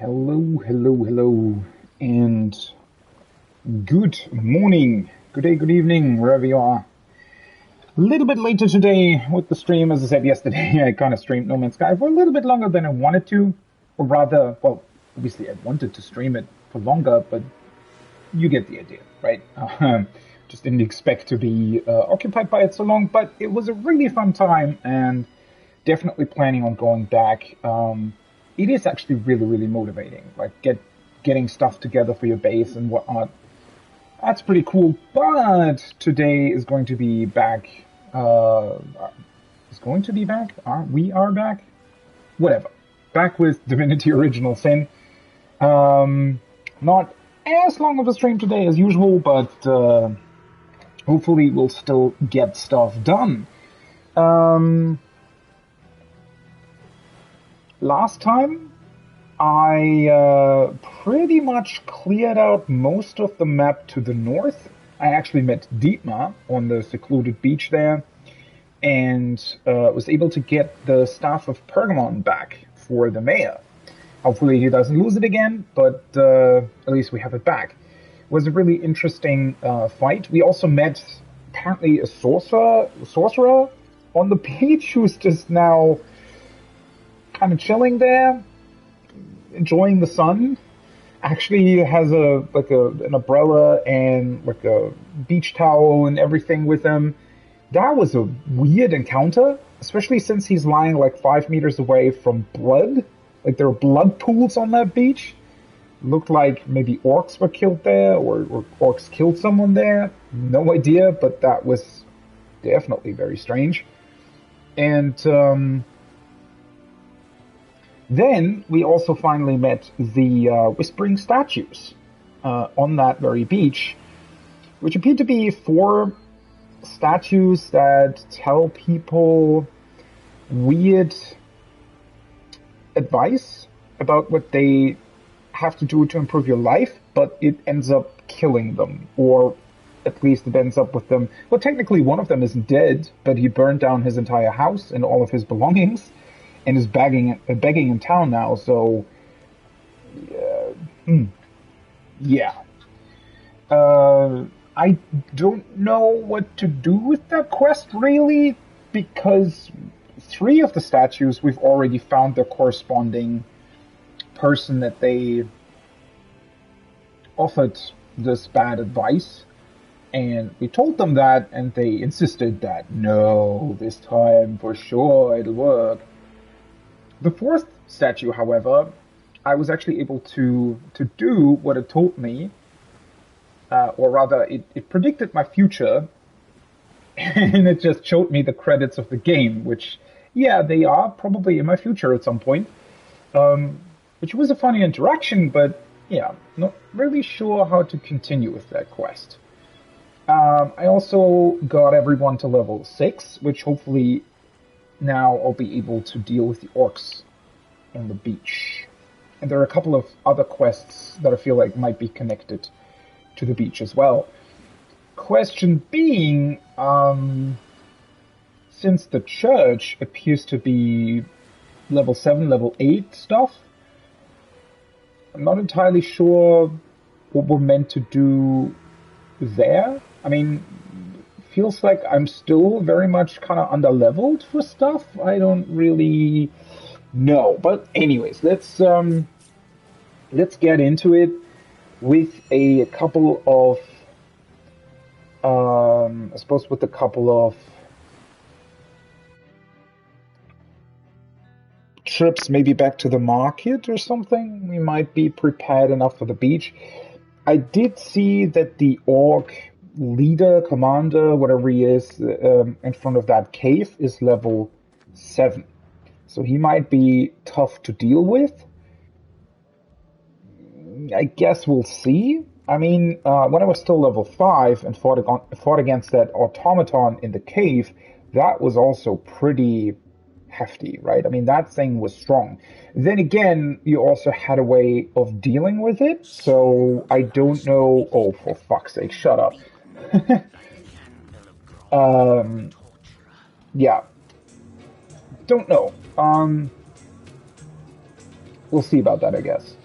Hello, hello, hello, and good morning, good day, good evening, wherever you are. A little bit later today with the stream, as I said yesterday, I kind of streamed No Man's Sky for a little bit longer than I wanted to, or rather, well, obviously I wanted to stream it for longer, but you get the idea, right? Just didn't expect to be occupied by it so long, but it was a really fun time, and definitely planning on going back. It is actually really, really motivating. Like getting stuff together for your base and whatnot. That's pretty cool. But today is going to be back. Is going to be back. We are back. Whatever. Back with Divinity Original Sin. Not as long of a stream today as usual, but hopefully we'll still get stuff done. Last time, I pretty much cleared out most of the map to the north. I actually met Dietmar on the secluded beach there, and was able to get the Staff of Pergamon back for the mayor. Hopefully he doesn't lose it again, but at least we have it back. It was a really interesting fight. We also met, apparently, a sorcerer on the beach who's just now kind of chilling there, enjoying the sun. Actually has an umbrella and like a beach towel and everything with him. That was a weird encounter, especially since he's lying like 5 meters away from blood. Like there are blood pools on that beach. Looked like maybe orcs were killed there, or orcs killed someone there. No idea, but that was definitely very strange. And then we also finally met the Whispering Statues on that very beach, which appeared to be 4 statues that tell people weird advice about what they have to do to improve your life, but it ends up killing them, or at least it ends up with them. Well, technically one of them isn't dead, but he burned down his entire house and all of his belongings, and is begging in town now, so yeah. I don't know what to do with that quest, really, because 3 of the statues we've already found their corresponding person that they offered this bad advice, and we told them that, and they insisted that, no, this time for sure it'll work. The 4th statue, however, I was actually able to do what it told me, or rather, it predicted my future, and it just showed me the credits of the game, which, yeah, they are probably in my future at some point, which was a funny interaction, but yeah, not really sure how to continue with that quest. I also got everyone to level 6, which hopefully now I'll be able to deal with the orcs on the beach. And there are a couple of other quests that I feel like might be connected to the beach as well. Question being, since the church appears to be level 7, level 8 stuff, I'm not entirely sure what we're meant to do there. I mean, feels like I'm still very much kind of underleveled for stuff. I don't really know. But anyways, let's get into it with a couple of I suppose with a couple of trips maybe back to the market or something. We might be prepared enough for the beach. I did see that the orc leader, commander, whatever he is, in front of that cave is level 7. So he might be tough to deal with. I guess we'll see. I mean, when I was still level 5 and fought against that automaton in the cave, that was also pretty hefty, right? I mean, that thing was strong. Then again, you also had a way of dealing with it, so I don't know. Oh, for fuck's sake, shut up. Yeah. Don't know. We'll see about that, I guess.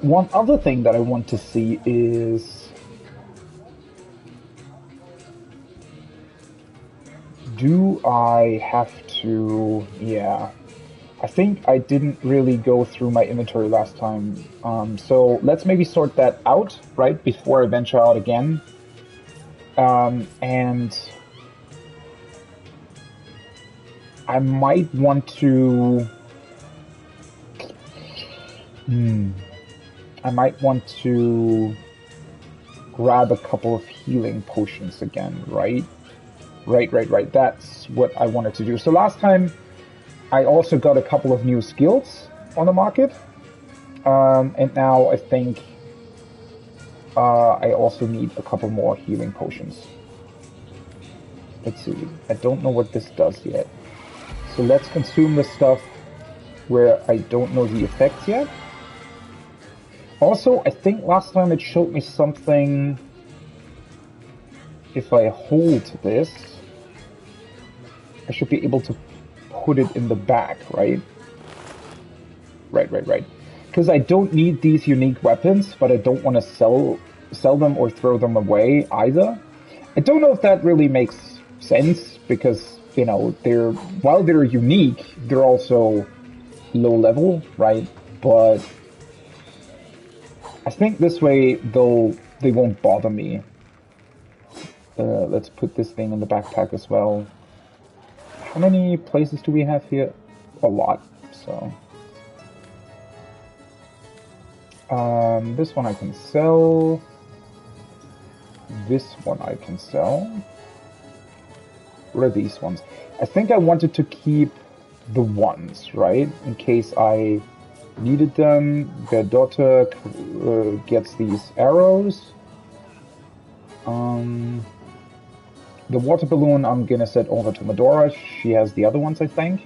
One other thing that I want to see is... do I have to... yeah. I think I didn't really go through my inventory last time. So let's maybe sort that out, right, before I venture out again. And... I might want to... I might want to grab a couple of healing potions again, right? Right. That's what I wanted to do. So last time, I also got a couple of new skills on the market. And now I think I also need a couple more healing potions. Let's see. I don't know what this does yet. So let's consume the stuff where I don't know the effects yet. Also, I think last time it showed me something... if I hold this, I should be able to put it in the back, right? Right. Because I don't need these unique weapons, but I don't want to sell them or throw them away either. I don't know if that really makes sense, because, you know, while they're unique, they're also low level, right? But I think this way they won't bother me. Let's put this thing in the backpack as well. How many places do we have here? A lot, so... this one I can sell. This one I can sell. What are these ones? I think I wanted to keep the ones, right? In case I needed them. Their daughter gets these arrows. The water balloon I'm gonna set over to Medora. She has the other ones, I think.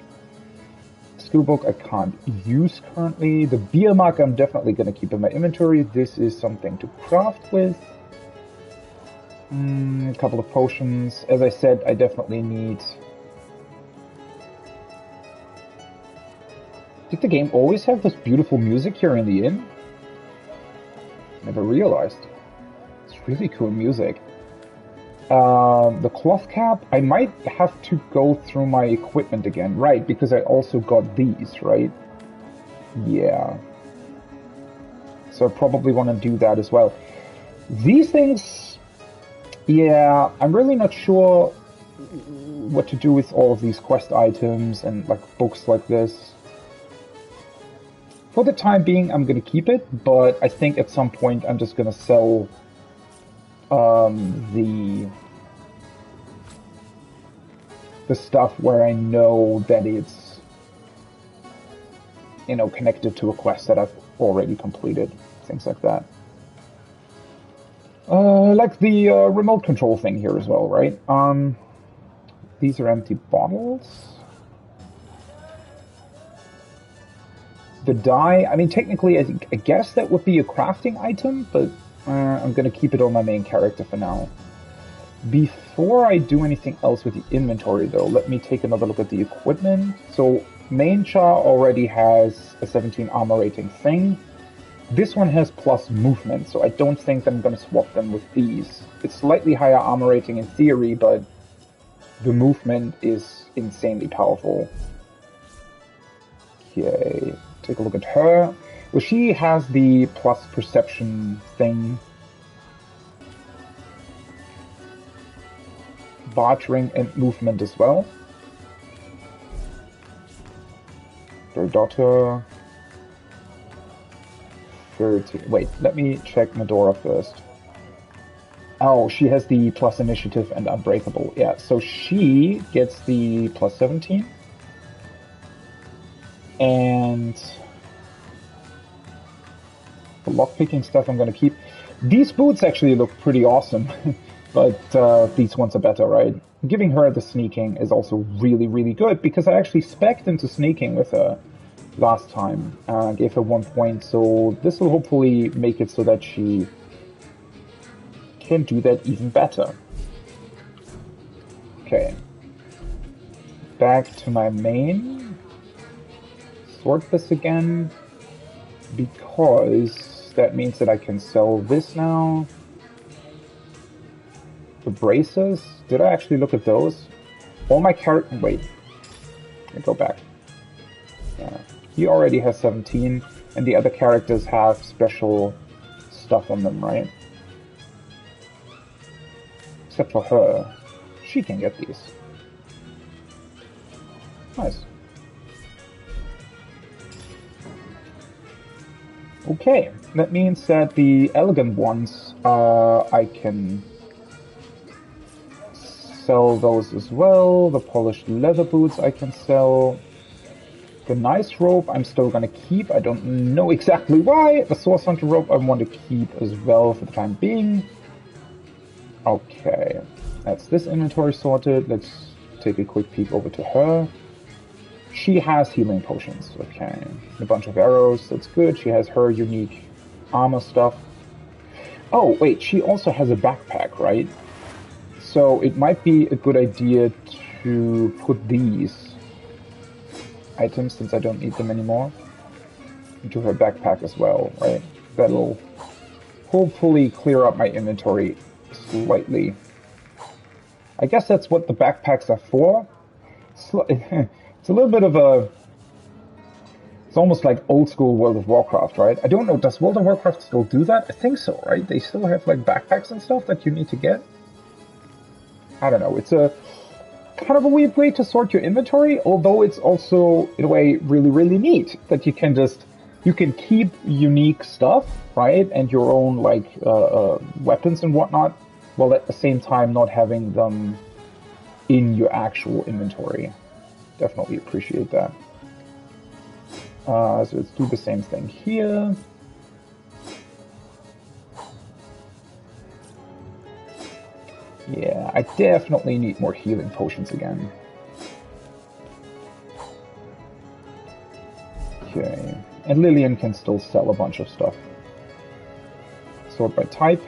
Skill book I can't use currently. The beer mug I'm definitely gonna keep in my inventory. This is something to craft with. A couple of potions. As I said, I definitely need... Did the game always have this beautiful music here in the inn? Never realized. It's really cool music. The cloth cap, I might have to go through my equipment again, right? Because I also got these, right? Yeah. So I probably want to do that as well. These things, yeah, I'm really not sure what to do with all of these quest items and like books like this. For the time being, I'm going to keep it, but I think at some point I'm just going to sell the stuff where I know that it's, you know, connected to a quest that I've already completed. Things like that. Like the remote control thing here as well, right? These are empty bottles. The dye, I mean, technically, I guess that would be a crafting item, but I'm going to keep it on my main character for now. Before I do anything else with the inventory, though, let me take another look at the equipment. So, main char already has a 17 armor rating thing. This one has plus movement, so I don't think I'm going to swap them with these. It's slightly higher armor rating in theory, but the movement is insanely powerful. Okay, take a look at her. Well, she has the plus perception thing. Bartering and movement as well. Their daughter... 30... Wait, let me check Medora first. Oh, she has the plus initiative and unbreakable. Yeah, so she gets the plus 17. And... the lockpicking stuff I'm going to keep. These boots actually look pretty awesome. But these ones are better, right? Giving her the sneaking is also really, really good, because I actually spec'd into sneaking with her last time. Gave her 1 point, so this will hopefully make it so that she can do that even better. Okay. Back to my main. Sort this again. because that means that I can sell this now. The braces, did I actually look at those? All my character, wait, let me go back. Yeah. He already has 17, and the other characters have special stuff on them, right? Except for her. She can get these. Nice. Okay, that means that the elegant ones, I can sell those as well. The polished leather boots I can sell. The nice rope I'm still gonna keep. I don't know exactly why. The Source Hunter rope I want to keep as well for the time being. Okay, that's this inventory sorted. Let's take a quick peek over to her. She has healing potions. Okay, a bunch of arrows. That's good. She has her unique armor stuff. Oh, wait, she also has a backpack, right? So it might be a good idea to put these items, since I don't need them anymore, into her backpack as well, right? That'll hopefully clear up my inventory slightly. I guess that's what the backpacks are for. It's a little bit of a... It's almost like old school World of Warcraft, right? I don't know, does World of Warcraft still do that? I think so, right? They still have like backpacks and stuff that you need to get? I don't know, it's a kind of a weird way to sort your inventory, although it's also, in a way, really, really neat that you can just, you can keep unique stuff, right, and your own, like, weapons and whatnot, while at the same time not having them in your actual inventory. Definitely appreciate that. So let's do the same thing here. Yeah, I definitely need more healing potions again. Okay, and Lillian can still sell a bunch of stuff. Sort by type.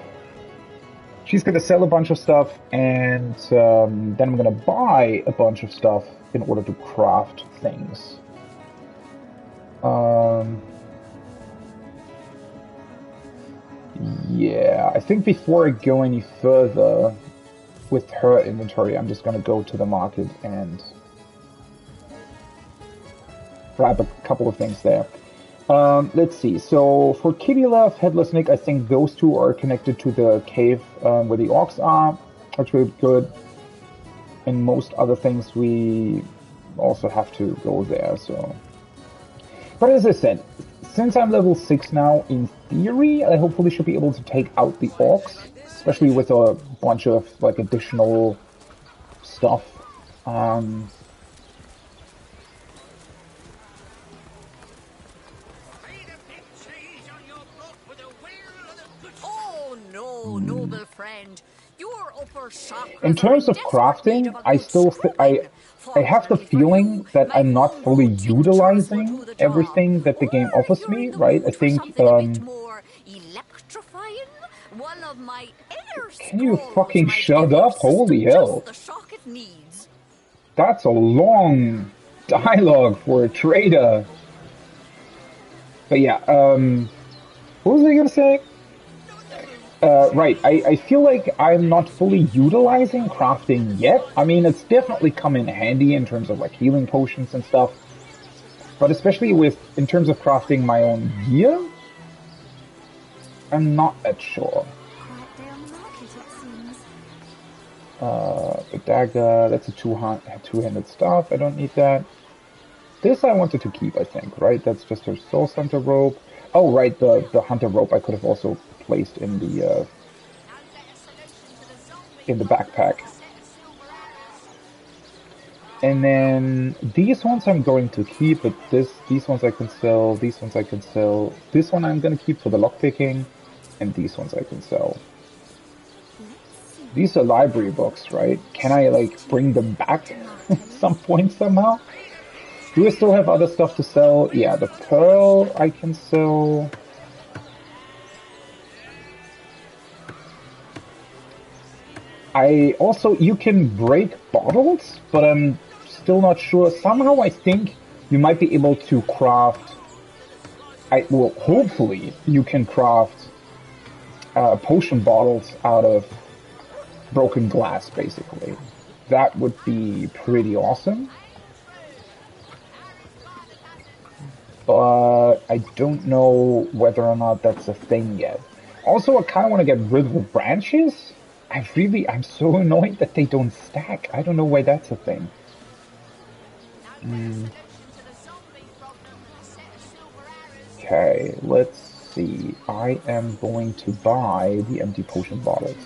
She's gonna sell a bunch of stuff, and then I'm gonna buy a bunch of stuff in order to craft things. Yeah, I think before I go any further with her inventory, I'm just gonna go to the market and grab a couple of things there. Let's see, so for Kitty Love, Headless Nick, I think those two are connected to the cave where the Orcs are, which will be good. And most other things we also have to go there, so... But as I said, since I'm level 6 now, in theory, I hopefully should be able to take out the Orcs, especially with a bunch of, like, additional stuff. Oh no, noble friend. Your upper chakras in terms of crafting, I still I have the feeling that I'm not fully utilizing everything that the game offers me, right? I think, can you fucking shut up? Holy hell. That's a long dialogue for a trader. But yeah, what was I gonna say? Right, I feel like I'm not fully utilizing crafting yet. I mean, it's definitely come in handy in terms of, like, healing potions and stuff. But especially in terms of crafting my own gear, I'm not that sure. The dagger, that's a two-handed staff, I don't need that. This I wanted to keep, I think, right? That's just a Soul Hunter rope. Oh, right, the Hunter rope I could have also placed in the backpack. And then these ones I'm going to keep, but these ones I can sell, these ones I can sell. This one I'm going to keep for the lockpicking, and these ones I can sell. These are library books, right? Can I, like, bring them back at some point somehow? Do I still have other stuff to sell? Yeah, the pearl I can sell. I also, you can break bottles, but I'm still not sure. Somehow I think you might be able to craft well, hopefully you can craft potion bottles out of broken glass, basically. That would be pretty awesome. But I don't know whether or not that's a thing yet. Also, I kind of want to get rid of the branches. I'm so annoyed that they don't stack. I don't know why that's a thing. Okay, let's see. I am going to buy the empty potion bottles.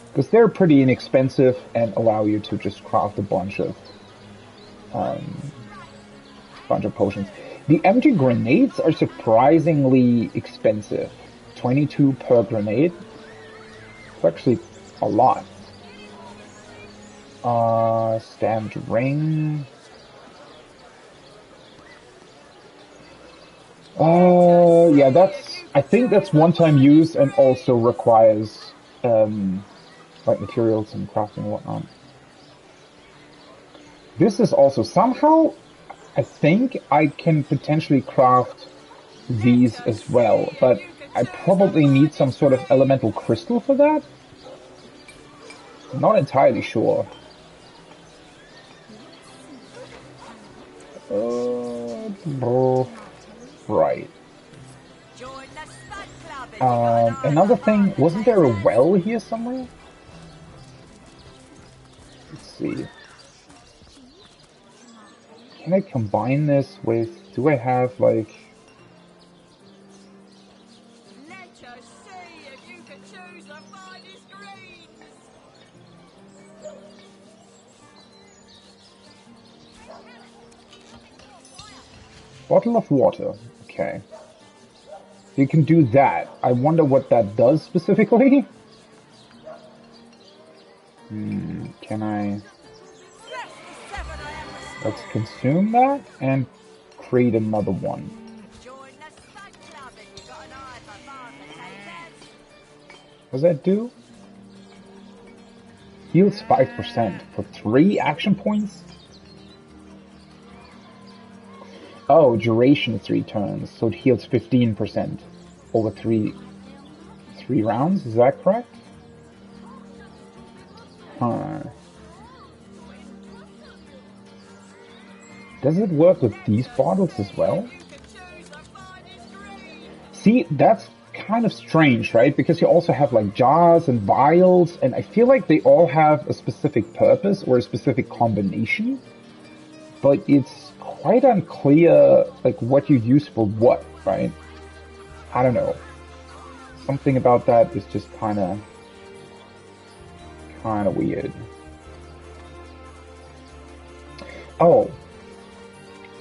Because they're pretty inexpensive and allow you to just craft a bunch of potions. The empty grenades are surprisingly expensive. 22 per grenade. It's actually a lot. Stamped ring. Yeah, I think that's one-time use and also requires, like materials and crafting and whatnot. This is also somehow, I think I can potentially craft these as well, but I probably need some sort of elemental crystal for that. I'm not entirely sure. Right. Another thing, wasn't there a well here somewhere? Let's see. Can I combine this with, do I have like... Bottle of water, okay. You can do that. I wonder what that does specifically. Can I... Let's consume that and create another one. What does that do? Heals 5% for 3 action points? Oh, duration 3 turns, so it heals 15% over 3 rounds, is that correct? Huh. Does it work with these bottles as well? See, that's kind of strange, right? Because you also have like jars and vials, and I feel like they all have a specific purpose or a specific combination, but it's quite unclear like what you use for what, right? I don't know. Something about that is just kind of weird. Oh,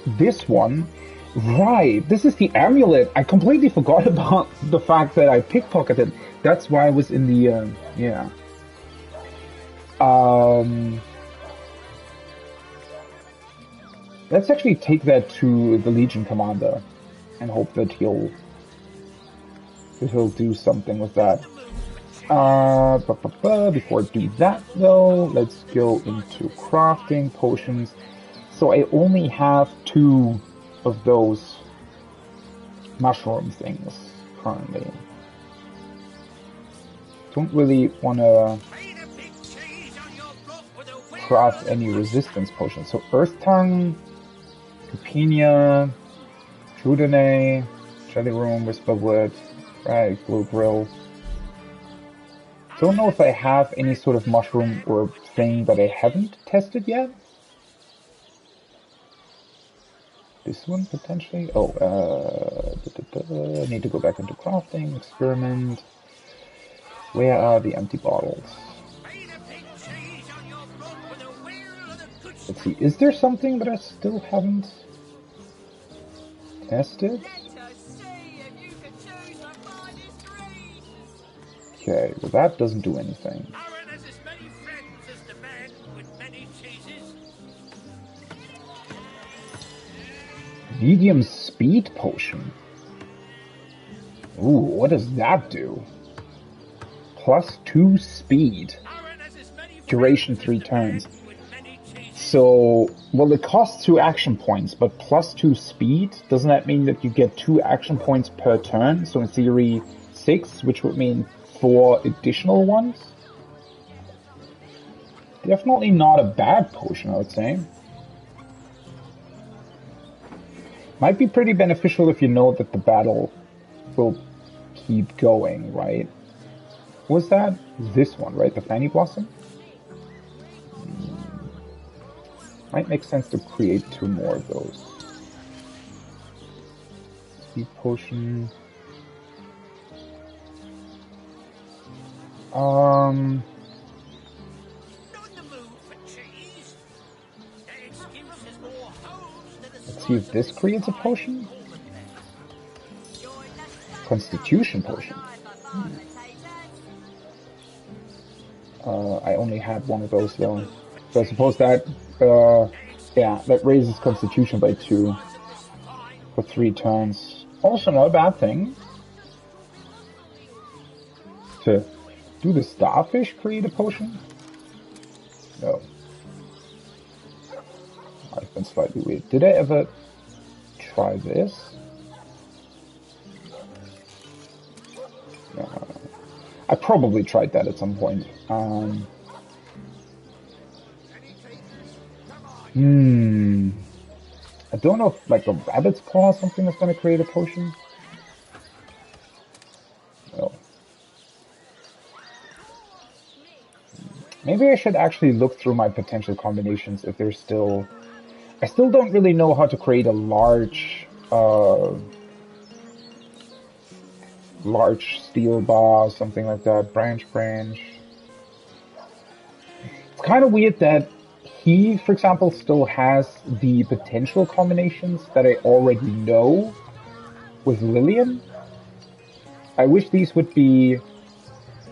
this one, right? This is the amulet. I completely forgot about the fact that I pickpocketed. That's why I was in the yeah. Let's actually take that to the Legion Commander and hope that he'll do something with that. Before I do that though, let's go into crafting potions. So I only have 2 of those mushroom things currently. Don't really want to craft any resistance potions. So Earth Tongue, Capenia, Trudene, Jelly Room, Whisperwood, right, Blue Grill. Don't know if I have any sort of mushroom or thing that I haven't tested yet. This one potentially? Oh, I need to go back into crafting, experiment. Where are the empty bottles? Let's see, is there something that I still haven't tested? Okay, well that doesn't do anything. Medium speed potion. Ooh, what does that do? +2 speed. Duration 3 turns. So, well, it costs 2 action points, but plus 2 speed, doesn't that mean that you get 2 action points per turn? So in theory, 6, which would mean 4 additional ones? Definitely not a bad potion, I would say. Might be pretty beneficial if you know that the battle will keep going, right? What was that? This one, right? The Fanny Blossom? Might make sense to create 2 more of those. Speed potion. Let's see if this creates a potion. Constitution potion. I only had one of those though. So I suppose that, yeah, that raises Constitution by 2 for 3 turns. Also not a bad thing. To do the starfish create a potion? No. I've been slightly weird. Did I ever try this? No. I probably tried that at some point. I don't know if like a rabbit's paw or something is going to create a potion. No. Maybe I should actually look through my potential combinations if there's still... I still don't really know how to create a large steel bar or something like that. Branch. It's kind of weird that he, for example, still has the potential combinations that I already know with Lillian. I wish these would be...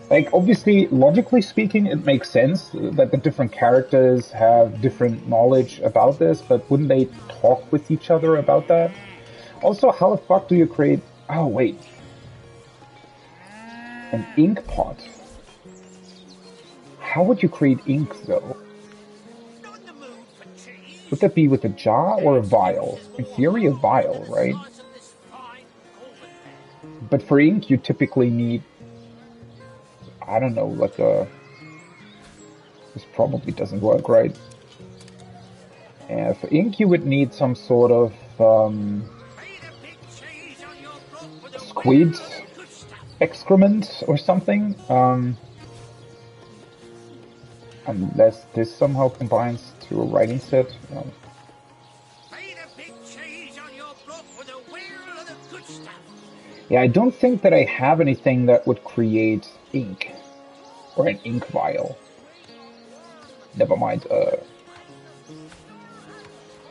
Like, obviously, logically speaking, it makes sense that the different characters have different knowledge about this, but wouldn't they talk with each other about that? Also, how the fuck do you create... Oh, wait. An ink pot. How would you create ink, though? Would that be with a jar or a vial? In theory, a vial, right? But for ink, you typically need... I don't know, like a... This probably doesn't work, right? For ink, you would need some sort of squid excrement or something. Unless this somehow combines to a writing set. No. Yeah, I don't think that I have anything that would create ink. Or an ink vial. Never mind, a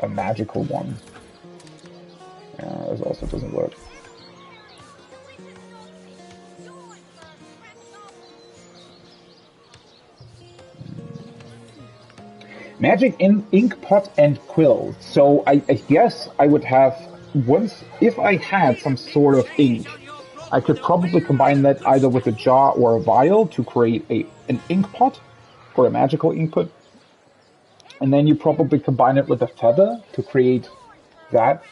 magical one. This also doesn't work. Magic ink pot and quill. So I guess I would have, once, if I had some sort of ink, I could probably combine that either with a jar or a vial to create an ink pot or a magical ink pot. And then you probably combine it with a feather to create that.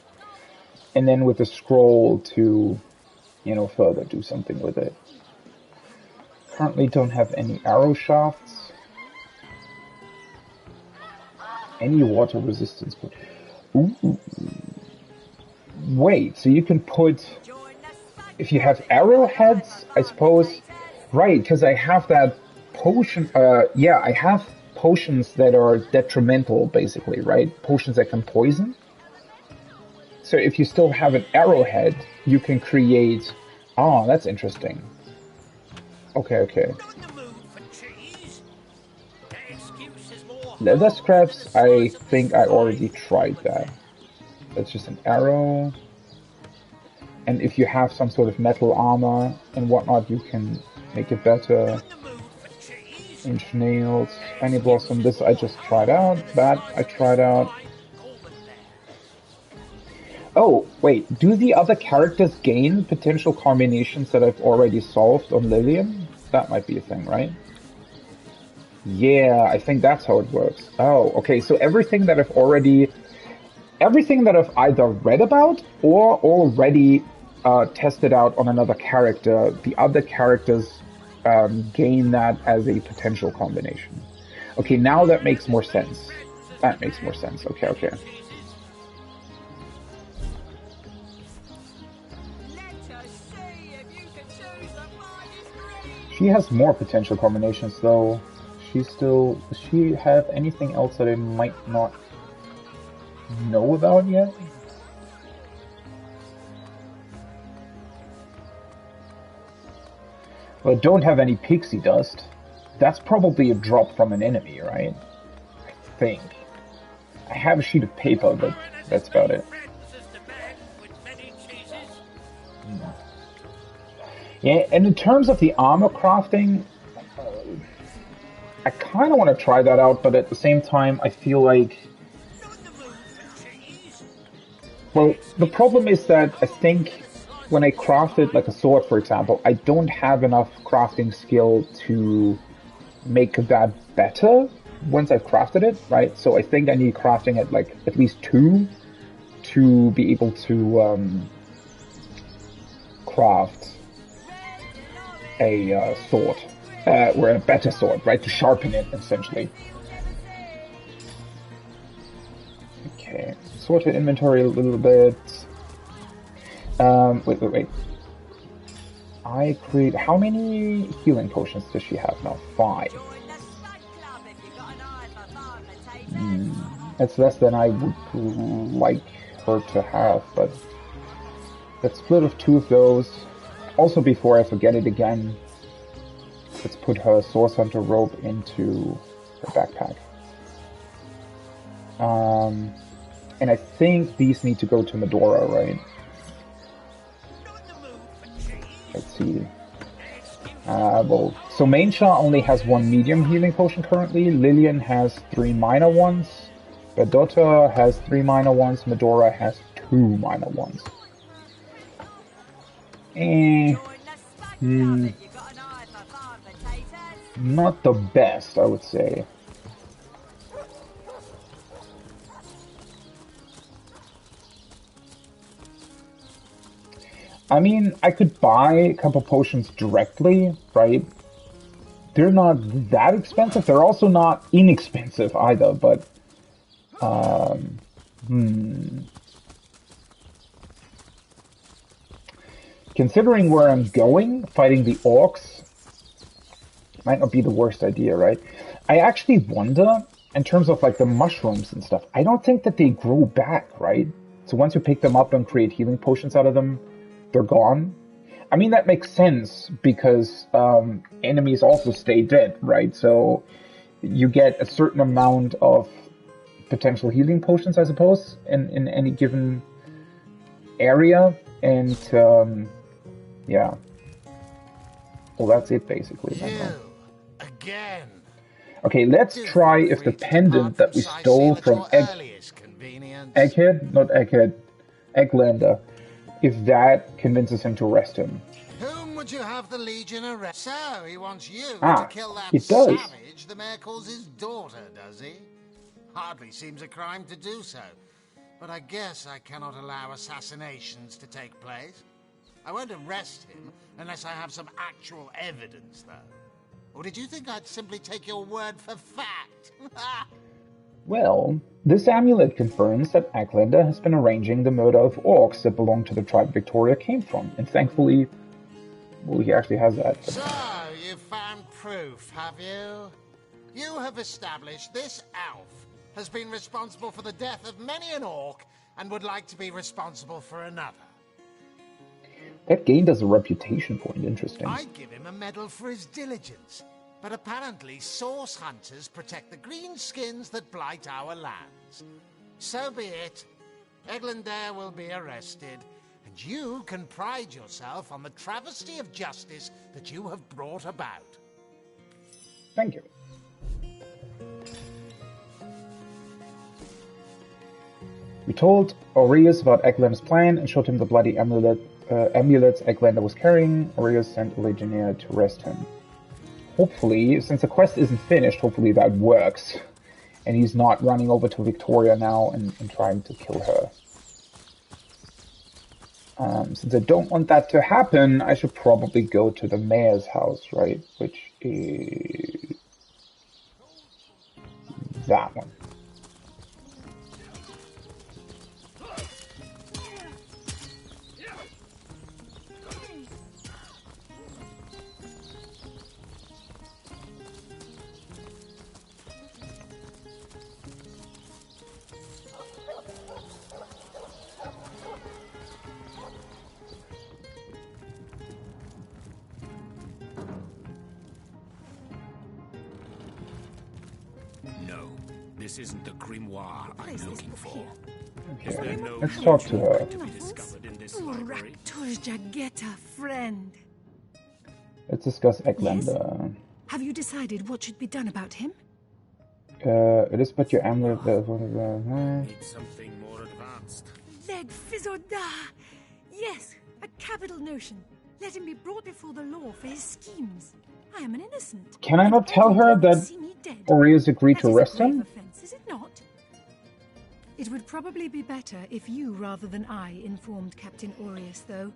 And then with a scroll to, you know, further do something with it. Currently don't have any arrow shafts. Any water resistance. Ooh. Wait, so you can put... If you have arrowheads, I suppose... Right, because I have that potion... yeah, I have potions that are detrimental, basically, right? Potions that can poison. So if you still have an arrowhead, you can create... Oh, that's interesting. Okay. Leather scraps, I think I already tried that. That's just an arrow. And if you have some sort of metal armor and whatnot, you can make it better. Inch nails, Fanny Blossom, this I just tried out. That I tried out. Oh, wait, do the other characters gain potential combinations that I've already solved on Lillian? That might be a thing, right? Yeah, I think that's how it works. Oh, okay. So everything that I've either read about or already tested out on another character, the other characters gain that as a potential combination. Okay, now that makes more sense. That makes more sense. Okay, okay. She has more potential combinations, though. Does she have anything else that I might not know about yet? Well, I don't have any pixie dust. That's probably a drop from an enemy, right? I think. I have a sheet of paper, but that's about it. Yeah, and in terms of the armor crafting, I kind of want to try that out, but at the same time, I feel like... Well, the problem is that I think when I crafted like a sword, for example, I don't have enough crafting skill to make that better once I've crafted it, right? So I think I need crafting at like at least 2 to be able to craft a sword, or a better sword, right? To sharpen it, essentially. Okay, sort the inventory a little bit. Wait. I create... How many healing potions does she have now? 5. That's less than I would like her to have, but let's split off 2 of those. Also, before I forget it again, let's put her Source Hunter robe into her backpack. And I think these need to go to Medora, right? Let's see. Well, so Mainsha only has 1 medium healing potion currently. Lillian has 3 minor ones. Bedota has 3 minor ones. Medora has 2 minor ones. Not the best, I would say. I mean, I could buy a couple potions directly, right? They're not that expensive. They're also not inexpensive either, but... Considering where I'm going, fighting the Orcs might not be the worst idea, right? I actually wonder, in terms of like the mushrooms and stuff, I don't think that they grow back, right? So once you pick them up and create healing potions out of them, they're gone. I mean, that makes sense because enemies also stay dead, right? So you get a certain amount of potential healing potions, I suppose, in any given area. And yeah. Well, that's it basically. Again. Okay, let's try if the pendant that we stole from Egghead, not Egghead, Egglander, if that convinces him to arrest him. Whom would you have the Legion arrest? So, he wants you to kill that it does. savage the mayor calls his daughter, does he? Hardly seems a crime to do so. But I guess I cannot allow assassinations to take place. I won't arrest him unless I have some actual evidence, though. Or did you think I'd simply take your word for fact? Well, this amulet confirms that Egglander has been arranging the murder of Orcs that belong to the tribe Victoria came from, and thankfully, well, he actually has that. So, you've found proof, have you? You have established this elf has been responsible for the death of many an Orc and would like to be responsible for another. That gained us a reputation point, interesting. I'd give him a medal for his diligence. But apparently, source hunters protect the green skins that blight our lands. So be it. Egglander will be arrested, and you can pride yourself on the travesty of justice that you have brought about. Thank you. We told Aureus about Egglander's plan and showed him the bloody amulets Egglander was carrying. Aureus sent a legionnaire to arrest him. hopefully, since the quest isn't finished, hopefully that works. And he's not running over to Victoria now and trying to kill her. Since I don't want that to happen, I should probably go to the mayor's house, right? Which is that one. This isn't the grimoire I'm looking for. Okay, let's talk to her. Friend. Let's discuss Eglander. Yes? Have you decided what should be done about him? It is but your amulet. Need something more advanced. Leg Fizzoda! Yes, a capital notion. Let him be brought before the law for his schemes. I am an innocent. Can I not tell her that Aureus agreed to arrest him? Offense, is it not? It would probably be better if you, rather than I, informed Captain Aureus, though.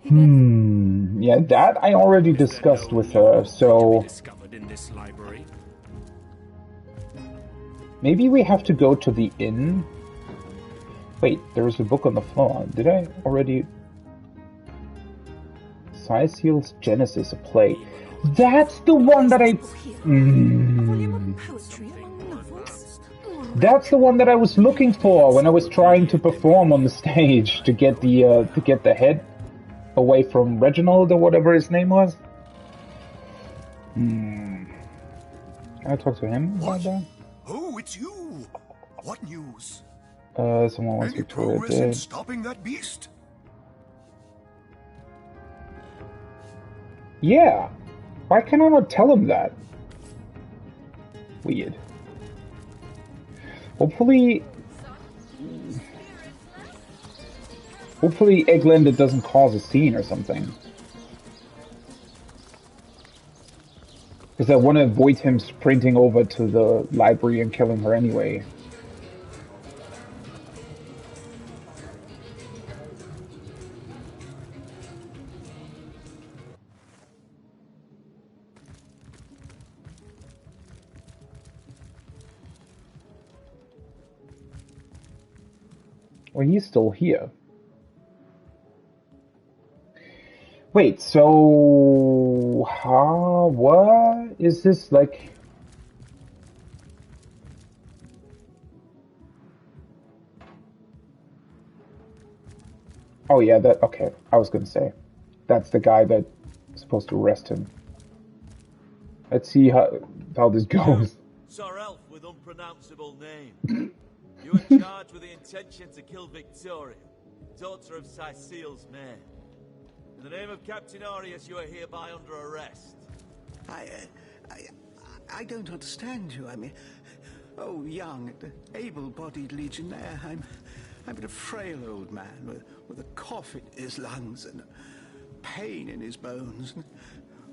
Yeah, that I already discussed with her, so... Maybe we have to go to the inn? Wait, there's a book on the floor. Did I already... Siseal's Genesis, a play. That's the one that I... That's the one that I was looking for when I was trying to perform on the stage to get the head away from Reginald or whatever his name was. Can I talk to him about that? Oh, it's you. What news? Someone wants Any Victoria progress in dead. stopping that beast? Yeah. Why can I not tell him that? Weird. Hopefully Eglander doesn't cause a scene or something. Because I want to avoid him sprinting over to the library and killing her anyway. Well, he's still here. Wait, so... what? Is this like... Oh yeah, that... okay, I was gonna say. That's the guy that's supposed to arrest him. Let's see how this goes. Sir Elf with unpronounceable name. You are charged with the intention to kill Victoria, daughter of Siseal's mayor. In the name of Captain Aureus, you are hereby under arrest. I don't understand you. I mean, oh, young, able-bodied legionnaire. I'm but a frail old man with a cough in his lungs and pain in his bones.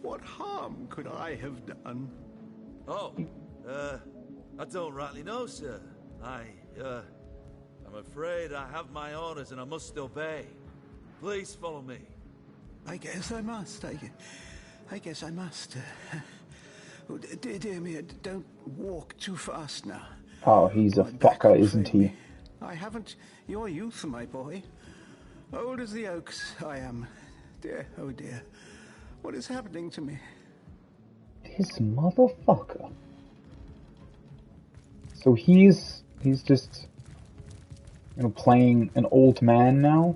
What harm could I have done? Oh, I don't rightly know, sir. I'm afraid I have my orders and I must obey. Please follow me. I guess I must. I guess I must. Oh, dear me, don't walk too fast now. Oh, he's a fucker, isn't he? I haven't your youth, my boy. Old as the oaks, I am. Dear, oh dear. What is happening to me? This motherfucker. So he's just, you know, playing an old man now.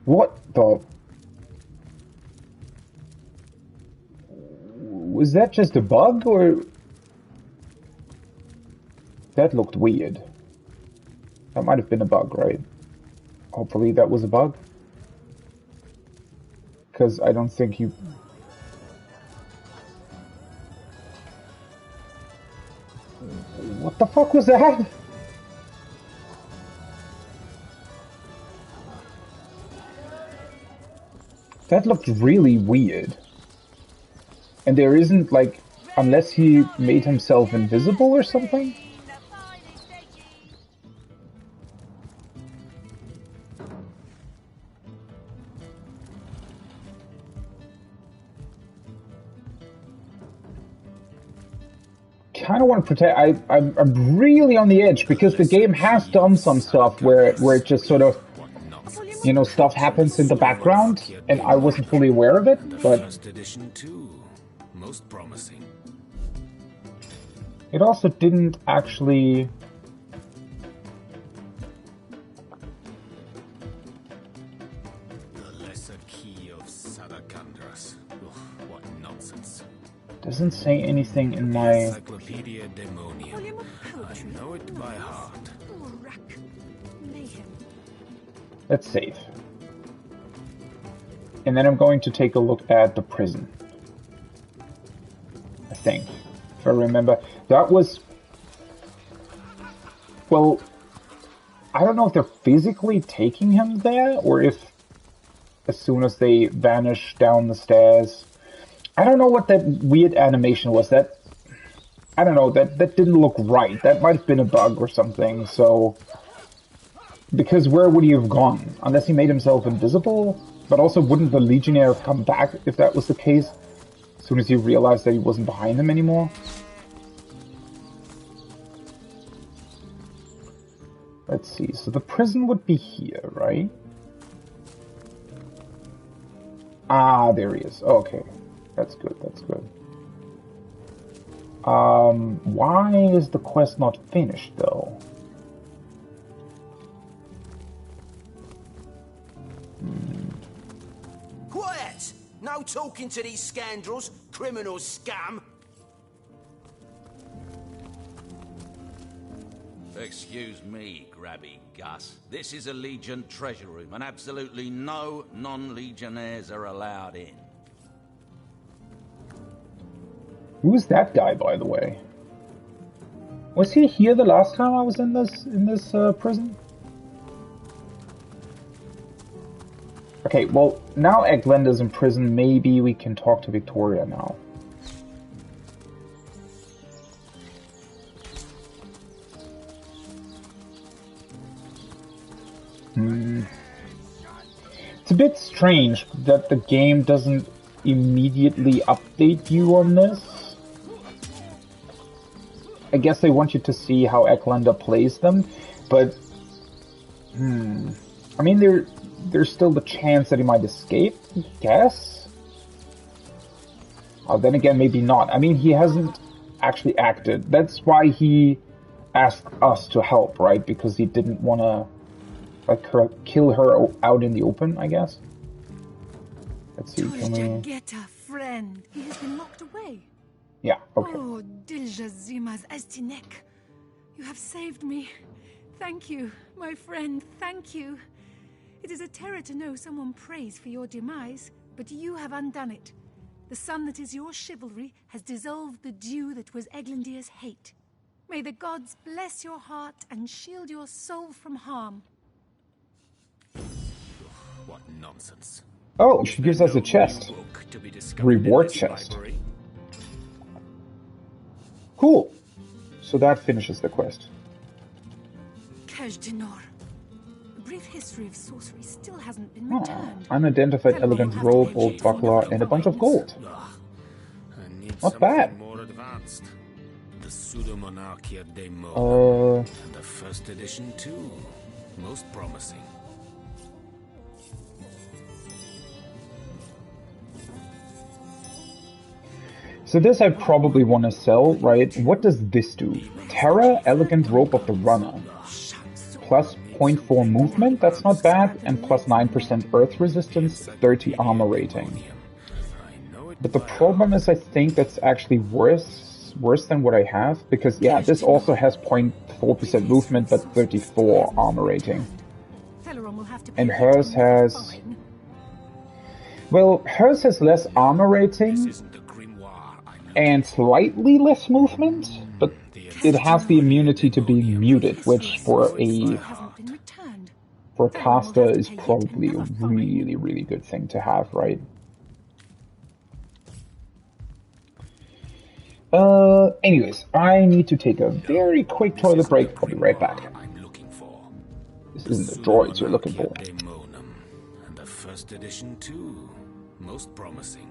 What the? Was that just a bug, or? That looked weird. That might have been a bug, right? Hopefully that was a bug. Because I don't think you... What the fuck was that? That looked really weird. And there isn't, like, unless he made himself invisible or something? Kind of want to protect. I'm really on the edge because the game has done some stuff where it just sort of, you know, stuff happens in the background and I wasn't fully aware of it. But First edition too. Most promising. it also didn't actually. The lesser key of Sadakandras. Ugh, what nonsense. Doesn't say anything in my. Encyclopedia Demonium. Volume of I poetry. know it by heart. Urak. Mayhem. Let's save. And then I'm going to take a look at the prison. I think. If I remember. That was... Well, I don't know if they're physically taking him there, or if as soon as they vanish down the stairs... I don't know what that weird animation was. That... I don't know, that didn't look right. That might have been a bug or something, so... Because where would he have gone? Unless he made himself invisible? But also, wouldn't the Legionnaire have come back if that was the case? As soon as he realized that he wasn't behind him anymore? Let's see, so the prison would be here, right? Ah, there he is. Okay. That's good, that's good. Why is the quest not finished, though? Quiet! No talking to these scoundrels, criminal scum! Excuse me, Grabby Gus. This is a Legion treasure room, and absolutely no non-Legionnaires are allowed in. Who's that guy, by the way? Was he here the last time I was in this prison? Okay, well, now Eglenda's in prison, maybe we can talk to Victoria now. It's a bit strange that the game doesn't immediately update you on this. I guess they want you to see how Eklunda plays them, but... I mean, there's still the chance that he might escape, I guess? Then again, maybe not. I mean, he hasn't actually acted. That's why he asked us to help, right? Because he didn't want to, like, kill her out in the open, I guess. Let's see, can we... Get a friend. He has been locked away. Yeah, okay. Oh, Dilja Zima's Aztinek. You have saved me. Thank you, my friend, thank you. It is a terror to know someone prays for your demise, but you have undone it. The sun that is your chivalry has dissolved the dew that was Eglandir's hate. May the gods bless your heart and shield your soul from harm. What nonsense. Oh, she gives us a chest. Reward chest. Library? Cool. So that finishes the quest. Kajdanor. A brief history of sorcery still hasn't been returned. Unidentified elegant robe, old buckler, and a bunch of gold. I need Not something bad. more advanced. The Pseudo-Monarchia Demo. And the first edition too. Most promising. So this I probably want to sell, right? What does this do? Terra, elegant robe of the runner. Plus 0.4 movement, that's not bad, and plus 9% earth resistance, 30 armor rating. But the problem is I think that's actually worse than what I have, because yeah, this also has 0.4% movement, but 34 armor rating. And hers has... Well, hers has less armor rating, and slightly less movement, but it has the immunity to being muted, which for a for a caster is probably a really, really good thing to have, right? Anyways, I need to take a very quick toilet break. I'll be right back. This isn't the droids you're looking for. And the first edition too. Most promising.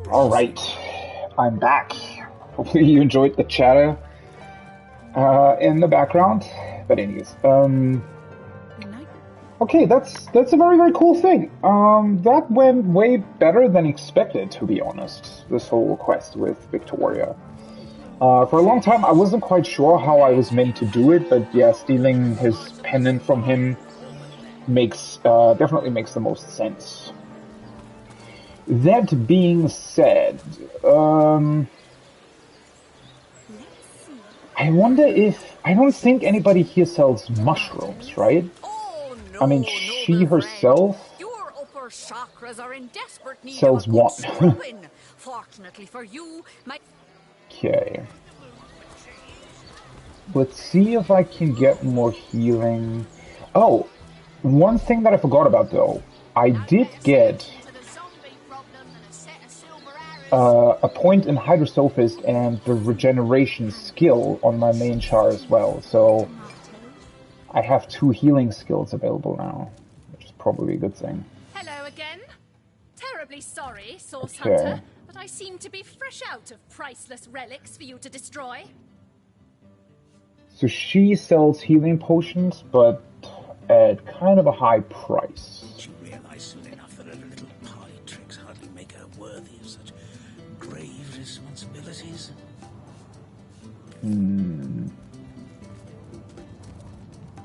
Alright, I'm back. Hopefully you enjoyed the chatter in the background. But anyways, okay, that's a very, very cool thing. That went way better than expected, to be honest, this whole quest with Victoria. For a long time, I wasn't quite sure how I was meant to do it, but yeah, stealing his pendant from him definitely makes the most sense. That being said, I wonder if... I don't think anybody here sells mushrooms, right? Oh, no, I mean, she herself your upper chakras are in desperate need sells of a good one. scrubbing. Fortunately for you, my... Okay. Let's see if I can get more healing. Oh, one thing that I forgot about though. I did get a point in Hydrosophist and the regeneration skill on my main char as well, so I have 2 healing skills available now, which is probably a good thing. Hello again. Terribly sorry, Source Okay. Hunter, but I seem to be fresh out of priceless relics for you to destroy. So she sells healing potions, but at kind of a high price. She realized soon enough that her little party tricks hardly make her worthy of such grave responsibilities.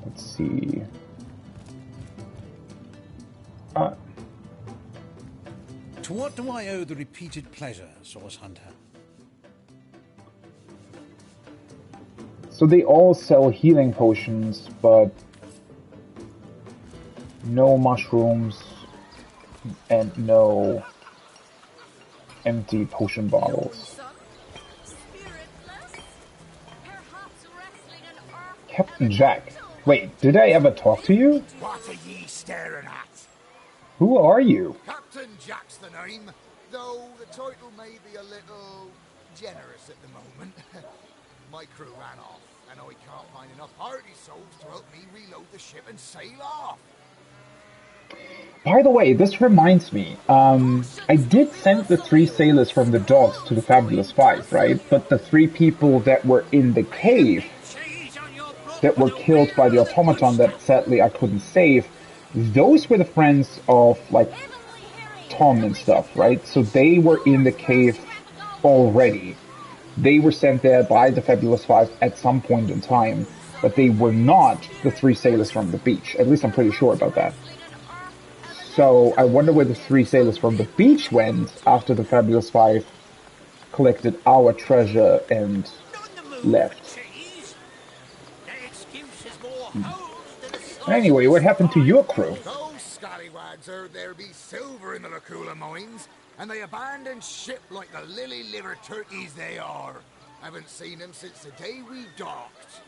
Let's see. To what do I owe the repeated pleasure, Source Hunter? So they all sell healing potions, but no mushrooms and no empty potion bottles. Captain Jack. Wait, did I ever talk to you? What are ye staring at? Who are you? Captain Jack's the name, though the title may be a little generous at the moment. My crew ran off, and I can't find enough party souls to help me reload the ship and sail off. By the way, this reminds me, I did send the 3 sailors from the docks to the Fabulous 5, right? But the 3 people that were in the cave that were killed by the automaton that sadly I couldn't save, those were the friends of, like, Tom and stuff, right? So they were in the cave already. They were sent there by the Fabulous 5 at some point in time, but they were not the 3 sailors from the beach. At least I'm pretty sure about that. So I wonder where the 3 sailors from the beach went after the Fabulous 5 collected our treasure and left. Anyway, what happened to your crew? Those scallywags heard there be silver in the Lacula mines, and they abandoned ship like the lily-liver turkeys they are. Haven't seen them since the day we docked.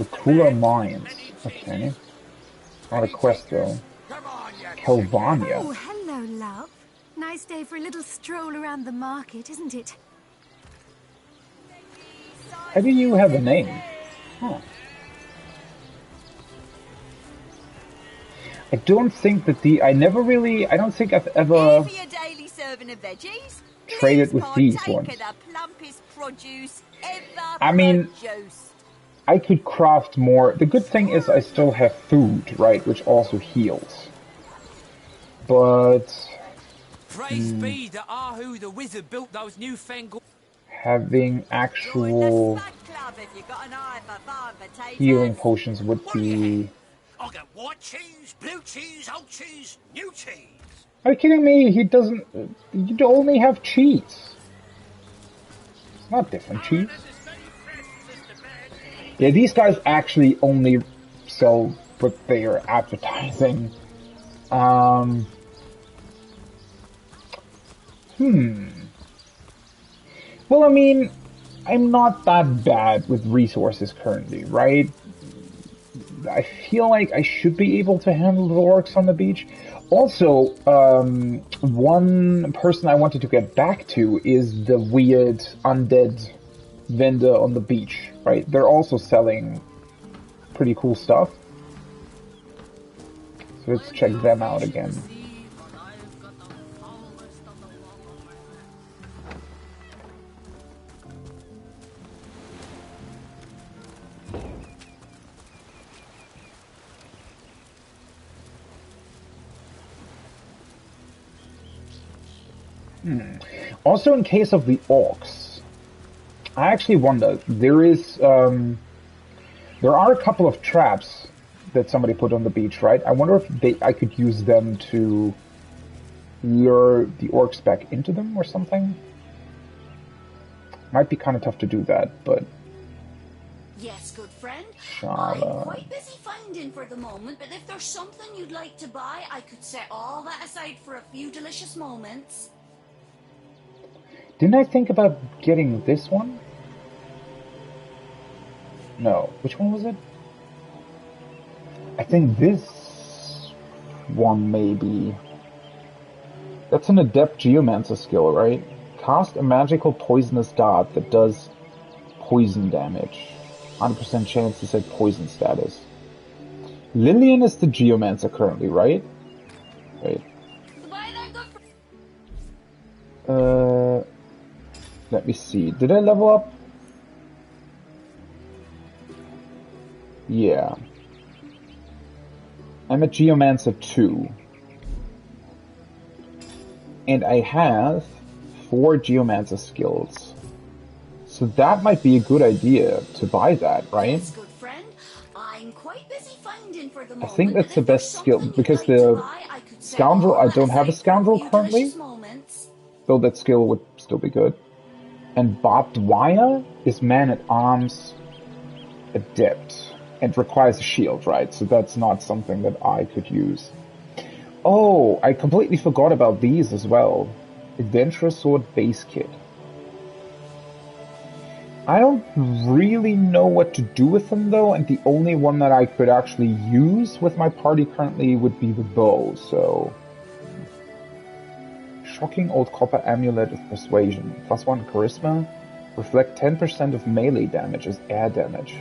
Lacula Mines. Okay. Not a quest though. Kelvania. Oh, hello, love. Nice day for a little stroll around the market, isn't it? How do you have a name? Huh. I don't think that I don't think I've ever For your daily serving of veggies, traded with these partake ones. of the plumpest produce ever I mean, produced. I could craft more. The good thing is I still have food, right, which also heals. But Praise be that Ahu the wizard built those newfangled. having actual healing potions would be... I got white cheese, blue cheese, old cheese, new cheese. Are you kidding me? He doesn't... You only have cheese. It's not different cheese. Yeah, these guys actually only sell what they are advertising. Well, I mean, I'm not that bad with resources currently, right? I feel like I should be able to handle the orcs on the beach. Also, one person I wanted to get back to is the weird undead vendor on the beach, right? They're also selling pretty cool stuff. So let's check them out again. Also, in case of the orcs, I actually wonder, there are a couple of traps that somebody put on the beach, right? I wonder if I could use them to lure the orcs back into them or something. Might be kind of tough to do that, but... Yes, good friend. Shala. I'm quite busy finding for the moment, but if there's something you'd like to buy, I could set all that aside for a few delicious moments. Didn't I think about getting this one? No. Which one was it? I think this one maybe. That's an adept geomancer skill, right? Cast a magical poisonous dart that does poison damage. 100% chance to set poison status. Lillian is the geomancer currently, right? Wait. Let me see. Did I level up? Yeah. I'm a Geomancer 2. And I have 4 Geomancer skills. So that might be a good idea to buy that, right? Yes, good friend. I'm quite busy finding for the moment, I think that's the best skill, because the Scoundrel, I don't have a Scoundrel currently, though that skill would still be good. And Barbed Wire is Man-at-Arms Adept, and requires a shield, right? So that's not something that I could use. Oh, I completely forgot about these as well. Adventurer Sword Base Kit. I don't really know what to do with them though, and the only one that I could actually use with my party currently would be the bow, so... Shocking Old Copper Amulet of Persuasion. +1 Charisma. Reflect 10% of melee damage as air damage.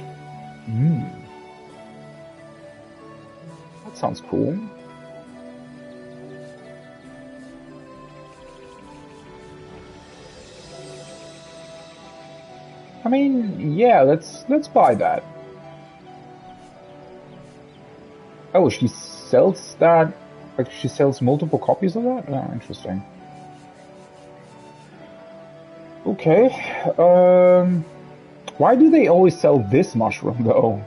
That sounds cool. I mean, yeah, let's buy that. Oh, she sells that, like she sells multiple copies of that? Oh, interesting. Okay, why do they always sell this mushroom though?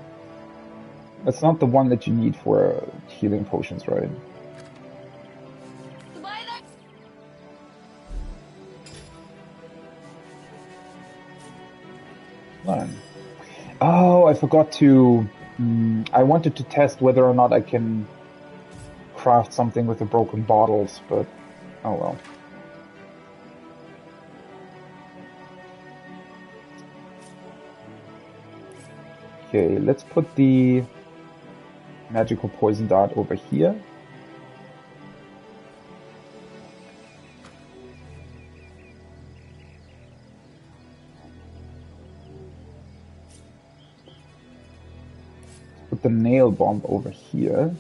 That's not the one that you need for healing potions, right? Learn. Oh, I forgot to... I wanted to test whether or not I can craft something with the broken bottles, but... oh well. Okay, let's put the magical poison dart over here. Put the nail bomb over here.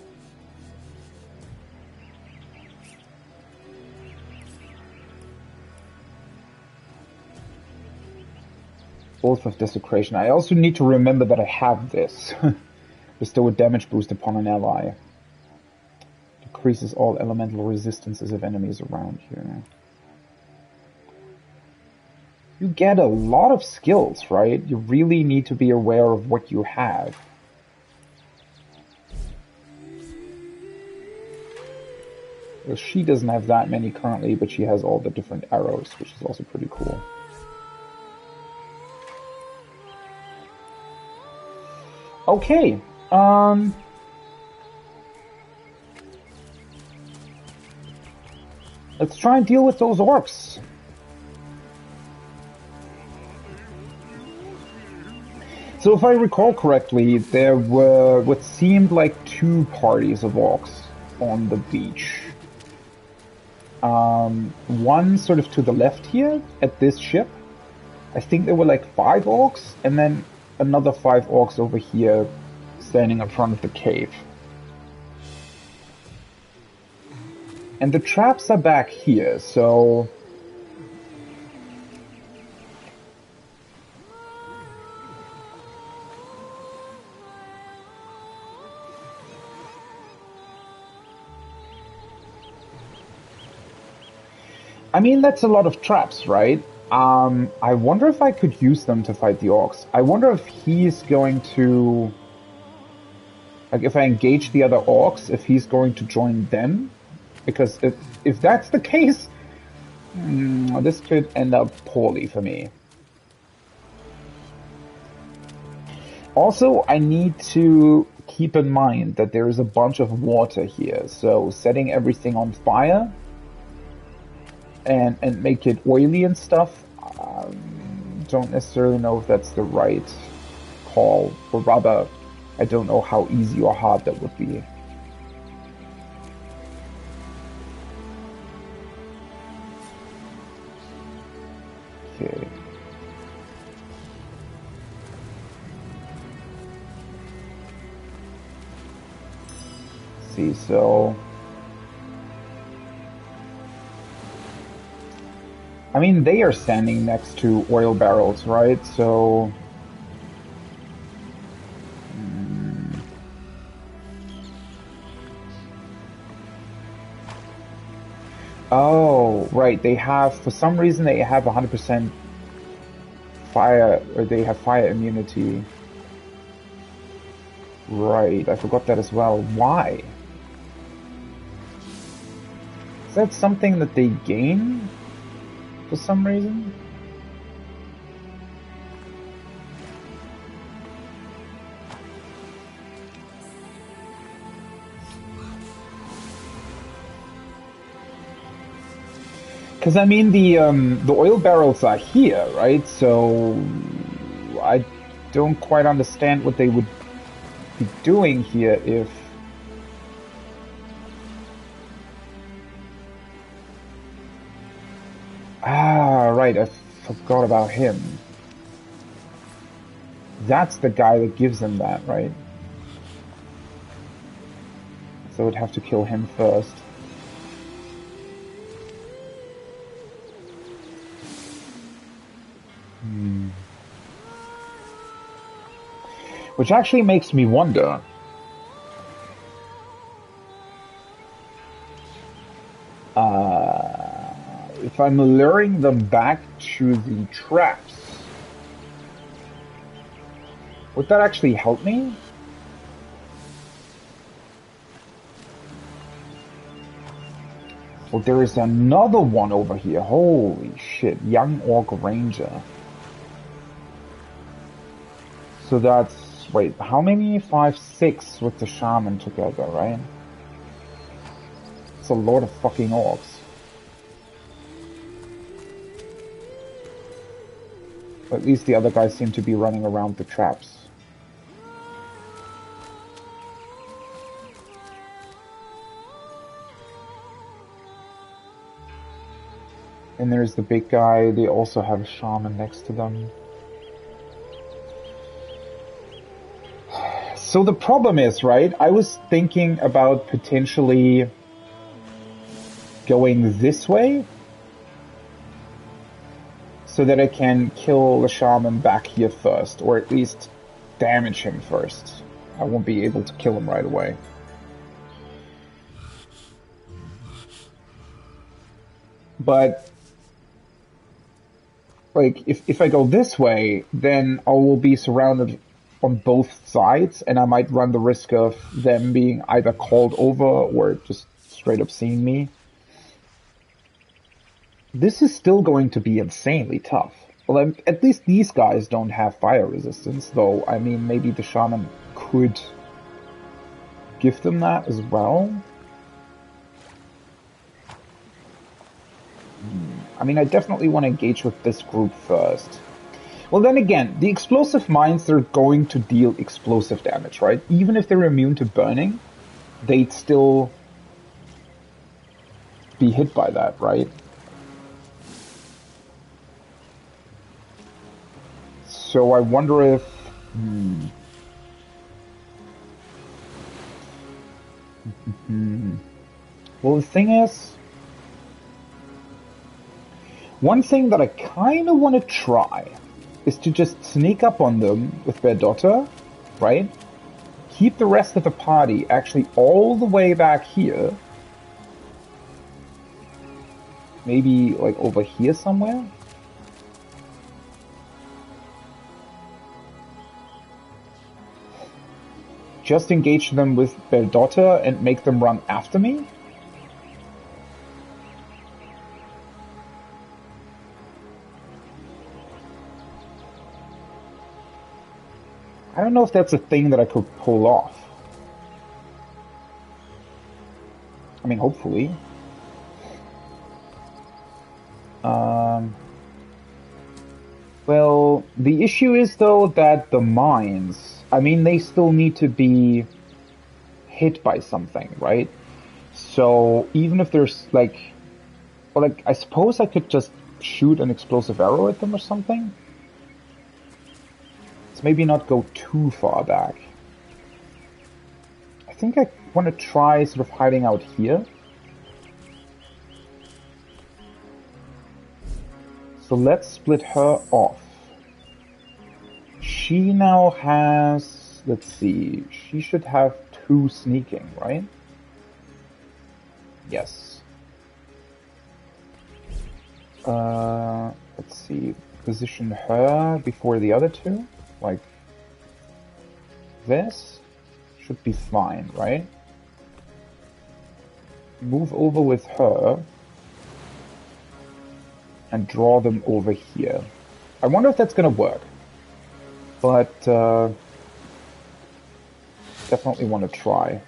Oath of Desecration. I also need to remember that I have this. Bestow a damage boost upon an ally. Decreases all elemental resistances of enemies around you. You get a lot of skills, right? You really need to be aware of what you have. Well, she doesn't have that many currently, but she has all the different arrows, which is also pretty cool. Okay, let's try and deal with those orcs. So if I recall correctly, there were what seemed like 2 parties of orcs on the beach. One sort of to the left here, at this ship. I think there were like 5 orcs, and then another 5 orcs over here, standing in front of the cave. And the traps are back here, so... I mean, that's a lot of traps, right? I wonder if I could use them to fight the orcs. I wonder if he's going to... Like, if I engage the other orcs, if he's going to join them? Because if that's the case, this could end up poorly for me. Also, I need to keep in mind that there is a bunch of water here, so setting everything on fire and make it oily and stuff, don't necessarily know if that's the right call, or rather, I don't know how easy or hard that would be. Okay. See, so... I mean, they are standing next to oil barrels, right? So... Oh, right, they have, for some reason they have 100% fire, or they have fire immunity. Right, I forgot that as well. Why? Is that something that they gain for some reason? Because I mean, the oil barrels are here, right? So I don't quite understand what they would be doing here if... Ah, right, I forgot about him. That's the guy that gives them that, right? So I'd have to kill him first. Which actually makes me wonder. If I'm luring them back to the traps, would that actually help me? Well, there is another one over here. Holy shit, young orc ranger. So that's, wait, how many? 5, 6 with the shaman together, right? It's a lot of fucking orcs. At least the other guys seem to be running around the traps. And there's the big guy. They also have a shaman next to them. So the problem is, right, I was thinking about potentially going this way so that I can kill the shaman back here first, or at least damage him first. I won't be able to kill him right away. But like, if I go this way, then I will be surrounded on both sides, and I might run the risk of them being either called over or just straight up seeing me. This is still going to be insanely tough. Well, at least these guys don't have fire resistance, though. I mean, maybe the shaman could give them that as well. I mean, I definitely want to engage with this group first. Well, then again, the explosive mines, they're going to deal explosive damage, right? Even if they're immune to burning, they'd still be hit by that, right? So I wonder if... Well, the thing is... One thing that I kind of want to try is to just sneak up on them with their daughter, right? Keep the rest of the party actually all the way back here. Maybe, like, over here somewhere? Just engage them with their daughter and make them run after me? I don't know if that's a thing that I could pull off. I mean, hopefully. Well, the issue is, though, that the mines, I mean, they still need to be hit by something, right? So, even if there's, like... Well, like, I suppose I could just shoot an explosive arrow at them or something? Let's maybe not go too far back. I think I want to try sort of hiding out here. So let's split her off. She now has... Let's see. She should have 2 sneaking, right? Yes. Let's see. Position her before the other 2. Like this. Should be fine, right? Move over with her. And draw them over here. I wonder if that's gonna work. But, definitely want to try.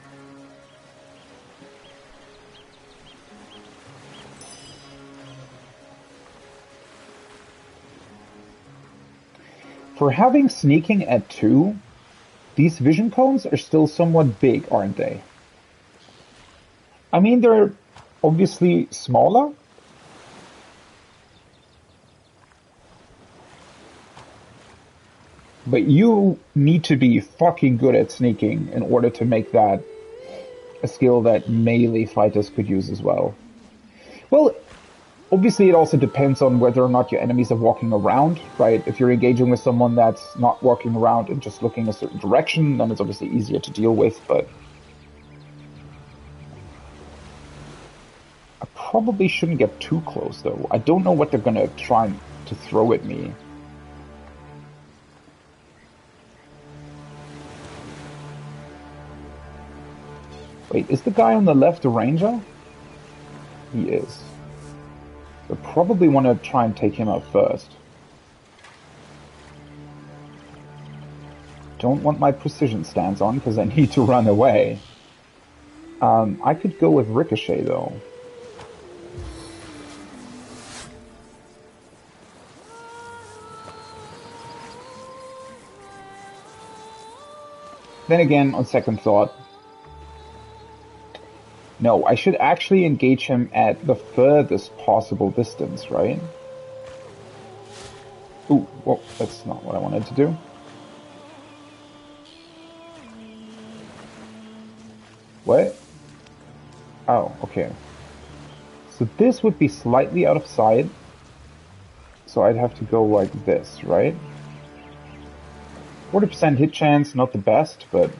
For having sneaking at 2, these vision cones are still somewhat big, aren't they? I mean, they're obviously smaller. But you need to be fucking good at sneaking in order to make that a skill that melee fighters could use as well. Well, obviously it also depends on whether or not your enemies are walking around, right? If you're engaging with someone that's not walking around and just looking a certain direction, then it's obviously easier to deal with, but... I probably shouldn't get too close, though. I don't know what they're gonna try to throw at me. Wait, is the guy on the left a ranger? He is. So probably want to try and take him out first. Don't want my precision stance on because I need to run away. I could go with Ricochet though. Then again, on second thought, no, I should actually engage him at the furthest possible distance, right? Ooh, whoa, that's not what I wanted to do. What? Oh, okay. So this would be slightly out of sight. So I'd have to go like this, right? 40% hit chance, not the best, but...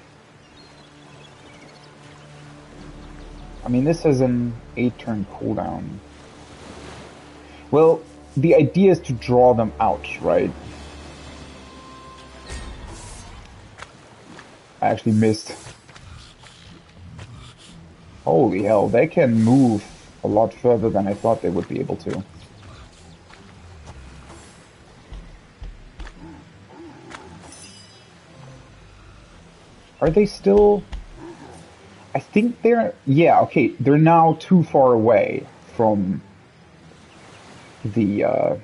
I mean, this has an 8-turn cooldown. Well, the idea is to draw them out, right? I actually missed. Holy hell, they can move a lot further than I thought they would be able to. Are they still... I think they're... Yeah, okay, they're now too far away from the,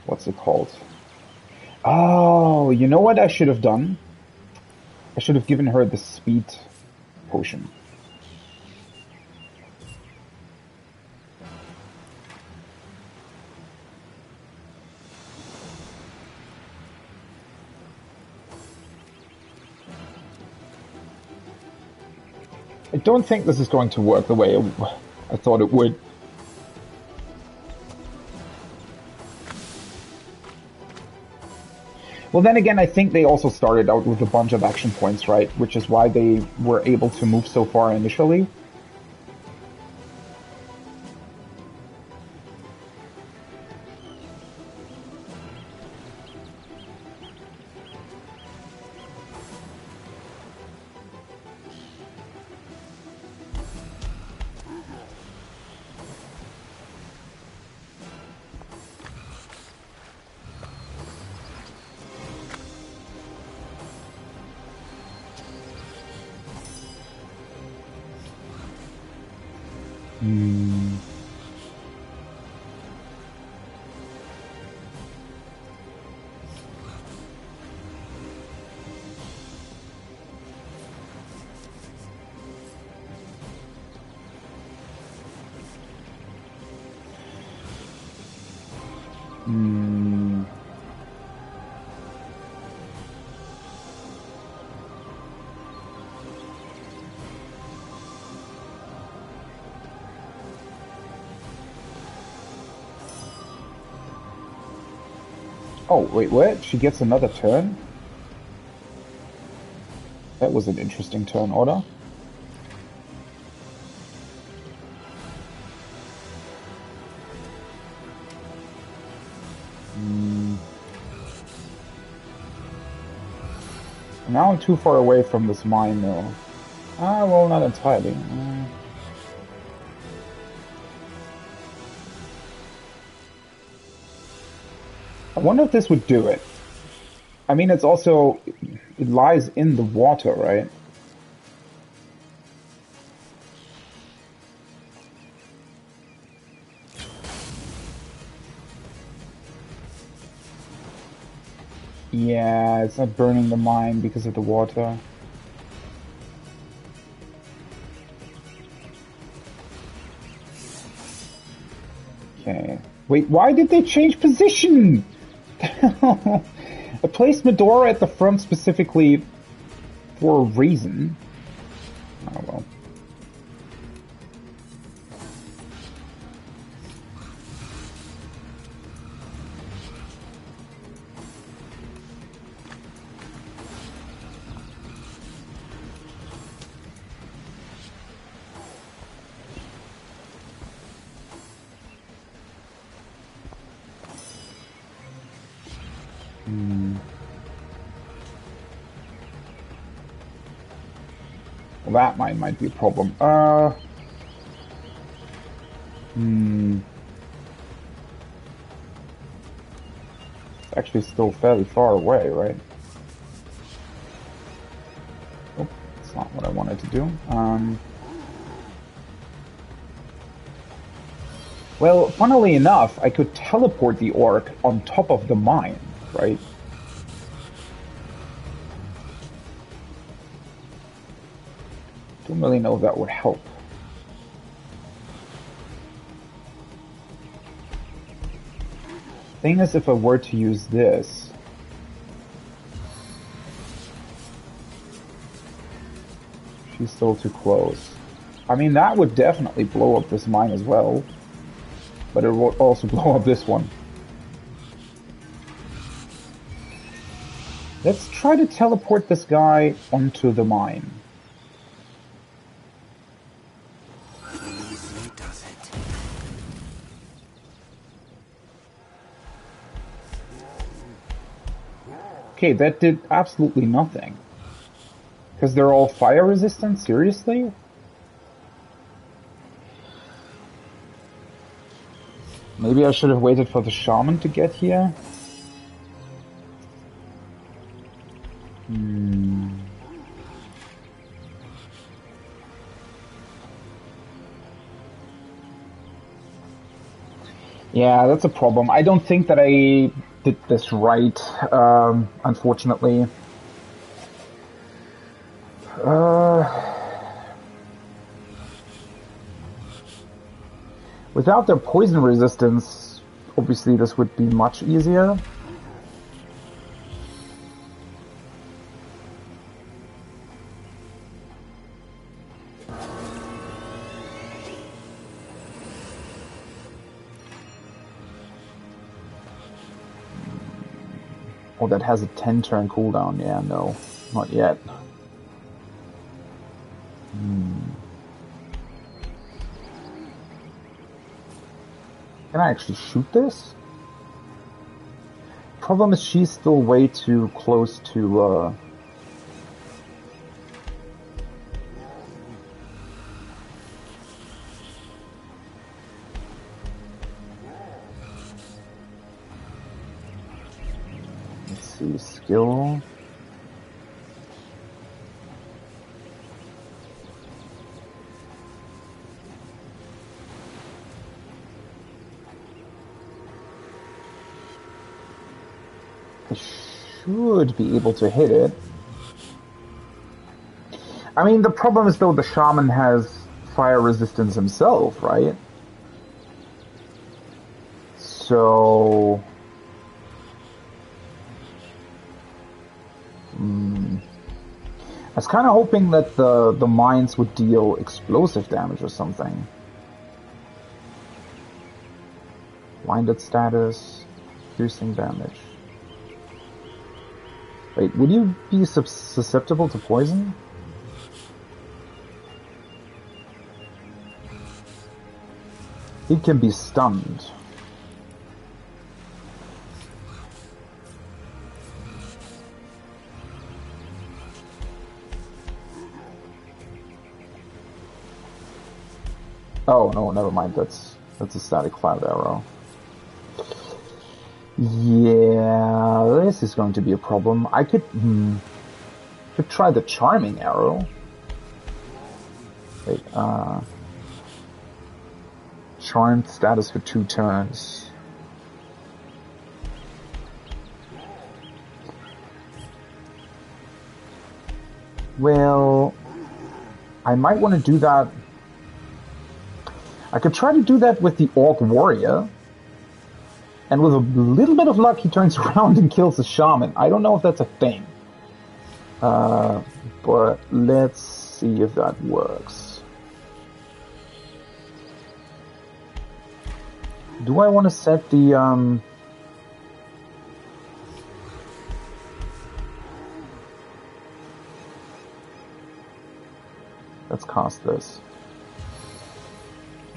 what's it called? Oh, you know what I should have done? I should have given her the speed potion. I don't think this is going to work the way I thought it would. Well, then again, I think they also started out with a bunch of action points, right? Which is why they were able to move so far initially. Oh, wait, what? She gets another turn? That was an interesting turn order. Now I'm too far away from this mine, though. Ah, well, not entirely. I wonder if this would do it. I mean, it's also... It lies in the water, right? Yeah, it's not burning the mine because of the water. Okay. Wait, why did they change position? I placed Medora at the front specifically for a reason. Oh well. Well, that might be a problem. It's actually still fairly far away, right? Oh, that's not what I wanted to do. Well, funnily enough, I could teleport the orc on top of the mine, right? Don't really know if that would help. Thing is, if I were to use this... She's still too close. I mean, that would definitely blow up this mine as well. But it will also blow up this one. Let's try to teleport this guy onto the mine. Easily does it. Okay, that did absolutely nothing. Because they're all fire resistant? Seriously? Maybe I should have waited for the shaman to get here? Yeah, that's a problem. I don't think that I did this right, unfortunately. Without their poison resistance, obviously this would be much easier. Oh, that has a 10-turn cooldown. Yeah, no, not yet. Can I actually shoot this? Problem is she's still way too close to, let's see, skill. I should be able to hit it. I mean, the problem is though the shaman has fire resistance himself, right? So... I was kind of hoping that the mines would deal explosive damage or something. Blinded status, piercing damage. Wait, would you be susceptible to poison? It can be stunned. Oh no, never mind. That's a static cloud arrow. Yeah, this is going to be a problem. I could try the charming arrow. Wait, charmed status for 2 turns. Well, I might want to do that. I could try to do that with the Orc Warrior. And with a little bit of luck, he turns around and kills the Shaman. I don't know if that's a thing. But let's see if that works. Do I want to set the, Let's cast this.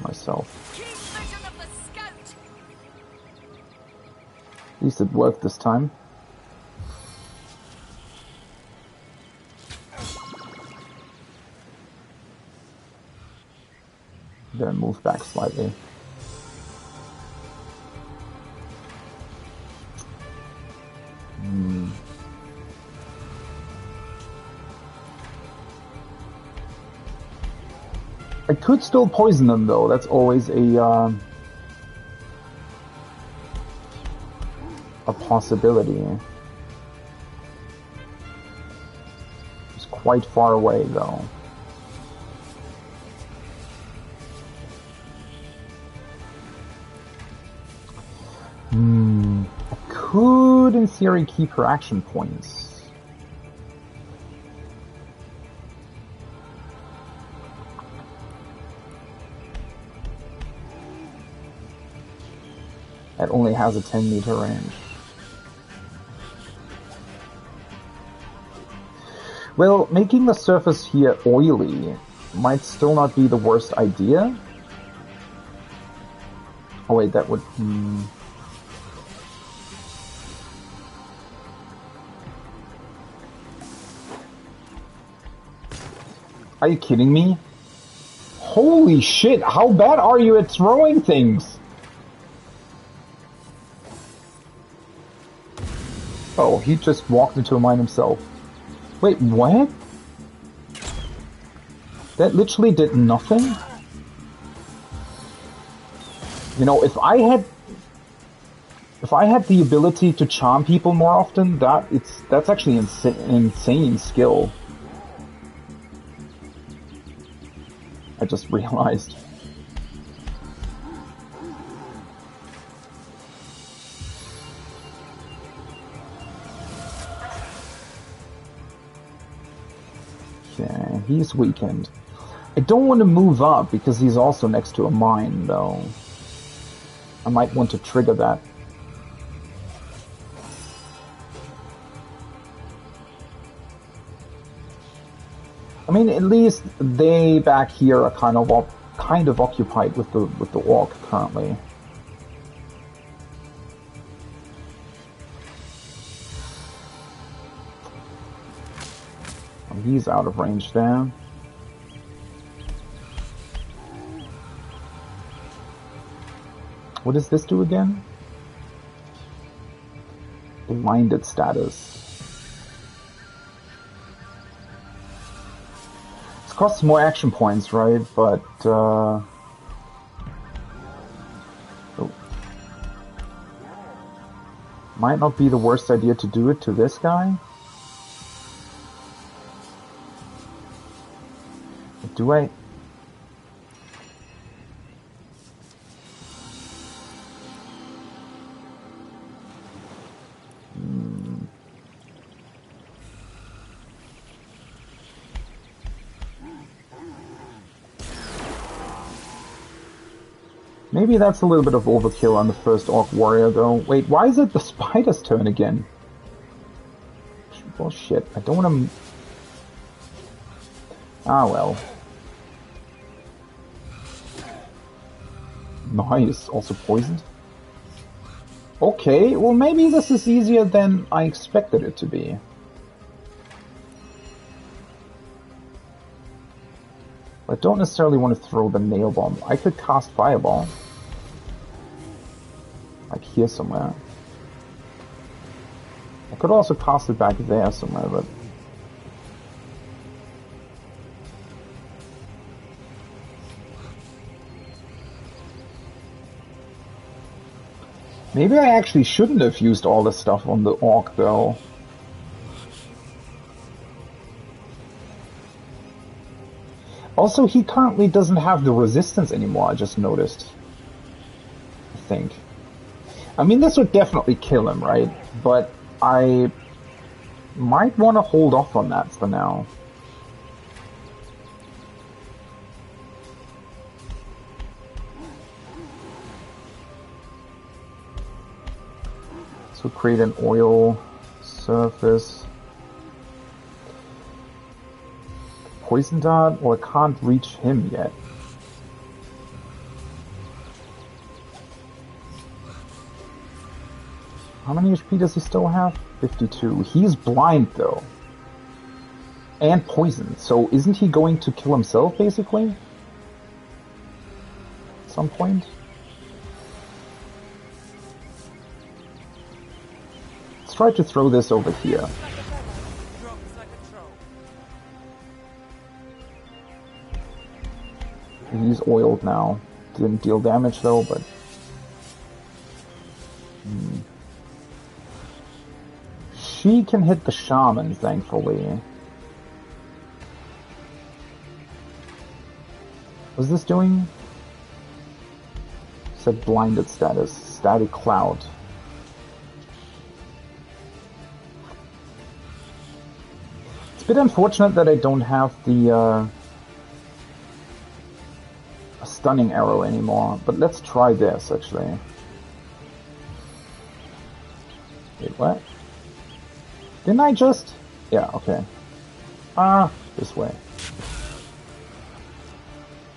Myself. At least it worked this time. Then move back slightly. I could still poison them though. That's always a possibility. It's quite far away though. I could in theory keep her action points. It only has a 10-meter range. Well, making the surface here oily might still not be the worst idea. Oh wait, that would... Are you kidding me? Holy shit, how bad are you at throwing things? Oh, he just walked into a mine himself. Wait, what? That literally did nothing? You know, if I had If I had the ability to charm people more often, that's actually an insane skill. I just realized. Okay, he's weakened. I don't want to move up because he's also next to a mine, though. I might want to trigger that. I mean, at least they back here are kind of occupied with the orc currently. Oh, he's out of range there. What does this do again? Blinded status. It costs more action points, right? But, oh. Might not be the worst idea to do it to this guy. Do I? Maybe that's a little bit of overkill on the first Orc Warrior, though. Wait, why is it the spider's turn again? Bullshit, I don't want to... Ah, well. Nice, also poisoned. Okay, well maybe this is easier than I expected it to be. I don't necessarily want to throw the nail bomb. I could cast Fireball. Like here somewhere. I could also cast it back there somewhere, but... Maybe I actually shouldn't have used all this stuff on the Orc, though. Also, he currently doesn't have the resistance anymore, I just noticed. I think. I mean, this would definitely kill him, right? But I might want to hold off on that for now. So create an oil surface. Poison dart, or I can't reach him yet. How many HP does he still have? 52. He's blind though. And poisoned, so isn't he going to kill himself basically? At some point? Let's try to throw this over here. He's oiled now. Didn't deal damage though, but... She can hit the shaman, thankfully. What's this doing? Said blinded status. Static cloud. It's a bit unfortunate that I don't have the a stunning arrow anymore, but let's try this actually. Wait, what? Didn't I just? Yeah, okay. Ah, this way.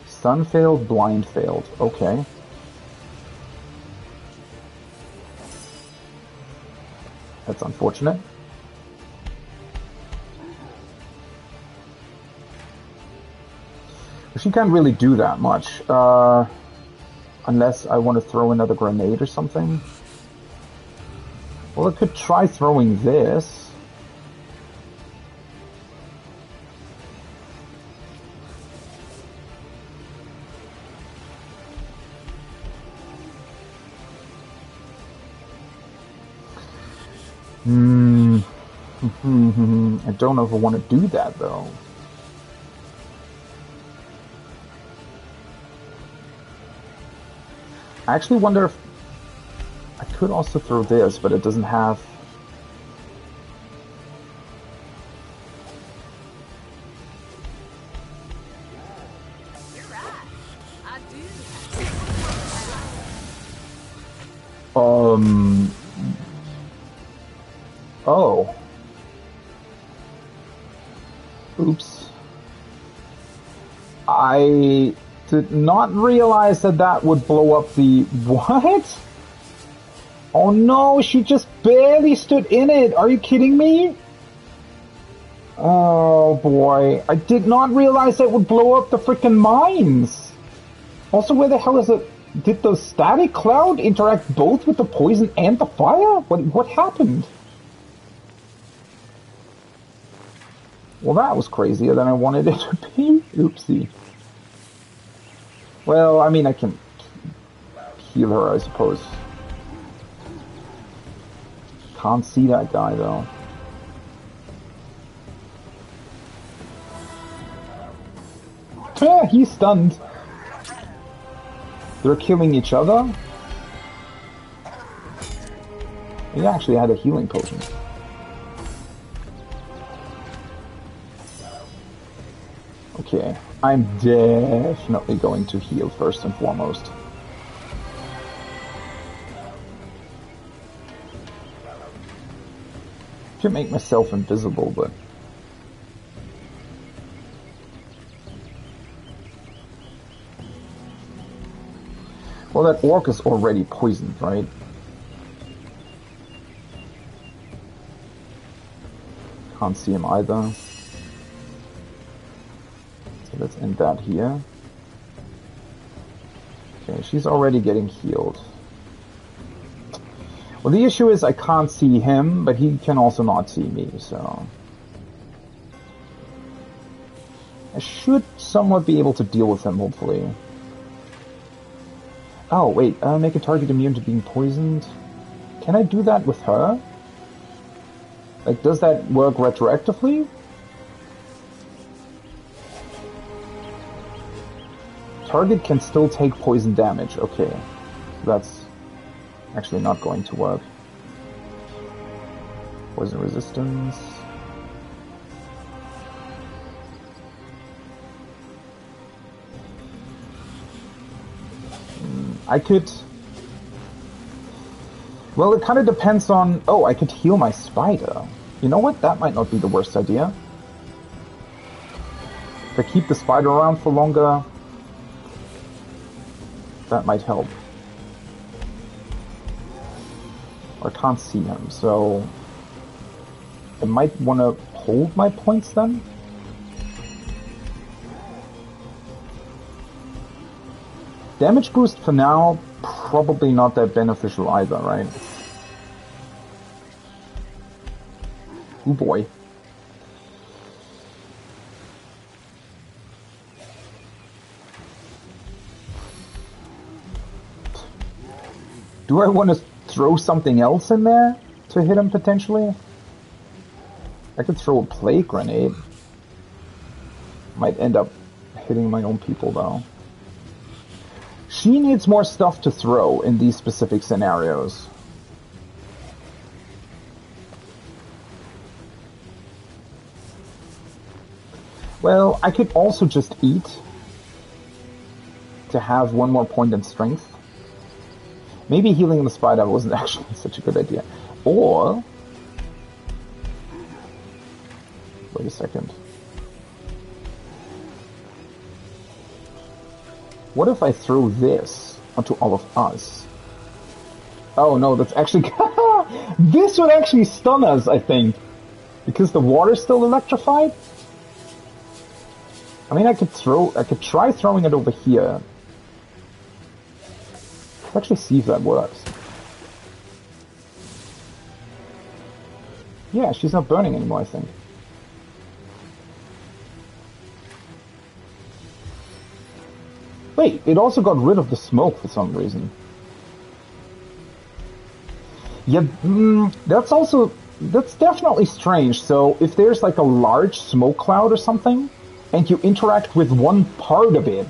Stun failed, blind failed. Okay. That's unfortunate. She can't really do that much, unless I want to throw another grenade or something. Well, I could try throwing this. I don't know if I want to do that, though. I actually wonder if I could also throw this, but it doesn't have... Oh. Oops. I did not realize that that would blow up the... What? Oh no, she just barely stood in it. Are you kidding me? Oh boy. I did not realize that would blow up the freaking mines. Also, where the hell is it? Did the static cloud interact both with the poison and the fire? What happened? Well, that was crazier than I wanted it to be. Oopsie. Well, I mean, I can heal her, I suppose. Can't see that guy, though. He's stunned. They're killing each other? He actually had a healing potion. Okay, I'm definitely going to heal first and foremost. I can make myself invisible, but... Well, that orc is already poisoned, right? Can't see him either. So let's end that here. Okay, she's already getting healed. Well, the issue is I can't see him, but he can also not see me, so... I should somewhat be able to deal with him, hopefully. Oh, wait, make a target immune to being poisoned. Can I do that with her? Like, does that work retroactively? Target can still take poison damage. Okay, that's actually not going to work. Poison resistance. I could... Well, it kind of depends on... Oh, I could heal my spider. You know what? That might not be the worst idea. If I keep the spider around for longer, that might help. I can't see him, so... I might want to hold my points then? Damage boost for now, probably not that beneficial either, right? Oh boy. Do I want to throw something else in there to hit him potentially? I could throw a plague grenade. Might end up hitting my own people though. She needs more stuff to throw in these specific scenarios. Well, I could also just eat to have one more point in strength. Maybe healing the spider wasn't actually such a good idea. Or... Wait a second. What if I throw this onto all of us? Oh no, that's actually... This would actually stun us, I think. Because the water's still electrified? I mean, I could try throwing it over here. Let's actually see if that works. Yeah, she's not burning anymore, I think. Wait, it also got rid of the smoke for some reason. Yeah, that's also That's definitely strange. So if there's like a large smoke cloud or something, and you interact with one part of it,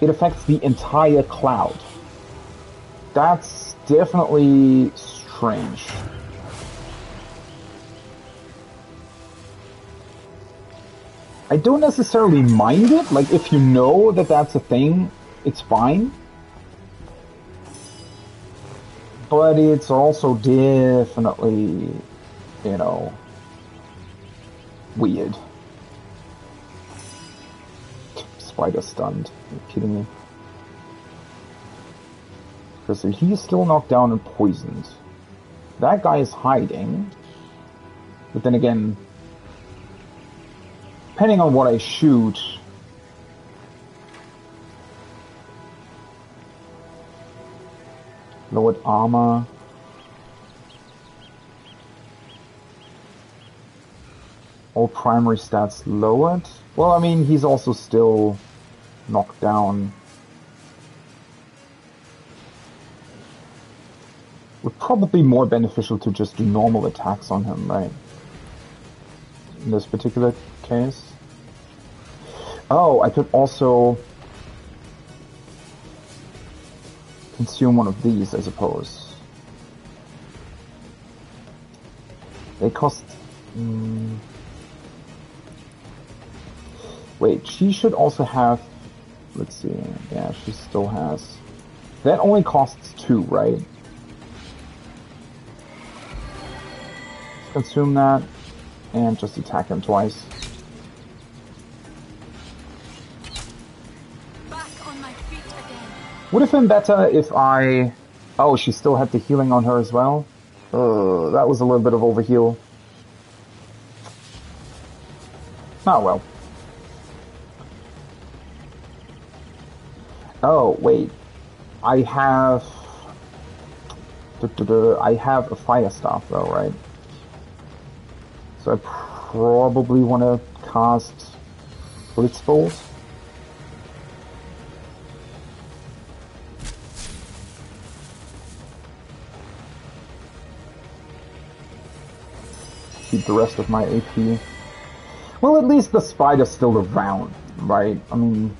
it affects the entire cloud. That's definitely strange. I don't necessarily mind it. Like, if you know that that's a thing, it's fine. But it's also definitely, you know, weird. Spider stunned. Are you kidding me? Because he's still knocked down and poisoned. That guy is hiding. But then again, depending on what I shoot, lowered armor. All primary stats lowered. Well, I mean, he's also still knocked down. Would probably be more beneficial to just do normal attacks on him, right? In this particular case. Oh, I could also consume one of these, I suppose. They cost... Wait, she should also have... Let's see. Yeah, she still has... That only costs 2, right? Consume that, and just attack him twice. Back on my feet again. Would have been better if I... Oh, she still had the healing on her as well? That was a little bit of overheal. Oh well. Oh, wait. I have a fire staff though, right? So I probably want to cast Blitzbolt. Keep the rest of my AP. Well, at least the spider's still around, right? I mean...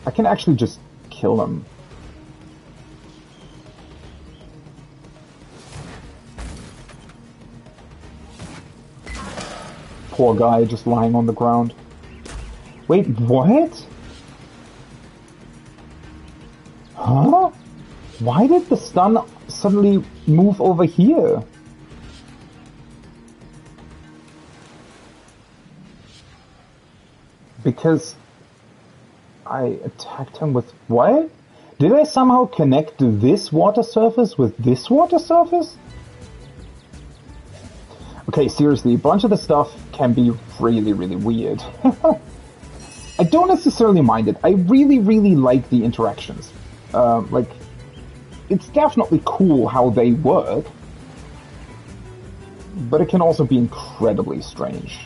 I can actually just kill him. Poor guy just lying on the ground. Wait, what? Huh? Why did the stun suddenly move over here? Because I attacked him with... What? Did I somehow connect this water surface with this water surface? Okay, seriously, a bunch of the stuff can be really, really weird. I don't necessarily mind it. I really, really like the interactions. Like, it's definitely cool how they work, but it can also be incredibly strange.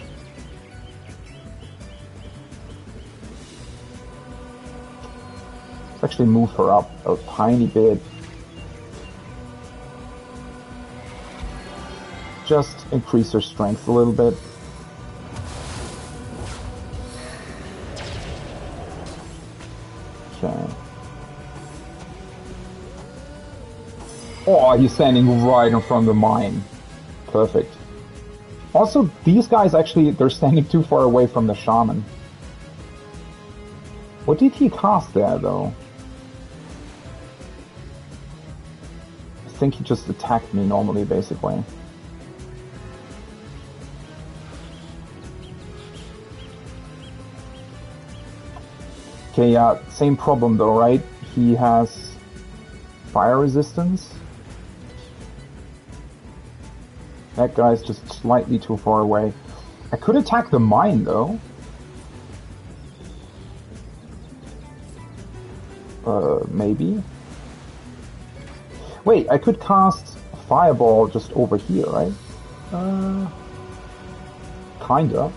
Let's actually move her up a tiny bit. Just increase her strength a little bit. Okay. Oh, he's standing right in front of the mine. Perfect. Also, these guys actually, they're standing too far away from the shaman. What did he cast there, though? I think he just attacked me normally, basically. Okay, yeah, same problem though, right? He has fire resistance. That guy's just slightly too far away. I could attack the mine though. Maybe. Wait, I could cast a fireball just over here, right? Kinda.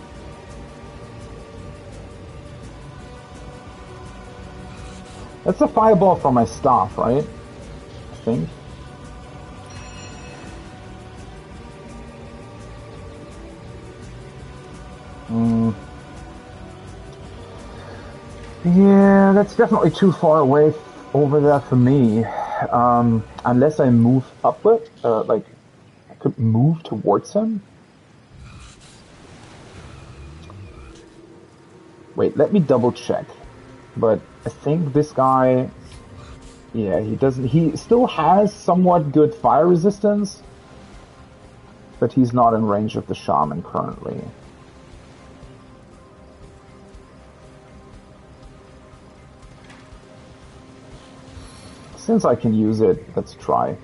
That's a fireball from my staff, right? I think. Yeah, that's definitely too far away over there for me. Unless I move upward, like, I could move towards him. Wait, let me double check. But I think this guy, yeah, he still has somewhat good fire resistance, but he's not in range of the shaman currently. Since I can use it, let's try.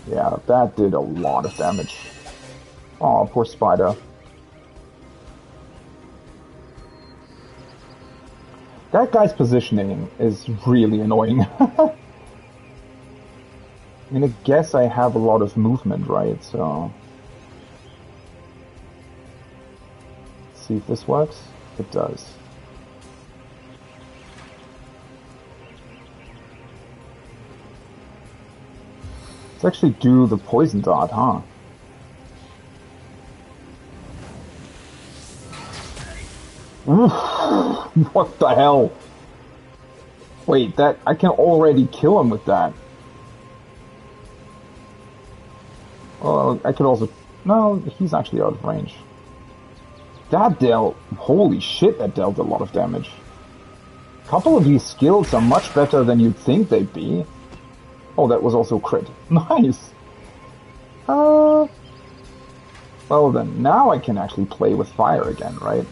Yeah, that did a lot of damage. Oh, poor spider. That guy's positioning is really annoying. I mean, I guess I have a lot of movement, right? So... let's see if this works. It does. Let's actually do the poison dart, huh? What the hell? Wait, that I can already kill him with that. Oh, I could also... no, he's actually out of range. That dealt... holy shit, that dealt a lot of damage. A couple of these skills are much better than you'd think they'd be. Oh, that was also crit. Nice! Well then, now I can actually play with fire again, right?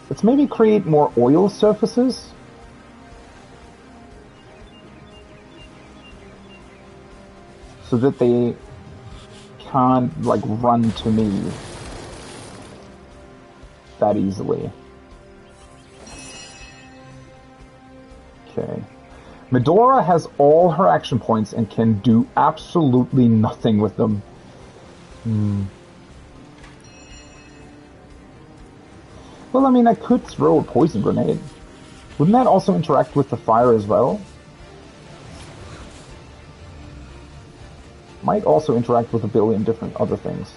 Let's maybe create more oil surfaces. So that they can't, like, run to me that easily. Okay. Medora has all her action points and can do absolutely nothing with them. Well, I mean, I could throw a poison grenade. Wouldn't that also interact with the fire as well? Might also interact with a billion different other things.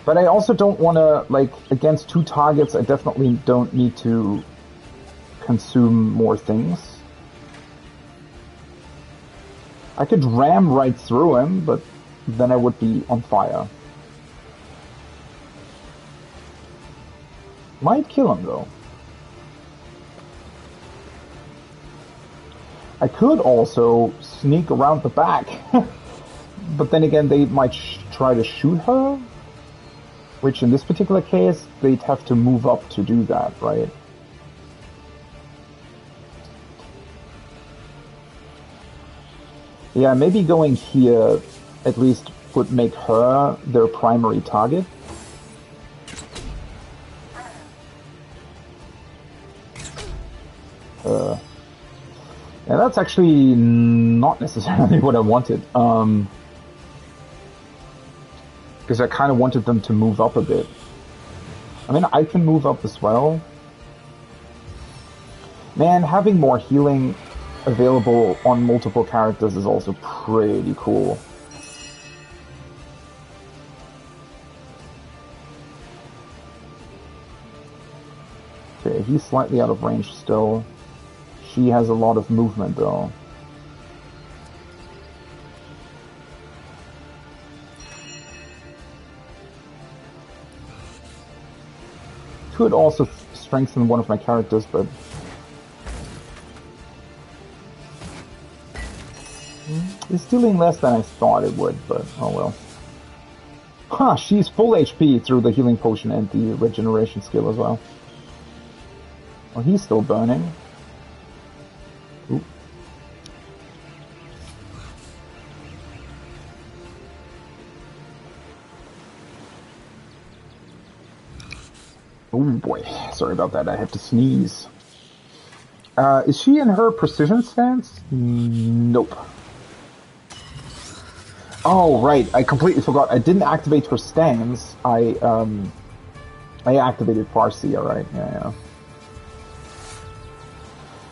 But I also don't want to, like, against two targets, I definitely don't need to consume more things. I could ram right through him, but then I would be on fire. Might kill him, though. I could also sneak around the back. But then again, they might try to shoot her. Which, in this particular case, they'd have to move up to do that, right? Yeah, maybe going here at least would make her their primary target. Yeah, that's actually not necessarily what I wanted. Because I kind of wanted them to move up a bit. I mean, I can move up as well. Man, having more healing available on multiple characters is also pretty cool. Okay, he's slightly out of range still. She has a lot of movement though. Could also strengthen one of my characters, but it's dealing less than I thought it would, but oh well. Huh, she's full HP through the healing potion and the regeneration skill as well. Well, he's still burning. Oop. Oh boy, sorry about that, I have to sneeze. Is she in her precision stance? Nope. Oh, right, I completely forgot. I didn't activate her stance. I activated Farseer, right? Yeah.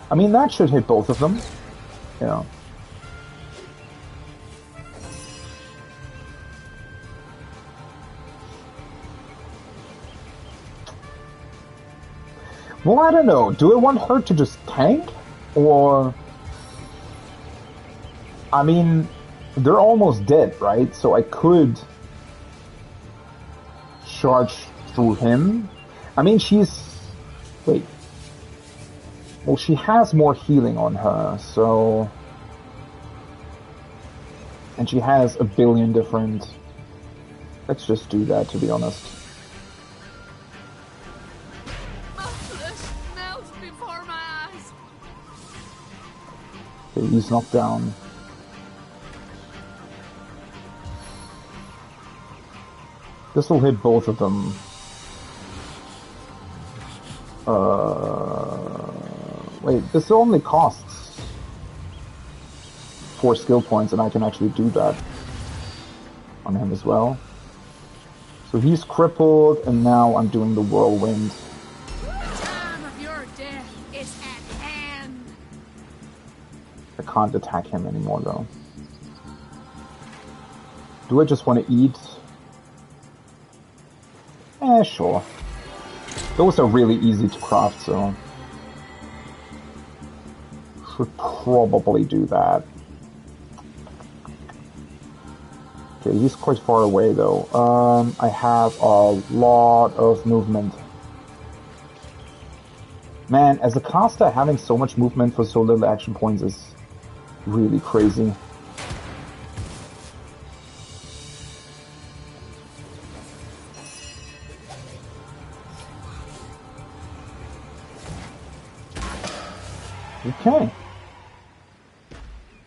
I mean, that should hit both of them. Yeah. Well, I don't know. Do I want her to just tank? Or... I mean, they're almost dead, right? So I could charge through him. I mean, she's... Wait. Well, she has more healing on her, so... And she has a billion different... Let's just do that, to be honest. My flesh melts before my eyes. Okay, he's knocked down. This will hit both of them. Wait, this only costs 4 skill points, and I can actually do that on him as well. So he's crippled, and now I'm doing the whirlwind. The time of your death is at hand. I can't attack him anymore, though. Do I just want to eat? Sure. Those are really easy to craft, so... Should probably do that. Okay, he's quite far away, though. I have a lot of movement. Man, as a caster, having so much movement for so little action points is really crazy. Okay.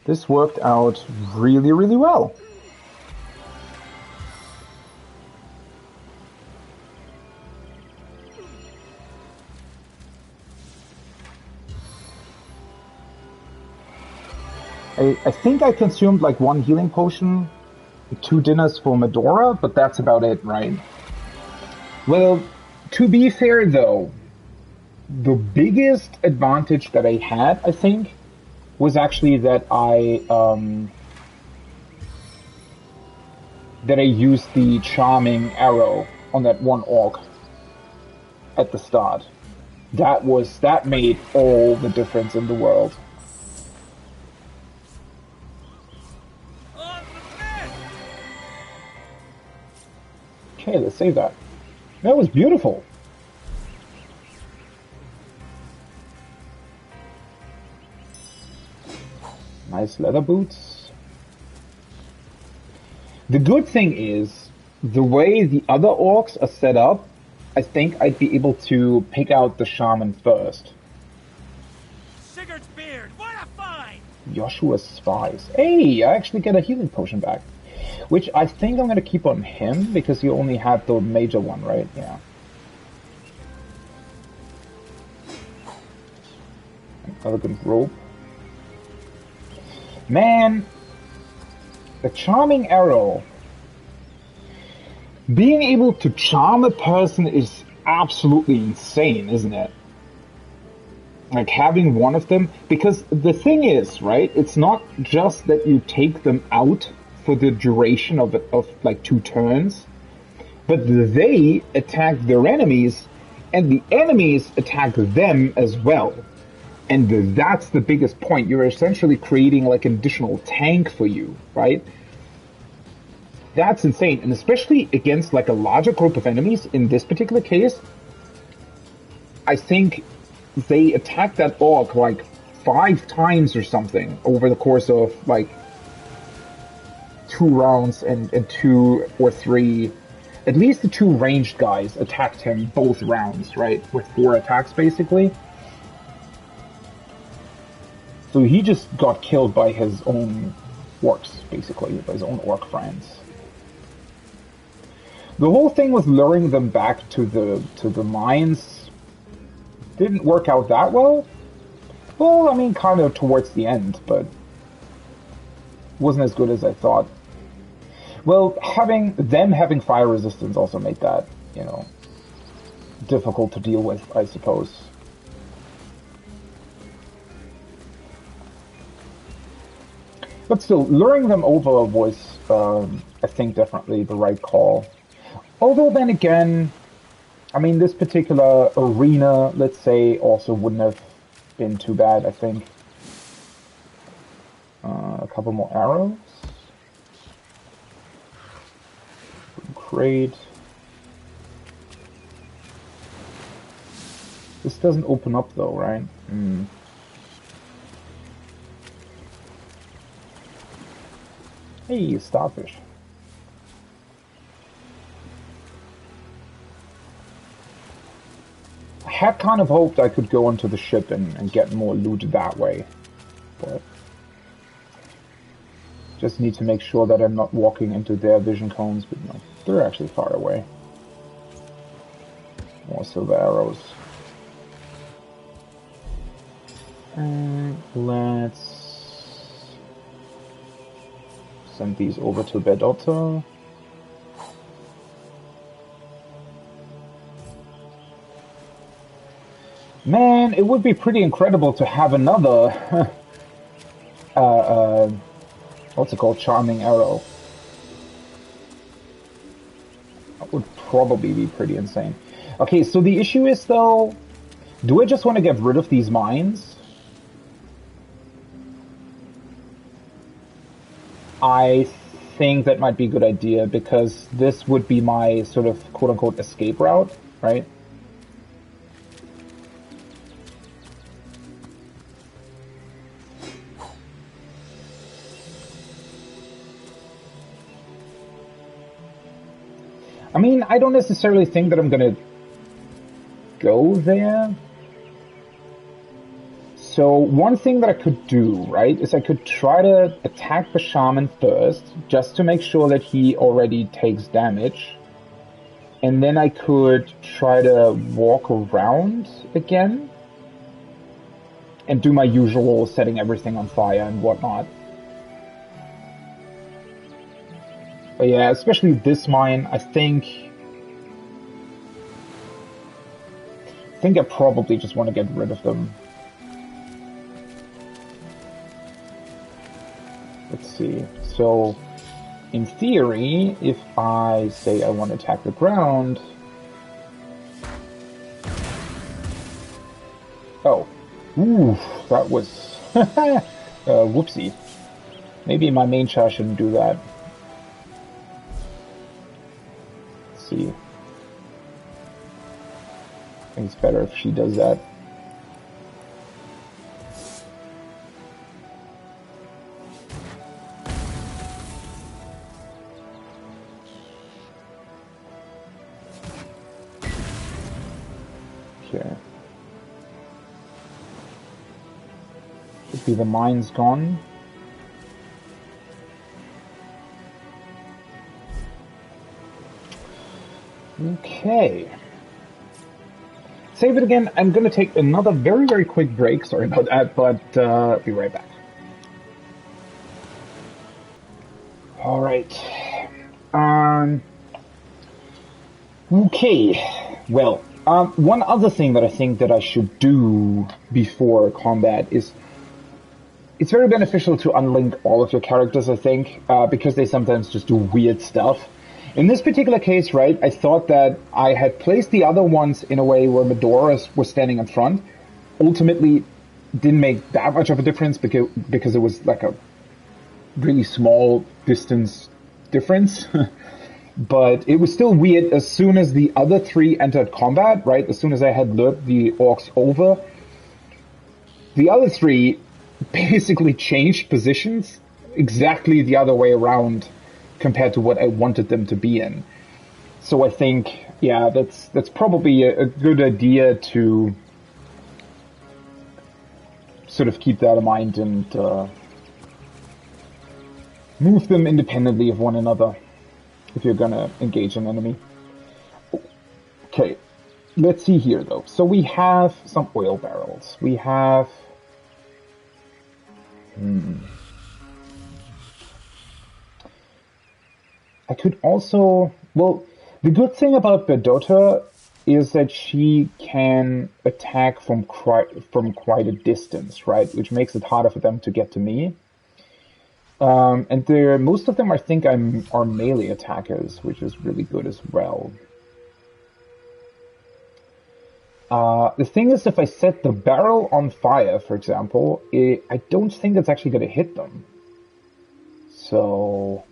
This worked out really, really well. I think I consumed like 1 healing potion, 2 dinners for Medora, but that's about it, right? Well, to be fair though, the biggest advantage that I had, I think, was actually that I used the charming arrow on that one orc at the start. That made all the difference in the world. Okay, let's save that. That was beautiful. Nice leather boots. The good thing is, the way the other orcs are set up, I think I'd be able to pick out the shaman first. Sigurd's beard, what a find! Joshua's spies. Hey, I actually get a healing potion back. Which I think I'm going to keep on him, because he only had the major one, right? Yeah. An elegant rope. Man, the charming arrow. Being able to charm a person is absolutely insane, isn't it? Like having one of them, because the thing is, right, it's not just that you take them out for the duration of like 2 turns, but they attack their enemies, and the enemies attack them as well. And that's the biggest point. You're essentially creating like an additional tank for you, right? That's insane. And especially against like a larger group of enemies, in this particular case, I think they attacked that orc like 5 times or something over the course of like 2 rounds, and 2 or 3, at least the 2 ranged guys attacked him both rounds, right? With 4 attacks basically. So he just got killed by his own orcs, basically, by his own orc friends. The whole thing with luring them back to the mines didn't work out that well. Well, I mean, kind of towards the end, but wasn't as good as I thought. Well, having fire resistance also made that, you know, difficult to deal with, I suppose. But still, luring them over was, I think, definitely the right call. Although then again, I mean, this particular arena, let's say, also wouldn't have been too bad, I think. A couple more arrows. Great. This doesn't open up though, right? Hey, starfish. I had kind of hoped I could go onto the ship and get more loot that way, but just need to make sure that I'm not walking into their vision cones, but no, they're actually far away. More silver arrows. And let's send these over to Bedota. Man, it would be pretty incredible to have another what's it called? Charming arrow. That would probably be pretty insane. Okay, so the issue is though, do I just want to get rid of these mines? I think that might be a good idea, because this would be my sort of quote-unquote escape route, right? I mean, I don't necessarily think that I'm gonna go there. So one thing that I could do, right, is I could try to attack the shaman first, just to make sure that he already takes damage. And then I could try to walk around again and do my usual setting everything on fire and whatnot. But yeah, especially this mine, I think I probably just want to get rid of them. Let's see. So, in theory, if I say I want to attack the ground... Oh. Ooh, that was... whoopsie. Maybe my main char shouldn't do that. Let's see. I think it's better if she does that. Okay. Should be the mine's gone. Okay. Save it again. I'm going to take another very, very quick break. Sorry about that, but be right back. All right. Okay. Well, one other thing that I think that I should do before combat is it's very beneficial to unlink all of your characters, I think, because they sometimes just do weird stuff. In this particular case, right, I thought that I had placed the other ones in a way where Medora was standing in front. Ultimately, didn't make that much of a difference because it was like a really small distance difference. But it was still weird as soon as the other three entered combat, right, as soon as I had lured the orcs over, the other three basically changed positions exactly the other way around compared to what I wanted them to be in. So I think, yeah, that's probably a good idea to sort of keep that in mind and move them independently of one another if you're gonna engage an enemy. Okay, let's see here though. So we have some oil barrels. We have... I could also... Well, the good thing about Bedota is that she can attack from quite a distance, right? Which makes it harder for them to get to me. And most of them, I think, are melee attackers, which is really good as well. The thing is, if I set the barrel on fire, for example, I don't think it's actually going to hit them. So...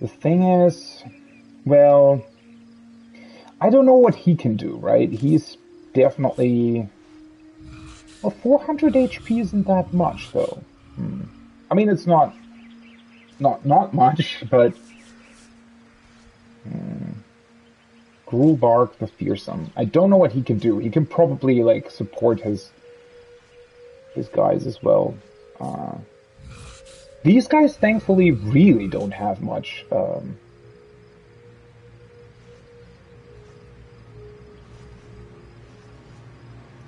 The thing is, well, I don't know what he can do, right? He's definitely... Well, 400 HP isn't that much, though. I mean, it's not much, but... Grulbark the Fearsome. I don't know what he can do. He can probably, like, support his guys as well. These guys, thankfully, really don't have much. Don't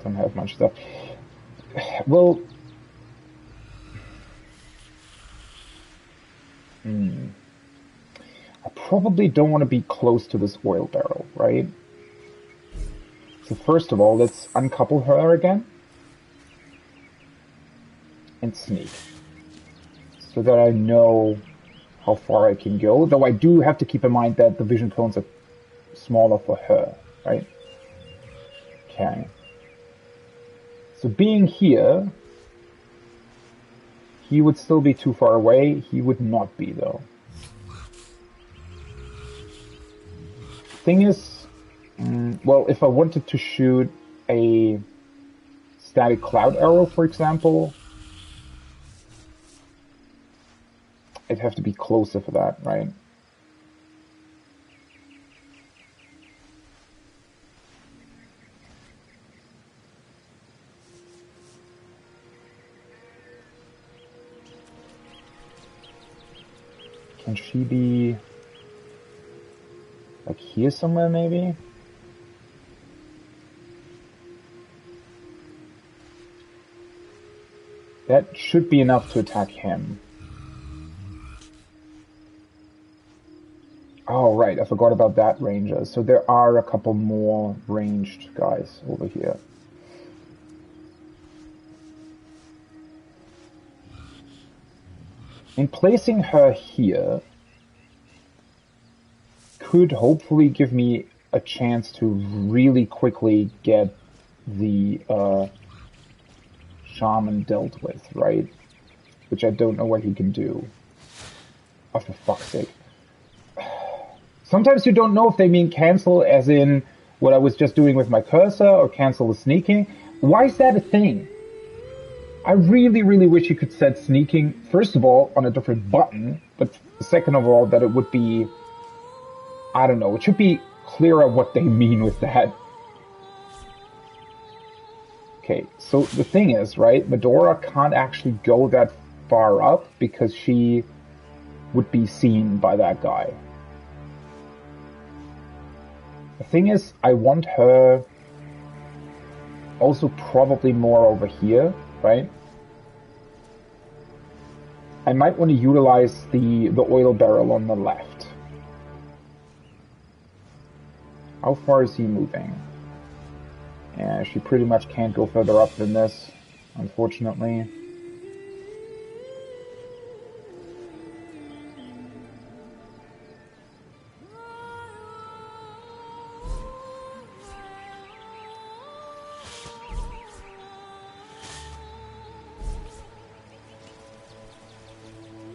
have much stuff. Well... I probably don't want to be close to this oil barrel, right? So first of all, let's uncouple her again. And sneak. So that I know how far I can go. Though I do have to keep in mind that the vision cones are smaller for her, right? Okay. So being here, he would still be too far away. He would not be, though. Thing is, well, if I wanted to shoot a static cloud arrow, for example, I'd have to be closer for that, right? Can she be... like here somewhere, maybe? That should be enough to attack him. Oh, right, I forgot about that ranger. So there are a couple more ranged guys over here. In placing her here could hopefully give me a chance to really quickly get the shaman dealt with, right? Which I don't know what he can do. Oh, for fuck's sake. Sometimes you don't know if they mean cancel as in what I was just doing with my cursor or cancel the sneaking. Why is that a thing? I really, really wish you could set sneaking, first of all, on a different button, but second of all, that it would be... I don't know, it should be clearer what they mean with that. Okay, so the thing is, right, Medora can't actually go that far up because she would be seen by that guy. The thing is, I want her also probably more over here, right? I might want to utilize the oil barrel on the left. How far is he moving? Yeah, she pretty much can't go further up than this, unfortunately.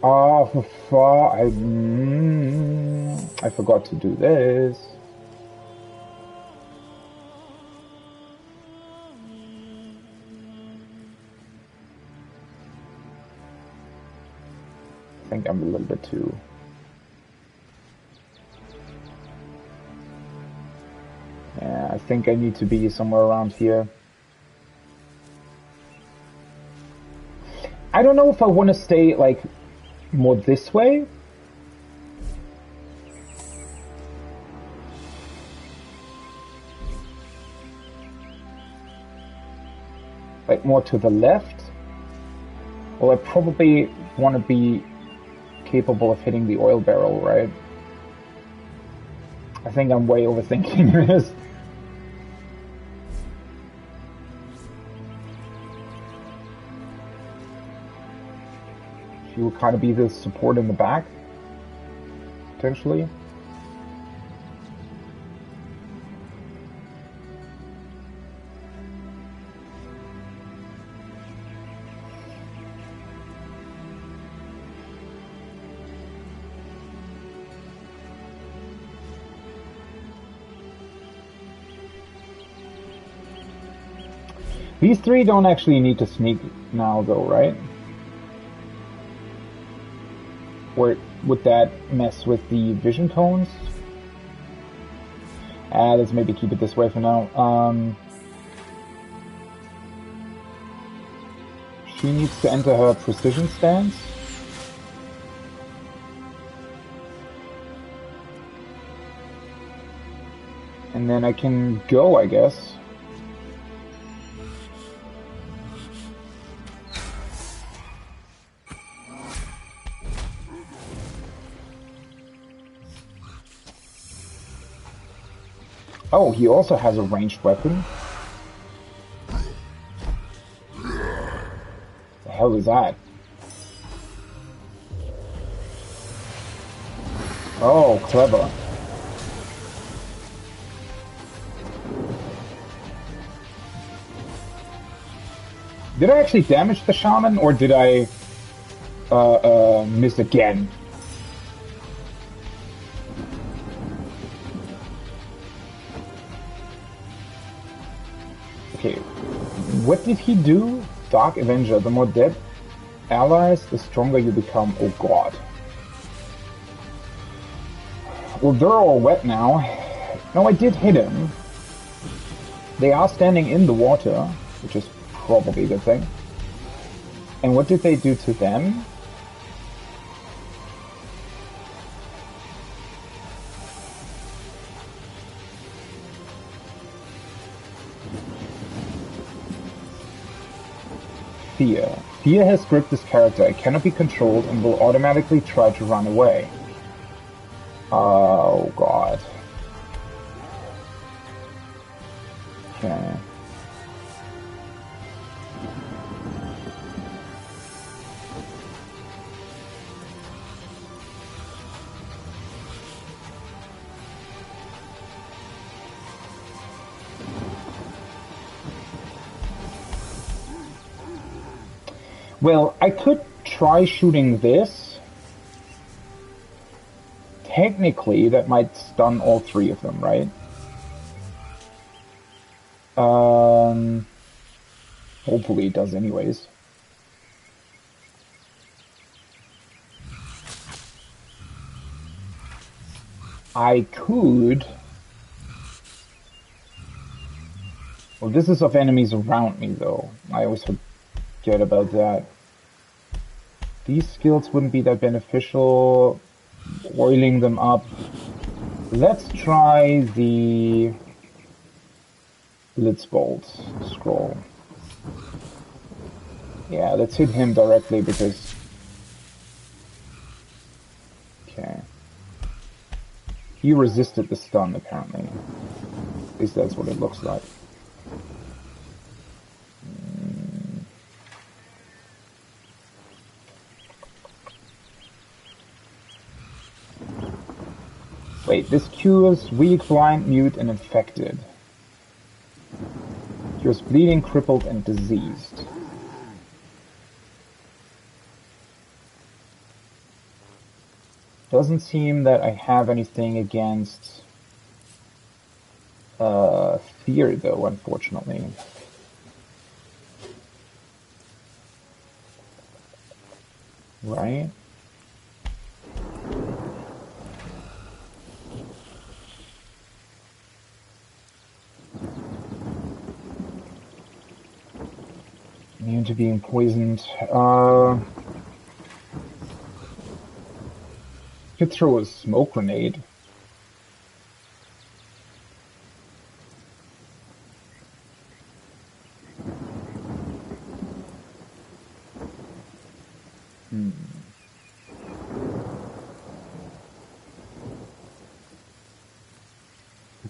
Oh, for far, I forgot to do this. I think I'm a little bit too... Yeah, I think I need to be somewhere around here. I don't know if I want to stay, like, more this way. Like, more to the left. Well, I probably want to be capable of hitting the oil barrel, right? I think I'm way overthinking this. He will kind of be the support in the back, potentially. These three don't actually need to sneak now, though, right? Or would that mess with the vision cones? Let's maybe keep it this way for now. She needs to enter her precision stance. And then I can go, I guess. Oh, he also has a ranged weapon. The hell is that? Oh, clever. Did I actually damage the shaman, or did I miss again? Okay, what did he do? Dark Avenger, the more dead allies, the stronger you become. Oh god. Well, they're all wet now. No, I did hit him. They are standing in the water, which is probably a good thing. And what did they do to them? Fear. Fear has gripped this character. It cannot be controlled and will automatically try to run away. Oh god. Okay. Well, I could try shooting this. Technically, that might stun all three of them, right? Hopefully it does anyways. I could... Well, this is of enemies around me, though. I always forget about that. These skills wouldn't be that beneficial. Oiling them up. Let's try the Blitzbolt scroll. Yeah, let's hit him directly because... Okay. He resisted the stun, apparently. At least that's what it looks like. Wait, this cures weak, blind, mute, and infected. Cures bleeding, crippled, and diseased. Doesn't seem that I have anything against fear, though, unfortunately. Right? Immune to being poisoned. Could throw a smoke grenade.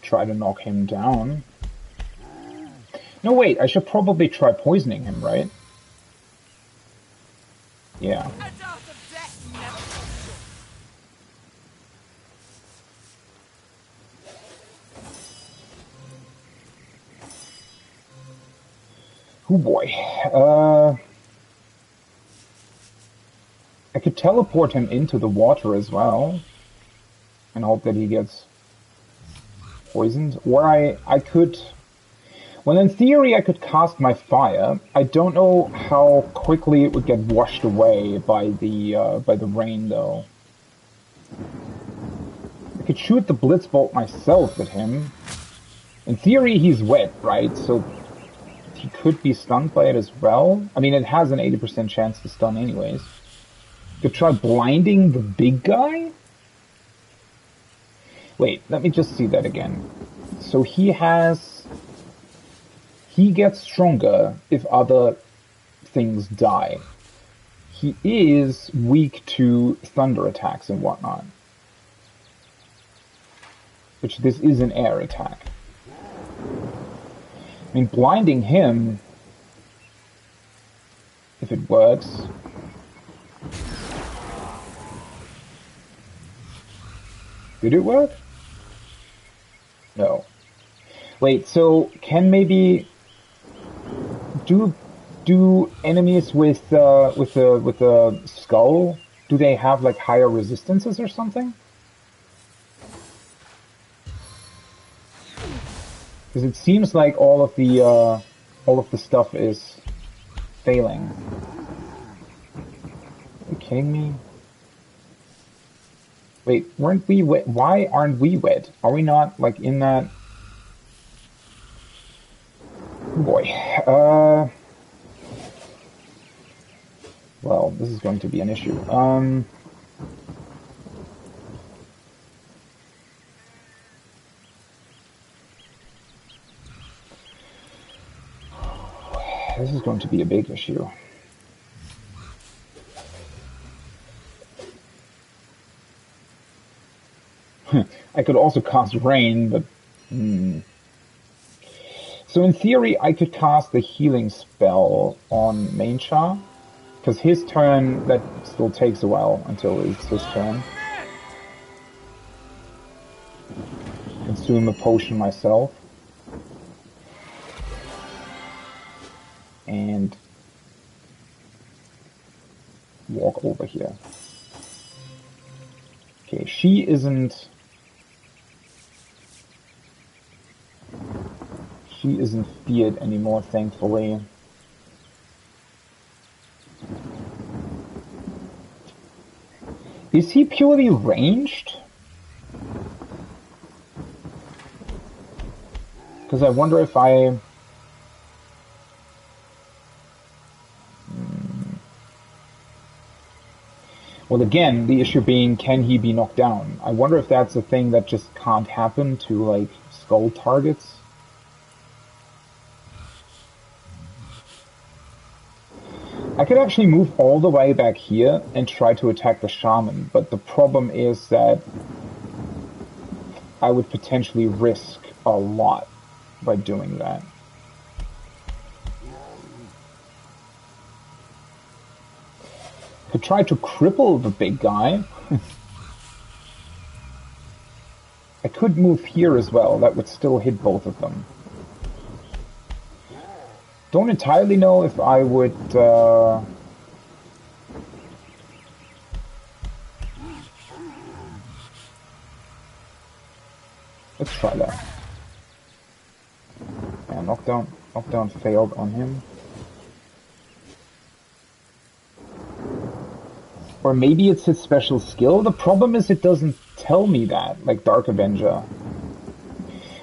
Try to knock him down. No, wait, I should probably try poisoning him, right? Yeah. Get out of Oh boy. I could teleport him into the water as well. And hope that he gets poisoned. Or I could... Well, in theory, I could cast my fire. I don't know how quickly it would get washed away by the rain, though. I could shoot the Blitzbolt myself at him. In theory, he's wet, right? So he could be stunned by it as well. I mean, it has an 80% chance to stun anyways. Could try blinding the big guy? Wait, let me just see that again. So he gets stronger if other things die. He is weak to thunder attacks and whatnot. Which this is an air attack. I mean, blinding him, if it works... Did it work? No. Wait, so can maybe do enemies with the skull, do they have like higher resistances or something? Because it seems like all of the stuff is failing. Are you kidding me? Wait, weren't we wet? Why aren't we wet? Are we not, like, in that... Oh boy. Well, this is going to be an issue. This is going to be a big issue. I could also cast Rain, but... So in theory, I could cast the healing spell on Mainchar, because his turn, that still takes a while until it's his turn. Consume a potion myself. And walk over here. Okay, she isn't feared anymore, thankfully. Is he purely ranged? Because I wonder if I... Well, again, the issue being, can he be knocked down? I wonder if that's a thing that just can't happen to, like, skull targets. I could actually move all the way back here and try to attack the shaman, but the problem is that I would potentially risk a lot by doing that. Could try to cripple the big guy. I could move here as well, that would still hit both of them. Don't entirely know if I would... Let's try that. Yeah, knockdown failed on him. Or maybe it's his special skill. The problem is it doesn't tell me that, like Dark Avenger.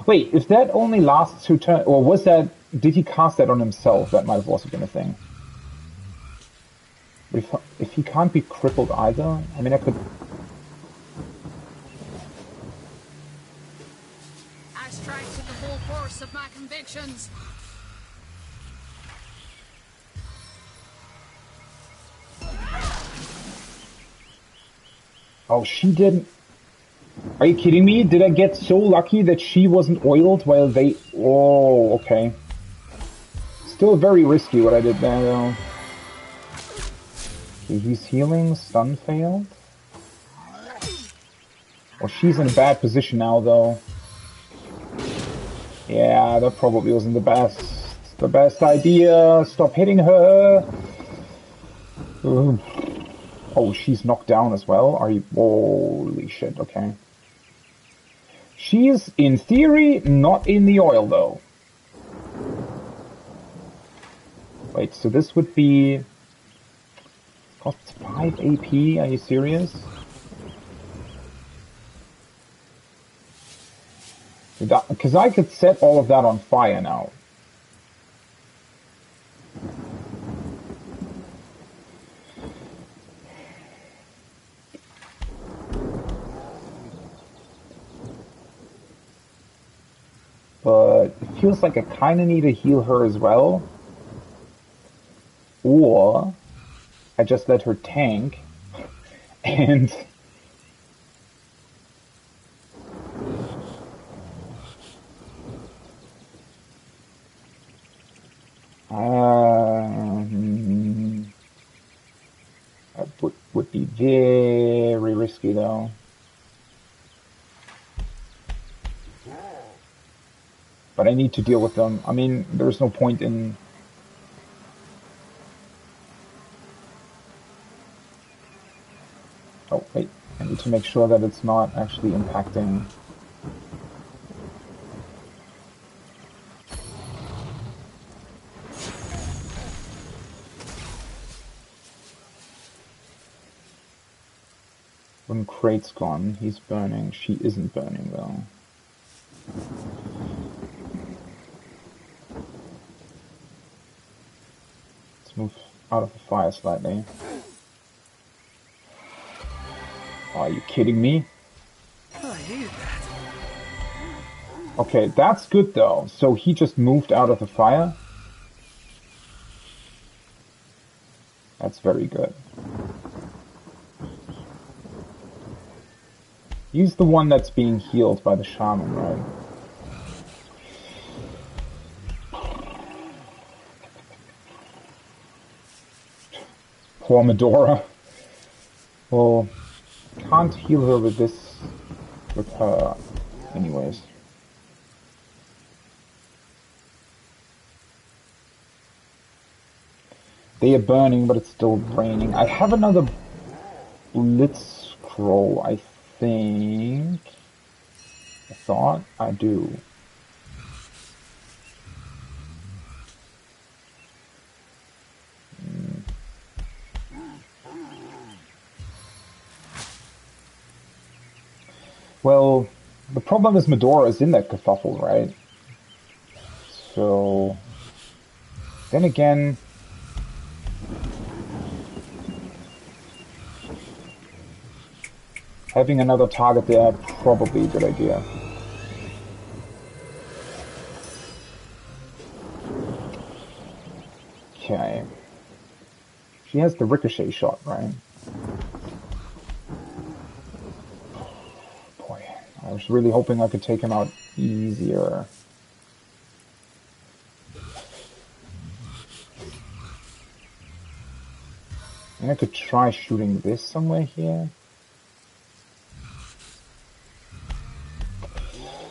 Wait, if that only lasts 2 turns, or was that... Did he cast that on himself? That might have also been a thing. But if he can't be crippled either, I mean, I could... I strike with the full force of my convictions. Oh, she didn't... Are you kidding me? Did I get so lucky that she wasn't oiled while they... Oh, okay. Still very risky what I did there, though. Okay, he's healing. Stun failed. Well, she's in a bad position now, though. Yeah, that probably wasn't the best. the best idea. Stop hitting her. Oh, she's knocked down as well. Are you... Holy shit, okay. She's, in theory, not in the oil, though. Wait, so this would be... Costs 5 AP, are you serious? Because I could set all of that on fire now. But it feels like I kind of need to heal her as well. Or I just let her tank and... that would be very risky though. But I need to deal with them. I mean, there's no point in... Oh, wait. I need to make sure that it's not actually impacting... When Crate's gone, he's burning. She isn't burning, though. Let's move out of the fire slightly. Are you kidding me? I hear that. Okay, that's good, though. So he just moved out of the fire? That's very good. He's the one that's being healed by the shaman, right? Poor Medora. Well, can't heal her with this, with her, anyways. They are burning, but it's still raining. I have another Blitz scroll, I think. I thought I do. Well, the problem is Medora is in that kerfuffle, right? So, then again, having another target there, probably a good idea. Okay. She has the ricochet shot, right? Boy, I was really hoping I could take him out easier. And I could try shooting this somewhere here.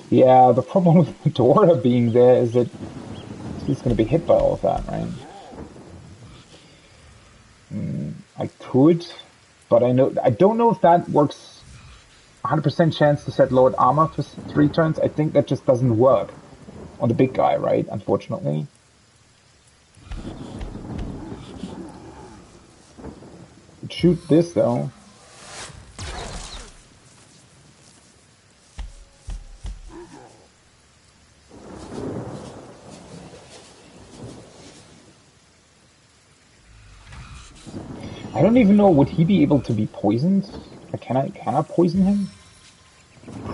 Yeah, the problem with Medora being there is that she's going to be hit by all of that, right? I could, but I don't know if that works. 100% chance to set lowered armor for 3 turns. I think that just doesn't work on the big guy, right? Unfortunately. Shoot this though. I don't even know, would he be able to be poisoned? Can I poison him?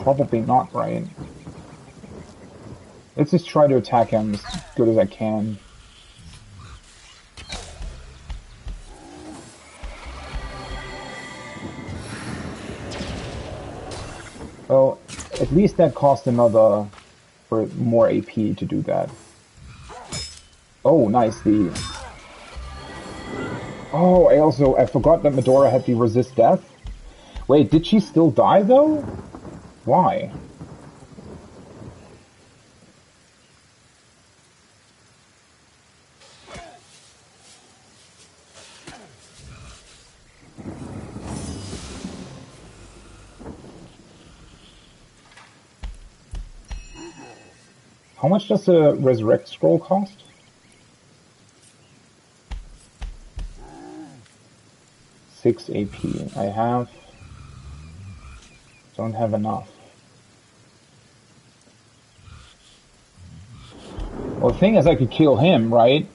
Probably not, right? Let's just try to attack him as good as I can. Well, at least that cost another for more AP to do that. Oh, nice. Oh, I forgot that Medora had the resist death. Wait, did she still die though? Why? How much does the resurrect scroll cost? Six AP. Don't have enough. Well, the thing is, I could kill him, right?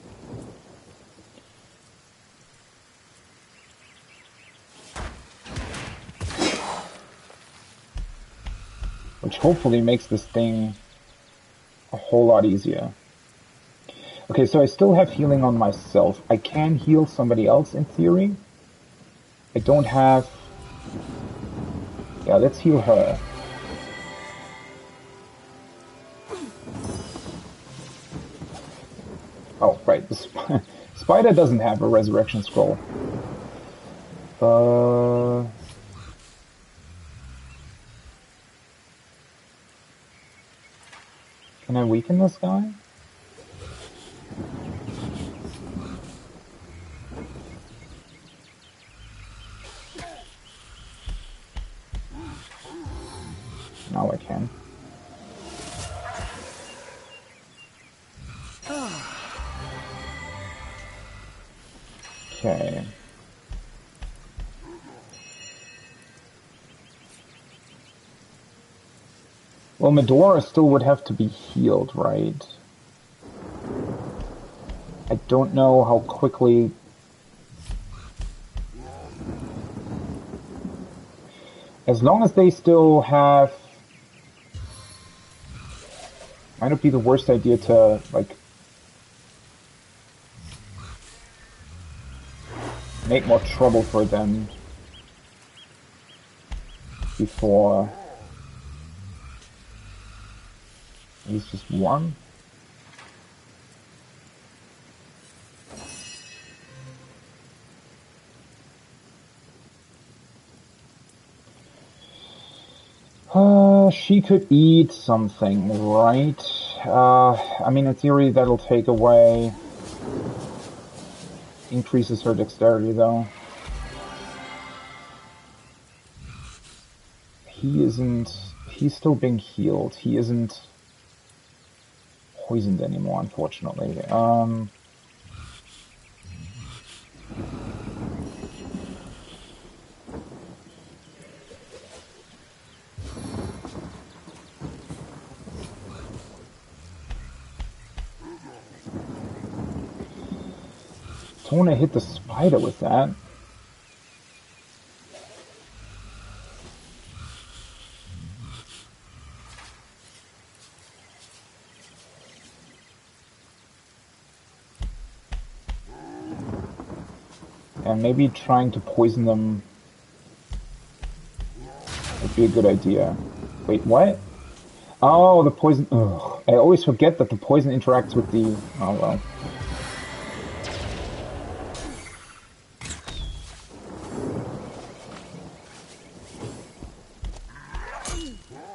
Which hopefully makes this thing a whole lot easier. Okay, so I still have healing on myself. I can heal somebody else in theory. I don't have... Yeah, let's heal her. Oh, right. The spider doesn't have a resurrection scroll. Can I weaken this guy? Now I can. Okay. Well, Medora still would have to be healed, right? I don't know how quickly... As long as they still have... Might not be the worst idea to, like... make more trouble for them before he's just one. She could eat something, right? I mean, in theory, that'll take away... Increases her dexterity, though. He isn't... He's still being healed. He isn't poisoned anymore, unfortunately. Don't want to hit the spider with that. And maybe trying to poison them would be a good idea. Wait, what? Oh, the poison... Ugh. I always forget that the poison interacts with the... Oh, well.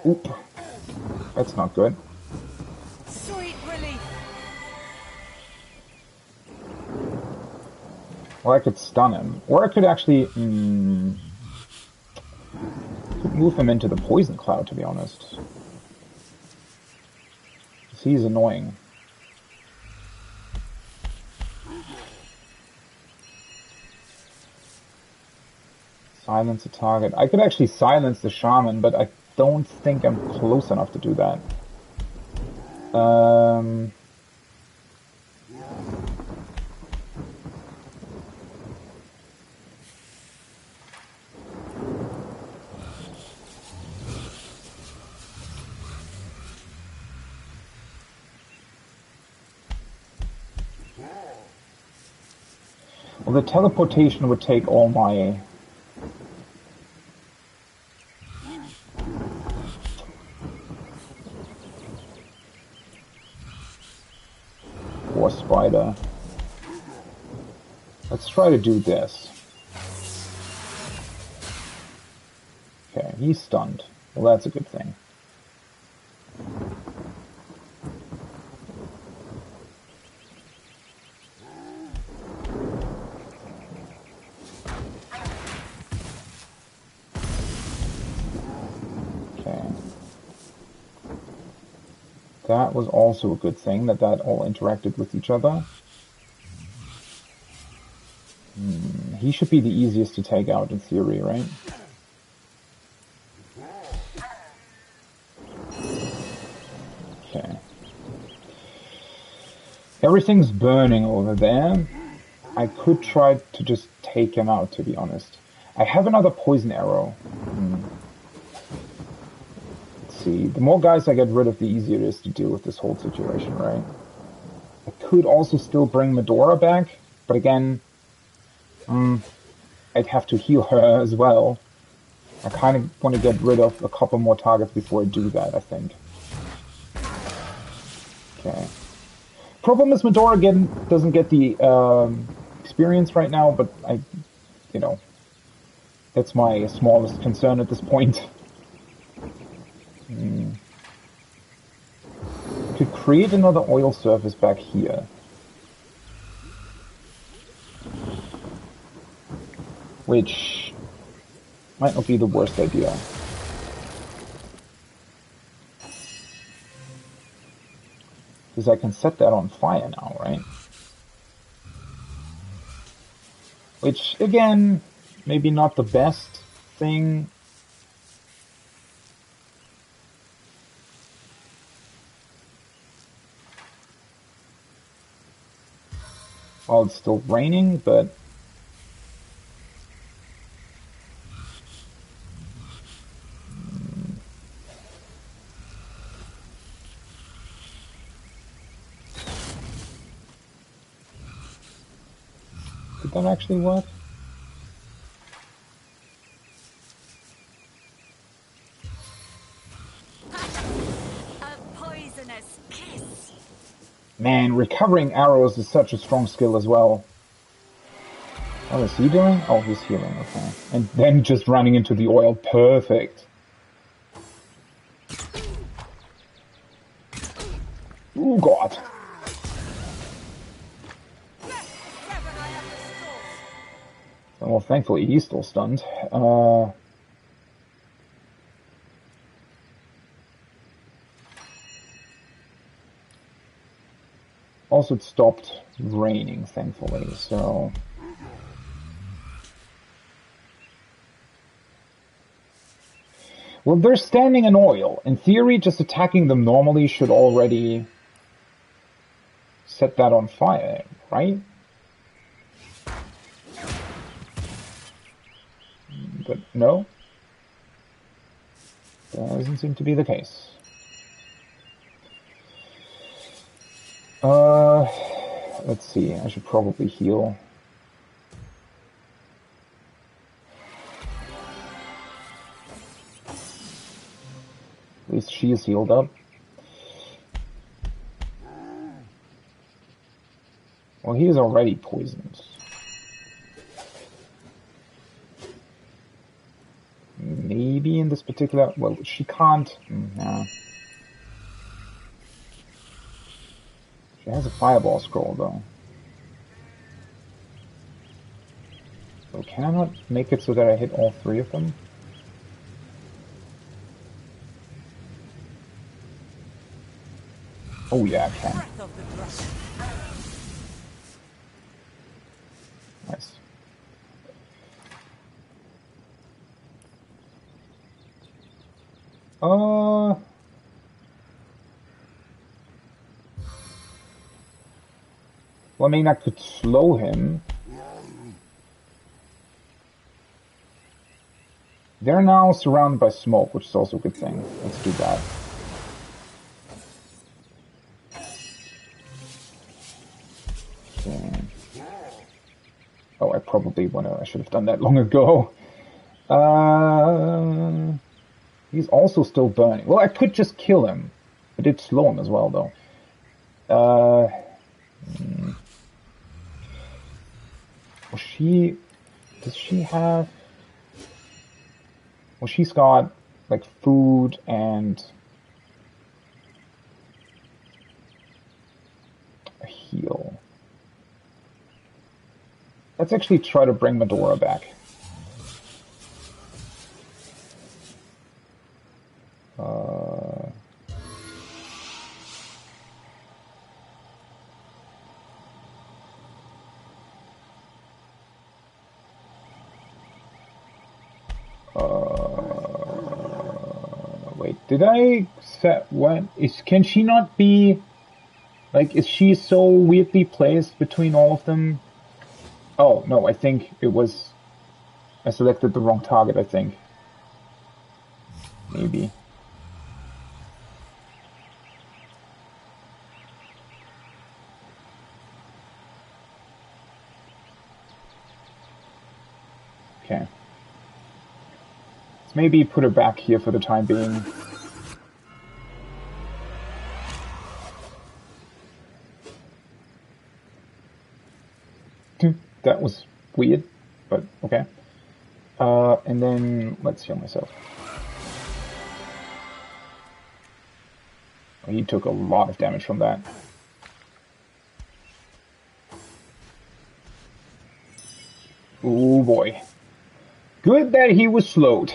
Oop. That's not good. Sweet relief. Or I could stun him. Or I could actually... could move him into the poison cloud, to be honest. He's annoying. Silence a target. I could actually silence the shaman, but I don't think I'm close enough to do that. Well, the teleportation would take all my... Poor spider. Let's try to do this. Okay, he's stunned. Well, that's a good thing. That was also a good thing, that all interacted with each other. He should be the easiest to take out in theory, right? Okay. Everything's burning over there. I could try to just take him out, to be honest. I have another poison arrow. Let's see. The more guys I get rid of, the easier it is to deal with this whole situation, right? I could also still bring Medora back, but again, I'd have to heal her as well. I kind of want to get rid of a couple more targets before I do that, I think. Okay. Problem is Medora again doesn't get the experience right now, but that's my smallest concern at this point. Could create another oil surface back here. Which might not be the worst idea. Because I can set that on fire now, right? Which, again, maybe not the best thing. Well, it's still raining, but... Did that actually work? A poisonous kiss. Man, recovering arrows is such a strong skill as well. What is he doing? Oh, he's healing, okay. And then just running into the oil. Perfect. Oh, God. Well, thankfully he's still stunned. Also, it stopped raining, thankfully, so... Well, they're standing in oil. In theory, just attacking them normally should already set that on fire, right? But no. That doesn't seem to be the case. Let's see, I should probably heal. At least she is healed up. Well, he is already poisoned. Maybe in this particular... Well, she can't... No. She has a fireball scroll, though. So can I not make it so that I hit all three of them? Oh yeah, I can. Nice. Well, I mean, I could slow him. They're now surrounded by smoke, which is also a good thing. Let's do that. Okay. Oh, I probably I should have done that long ago. He's also still burning. Well, I could just kill him. I did slow him as well, though. Does she have... Well, she's got, like, food and... a heal. Let's actually try to bring Medora back. Wait, did I set when can she not be like, is she so weirdly placed between all of them? Oh no, I think it was I selected the wrong target, I think. Maybe. Okay. Let's maybe put her back here for the time being. That was weird, but okay. And then let's heal myself. Oh, he took a lot of damage from that. Oh boy. Good that he was slowed.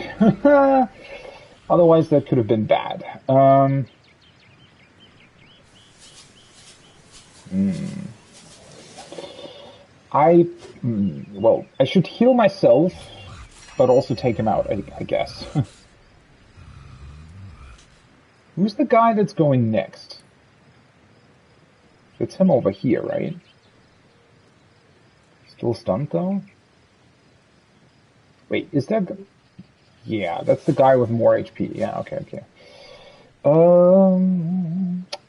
Otherwise that could have been bad. Well, I should heal myself, but also take him out, I guess. Who's the guy that's going next? It's him over here, right? Still stunned, though? Wait, is that... Yeah, that's the guy with more HP. Yeah, okay.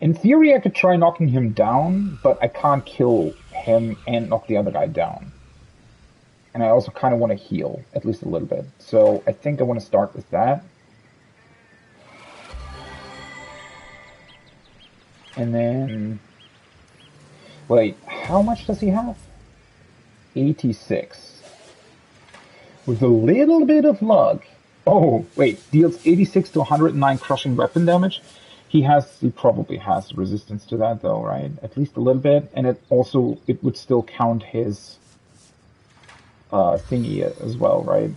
In theory, I could try knocking him down, but I can't kill him and knock the other guy down. And I also kind of want to heal, at least a little bit. So I think I want to start with that. And then... Wait, how much does he have? 86. With a little bit of luck. Oh, wait, deals 86 to 109 crushing weapon damage. He probably has resistance to that though, right? At least a little bit. And it would still count his thingy as well, right?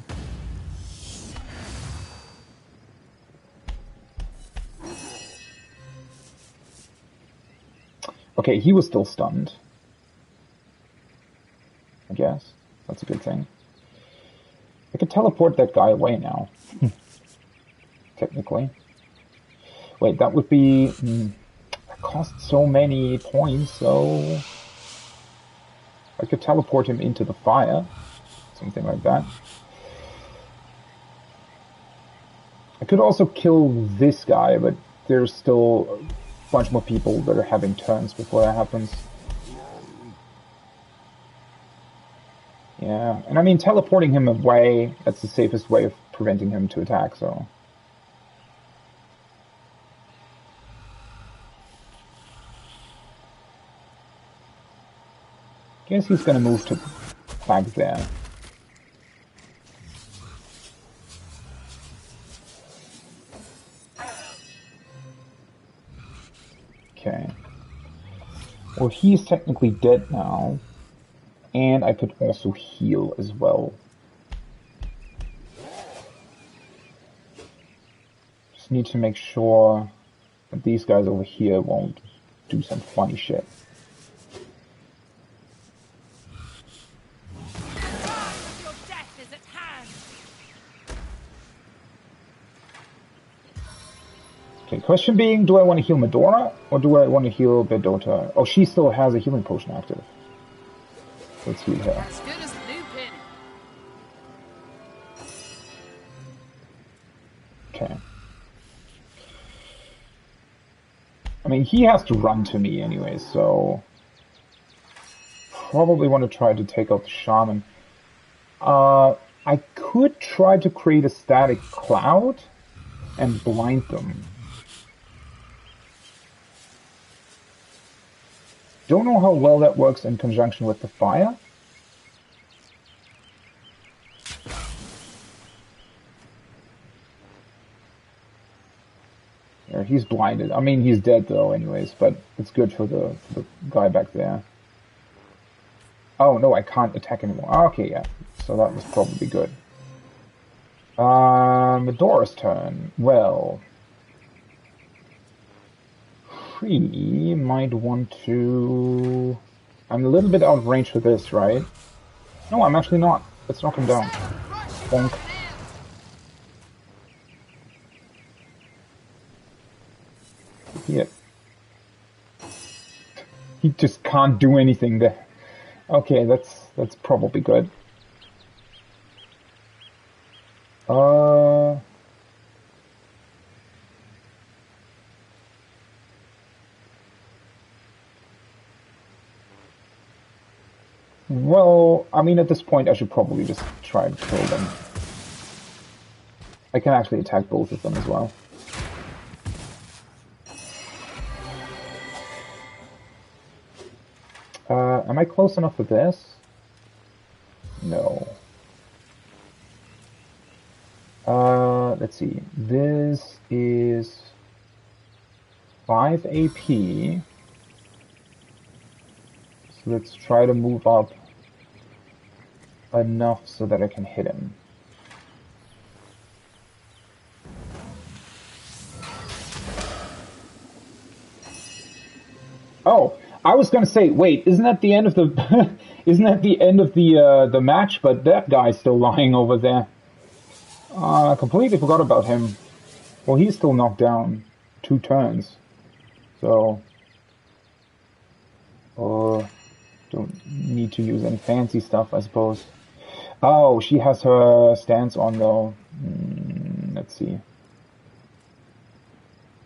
Okay, he was still stunned. I guess. That's a good thing. I could teleport that guy away now. Technically. Wait, that would be... that costs so many points, so... I could teleport him into the fire. Something like that. I could also kill this guy, but there's still a bunch more people that are having turns before that happens. Yeah, and I mean, teleporting him away, that's the safest way of preventing him to attack, so... Guess he's gonna move to back there. Okay. Well, he's technically dead now. And I could also heal as well. Just need to make sure that these guys over here won't do some funny shit. Okay, question being, do I want to heal Medora or do I want to heal Bedota? Oh, she still has a healing potion active. Let's heal her. As good as the new pin. Okay. I mean, he has to run to me anyway, so... Probably want to try to take out the shaman. I could try to create a static cloud and blind them. Don't know how well that works in conjunction with the fire. Yeah, he's blinded. I mean, he's dead though anyways, but it's good for the guy back there. Oh, no, I can't attack anymore. Okay, yeah. So that was probably good. Medora's turn. Well... He might want to... I'm a little bit out of range for this, right? No, I'm actually not. Let's knock him down. Bonk. here. He just can't do anything there. Okay, that's probably good. Well, I mean, at this point, I should probably just try to kill them. I can actually attack both of them as well. Am I close enough with this? No. Let's see. This is 5 AP. So let's try to move up enough so that I can hit him. Oh, I was gonna say, wait, isn't that the end of the isn't that the end of the match? But that guy's still lying over there. I completely forgot about him. Well, he's still knocked down 2 turns, so don't need to use any fancy stuff, I suppose. Oh, she has her stance on though. Let's see.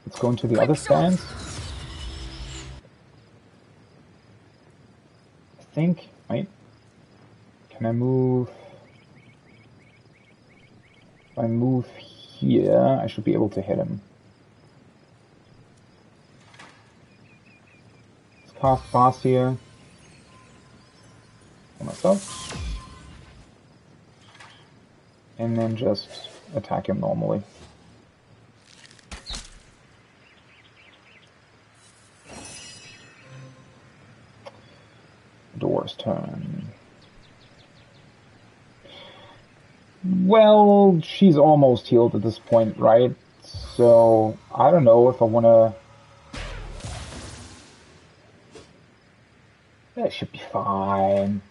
Let's go into the other stance. I think, right? Can I move? If I move here, I should be able to hit him. Let's cast fast here. For myself. And then just attack him normally. Door's turn. Well, she's almost healed at this point, right? So, I don't know if I want to... That should be fine.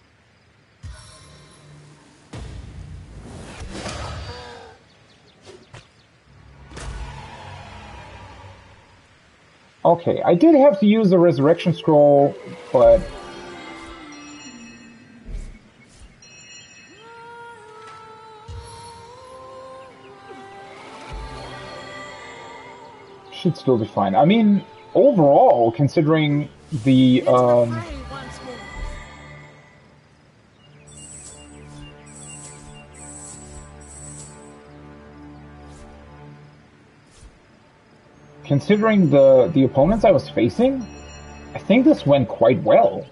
Okay, I did have to use the resurrection scroll, but... should still be fine. I mean, overall, considering the, considering the opponents I was facing, I think this went quite well.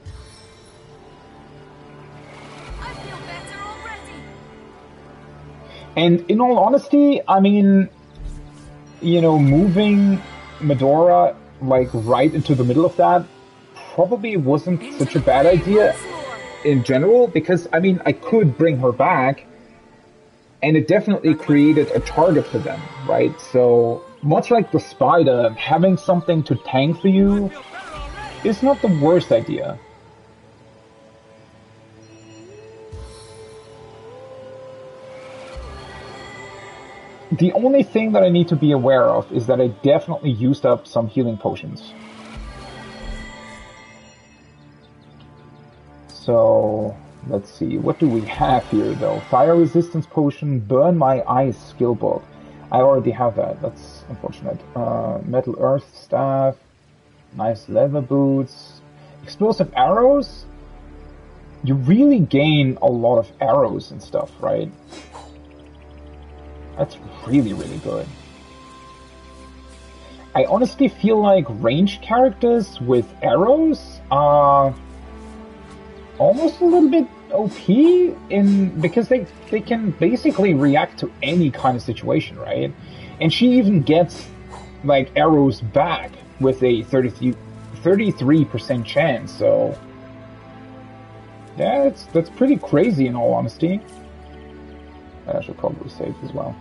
I feel better already. And in all honesty, I mean, you know, moving Medora, like, right into the middle of that probably wasn't such a bad idea in general, because, I mean, I could bring her back, and it definitely created a target for them, right? So, much like the spider, having something to tank for you is not the worst idea. The only thing that I need to be aware of is that I definitely used up some healing potions. So, let's see, what do we have here though? Fire resistance potion, burn my ice skill book. I already have that, that's unfortunate. Metal earth staff, nice leather boots. Explosive arrows? You really gain a lot of arrows and stuff, right? That's really, really good. I honestly feel like ranged characters with arrows are almost a little bit OP because they can basically react to any kind of situation, right? And she even gets like arrows back with a 33% chance, so yeah, that's pretty crazy in all honesty. I should probably save as well.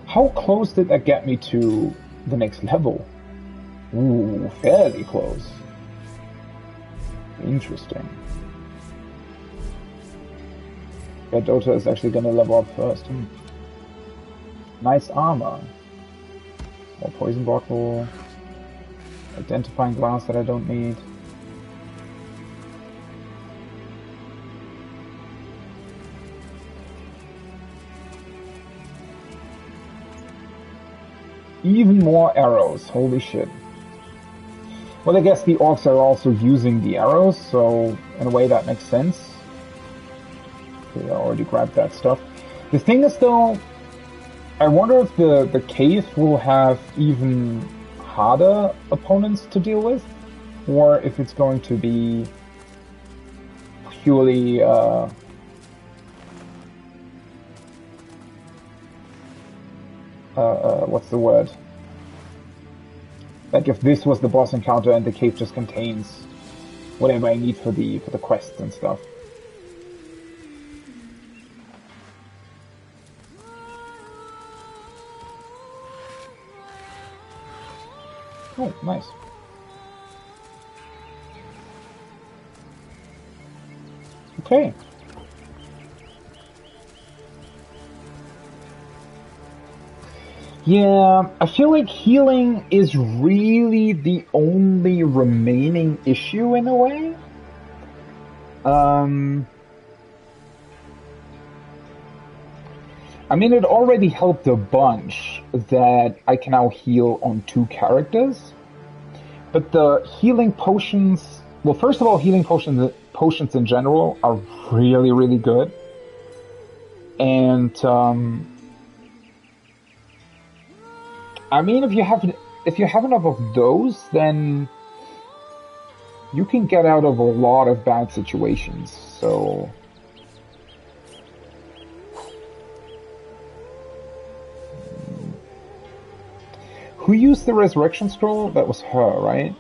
How close did that get me to the next level? Ooh, fairly close. Interesting. Yeah, Dota is actually gonna level up first. Nice armor. More poison bottle. Identifying glass that I don't need. Even more arrows, holy shit. Well, I guess the orcs are also using the arrows, so in a way that makes sense. Okay, I already grabbed that stuff. The thing is though, I wonder if the cave will have even harder opponents to deal with, or if it's going to be purely what's the word? Like if this was the boss encounter and the cave just contains whatever I need for the quests and stuff. Oh, nice. Okay. Yeah, I feel like healing is really the only remaining issue in a way. I mean, it already helped a bunch that I can now heal on 2 characters. But the healing potions... Well, first of all, healing potions in general are really, really good. And, I mean, if you have enough of those, then you can get out of a lot of bad situations, so... Who used the resurrection scroll? That was her, right?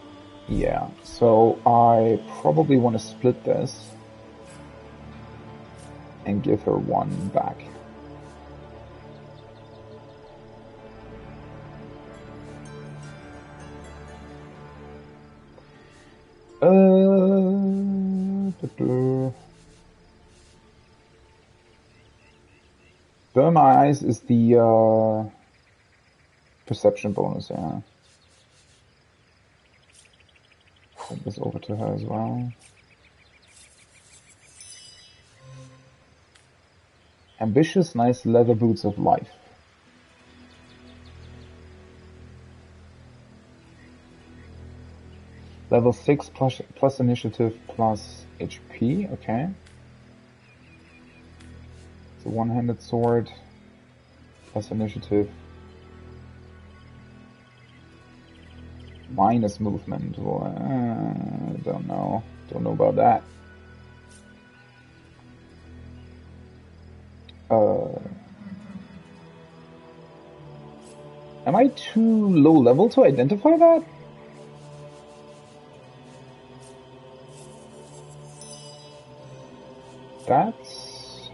Yeah, so I probably want to split this and give her 1 back. Burn my eyes is the perception bonus, yeah. Send this over to her as well. Ambitious, nice leather boots of life. Level 6 plus initiative plus HP, okay. It's a one-handed sword plus initiative. Minus movement. Well, I don't know. Don't know about that. Am I too low level to identify that? That's...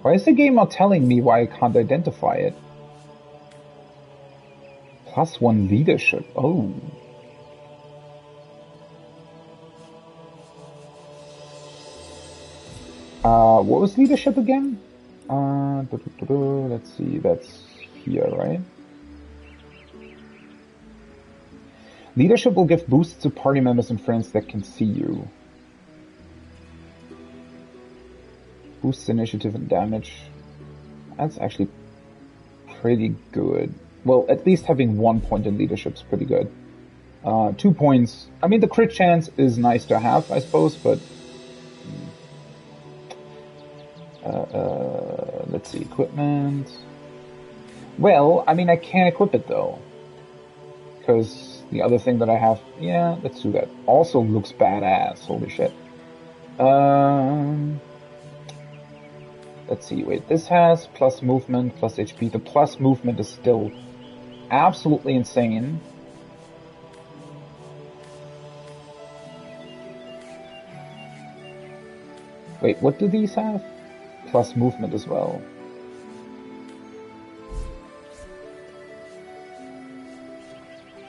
Why is the game not telling me why I can't identify it? +1 leadership. Oh. What was leadership again? Let's see, that's here, right? Leadership will give boosts to party members and friends that can see you. Boosts initiative and damage. That's actually pretty good. Well, at least having 1 point in leadership is pretty good. 2 points. I mean, the crit chance is nice to have, I suppose, but... let's see, equipment... Well, I mean, I can't equip it, though. Because the other thing that I have... Yeah, let's do that. Also looks badass, holy shit. Let's see, wait, this has plus movement, plus HP. The plus movement is still absolutely insane. Wait, what do these have? Plus movement as well.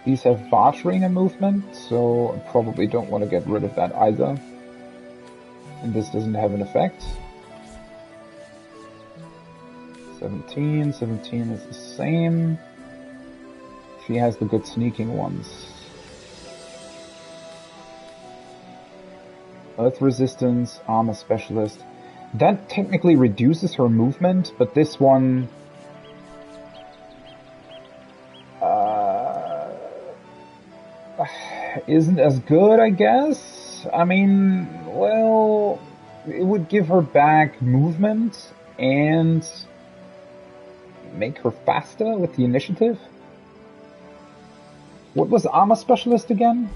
These have Bartering movement, so I probably don't want to get rid of that either. And this doesn't have an effect. 17 is the same. She has the good sneaking ones. Earth resistance, armor specialist. That technically reduces her movement, but this one... isn't as good, I guess? I mean, well... It would give her back movement and make her faster with the initiative. What was armor specialist again?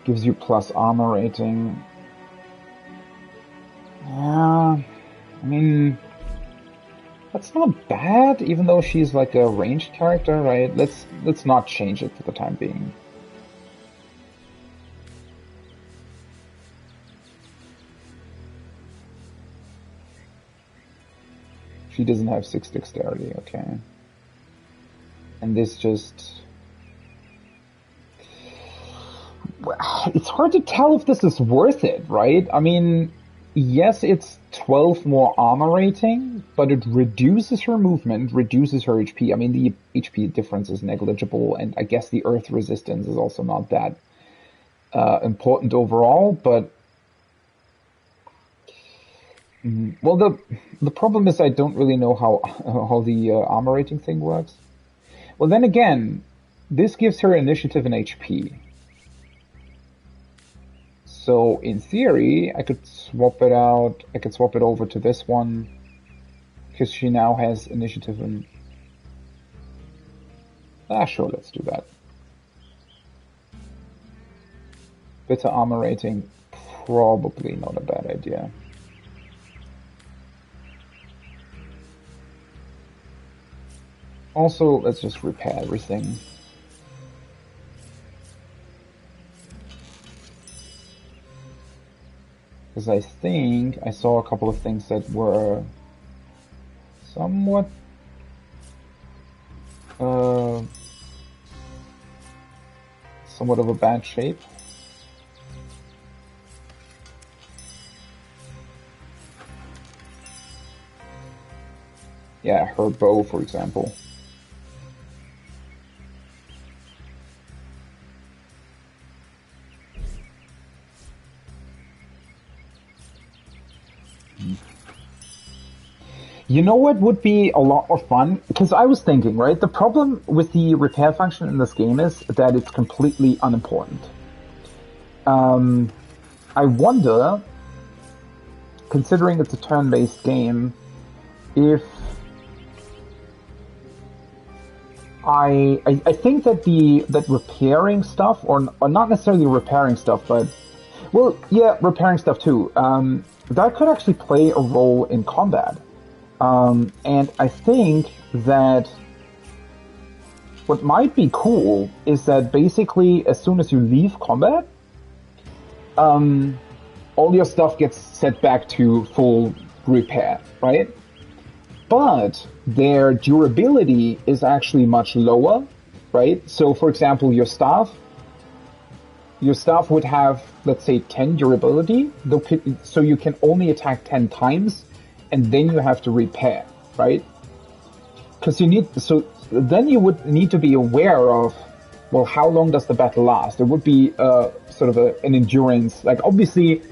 Gives you plus armor rating. Yeah, I mean, that's not bad, even though she's like a ranged character, right? Let's not change it for the time being. She doesn't have 6 dexterity, okay. And this just... It's hard to tell if this is worth it, right? I mean, yes, it's 12 more armor rating, but it reduces her movement, reduces her HP. I mean, the HP difference is negligible, and I guess the earth resistance is also not that important overall, but... Well, the problem is I don't really know how the armor rating thing works. Well, then again, this gives her initiative and HP. So, in theory, I could swap it out. I could swap it over to this one, because she now has initiative and... sure, let's do that. Better armor rating, probably not a bad idea. Also, let's just repair everything. Because I think I saw a couple of things that were somewhat somewhat of a bad shape. Yeah, her bow, for example. You know what would be a lot more fun? Because I was thinking, right, the problem with the repair function in this game is that it's completely unimportant. I wonder, considering it's a turn-based game, if I think that that repairing stuff, or not necessarily repairing stuff, but, well, yeah, repairing stuff too, that could actually play a role in combat. And I think that what might be cool is that basically as soon as you leave combat, all your stuff gets set back to full repair, right? But their durability is actually much lower, right? So for example, your staff would have, let's say, 10 durability, so you can only attack 10 times, and then you have to repair, right? Because then you would need to be aware of, well, how long does the battle last? There would be sort of an endurance, like obviously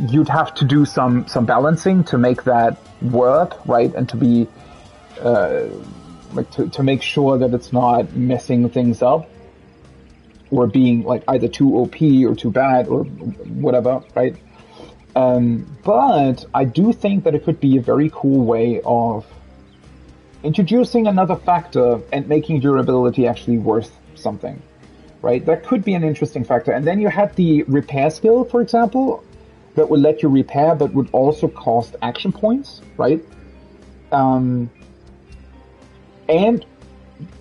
you'd have to do some balancing to make that work, right? And to be, to make sure that it's not messing things up, or being like either too OP or too bad or whatever, right? But I do think that it could be a very cool way of introducing another factor and making durability actually worth something, right? That could be an interesting factor. And then you had the repair skill, for example, that would let you repair but would also cost action points, right? And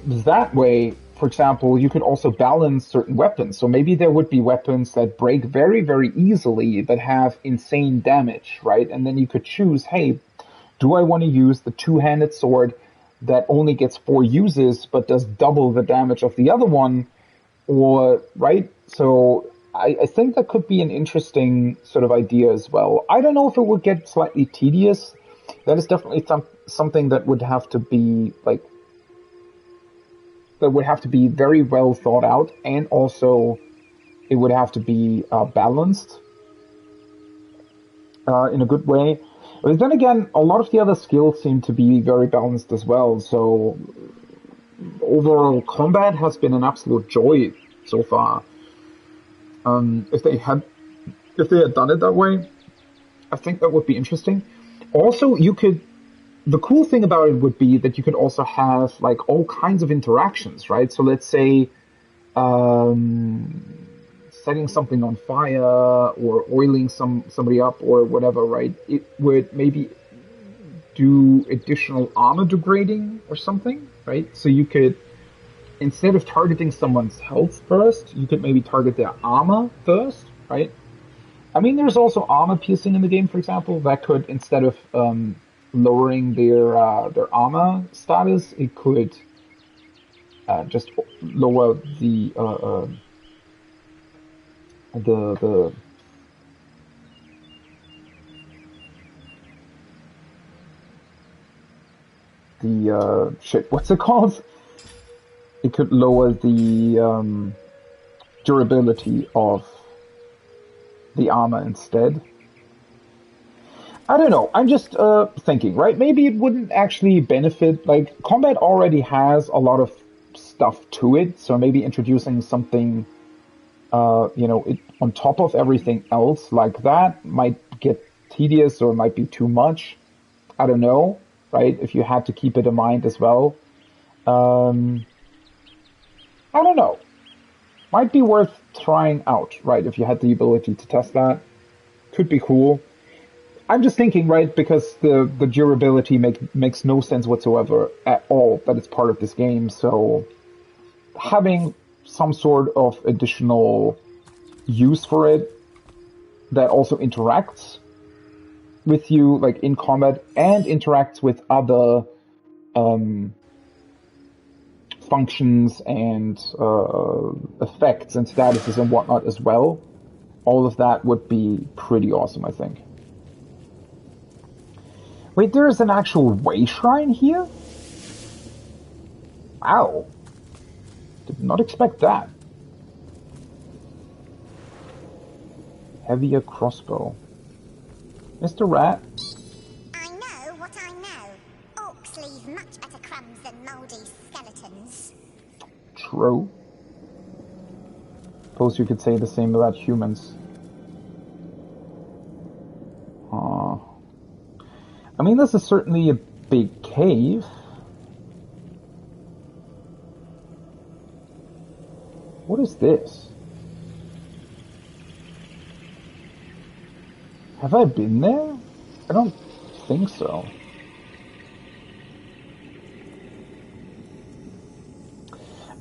that way, for example, you could also balance certain weapons. So maybe there would be weapons that break very, very easily that have insane damage, right? And then you could choose, hey, do I want to use the two-handed sword that only gets 4 uses but does double the damage of the other one? Or, right? So I think that could be an interesting sort of idea as well. I don't know if it would get slightly tedious. That is definitely something that would have to be like very well thought out, and also it would have to be balanced in a good way. But then again, a lot of the other skills seem to be very balanced as well. So overall, combat has been an absolute joy so far. If they had done it that way, I think that would be interesting. Also, the cool thing about it would be that you could also have like all kinds of interactions, right? So let's say setting something on fire or oiling somebody up or whatever, right? It would maybe do additional armor degrading or something, right? So you could, instead of targeting someone's health first, you could maybe target their armor first, right? I mean, there's also armor piercing in the game, for example, that could, instead of lowering their armor status, it could just lower the shit, what's it called? It could lower the durability of the armor instead. I don't know. I'm just thinking, right? Maybe it wouldn't actually benefit. Like, combat already has a lot of stuff to it, so maybe introducing something, on top of everything else like that might get tedious or might be too much. I don't know, right? If you had to keep it in mind as well. I don't know. Might be worth trying out, right? If you had the ability to test that. Could be cool. I'm just thinking, right, because the durability makes no sense whatsoever at all that it's part of this game, so having some sort of additional use for it that also interacts with you, like, in combat, and interacts with other functions and effects and statuses and whatnot as well. All of that would be pretty awesome, I think. Wait, there is an actual way shrine here? Wow. Did not expect that. Heavier crossbow. Mr. Rat? I know what I know. Orcs leave much better crumbs than mouldy skeletons. True. Suppose you could say the same about humans. I mean, this is certainly a big cave. What is this? Have I been there? I don't think so.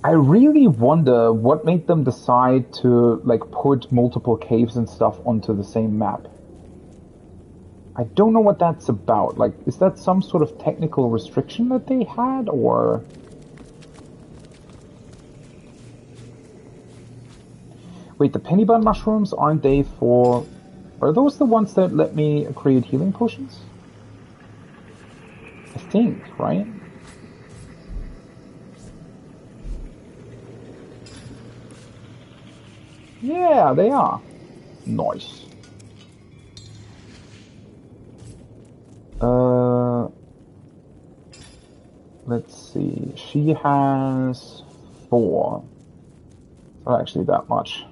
I really wonder what made them decide to, like, put multiple caves and stuff onto the same map. I don't know what that's about. Like, is that some sort of technical restriction that they had, or... Wait, the penny bun mushrooms, aren't they for... Are those the ones that let me create healing potions? I think, right? Yeah, they are. Nice. Let's see. She has 4. Not actually that much.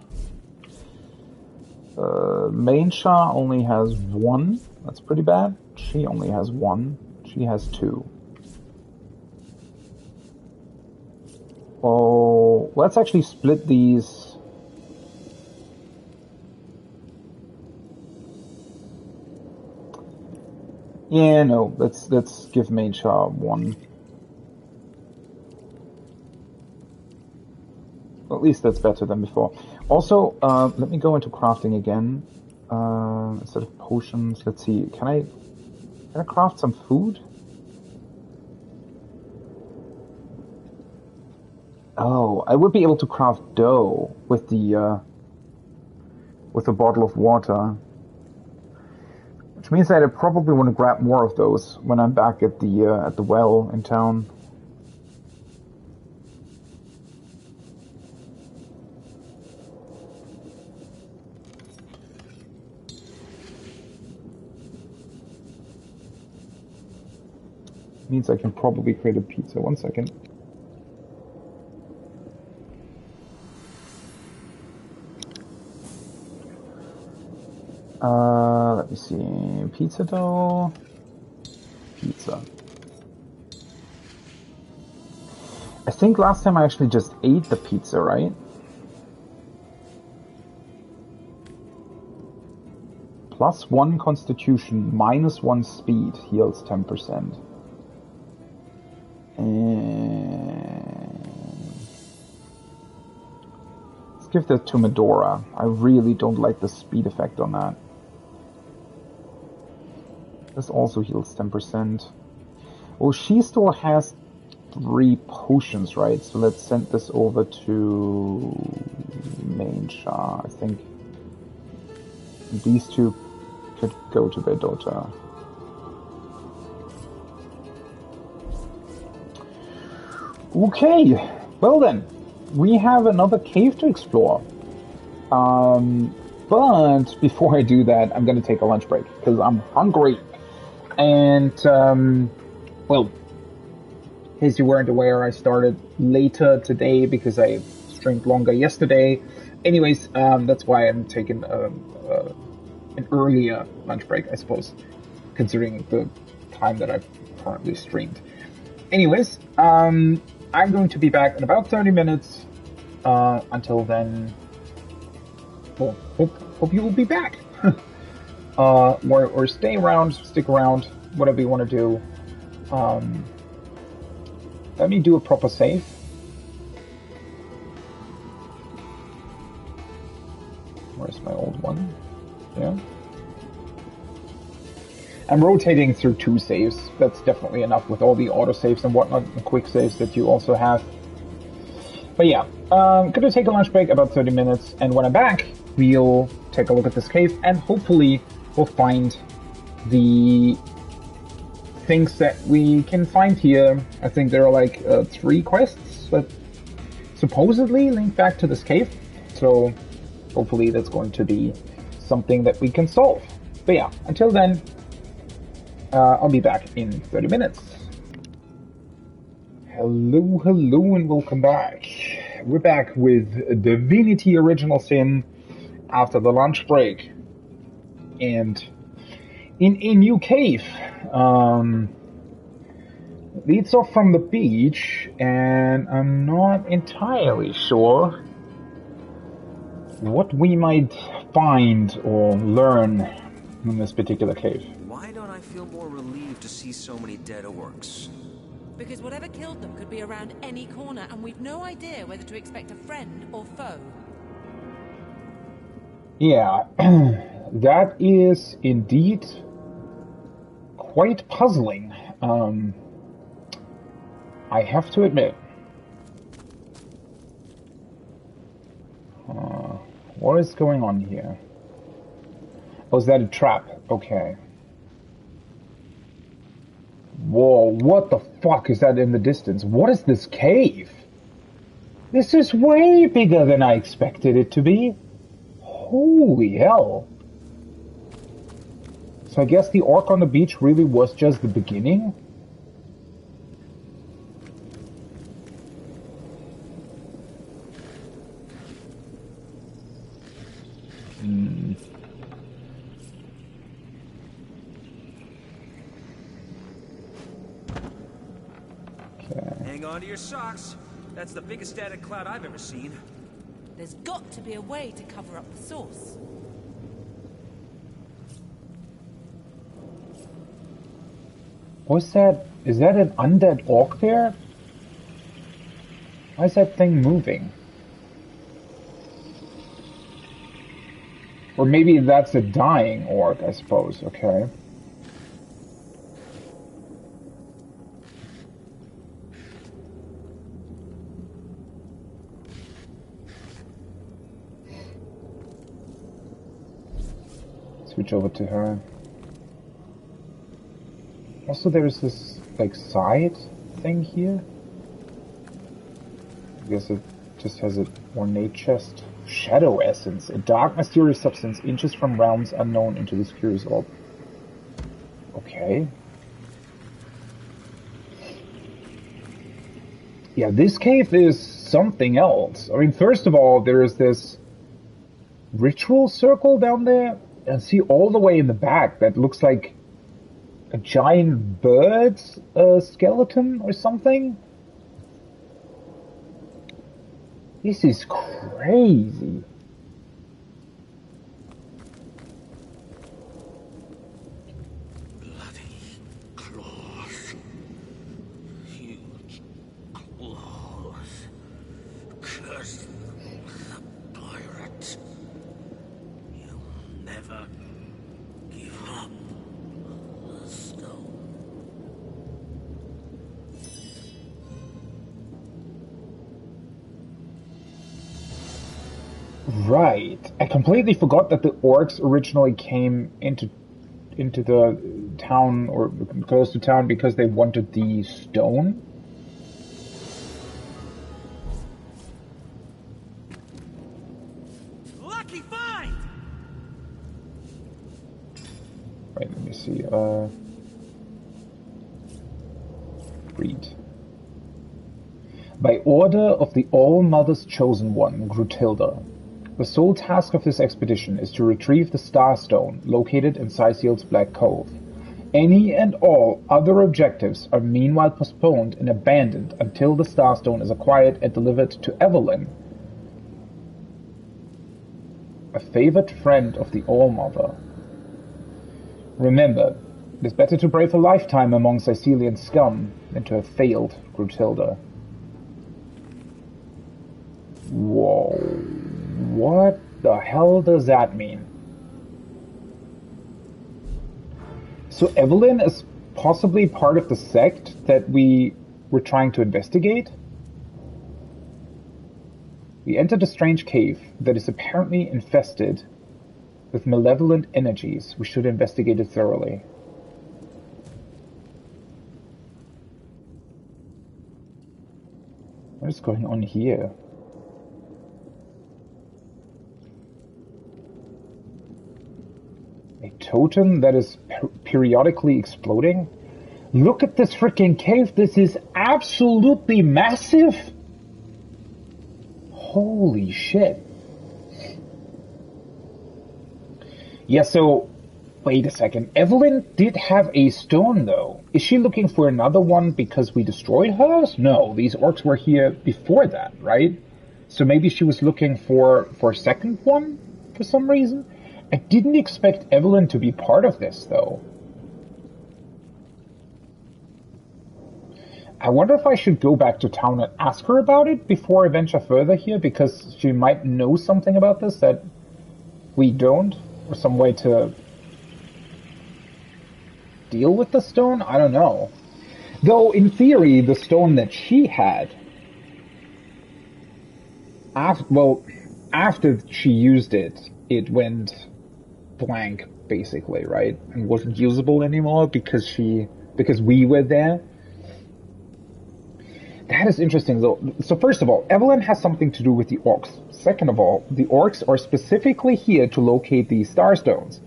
Main Shah only has 1. That's pretty bad. She only has 1. She has 2. Oh, let's actually split these. Yeah, no, let's give Main Shah 1. At least that's better than before. Also, let me go into crafting again. Instead of potions, let's see. Can I craft some food? Oh, I would be able to craft dough with the bottle of water. Which means that I probably want to grab more of those when I'm back at the well in town. Means I can probably create a pizza. 1 second. Let me see. Pizza dough. Pizza. I think last time I actually just ate the pizza, right? +1 constitution, -1 speed, heals 10%. Let's give that to Medora. I really don't like the speed effect on that. This also heals 10%. Well, she still has 3 potions, right? So let's send this over to Main Shah. I think these two could go to their daughter. Okay, well then, we have another cave to explore. But before I do that, I'm gonna take a lunch break, because I'm hungry. And, well, in case you weren't aware, I started later today because I streamed longer yesterday. Anyways, that's why I'm taking an earlier lunch break, I suppose, considering the time that I've currently streamed. Anyways, I'm going to be back in about 30 minutes. Until then, well, hope you will be back. Or stay around, stick around, whatever you want to do. Let me do a proper save. Where's my old one? Yeah. I'm rotating through 2 saves. That's definitely enough with all the auto saves and whatnot, and quick saves that you also have. But yeah, gonna take a lunch break, about 30 minutes, and when I'm back, we'll take a look at this cave, and hopefully we'll find the things that we can find here. I think there are like 3 quests that supposedly link back to this cave, so hopefully that's going to be something that we can solve. But yeah, until then, I'll be back in 30 minutes. Hello, and welcome back. We're back with Divinity Original Sin after the lunch break. And in a new cave. Leads off from the beach, and I'm not entirely sure what we might find or learn in this particular cave. Why don't I feel more relieved to see so many dead orcs? Because whatever killed them could be around any corner, and we've no idea whether to expect a friend or foe. Yeah, that is indeed quite puzzling, I have to admit. What is going on here? Oh, is that a trap? Okay. Whoa, what the fuck is that in the distance? What is this cave? This is way bigger than I expected it to be. Holy hell. So I guess the orc on the beach really was just the beginning? Hang on to your socks. That's the biggest static cloud I've ever seen. There's got to be a way to cover up the source. What's that? Is that an undead orc there? Why is that thing moving? Or maybe that's a dying orc, I suppose. Okay. switch over to her. Also, there's this, like, side thing here. I guess it just has an ornate chest. Shadow essence. A dark, mysterious substance inches from realms unknown into this curious orb. Okay. Yeah, this cave is something else. I mean, first of all, there is this ritual circle down there. And see all the way in the back that looks like a giant bird skeleton or something. This is crazy. Bloody claws. Huge claws. Curse the pirate. You'll never give up the stone. Right. I completely forgot that the orcs originally came into the town, or close to town, because they wanted the stone. Lucky find! Right, let me see. Read. By order of the All-Mother's Chosen One, Grutilda, the sole task of this expedition is to retrieve the Starstone located in Cyseal's Black Cove. Any and all other objectives are meanwhile postponed and abandoned until the Starstone is acquired and delivered to Evelyn, a favored friend of the All-Mother. Remember, it is better to brave a lifetime among Sicilian scum than to have failed, Grutilda. Whoa. What the hell does that mean? So Evelyn is possibly part of the sect that we were trying to investigate? We entered a strange cave that is apparently infested with malevolent energies. We should investigate it thoroughly. What is going on here? A totem that is periodically exploding? Look at this freaking cave. This is absolutely massive. Holy shit. Yeah, so wait a second. Evelyn did have a stone, though. Is she looking for another one because we destroyed hers? No, these orcs were here before that, right? So maybe she was looking for a second one for some reason? I didn't expect Evelyn to be part of this, though. I wonder if I should go back to town and ask her about it before I venture further here, because she might know something about this that we don't, or some way to deal with the stone? I don't know. Though, in theory, the stone that she had, after she used it, it went blank, basically, right? And wasn't usable anymore because we were there. That is interesting, though. So first of all, Evelyn has something to do with the orcs. Second of all, the orcs are specifically here to locate these starstones.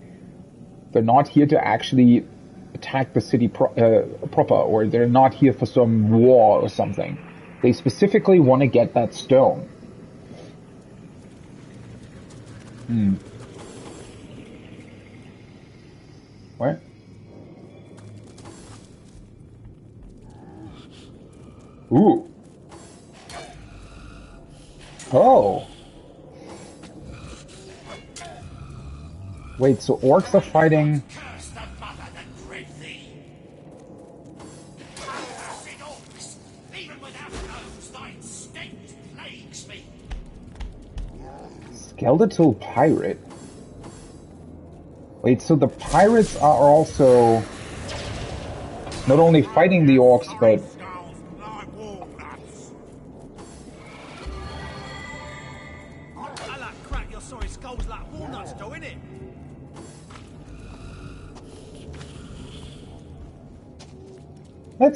They're not here to actually attack the city proper, or they're not here for some war or something. They specifically want to get that stone. What? Ooh. Oh. Wait, so orcs are fighting... Curse the mother that bred thee! Accursed orcs! Even without nose, thy stench plagues me! Skeletal pirate? Wait, so the pirates are also not only fighting the orcs, but... I like crack your sorry skulls like walnuts, though, innit? Let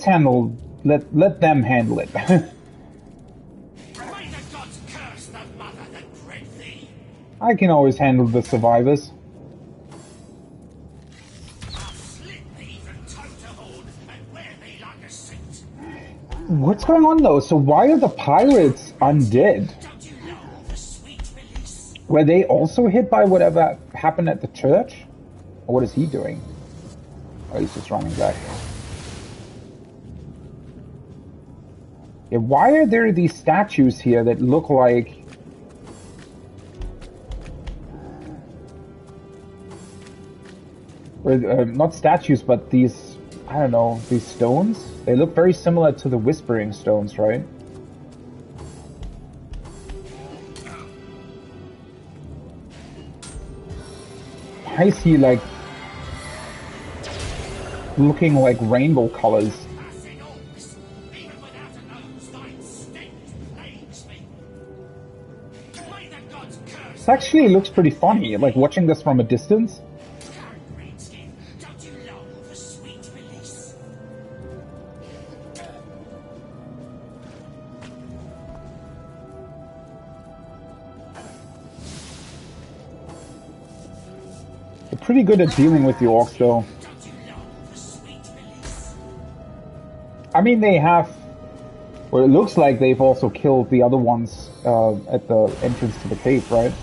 them handle it. May the gods curse the mother that bred thee. I can always handle the survivors. I'll slit thee from toe to horn and wear thee like a suit. What's going on though? So why are the pirates undead? Don't you know the sweet release? Were they also hit by whatever happened at the church? Or what is he doing? Oh, he's just running back. Yeah, why are there these statues here that look like... Or, not statues, but these, I don't know, these stones? They look very similar to the Whispering Stones, right? I see, like, looking like rainbow colors. This actually looks pretty funny, like watching this from a distance. They're pretty good at dealing with the orcs, though. I mean, they have... Well, it looks like they've also killed the other ones at the entrance to the cave, right?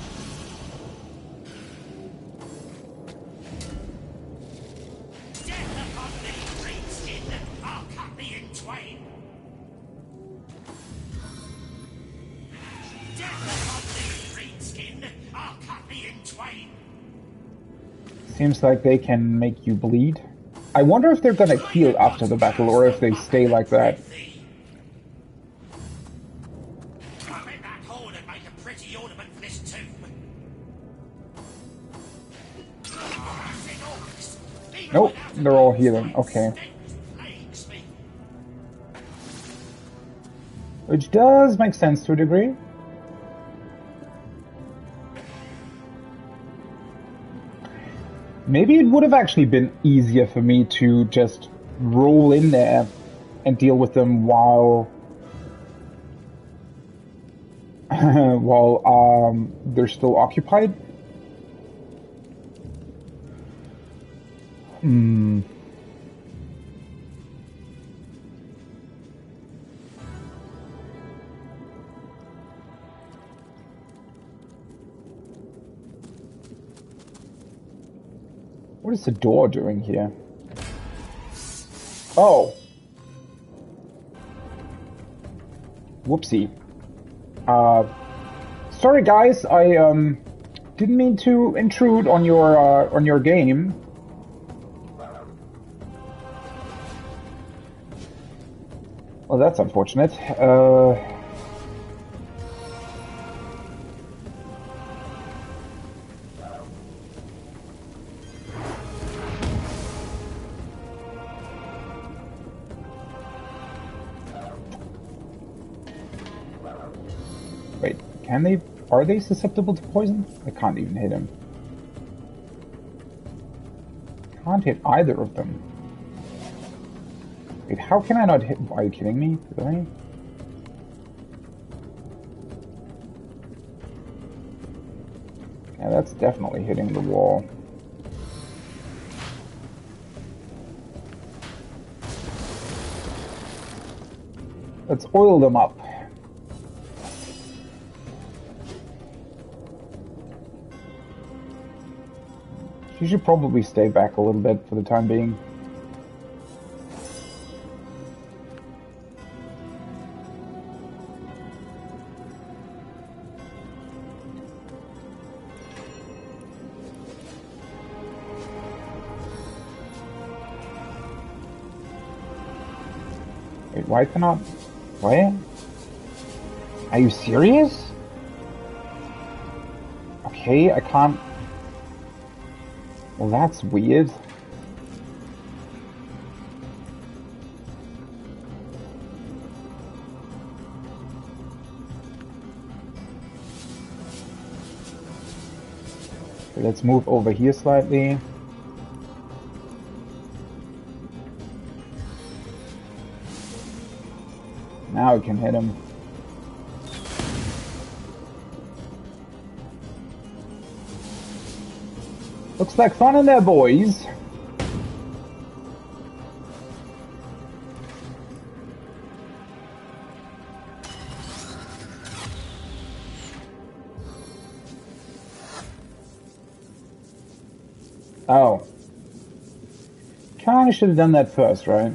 Seems like they can make you bleed. I wonder if they're gonna heal after the battle, or if they stay like that. Nope, they're all healing. Okay. Which does make sense to a degree. Maybe it would have actually been easier for me to just roll in there and deal with them while they're still occupied. What is the door doing here? Oh. Whoopsie. Sorry guys, I didn't mean to intrude on your game. Well, that's unfortunate. Wait, are they susceptible to poison? I can't even hit him. Can't hit either of them. Wait, how can I not hit? Are you kidding me? Really? Yeah, that's definitely hitting the wall. Let's oil them up. You should probably stay back a little bit for the time being. Wait, why cannot... What? Are you serious? Okay, I can't... Well, that's weird. Okay, let's move over here slightly. Now I can hit him. Looks like fun in there, boys. Oh. Kinda should have done that first, right?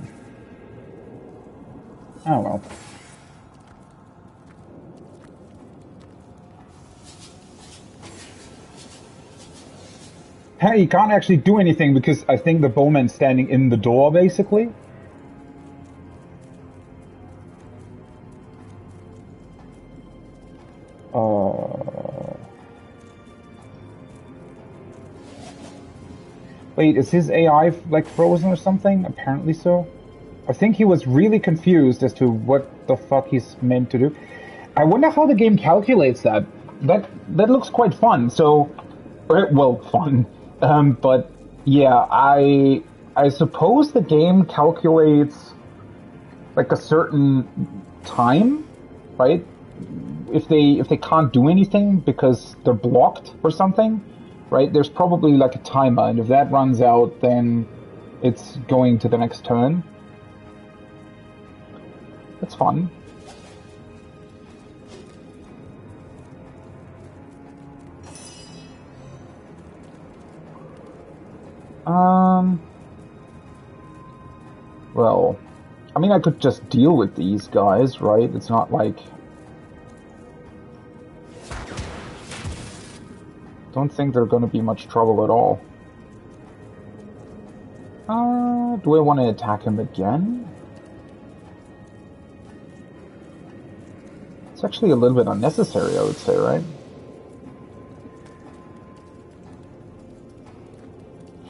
Oh well. Hey, you can't actually do anything because I think the bowman's standing in the door, basically. Wait, is his AI, like, frozen or something? Apparently so. I think he was really confused as to what the fuck he's meant to do. I wonder how the game calculates that. That looks quite fun, so... Well, fun. But, yeah, I suppose the game calculates, like, a certain time, right? If they can't do anything because they're blocked or something, right? There's probably like a timer, and if that runs out, then it's going to the next turn. That's fun. Well, I mean, I could just deal with these guys, right? It's not like... Don't think they're gonna be much trouble at all. Do I want to attack him again? It's actually a little bit unnecessary, I would say, right?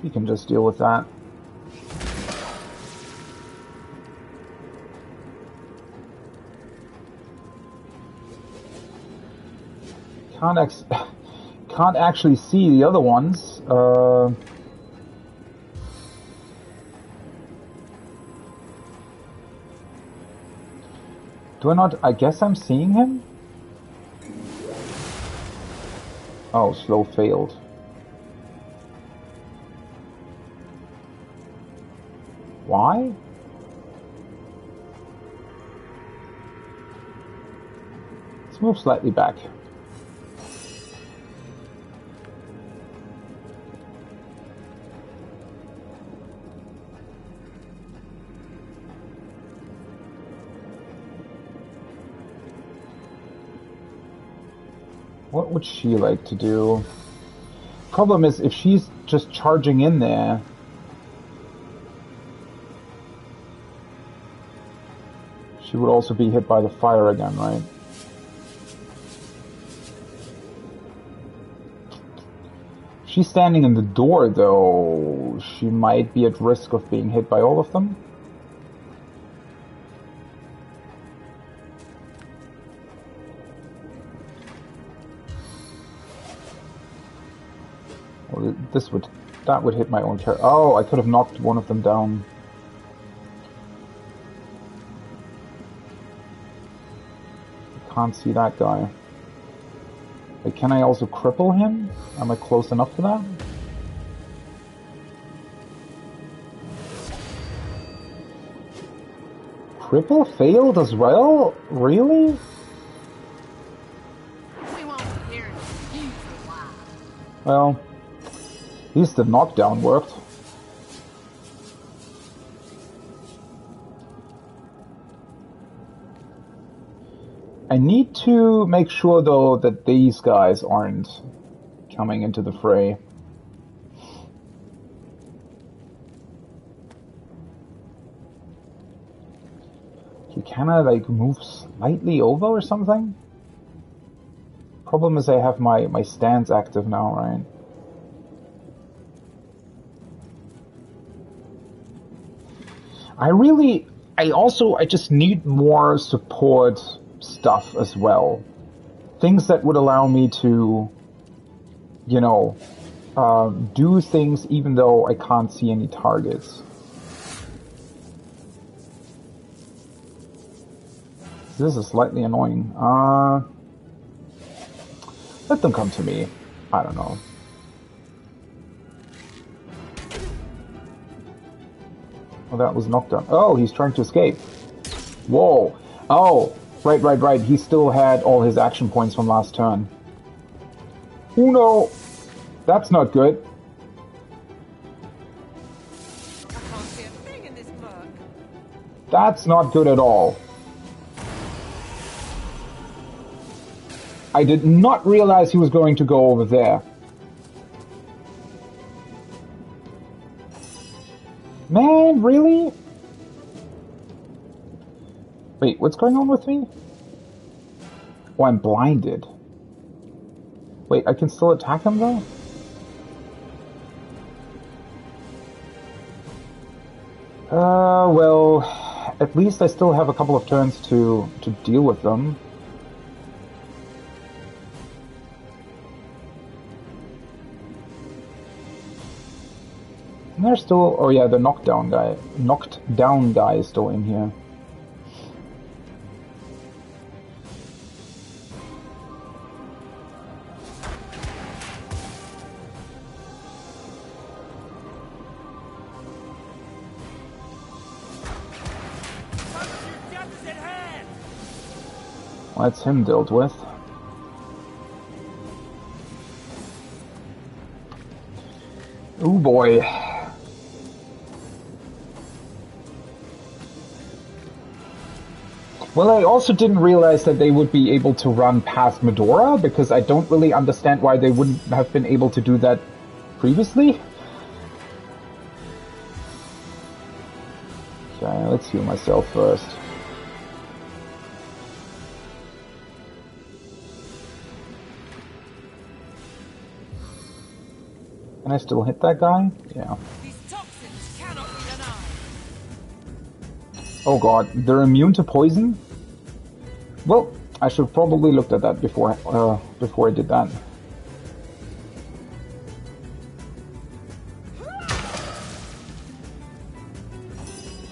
She can just deal with that. Can't actually see the other ones. Do I not? I guess I'm seeing him? Oh, slow failed. Why? Let's move slightly back. What would she like to do? Problem is, if she's just charging in there... She would also be hit by the fire again, right? She's standing in the door, though. She might be at risk of being hit by all of them. Well, that would hit my own character. Oh, I could have knocked one of them down. I can't see that guy. Wait, can I also cripple him? Am I close enough to that? Cripple failed as well? Really? Well, at least the knockdown worked. I need to make sure, though, that these guys aren't coming into the fray. Can I, like, move slightly over or something? Problem is I have my stance active now, right? I just need more support stuff as well. Things that would allow me to, you know, do things even though I can't see any targets. This is slightly annoying. Let them come to me. I don't know. Oh, that was knocked down. Oh, he's trying to escape. Whoa. Oh, right. He still had all his action points from last turn. Oh no. That's not good. I can't see a thing in this murk. That's not good at all. I did not realize he was going to go over there. Man, really? Wait, what's going on with me? Oh, I'm blinded. Wait, I can still attack him though? Well, at least I still have a couple of turns to deal with them. And there's still, oh yeah, the knocked down guy is still in here. Well, that's him dealt with. Oh boy. Well, I also didn't realize that they would be able to run past Medora, because I don't really understand why they wouldn't have been able to do that previously. Okay, let's heal myself first. Can I still hit that guy? Yeah. These toxins cannot be denied. Oh god, they're immune to poison? Well, I should have probably looked at that before I did that.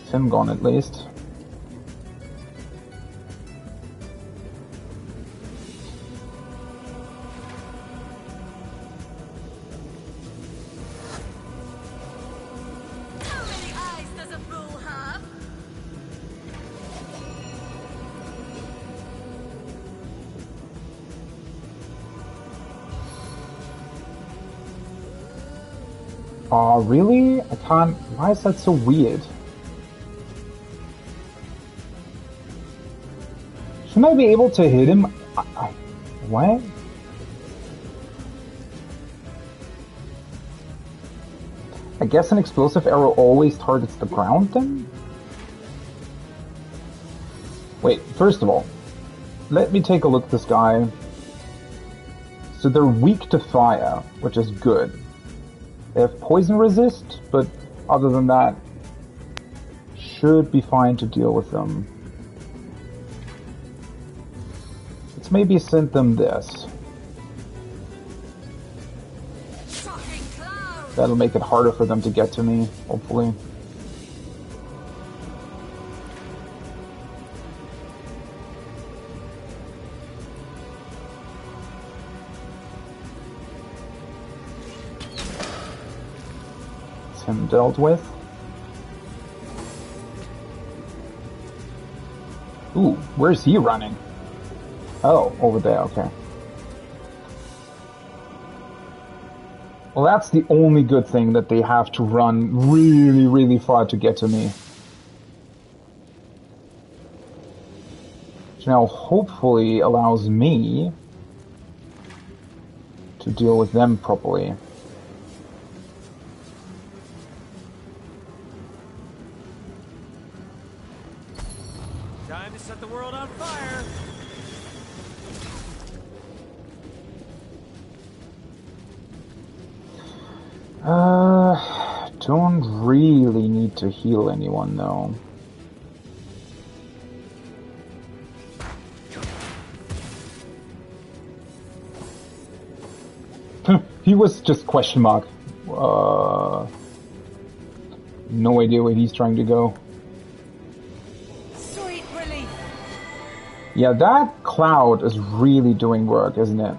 It's him gone at least. Aw, really? I can't... Why is that so weird? Shouldn't I be able to hit him? What? I guess an explosive arrow always targets the ground then? Wait, first of all, let me take a look at this guy. So they're weak to fire, which is good. They have poison resist, but other than that, should be fine to deal with them. Let's maybe send them this. That'll make it harder for them to get to me, hopefully. Him dealt with. Ooh, where's he running? Oh, over there, okay. Well, that's the only good thing, that they have to run really, really far to get to me. Which now hopefully allows me to deal with them properly. Time to set the world on fire! Don't really need to heal anyone though. He was just question mark. No idea where he's trying to go. Sweet relief. Yeah, that cloud is really doing work, isn't it?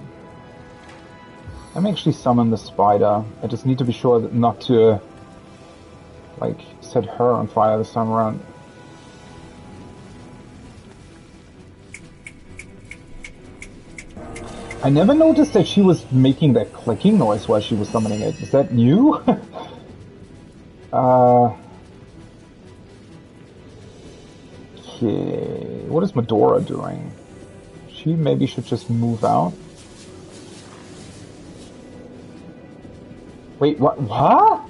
Let me actually summon the spider. I just need to be sure that not to, like, set her on fire this time around. I never noticed that she was making that clicking noise while she was summoning it. Is that new? Okay, what is Medora doing? She maybe should just move out. Wait, what? What?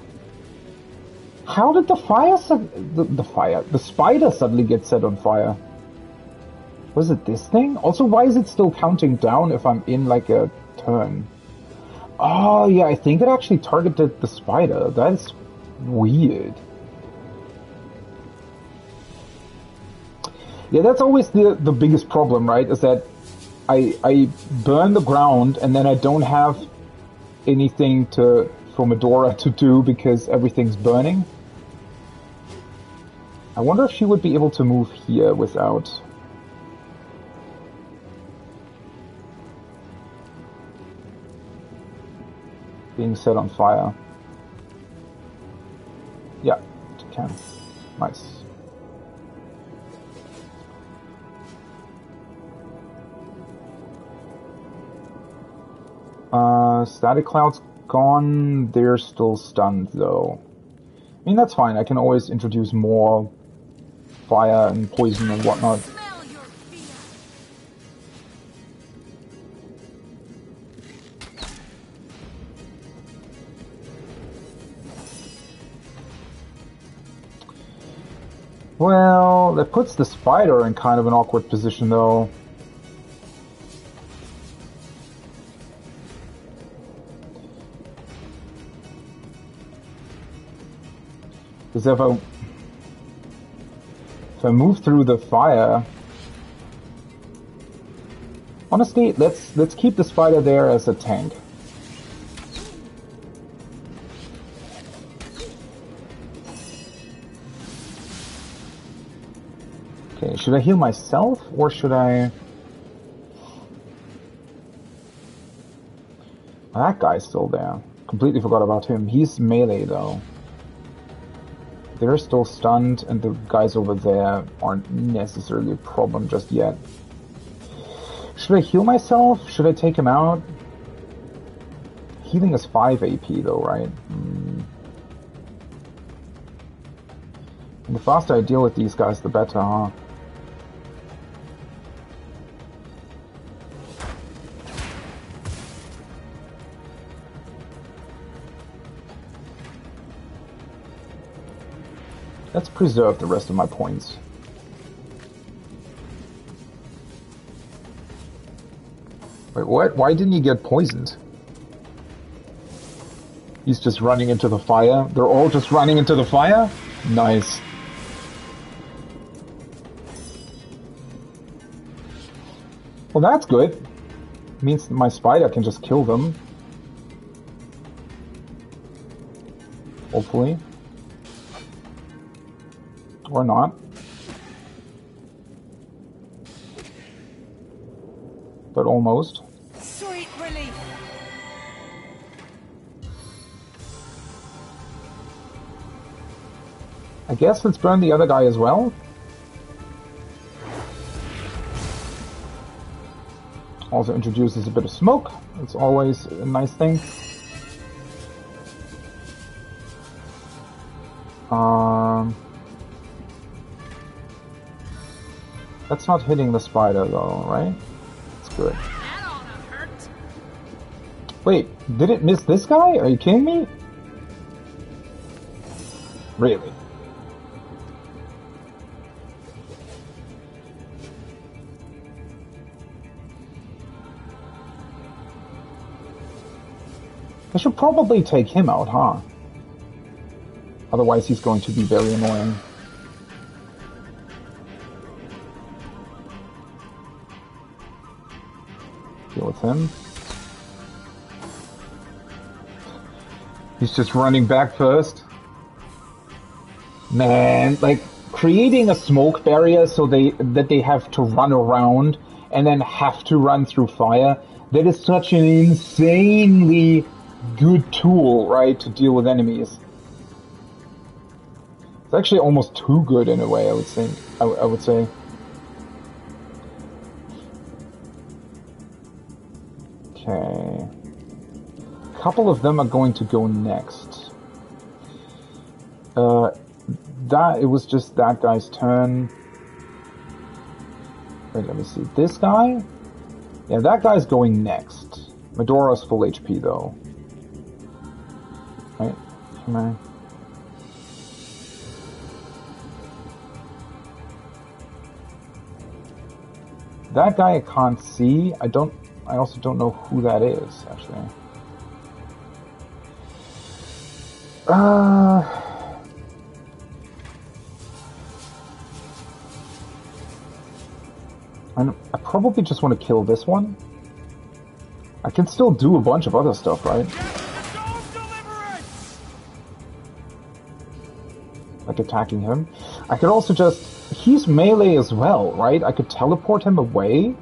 How did the spider suddenly get set on fire? Was it this thing? Also, why is it still counting down if I'm in like a turn? Oh yeah, I think it actually targeted the spider. That's weird. Yeah, that's always the biggest problem, right? Is that I burn the ground and then I don't have anything for Medora to do because everything's burning. I wonder if she would be able to move here without being set on fire. Yeah, she can. Nice. Static cloud's gone. They're still stunned though. I mean, that's fine. I can always introduce more fire and poison and whatnot. Well, that puts the spider in kind of an awkward position though. Because if I move through the fire, honestly, let's keep the spider there as a tank. Okay, should I heal myself or should I? That guy's still there. Completely forgot about him. He's melee though. They're still stunned, and the guys over there aren't necessarily a problem just yet. Should I heal myself? Should I take him out? Healing is 5 AP though, right? And the faster I deal with these guys, the better, huh? Let's preserve the rest of my points. Wait, what? Why didn't he get poisoned? He's just running into the fire? They're all just running into the fire? Nice. Well, that's good. Means my spider can just kill them. Hopefully. Or not. But almost. Sweet relief. I guess let's burn the other guy as well. Also introduces a bit of smoke. It's always a nice thing. That's not hitting the spider though, right? That's good. Wait, did it miss this guy? Are you kidding me? Really? I should probably take him out, huh? Otherwise he's going to be very annoying. Deal with him. He's just running back first. Man, like, creating a smoke barrier so that they have to run around and then have to run through fire, that is such an insanely good tool, right, to deal with enemies. It's actually almost too good in a way, I would say. I would say. Okay. A couple of them are going to go next. It was just that guy's turn. Wait, let me see. This guy? Yeah, that guy's going next. Medora's full HP though. Right? Come on. That guy I can't see. I also don't know who that is, actually. I probably just want to kill this one. I can still do a bunch of other stuff, right? Like attacking him. I could also just... He's melee as well, right? I could teleport him away.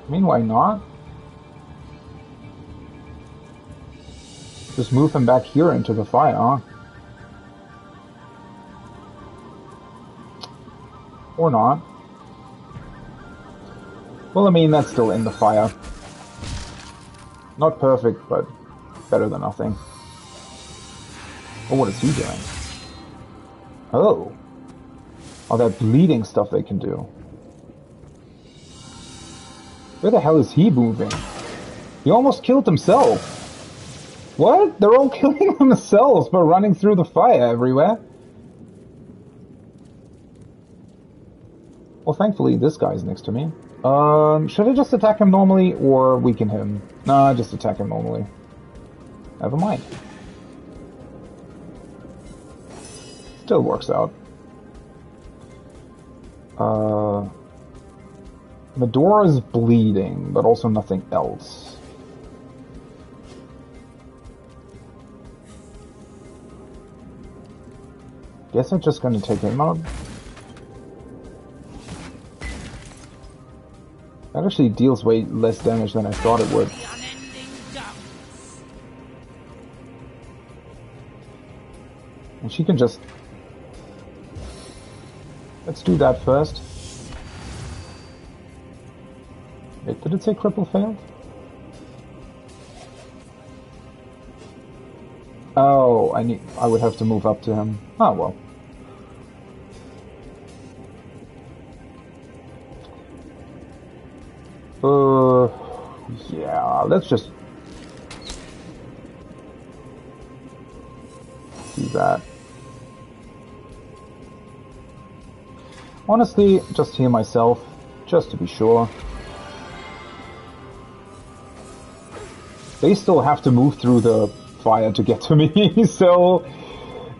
I mean, why not? Just move him back here into the fire, huh? Or not. Well, I mean, that's still in the fire. Not perfect, but better than nothing. Oh, what is he doing? Oh. Oh, that bleeding stuff they can do. Where the hell is he moving? He almost killed himself. What? They're all killing themselves by running through the fire everywhere. Well, thankfully this guy's next to me. Should I just attack him normally or weaken him? Nah, just attack him normally. Never mind. Still works out. Medora's bleeding, but also nothing else. Guess I'm just gonna take him out. That actually deals way less damage than I thought it would. And she can just... Let's do that first. Wait, did it say cripple failed? Oh, I would have to move up to him. Oh, well. Yeah, let's just do that. Honestly, just heal myself, just to be sure. They still have to move through the fire to get to me, so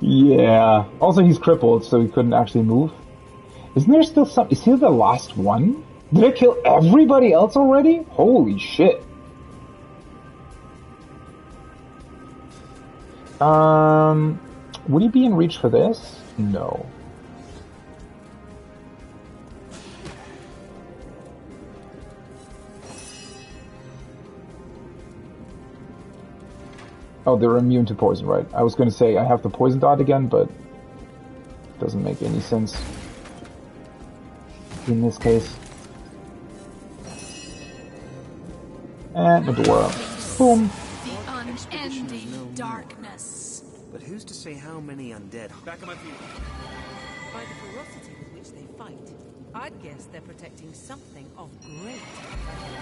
yeah. Also, he's crippled, so he couldn't actually move. Isn't there still some... Is he the last one? Did I kill everybody else already? Holy shit. Would he be in reach for this? No. Oh, they're immune to poison, right? I was gonna say I have the poison dart again, but it doesn't make any sense in this case. And Medora. Boom. The unending darkness. But who's to say how many undead... Back on my feet. By the ferocity with which they fight, I'd guess they're protecting something of great value.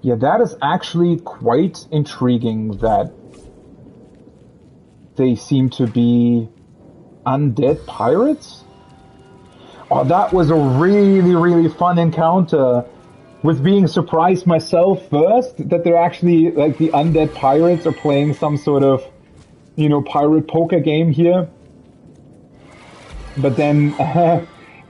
Yeah, that is actually quite intriguing that they seem to be undead pirates. Oh, that was a really, really fun encounter. With being surprised myself first, that they're actually, like, the undead pirates are playing some sort of, you know, pirate poker game here. But then,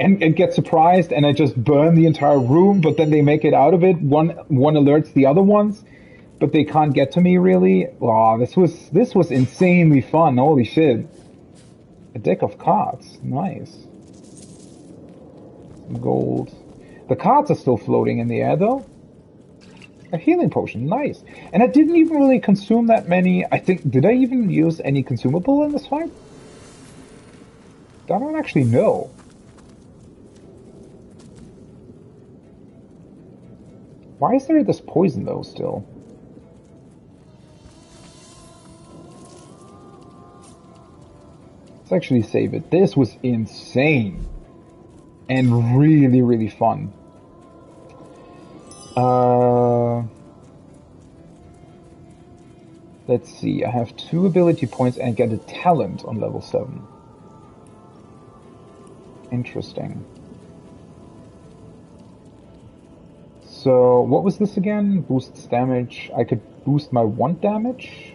and get surprised, and I just burn the entire room, but then they make it out of it. One alerts the other ones. but they can't get to me really. Wow, this was insanely fun. Holy shit! A deck of cards, nice. Some gold. The cards are still floating in the air though. A healing potion, nice. And I didn't even really consume that many. I think, did I even use any consumable in this fight? I don't actually know. Why is there this poison though still? Let's actually save it. This was insane. And really, really fun. Let's see. I have 2 ability points and I get a talent on level 7. Interesting. So, what was this again? Boosts damage. I could boost my 1 damage.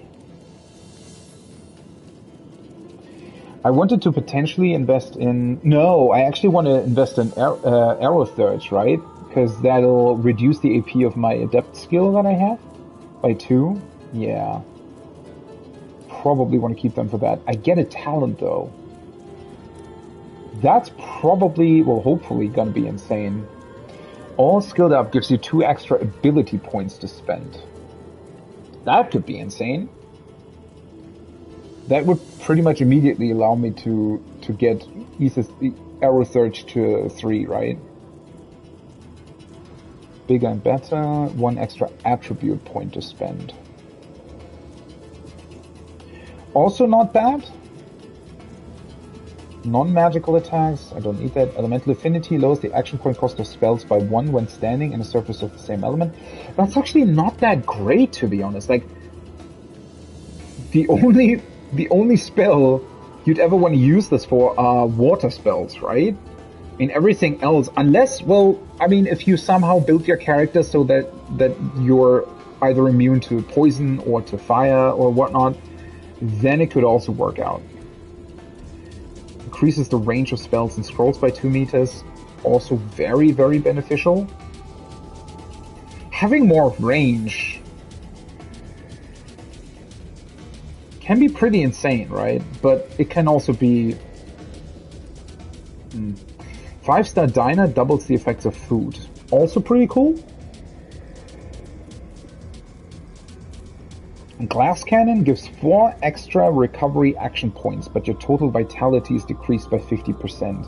I wanted to potentially invest in... No, I actually want to invest in arrow thirds, right? Because that'll reduce the AP of my adept skill that I have by 2. Yeah. Probably want to keep them for that. I get a talent though. That's probably, well, hopefully gonna be insane. All skilled up gives you 2 extra ability points to spend. That could be insane. That would pretty much immediately allow me to get arrow search to 3, right? Bigger and better, 1 extra attribute point to spend. Also not bad. Non-magical attacks, I don't need that. Elemental affinity lowers the action point cost of spells by 1 when standing in a surface of the same element. That's actually not that great, to be honest. Like, the only spell you'd ever want to use this for are water spells, right? In everything else, unless, well, I mean, if you somehow build your character so that you're either immune to poison or to fire or whatnot, then it could also work out. Increases the range of spells and scrolls by 2 meters. Also very, very beneficial. Having more range can be pretty insane, right? But it can also be... 5-star diner doubles the effects of food. Also pretty cool. Glass Cannon gives 4 extra recovery action points, but your total vitality is decreased by 50%.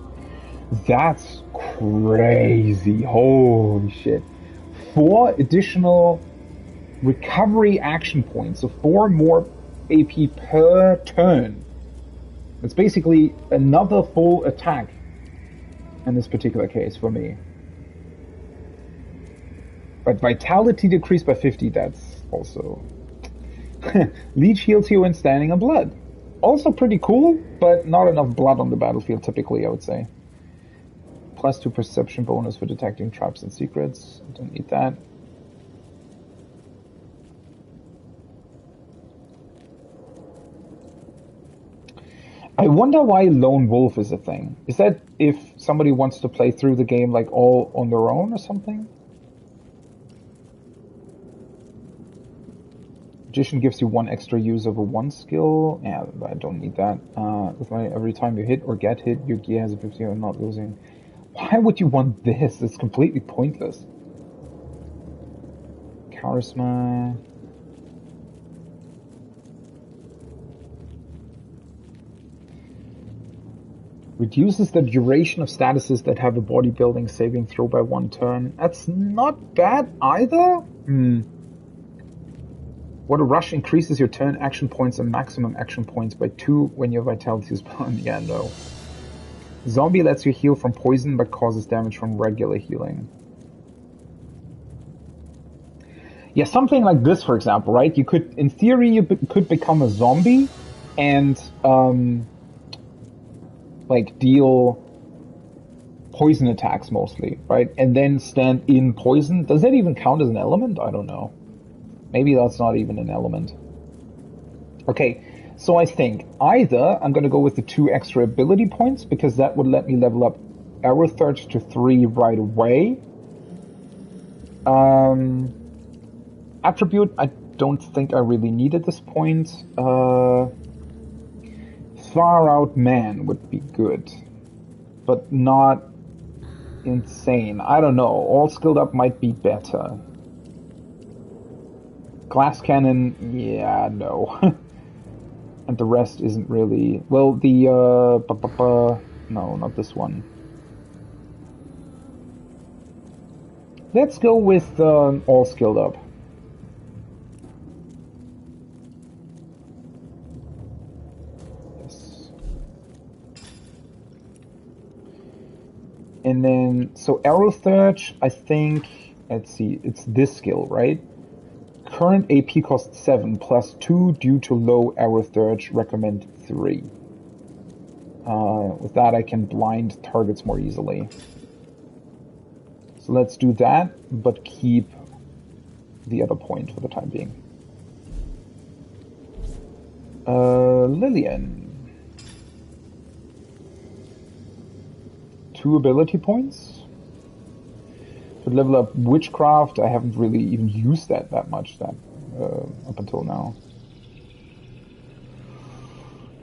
That's crazy. Holy shit. 4 additional recovery action points, so 4 more AP per turn. It's basically another full attack in this particular case for me. But vitality decreased by 50, that's also... Leech heals you when standing on blood. Also pretty cool, but not enough blood on the battlefield typically, I would say. +2 perception bonus for detecting traps and secrets. Don't need that. I wonder why Lone Wolf is a thing. Is that if somebody wants to play through the game like all on their own or something? Magician gives you 1 extra use over 1 skill. Yeah, I don't need that. Every time you hit or get hit, your gear has a 50% of not losing. Why would you want this? It's completely pointless. Charisma. Reduces the duration of statuses that have a bodybuilding saving throw by 1 turn. That's not bad either. What a Rush increases your turn action points and maximum action points by 2 when your vitality is burned. Yeah, no. Zombie lets you heal from poison but causes damage from regular healing. Yeah, something like this, for example, right? You could, in theory, you could become a zombie and, like, deal poison attacks mostly, right? And then stand in poison. Does that even count as an element? I don't know. Maybe that's not even an element. Okay, so I think either I'm going to go with the 2 extra ability points because that would let me level up Arrow Search to 3 right away. Attribute, I don't think I really need at this point. Far Out Man would be good, but not insane. I don't know. All Skilled Up might be better. Glass Cannon, yeah, no. And the rest isn't really... Well, the... no, not this one. Let's go with All Skilled Up. Yes. And then, so Arrow Surge, I think... Let's see, it's this skill, right? Current AP costs 7, plus 2 due to low arrow surge, recommend 3. With that I can blind targets more easily. So let's do that, but keep the other point for the time being. Lillian. 2 ability points. Could level up Witchcraft. I haven't really even used that much up until now.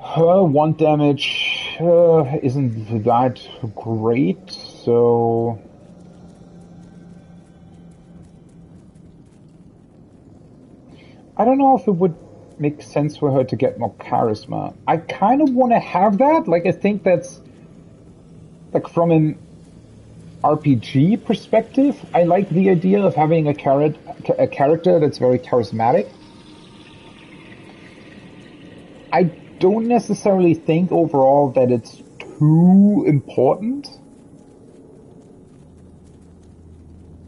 1 damage isn't that great, so... I don't know if it would make sense for her to get more charisma. I kind of want to have that. Like, I think that's... Like, from an RPG perspective, I like the idea of having a character that's very charismatic. I don't necessarily think overall that it's too important.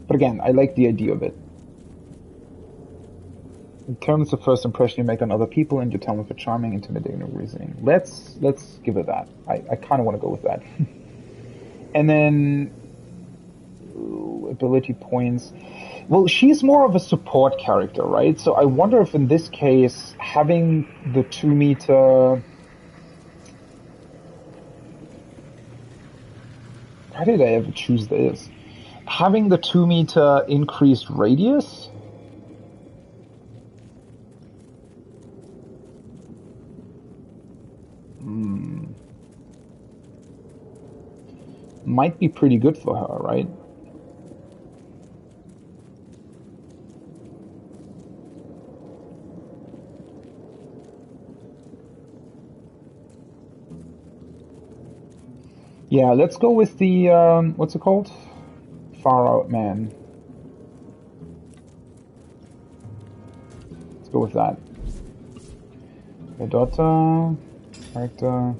But again, I like the idea of it. In terms of first impression you make on other people and your talent for charming, intimidating, or reasoning. Let's give it that. I kind of want to go with that. And then... ability points. Well, she's more of a support character, right? So I wonder if in this case, having the 2 meter... Why did I ever choose this? Having the 2 meter increased radius? Might be pretty good for her, right? Yeah, let's go with the, what's it called? Far Out Man. Let's go with that. My daughter, character.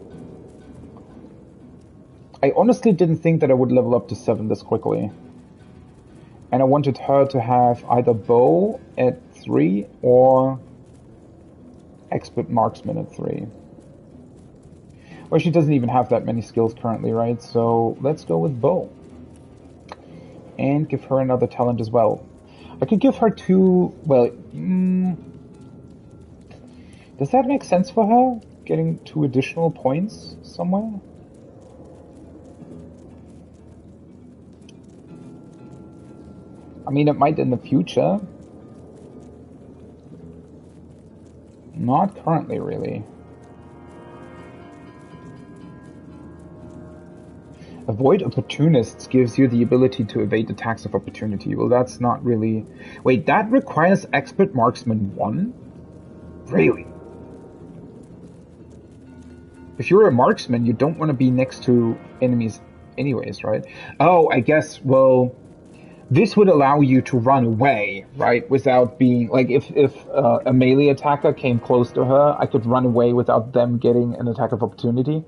I honestly didn't think that I would level up to 7 this quickly. And I wanted her to have either bow at 3 or expert marksman at 3. Well, she doesn't even have that many skills currently, right? So let's go with bow. And give her another talent as well. I could give her 2... Well, does that make sense for her? Getting 2 additional points somewhere? I mean, it might in the future. Not currently, really. Avoid opportunists gives you the ability to evade attacks of opportunity. Well, that's not really... Wait, that requires expert marksman 1? Really? If you're a marksman, you don't want to be next to enemies anyways, right? Oh, I guess, well... This would allow you to run away, right? Without being... Like, if a melee attacker came close to her, I could run away without them getting an attack of opportunity.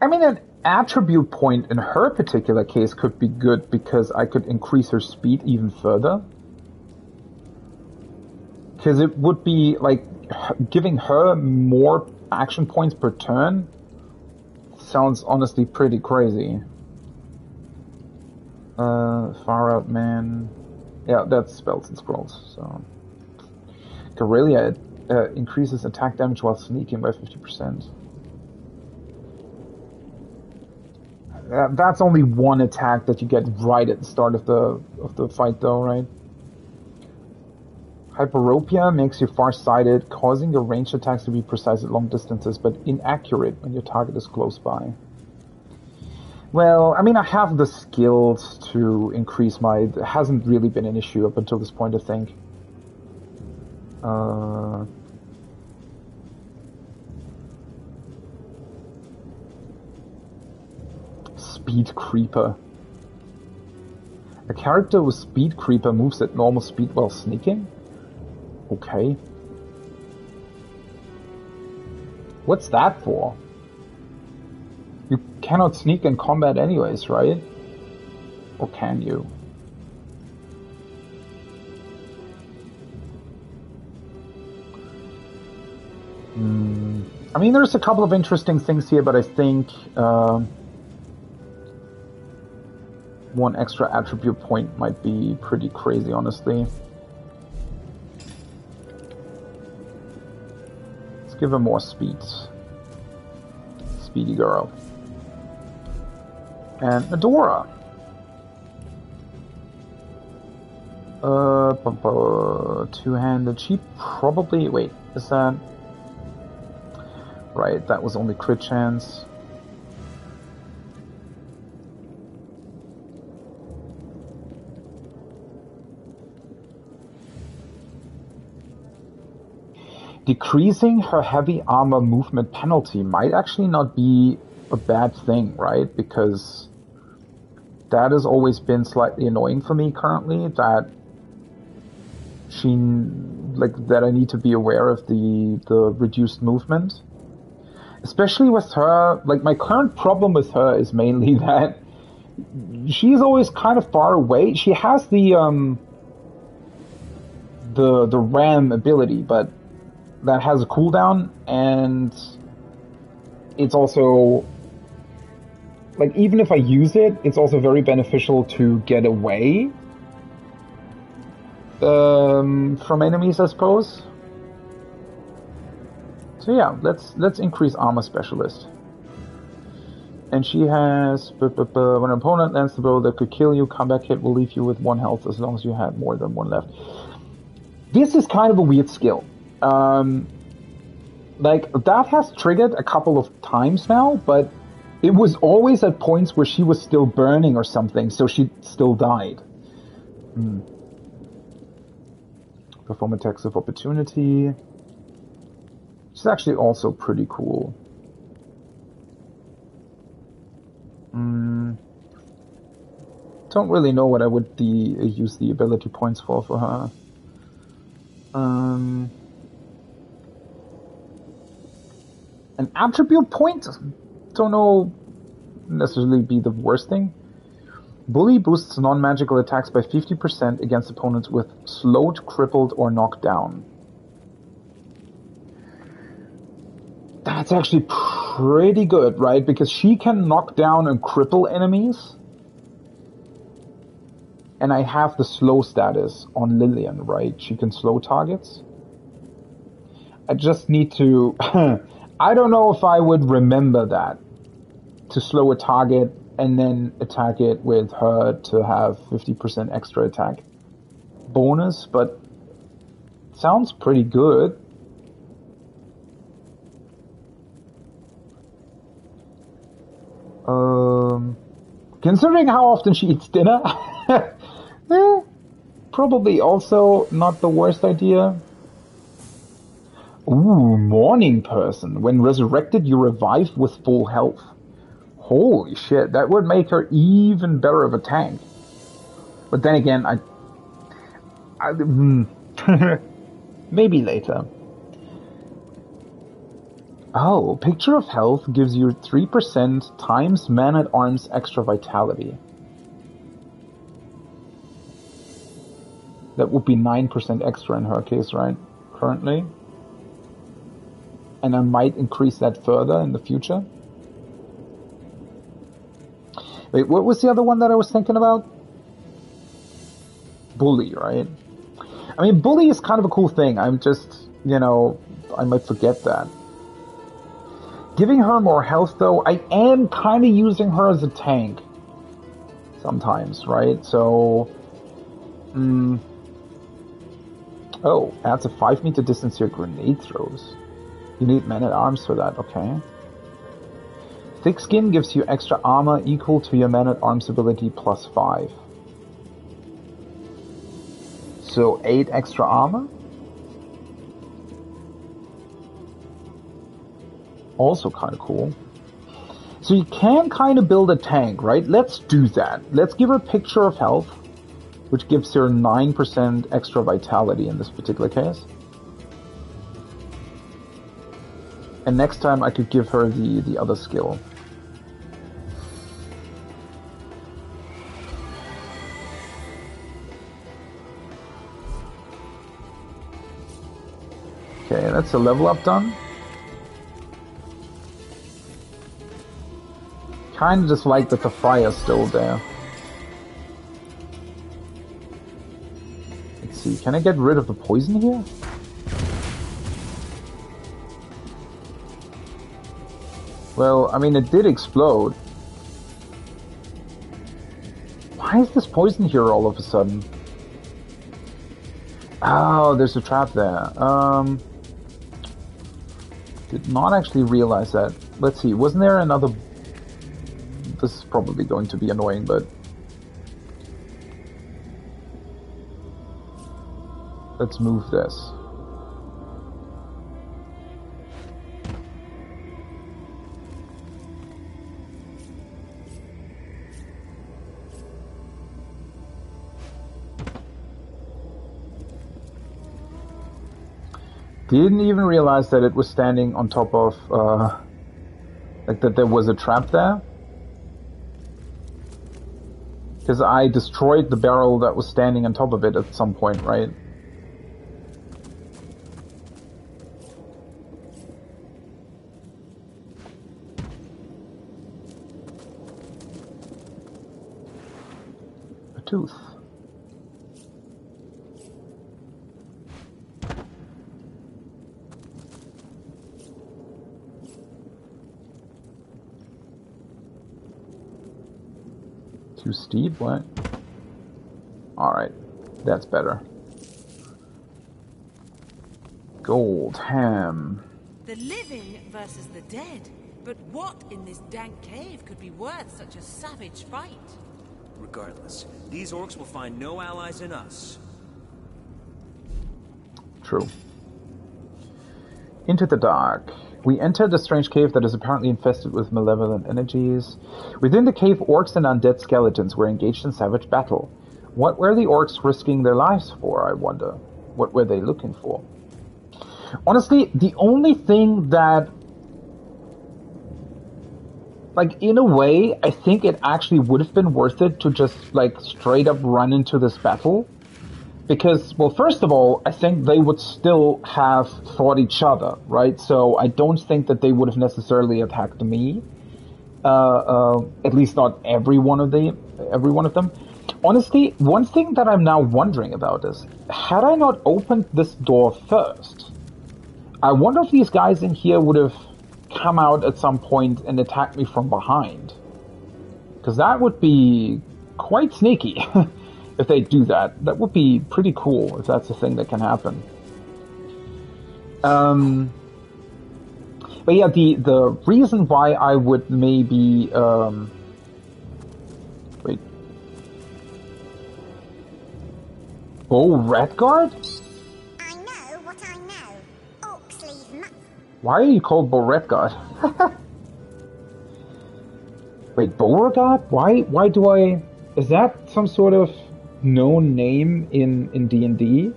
I mean, an attribute point in her particular case could be good because I could increase her speed even further. Because it would be, like, giving her more action points per turn sounds honestly pretty crazy. Far Out Man. Yeah, that's Spells and Scrolls, so... Guerrilla increases attack damage while sneaking by 50%. That's only one attack that you get right at the start of the fight, though, right? Hyperopia makes you far-sighted, causing your ranged attacks to be precise at long distances, but inaccurate when your target is close by. Well, I mean, I have the skills to increase my... It hasn't really been an issue up until this point, I think. Speed Creeper. A character with Speed Creeper moves at normal speed while sneaking? Okay. What's that for? You cannot sneak in combat anyways, right? Or can you? I mean, there's a couple of interesting things here, but I think one extra attribute point might be pretty crazy, honestly. Let's give her more speed. Speedy girl. And Adora. Two-handed. She probably... Wait, is that... Right, that was only crit chance. Decreasing her heavy armor movement penalty might actually not be a bad thing, right? Because that has always been slightly annoying for me currently, that I need to be aware of the reduced movement. Especially with her, like, my current problem with her is mainly that she's always kind of far away. She has the ram ability, but that has a cooldown, and it's also, like, even if I use it, it's also very beneficial to get away from enemies, I suppose. So yeah, let's increase armor specialist. And she has, when an opponent lands the blow that could kill you, combat hit will leave you with 1 health as long as you have more than 1 left. This is kind of a weird skill. Like, that has triggered a couple of times now, but it was always at points where she was still burning or something, so she still died. Perform attacks of opportunity. Which is actually also pretty cool. Don't really know what I would use the ability points for her. An attribute point? Don't know necessarily be the worst thing. Bully boosts non-magical attacks by 50% against opponents with slowed, crippled, or knocked down. That's actually pretty good, right? Because she can knock down and cripple enemies. And I have the slow status on Lillian, right? She can slow targets. I just need to... I don't know if I would remember that. To slow a target and then attack it with her to have 50% extra attack bonus, but sounds pretty good. Considering how often she eats dinner, probably also not the worst idea. Ooh, Morning Person. When resurrected, you revive with full health. Holy shit, that would make her even better of a tank. But then again, maybe later. Oh, Picture of Health gives you 3% times Man-at-Arms extra vitality. That would be 9% extra in her case, right? Currently. And I might increase that further in the future. Wait, what was the other one that I was thinking about? Bully, right? I mean, Bully is kind of a cool thing. I'm just, I might forget that. Giving her more health, though, I am kind of using her as a tank. Sometimes, right? So... Oh, adds a 5-meter distance to your grenade throws. You need man-at-arms for that, okay. Thick skin gives you extra armor equal to your man-at-arms ability plus 5. So 8 extra armor? Also kind of cool. So you can kind of build a tank, right? Let's do that. Let's give her a picture of health, which gives her 9% extra vitality in this particular case. And next time I could give her the other skill. Okay, that's a level up done. Kinda just like that the fire's still there. Let's see, can I get rid of the poison here? Well, I mean, it did explode. Why is this poison here all of a sudden? Oh, there's a trap there. Did not actually realize that. Let's see, wasn't there another... This is probably going to be annoying, but... Let's move this. Didn't even realize that it was standing on top of, like that there was a trap there. Because I destroyed the barrel that was standing on top of it at some point, right? A tooth. Too steep? What? Alright, that's better. Gold ham. The living versus the dead. But what in this dank cave could be worth such a savage fight? Regardless, these orcs will find no allies in us. True. Into the dark. We entered a strange cave that is apparently infested with malevolent energies. Within the cave, orcs and undead skeletons were engaged in savage battle. What were the orcs risking their lives for, I wonder? What were they looking for? Honestly, the only thing that... Like, in a way, I think it actually would have been worth it to just, like, straight up run into this battle. Because, well, first of all, I think they would still have fought each other, right? So I don't think that they would have necessarily attacked me. At least not every one of them. Honestly, one thing that I'm now wondering about is, had I not opened this door first, I wonder if these guys in here would have come out at some point and attacked me from behind. Because that would be quite sneaky. If they do that, that would be pretty cool if that's a thing that can happen. But yeah, the reason why I would maybe wait. Oh, Redguard? I know what I know. Orcs leave much. Why are you called Beauregard? Wait, Beauregard? Why do I... Is that some sort of known name in D&D?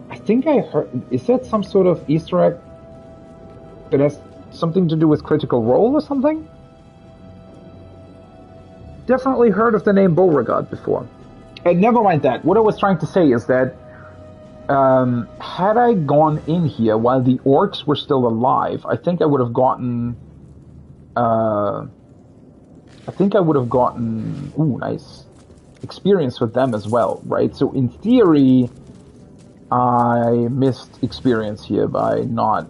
I think I heard... Is that some sort of Easter egg that has something to do with Critical Role or something? Definitely heard of the name Beauregard before. And never mind that. What I was trying to say is that had I gone in here while the orcs were still alive, I think I would have gotten... ooh, nice experience with them as well, right? So in theory, I missed experience here by not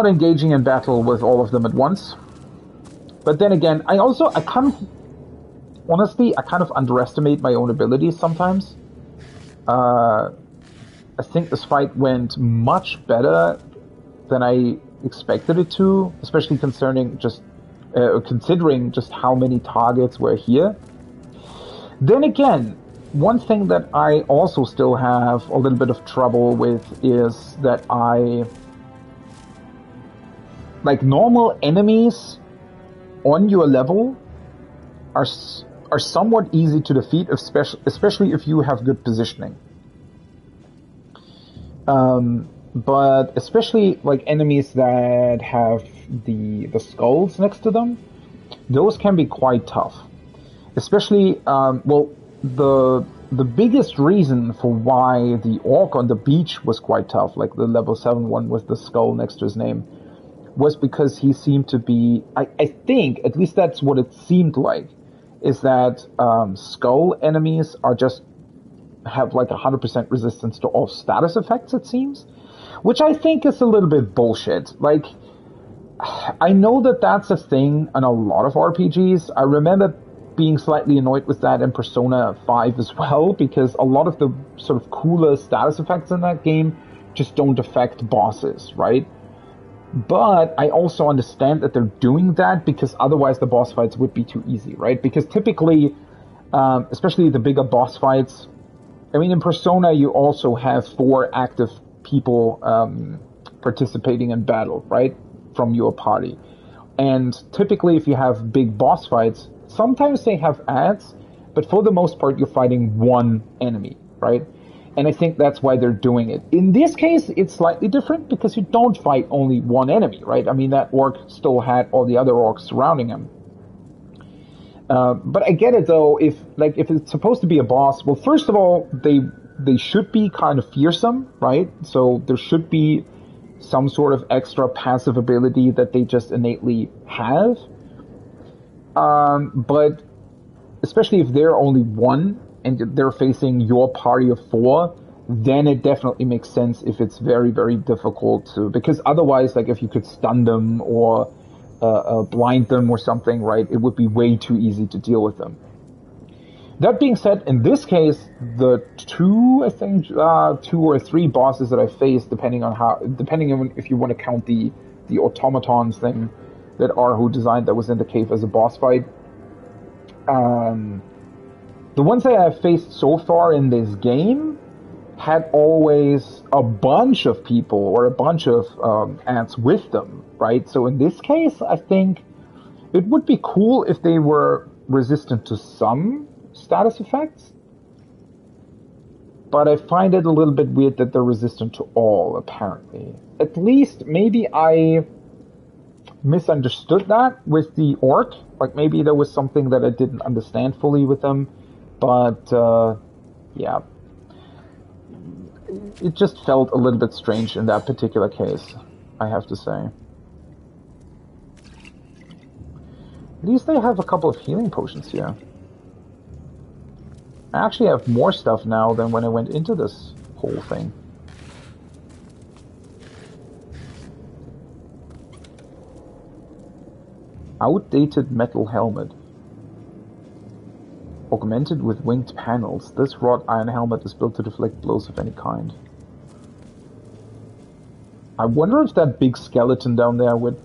engaging in battle with all of them at once. But then again, I kind of underestimate my own abilities sometimes. I think this fight went much better than I expected it to, especially considering just how many targets were here. Then again, one thing that I also still have a little bit of trouble with is that normal enemies on your level are somewhat easy to defeat, especially if you have good positioning. But especially like enemies that have the skulls next to them, those can be quite tough. Especially, the biggest reason for why the orc on the beach was quite tough, like the level 7 one with the skull next to his name, was because he seemed to be, I think, at least that's what it seemed like, is that skull enemies have like 100% resistance to all status effects, it seems. Which I think is a little bit bullshit. Like, I know that that's a thing in a lot of RPGs. I remember being slightly annoyed with that in Persona 5 as well, because a lot of the sort of cooler status effects in that game just don't affect bosses, right? But I also understand that they're doing that because otherwise the boss fights would be too easy, right? Because typically, especially the bigger boss fights, I mean, in Persona you also have 4 active people participating in battle, right? From your party. And typically if you have big boss fights, sometimes they have ads, but for the most part you're fighting one enemy, right? And I think that's why they're doing it. In this case, it's slightly different because you don't fight only one enemy, right? I mean, that orc still had all the other orcs surrounding him. But I get it though, if it's supposed to be a boss, well, first of all, they should be kind of fearsome, right? So there should be some sort of extra passive ability that they just innately have. But especially if they're only one and they're facing your party of 4, then it definitely makes sense if it's very, very difficult to, because otherwise, like if you could stun them or blind them or something, right, it would be way too easy to deal with them. That being said, in this case, the 2 or 3 bosses that I faced, depending on if you want to count the automaton thing that Arhu designed that was in the cave as a boss fight, the ones that I've faced so far in this game had always a bunch of people or a bunch of ants with them, right? So in this case, I think it would be cool if they were resistant to some status effects, but I find it a little bit weird that they're resistant to all, apparently. At least, maybe I misunderstood that with the orc. Like, maybe there was something that I didn't understand fully with them. But, yeah. It just felt a little bit strange in that particular case, I have to say. At least they have a couple of healing potions here. I actually have more stuff now than when I went into this whole thing. Outdated metal helmet. Augmented with winged panels, this wrought iron helmet is built to deflect blows of any kind. I wonder if that big skeleton down there would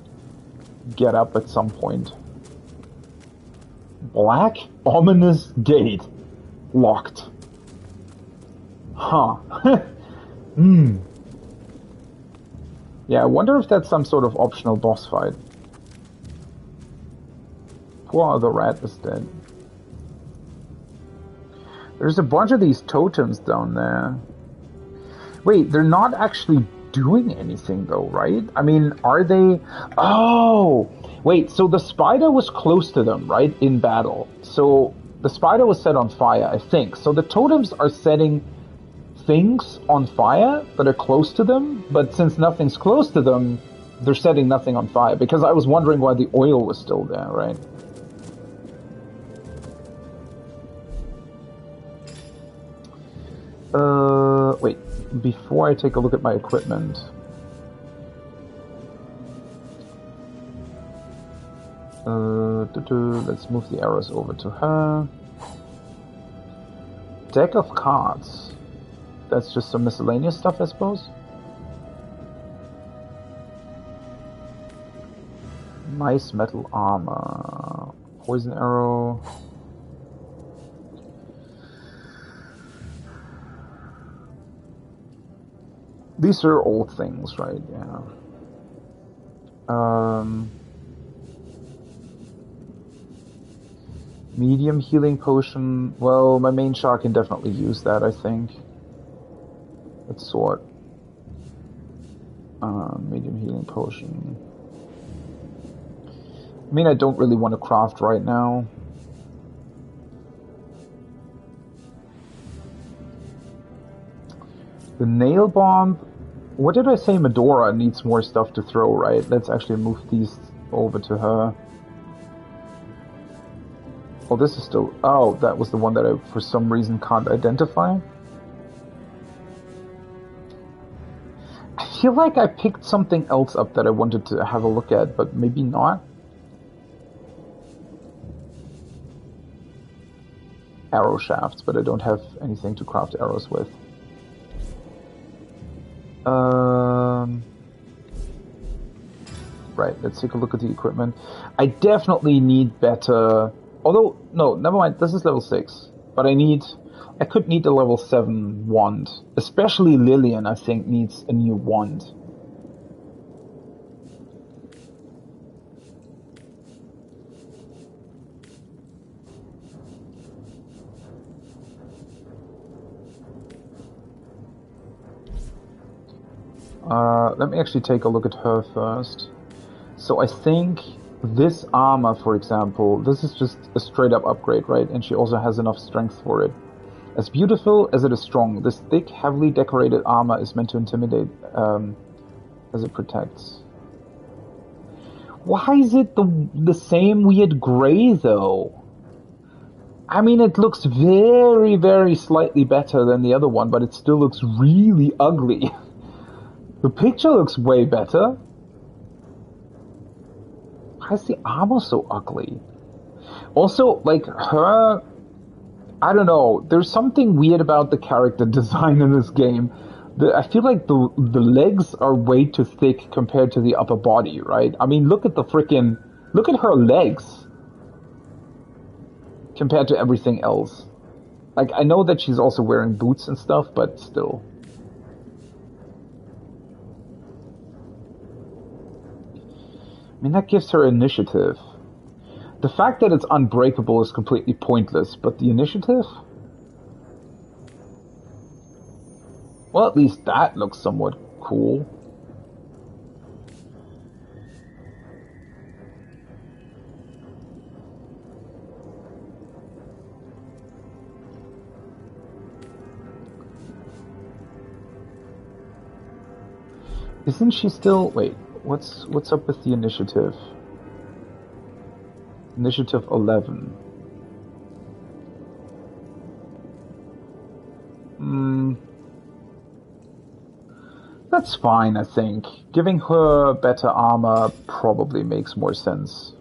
get up at some point. Black ominous gate. Locked. Huh. Yeah, I wonder if that's some sort of optional boss fight. Poor other rat is dead. There's a bunch of these totems down there. Wait, they're not actually doing anything though, right? I mean, are they... Oh! Wait, so the spider was close to them, right? In battle. So the spider was set on fire, I think. So the totems are setting things on fire that are close to them, but since nothing's close to them, they're setting nothing on fire. Because I was wondering why the oil was still there, right? before I take a look at my equipment. Let's move the arrows over to her. Deck of cards. That's just some miscellaneous stuff, I suppose. Nice metal armor. Poison arrow. These are old things, right? Yeah. Medium healing potion. Well, my main shark can definitely use that, I think. Let's sort. Medium healing potion. I mean, I don't really want to craft right now. The nail bomb. What did I say? Medora needs more stuff to throw, right? Let's actually move these over to her. Oh, this is still... Oh, that was the one that I, for some reason, can't identify. I feel like I picked something else up that I wanted to have a look at, but maybe not. Arrow shafts, but I don't have anything to craft arrows with. Right, let's take a look at the equipment. I definitely need better... Although, no, never mind, this is level 6. But I could need a level 7 wand. Especially Lillian, I think, needs a new wand. Let me actually take a look at her first. So I think this armor, for example, this is just a straight up upgrade, right? And she also has enough strength for it. As beautiful as it is strong, this thick, heavily decorated armor is meant to intimidate as it protects. Why is it the same weird gray, though? I mean, it looks very, very slightly better than the other one, but it still looks really ugly. The picture looks way better. Why is the armor so ugly? Also, like, her... I don't know, there's something weird about the character design in this game. I feel like the legs are way too thick compared to the upper body, right? I mean, look at look at her legs compared to everything else. Like, I know that she's also wearing boots and stuff, but still. I mean, that gives her initiative. The fact that it's unbreakable is completely pointless, but the initiative? Well, at least that looks somewhat cool. Isn't she still... Wait, what's up with the initiative? Initiative 11. That's fine, I think. Giving her better armor probably makes more sense.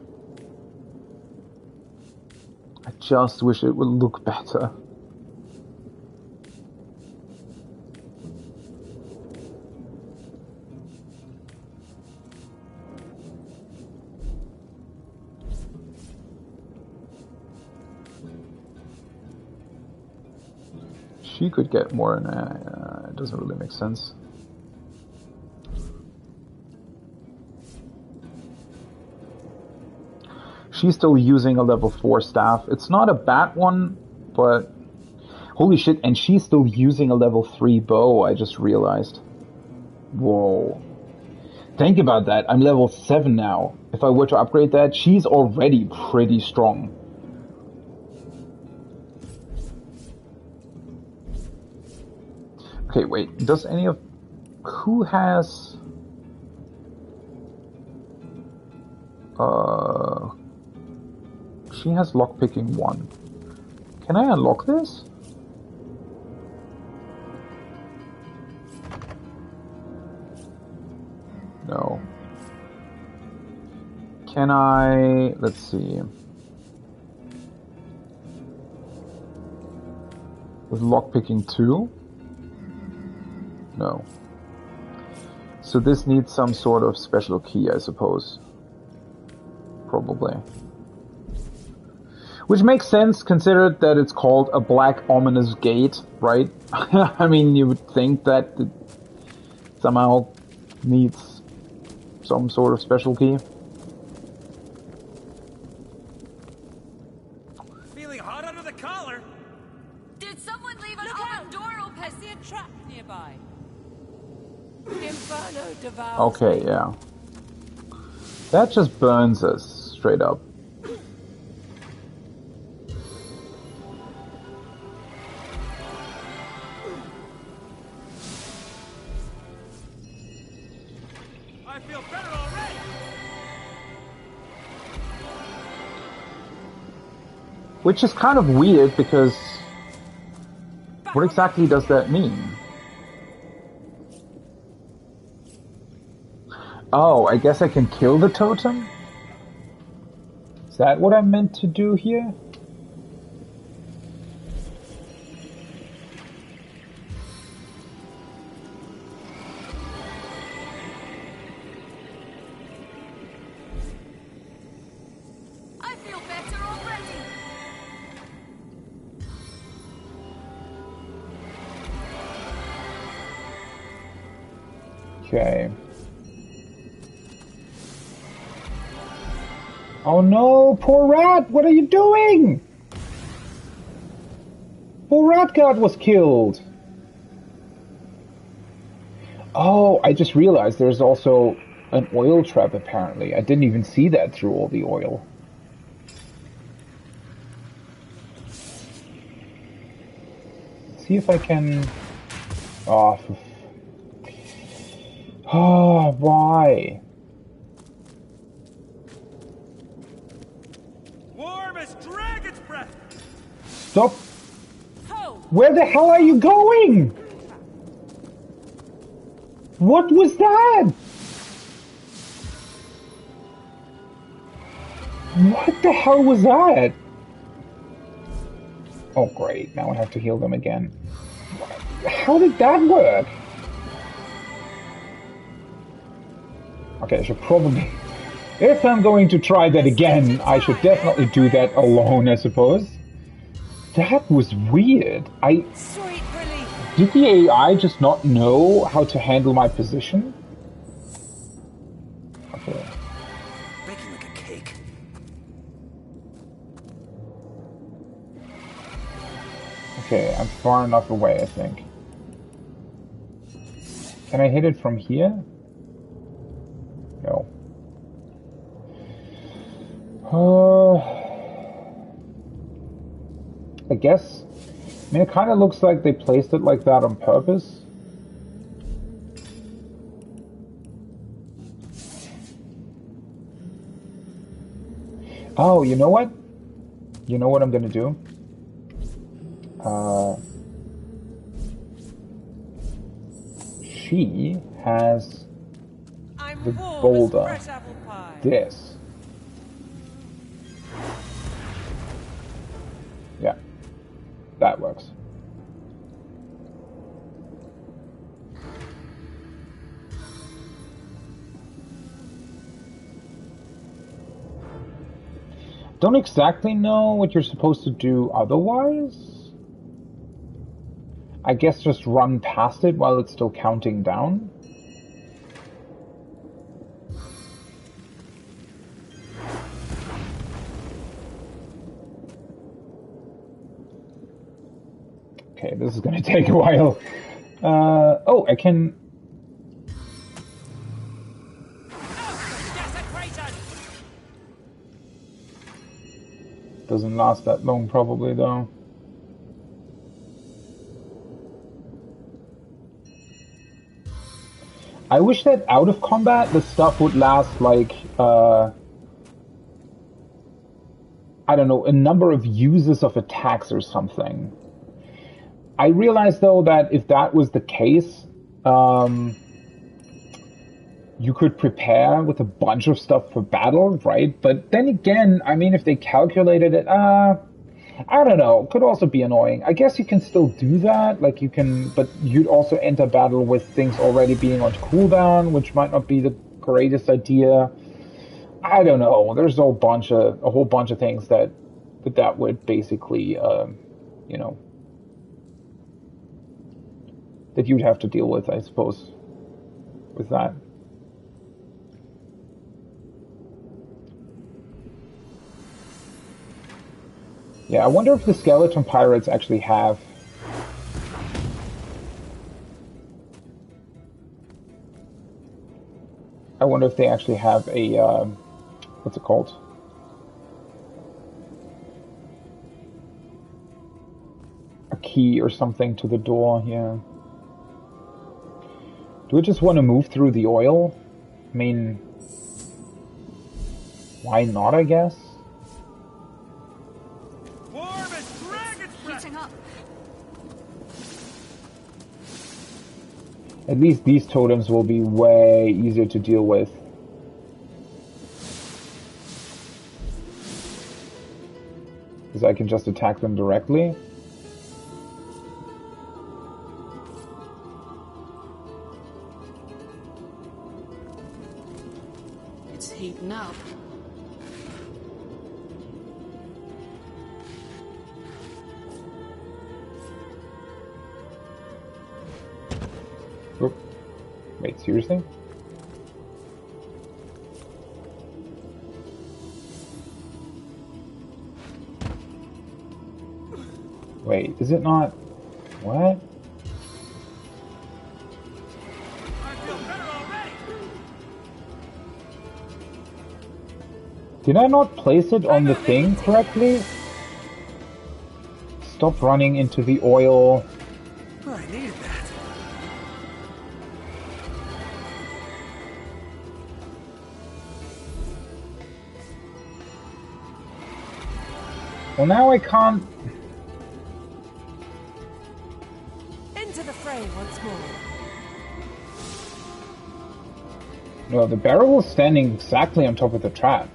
I just wish it would look better. She could get more, and it doesn't really make sense. She's still using a level 4 staff. It's not a bad one, but holy shit, and she's still using a level 3 bow, I just realized. Whoa. Think about that, I'm level 7 now. If I were to upgrade that, she's already pretty strong. Okay, wait, does any of... Who has... She has lockpicking 1. Can I unlock this? No. Can I... let's see. With lockpicking 2? No. So this needs some sort of special key, I suppose. Probably. Which makes sense, considered that it's called a black ominous gate, right? I mean, you would think that it somehow needs some sort of special key. Feeling hot under the collar? Did someone leave an open door open? I see a trap nearby. Inferno devours. Okay, yeah. That just burns us, straight up. I feel better already. Which is kind of weird, because what exactly does that mean? Oh, I guess I can kill the totem? Is that what I'm meant to do here? I feel better already. Okay. Oh no, poor rat! What are you doing? Poor rat god was killed. Oh, I just realized there's also an oil trap apparently. I didn't even see that through all the oil. See if I can... Oh, oh, why? Warm as dragon's breath. Stop! Where the hell are you going? What was that? What the hell was that? Oh great, now I have to heal them again. How did that work? Okay, I should probably... If I'm going to try that again, I should definitely do that alone, I suppose. That was weird. Did the AI just not know how to handle my position? Okay. Baking like a cake. Okay, I'm far enough away, I think. Can I hit it from here? No. I guess. I mean, it kind of looks like they placed it like that on purpose. Oh, you know what? You know what I'm gonna do? She has the boulder. This. Yeah. That works. Don't exactly know what you're supposed to do otherwise. I guess just run past it while it's still counting down. Okay, this is gonna take a while. Oh, I can... Doesn't last that long, probably, though. I wish that out of combat, the stuff would last, like, I don't know, a number of uses of attacks or something. I realize, though, that if that was the case, you could prepare with a bunch of stuff for battle, right? But then again, I mean, if they calculated it, I don't know, could also be annoying. I guess you can still do that, like you can, but you'd also enter battle with things already being on cooldown, which might not be the greatest idea. I don't know. There's a whole bunch of things that would basically, you know, that you'd have to deal with, I suppose, with that. Yeah, I wonder if the skeleton pirates actually have... I wonder if they actually have a, what's it called? A key or something to the door, yeah. Do we just want to move through the oil? I mean... why not, I guess? At least these totems will be way easier to deal with. Because I can just attack them directly. It's heating up. Oh. Wait, seriously? Wait, is it not? What? Did I not place it on the thing correctly? Stop running into the oil. I needed that. Well, now I can't... Into the fray once more. No, the barrel was standing exactly on top of the trap.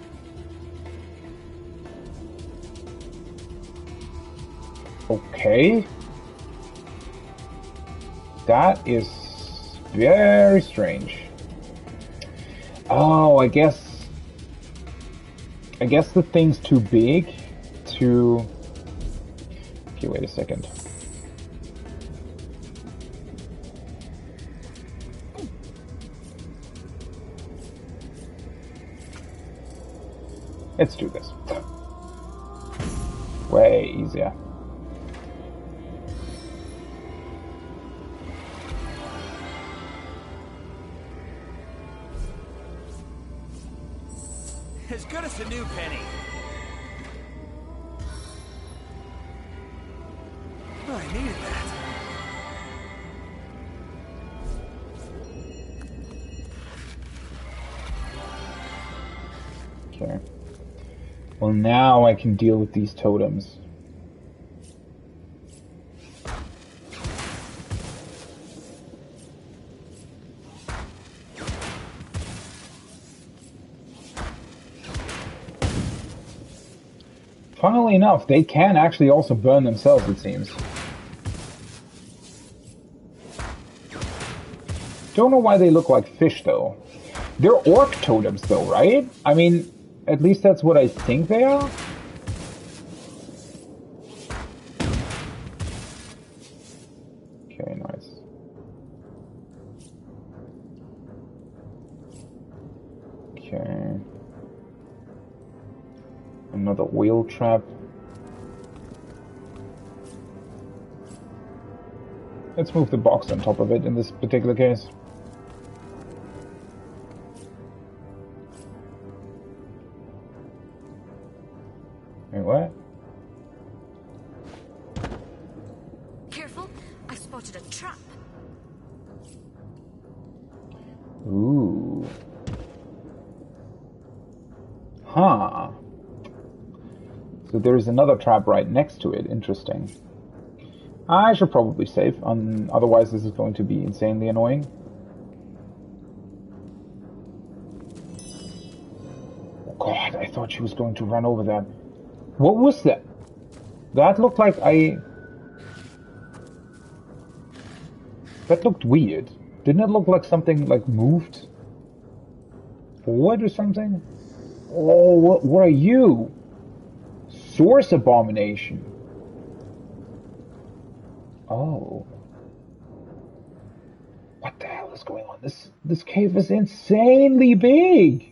Okay. That is very strange. Oh, I guess the thing's too big to... Okay, wait a second. Let's do this. Way easier. As good as a new penny. Oh, I needed that. Okay. Well, now I can deal with these totems. Funnily enough, they can actually also burn themselves, it seems. Don't know why they look like fish, though. They're orc totems, though, right? I mean, at least that's what I think they are. Okay, nice. Okay. Another wheel trap. Let's move the box on top of it in this particular case. Wait, what? Careful, I spotted a trap. Ooh. Huh. So there's another trap right next to it. Interesting. I should probably save, otherwise this is going to be insanely annoying. God, I thought she was going to run over that. What was that? That looked like That looked weird. Didn't it look like something like moved forward or something? Oh, what are you? Source abomination. Oh. What the hell is going on? This cave is insanely big.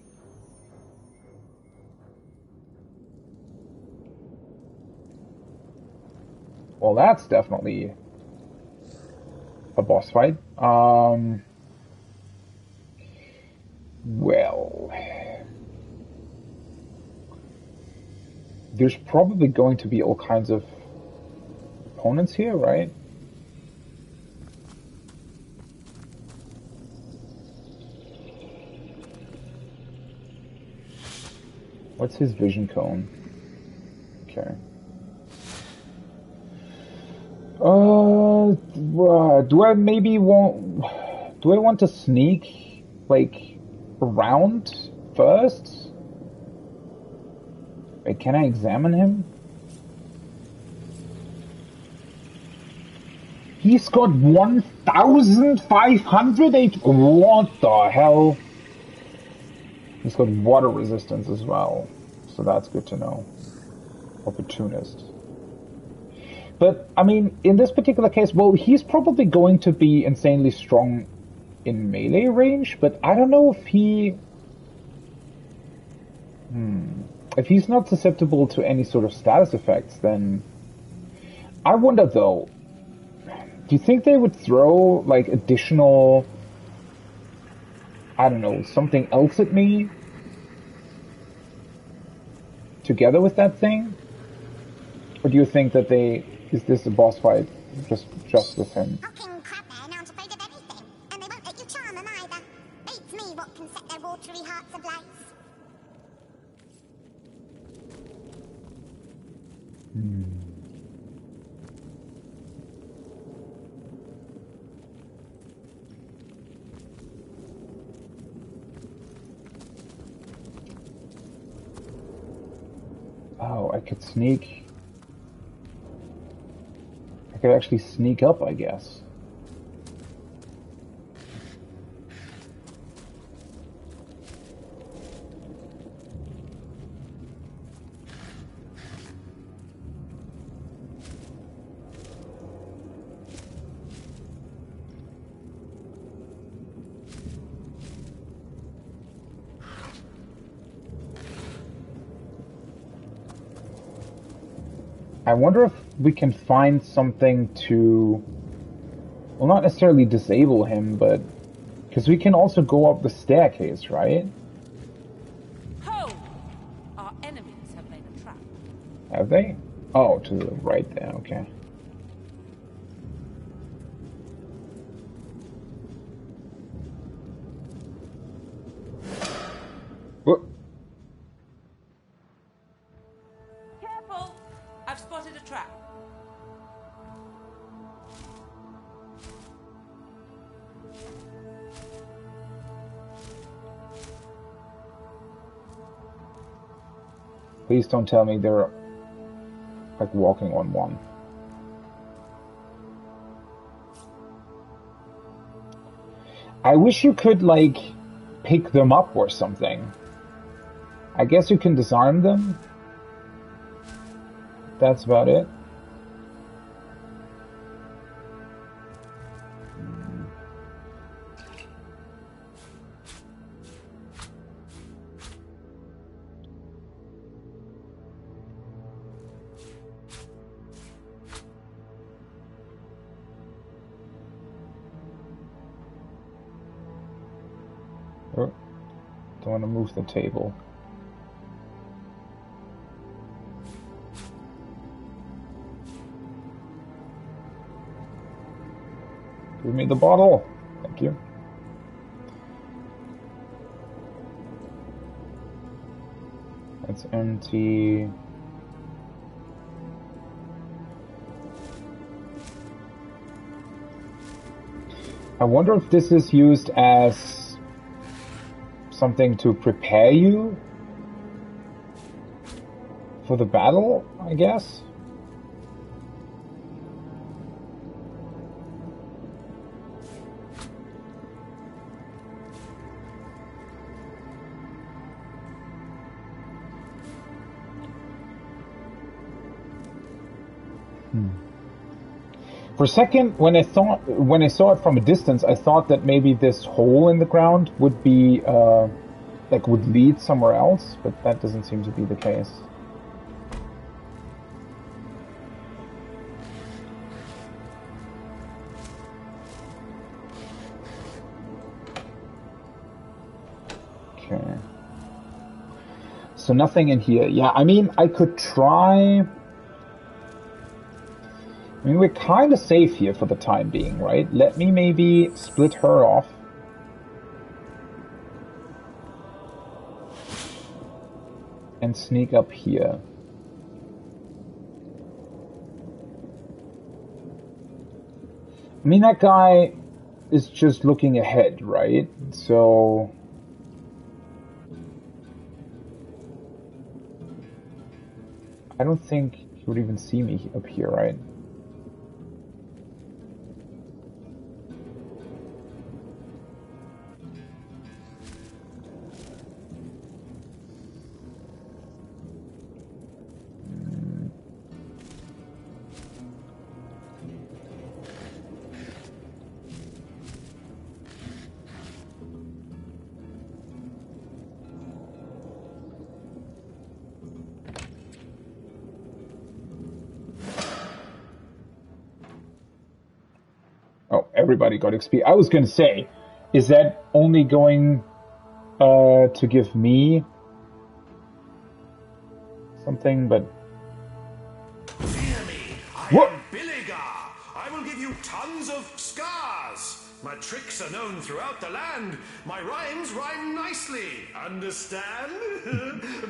Well, that's definitely a boss fight. Well, there's probably going to be all kinds of opponents here, right? What's his vision cone? Okay. Do I want to sneak, like, around first? Wait, can I examine him? He's got 1,500 HP. What the hell? He's got water resistance as well, so that's good to know. Opportunist. But, I mean, in this particular case, well, he's probably going to be insanely strong in melee range, but I don't know if if he's not susceptible to any sort of status effects, then... I wonder, though, do you think they would throw, like, additional... I don't know, something else at me? Together with that thing? Or do you think that is this a boss fight just with him? Fucking crabmen aren't afraid of anything, and they won't let you charm them either. Beats me what can set their watery hearts ablaze. Oh, I could sneak. I could actually sneak up, I guess. I wonder if we can find something to, well, not necessarily disable him, but because we can also go up the staircase, right? Ho! Our enemies have laid a trap. Have they? Oh, to the right there, okay. What? Careful! I've spotted a trap. Please don't tell me they're like walking on one. I wish you could like pick them up or something. I guess you can disarm them. That's about it. Oh, don't want to move the table. Give me the bottle. Thank you. It's empty. I wonder if this is used as something to prepare you for the battle, I guess. For a second, when I saw it from a distance, I thought that maybe this hole in the ground would be would lead somewhere else, but that doesn't seem to be the case. Okay. So nothing in here. Yeah, I mean, I could try. I mean, we're kind of safe here for the time being, right? Let me maybe split her off. And sneak up here. I mean, that guy is just looking ahead, right? So... I don't think he would even see me up here, right? Everybody got XP. I was going to say, is that only going to give me something, but... Fear me, I am Billigar. I will give you tons of scars. My tricks are known throughout the land. My rhymes rhyme nicely. Understand?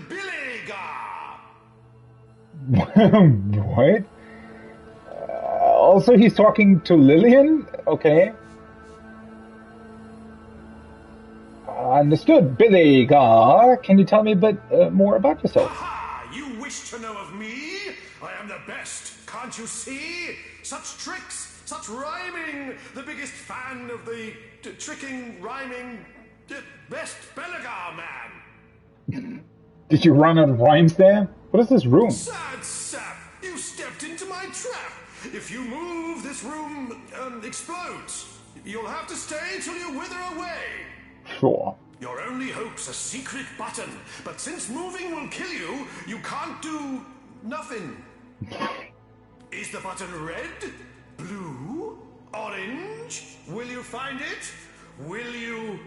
Billigar! What? Also, he's talking to Lillian? Okay. Understood. Billy Gar, can you tell me a bit more about yourself? Aha! You wish to know of me? I am the best, can't you see? Such tricks, such rhyming. The biggest fan of the tricking, rhyming, best Belligar man. Did you run out of rhymes there? What is this room? Sad sap! You stepped into my trap! If you move, this room explodes. You'll have to stay till you wither away. Sure. Your only hope's a secret button, but since moving will kill you, you can't do nothing. Is the button red? Blue? Orange? Will you find it? Will you...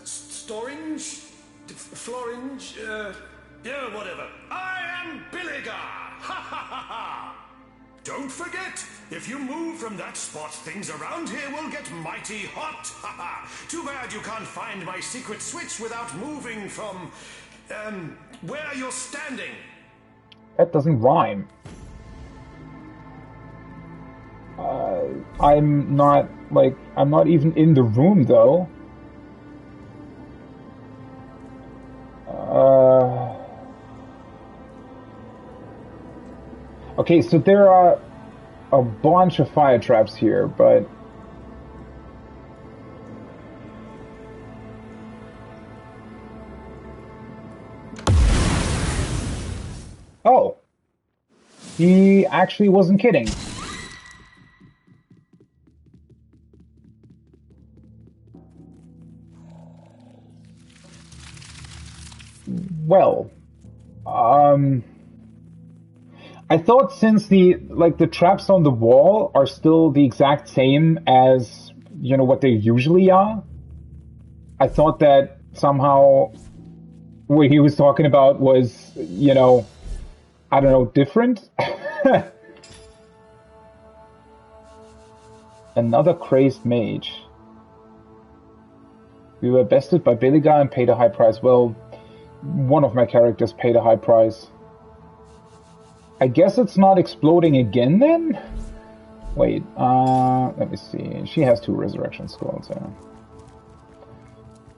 storange? Florange? Yeah, whatever. I am Billigar! Ha ha ha ha! Don't forget, if you move from that spot, things around here will get mighty hot. Haha! Too bad you can't find my secret switch without moving from, where you're standing. That doesn't rhyme. I'm not even in the room, though. Okay, so there are a bunch of fire traps here, but... Oh. He actually wasn't kidding. Well, I thought since the traps on the wall are still the exact same as, you know, what they usually are, I thought that somehow what he was talking about was, you know, I don't know, different? Another crazed mage. We were bested by Billigar and paid a high price. Well, one of my characters paid a high price. I guess it's not exploding again then? Wait, let me see. She has 2 resurrection scrolls, yeah.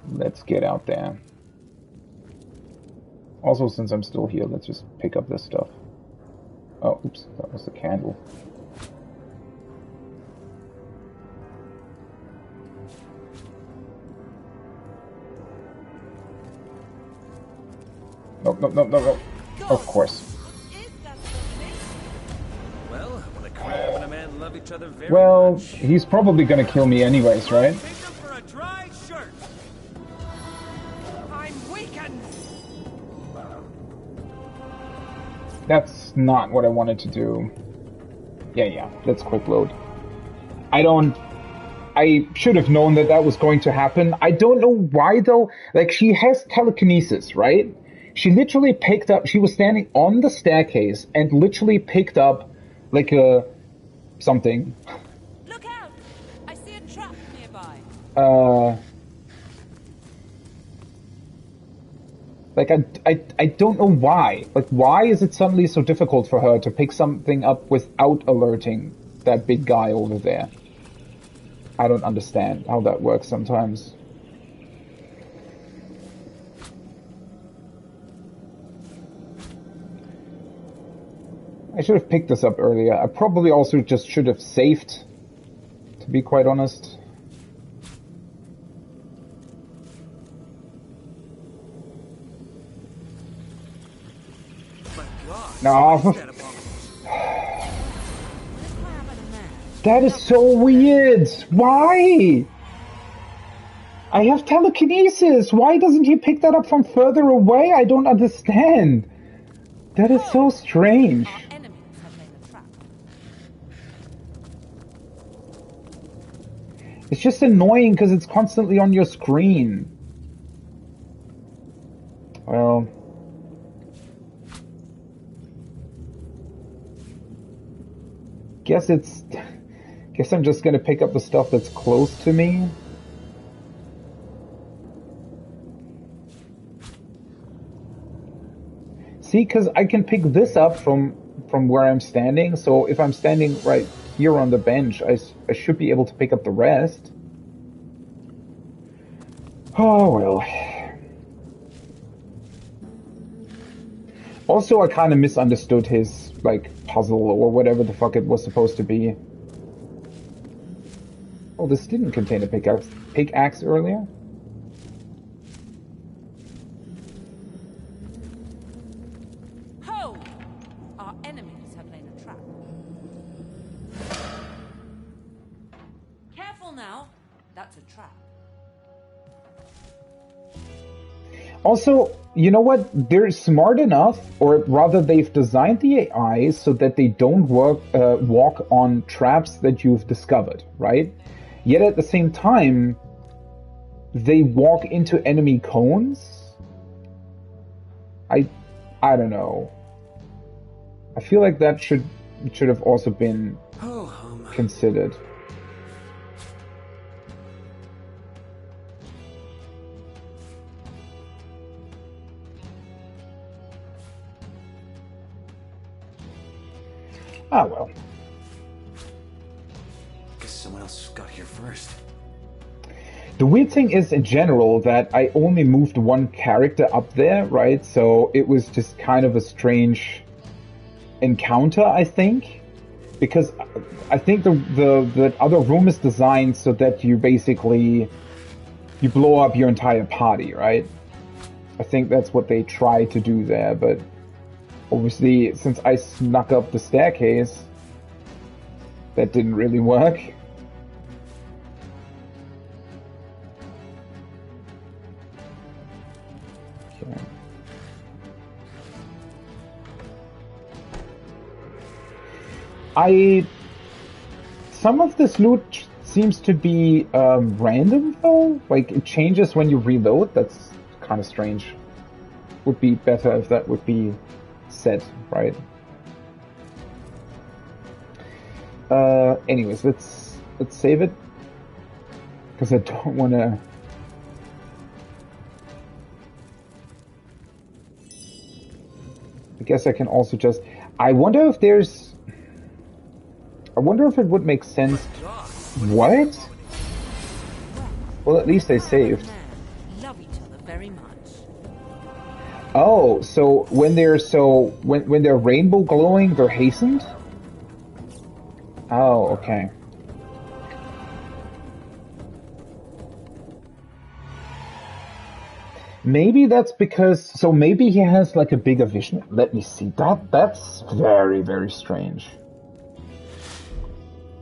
Let's get out there. Also, since I'm still here, let's just pick up this stuff. Oh, oops, that was the candle. Nope, nope, nope, nope, nope. Of course. Well, when a crab and a man love each other very Well, much. he's probably gonna kill me anyways, right? For a dry shirt. I'm weakened. That's not what I wanted to do. Yeah, let's quick load. I should have known that that was going to happen. I don't know why though. Like, she has telekinesis, right? She literally picked up, she was standing on the staircase and literally picked up like something. Look out! I see a trap nearby. Like, I don't know why. Like, why is it suddenly so difficult for her to pick something up without alerting that big guy over there? I don't understand how that works sometimes. I should have picked this up earlier. I probably also just should have saved, to be quite honest. No. That is so weird. Why? I have telekinesis. Why doesn't he pick that up from further away? I don't understand. That is so strange. It's just annoying because it's constantly on your screen. Well... Guess I'm just gonna pick up the stuff that's close to me. See, because I can pick this up from where I'm standing, so if I'm standing right here on the bench, I should be able to pick up the rest. Oh well. Also, I kind of misunderstood his, like, puzzle or whatever the fuck it was supposed to be. Oh, this didn't contain a pickaxe earlier? Ho! Our enemies have laid a trap. Careful now. That's a trap. Also, you know what? They're smart enough, or rather they've designed the AI so that they don't walk on traps that you've discovered, right? Yet at the same time, they walk into enemy cones? I don't know. I feel like that should have also been considered. Ah, well. Guess someone else got here first. The weird thing is, in general, that I only moved one character up there, right? So it was just kind of a strange encounter, I think. Because I think the other room is designed so that you basically... you blow up your entire party, right? I think that's what they try to do there, but... obviously, since I snuck up the staircase, that didn't really work. Okay. Some of this loot seems to be random, though. Like, it changes when you reload. That's kind of strange. Would be better if that would be set, right? Anyways, let's save it, because I don't want to. I guess I can also just. I wonder if there's. I wonder if it would make sense. What? Well, at least I saved. Love each other very much. Oh, so when they're rainbow glowing, they're hastened? Oh, okay. Maybe that's because, so maybe he has like a bigger vision. Let me see. That's very, very strange.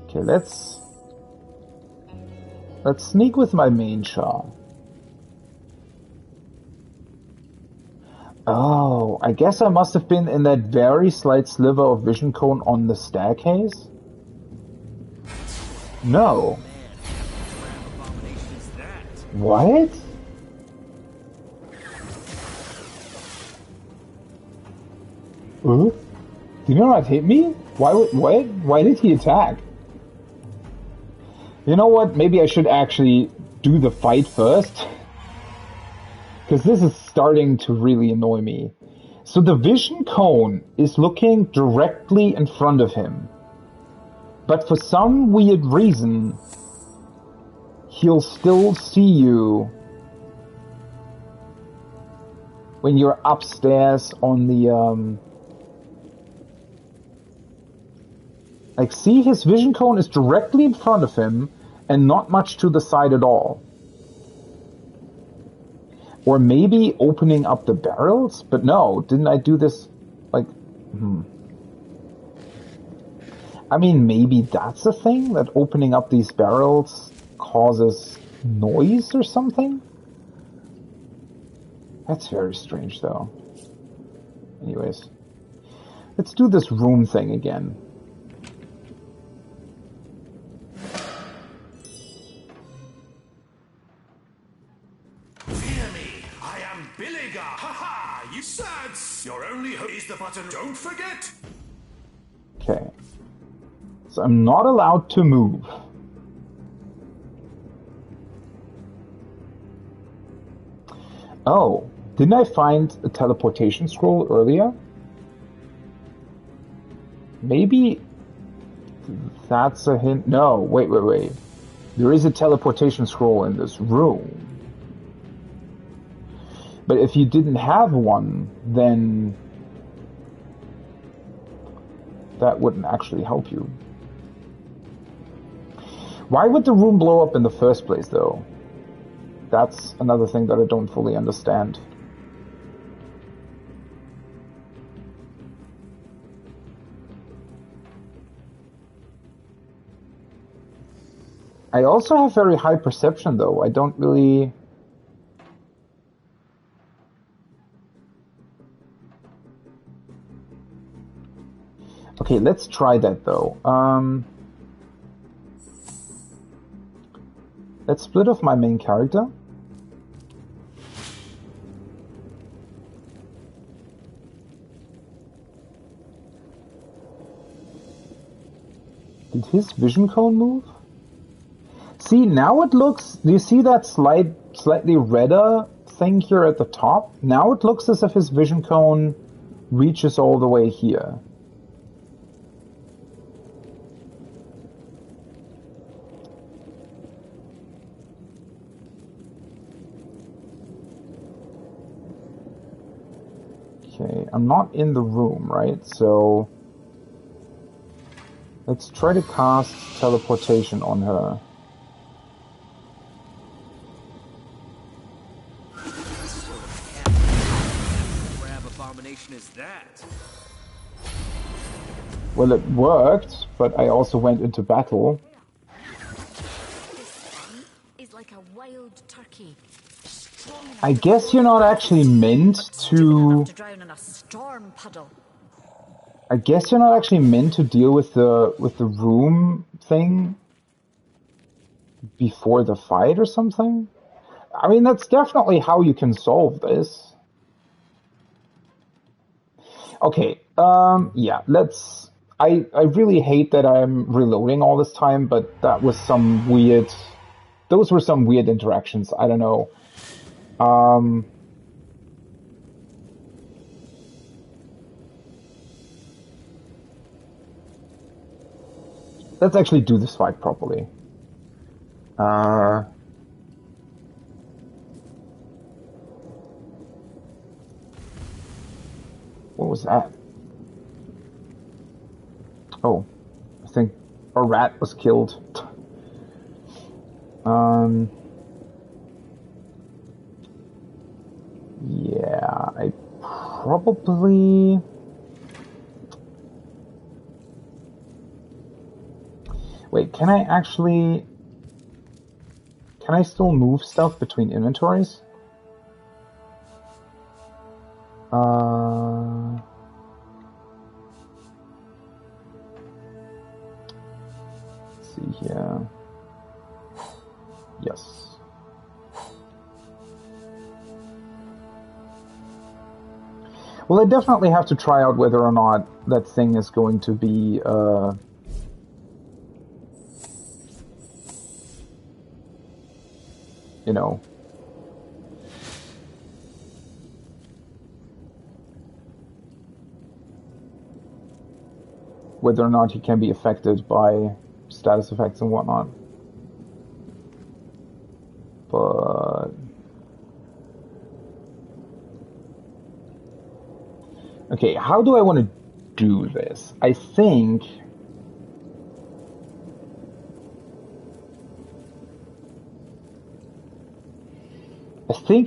Okay, let's sneak with my main Shaw. Oh, I guess I must have been in that very slight sliver of vision cone on the staircase. No. What? Did he not hit me? Why did he attack? You know what? Maybe I should actually do the fight first. Because this is starting to really annoy me. So the vision cone is looking directly in front of him. But for some weird reason, he'll still see you when you're upstairs on the, like, see, his vision cone is directly in front of him and not much to the side at all. Or maybe opening up the barrels? But no, didn't I do this, like, I mean, maybe that's a thing, that opening up these barrels causes noise or something? That's very strange, though. Anyways, let's do this room thing again. Your only hope is the button. Don't forget. Okay. So I'm not allowed to move. Oh, didn't I find a teleportation scroll earlier? Maybe that's a hint. No, wait. There is a teleportation scroll in this room. But if you didn't have one, then that wouldn't actually help you. Why would the room blow up in the first place, though? That's another thing that I don't fully understand. I also have very high perception, though. I don't really... Okay, let's try that, though. Let's split off my main character. Did his vision cone move? See, now it looks... Do you see that slightly redder thing here at the top? Now it looks as if his vision cone reaches all the way here. Okay, I'm not in the room, right? So let's try to cast teleportation on her. Crab abomination is that? Well, it worked, but I also went into battle. Is like a wild turkey. I guess you're not actually meant to... drown in a storm puddle. I guess you're not actually meant to deal with the room thing before the fight or something. I mean, that's definitely how you can solve this. Okay, yeah, let's... I really hate that I'm reloading all this time, but that was some weird... Those were some weird interactions, I don't know. Let's actually do this fight properly. What was that? Oh, I think a rat was killed. Yeah, I probably... Wait, can I actually... Can I still move stuff between inventories? Let's see here. Yes. Well, I definitely have to try out whether or not that thing is going to be, you know, whether or not he can be affected by status effects and whatnot. But... Okay, how do I want to do this? I think...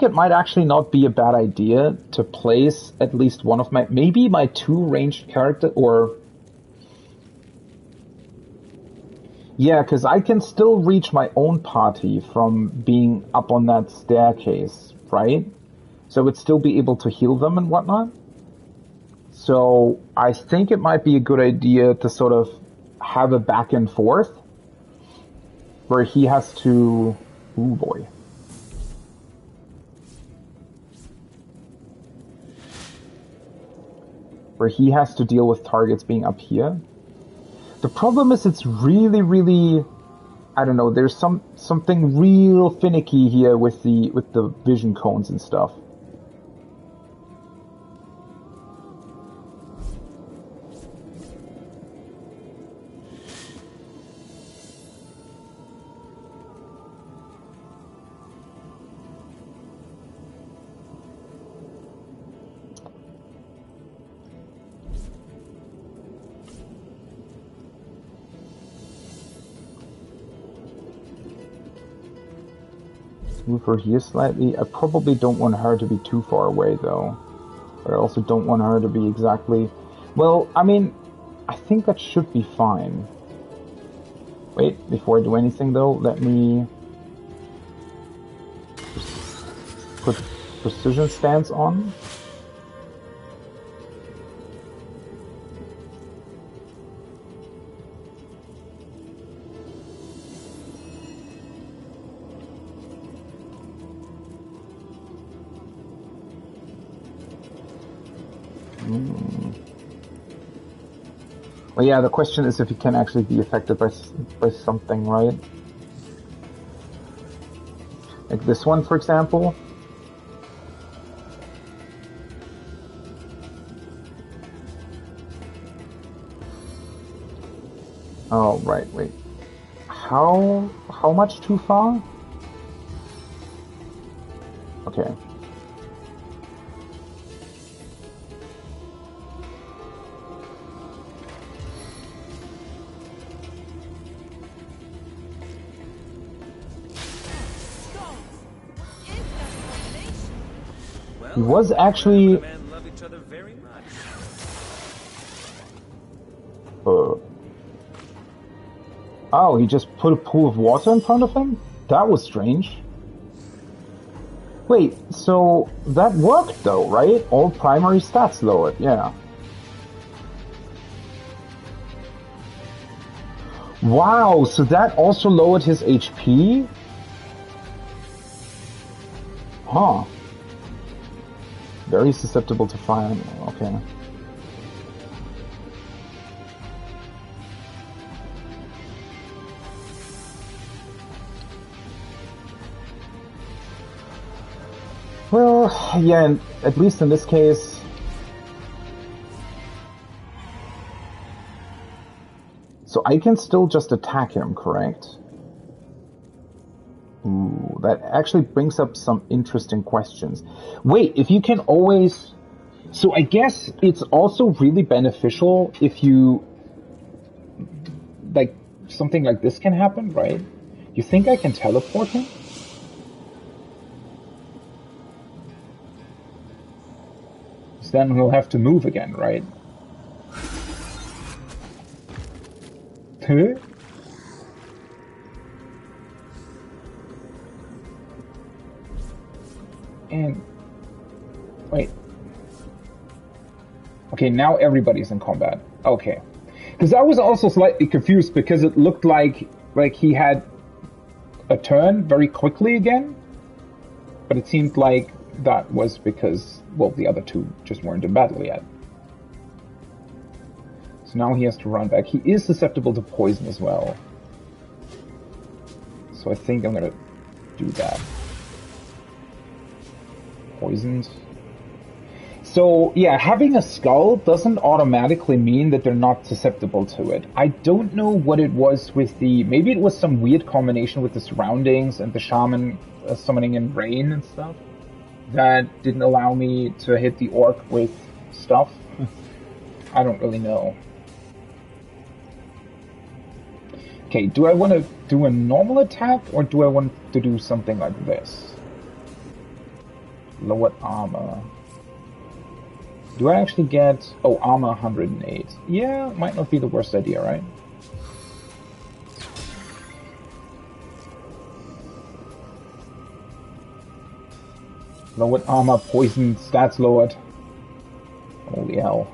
it might actually not be a bad idea to place at least one of my... Maybe my two ranged characters, or... Yeah, because I can still reach my own party from being up on that staircase, right? So I would still be able to heal them and whatnot. So I think it might be a good idea to sort of have a back and forth where he has to... Ooh, boy. Where he has to deal with targets being up here. The problem is it's really, really... I don't know, there's something real finicky here with the vision cones and stuff. Move her here slightly. I probably don't want her to be too far away though. But I also don't want her to be exactly... Well, I mean, I think that should be fine. Wait, before I do anything though, let me... put precision stance on. Well, yeah, the question is if he can actually be affected by something, right? Like this one, for example. Oh, right, wait. How much too far? Okay. He was actually... Oh, he just put a pool of water in front of him? That was strange. Wait, so that worked though, right? All primary stats lowered, yeah. Wow, so that also lowered his HP? Huh. Very susceptible to fire, okay. Well, yeah, and at least in this case... So I can still just attack him, correct? Ooh, that actually brings up some interesting questions. Wait, if you can always... So I guess it's also really beneficial if you... Like, something like this can happen, right? You think I can teleport him? So then he'll have to move again, right? Huh? And... Wait. Okay, now everybody's in combat. Okay. Because I was also slightly confused because it looked like he had a turn very quickly again. But it seemed like that was because, well, the other two just weren't in battle yet. So now he has to run back. He is susceptible to poison as well. So I think I'm gonna do that. Poisoned. So, yeah, having a skull doesn't automatically mean that they're not susceptible to it. I don't know what it was with the... Maybe it was some weird combination with the surroundings and the shaman summoning in rain and stuff that didn't allow me to hit the orc with stuff. I don't really know. Okay, do I want to do a normal attack or do I want to do something like this? Lowered armor. Do I actually get... Oh, armor 108. Yeah, might not be the worst idea, right? Lowered armor, poison, stats lowered. Holy hell.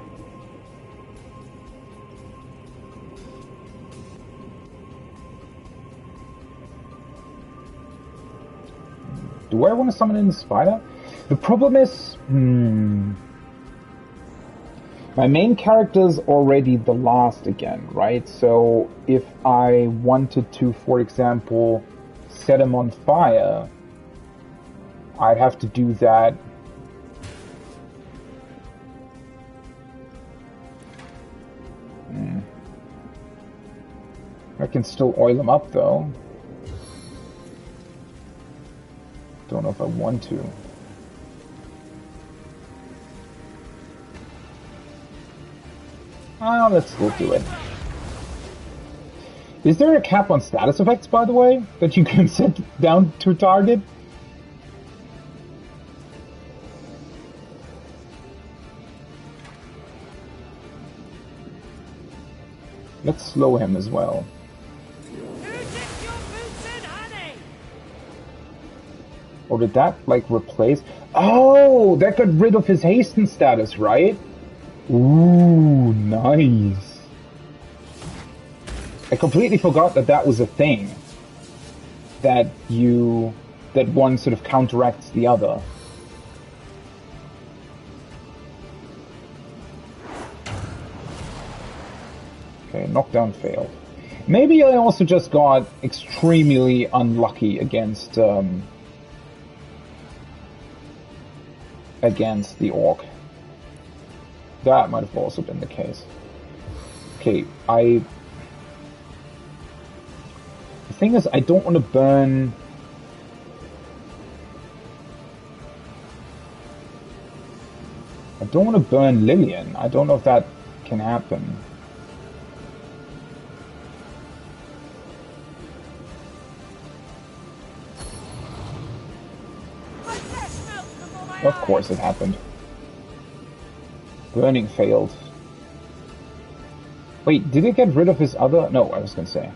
Do I want to summon in the spider? The problem is... My main character's already the last again, right? So if I wanted to, for example, set him on fire, I'd have to do that. I can still oil him up though. Don't know if I want to. Let's still do it. Is there a cap on status effects, by the way, that you can set down to target? Let's slow him as well. Or did that, like, replace... Oh! That got rid of his hasten status, right? Ooh, nice. I completely forgot that that was a thing. That one sort of counteracts the other. Okay, knockdown failed. Maybe I also just got extremely unlucky against the orc. That might have also been the case. Okay, the thing is, I don't want to burn... I don't want to burn Lillian. I don't know if that can happen. Of course it happened. Burning failed. Wait, did it get rid of his other... No, I was gonna say.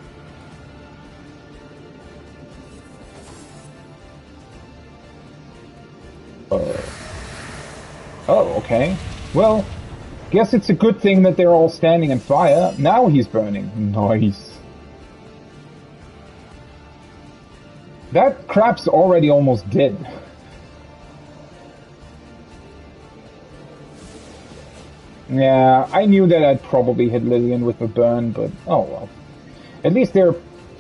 Oh, okay. Well, guess it's a good thing that they're all standing in fire. Now he's burning. Nice. That crap's already almost dead. Yeah, I knew that I'd probably hit Lillian with a burn, but oh well. At least they're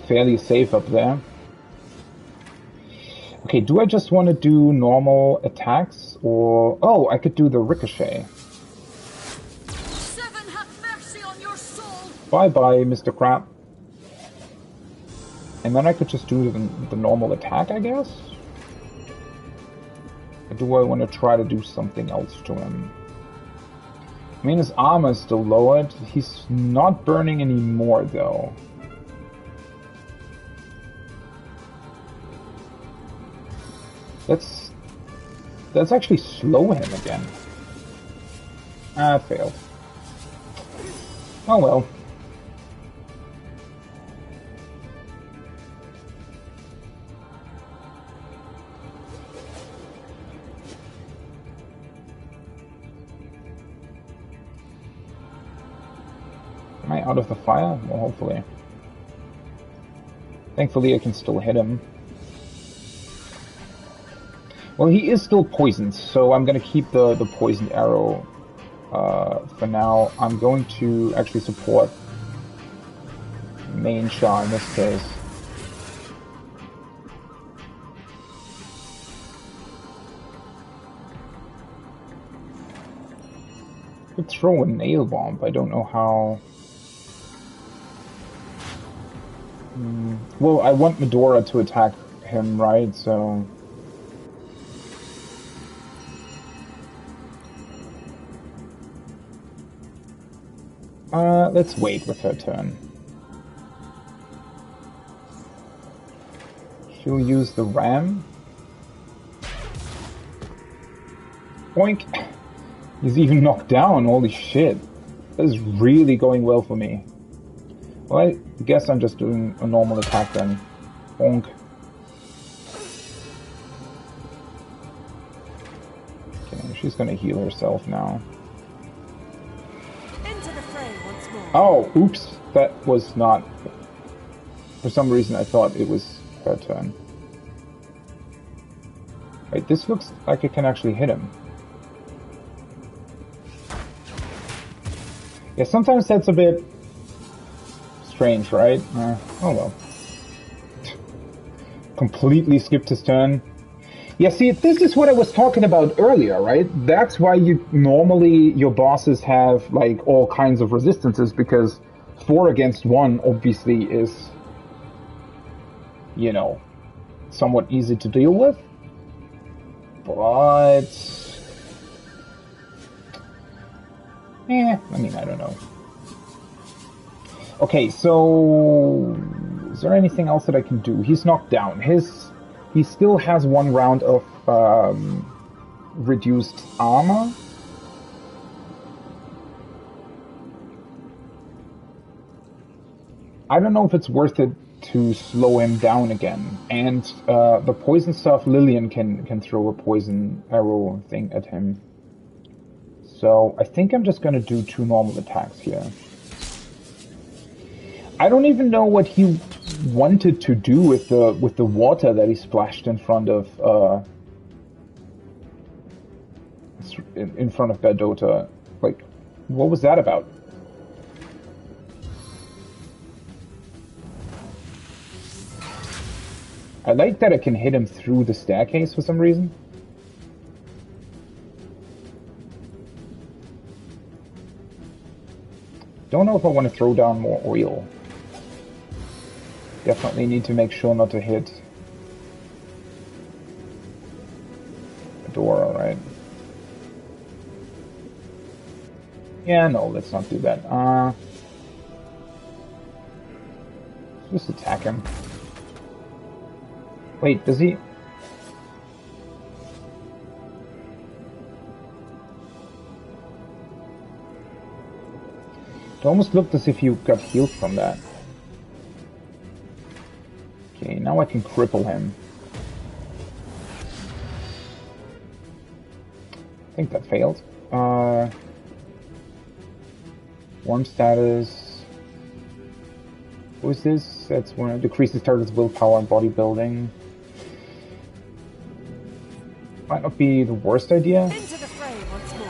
fairly safe up there. Okay, do I just want to do normal attacks, or... Oh, I could do the ricochet. Seven have mercy on your soul. Bye-bye, Mr. Crap. And then I could just do the normal attack, I guess? Or do I want to try to do something else to him? I mean, his armor is still lowered. He's not burning anymore, though. Let's actually slow him again. Ah, failed. Oh well. Am I out of the fire? Well, hopefully. Thankfully, I can still hit him. Well, he is still poisoned, so I'm gonna keep the poisoned arrow for now. I'm going to actually support main Shah in this case. I could throw a nail bomb, I don't know how. Well, I want Medora to attack him, right? So let's wait with her turn. She'll use the ram. Boink! He's even knocked down, holy shit. This is really going well for me. Well, I guess I'm just doing a normal attack then. Bonk. Okay, she's gonna heal herself now. Oh, oops. That was not... For some reason I thought it was her turn. Wait, this looks like I can actually hit him. Yeah, sometimes that's a bit strange, right? Oh well. Completely skipped his turn. Yeah, see, this is what I was talking about earlier, right? That's why normally your bosses have, like, all kinds of resistances, because 4 against 1 obviously is, you know, somewhat easy to deal with. But... I mean, I don't know. Okay, so... Is there anything else that I can do? He's knocked down. He still has 1 round of reduced armor. I don't know if it's worth it to slow him down again. And the poison stuff, Lillian can throw a poison arrow thing at him. So I think I'm just gonna do 2 normal attacks here. I don't even know what he wanted to do with the water that he splashed in front of Berdota. Like, what was that about? I like that I can hit him through the staircase for some reason. Don't know if I want to throw down more oil. Definitely need to make sure not to hit the door, alright. Yeah, no, let's not do that. Just attack him. Wait, does he... It almost looked as if you got healed from that. Okay, now I can cripple him. I think that failed. Warm status. What is this? That's when it decreases target's willpower and bodybuilding. Might not be the worst idea. Into the fray once more.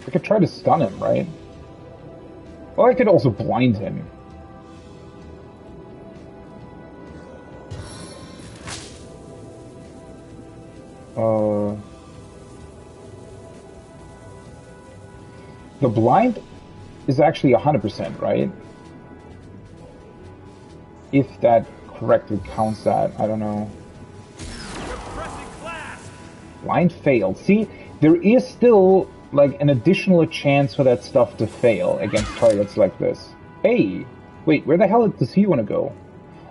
I could try to stun him, right? Or I could also blind him. The blind is actually 100%, right? If that correctly counts that, I don't know. Blind failed. See, there is still like an additional chance for that stuff to fail against targets like this. Hey, wait, where the hell does he want to go?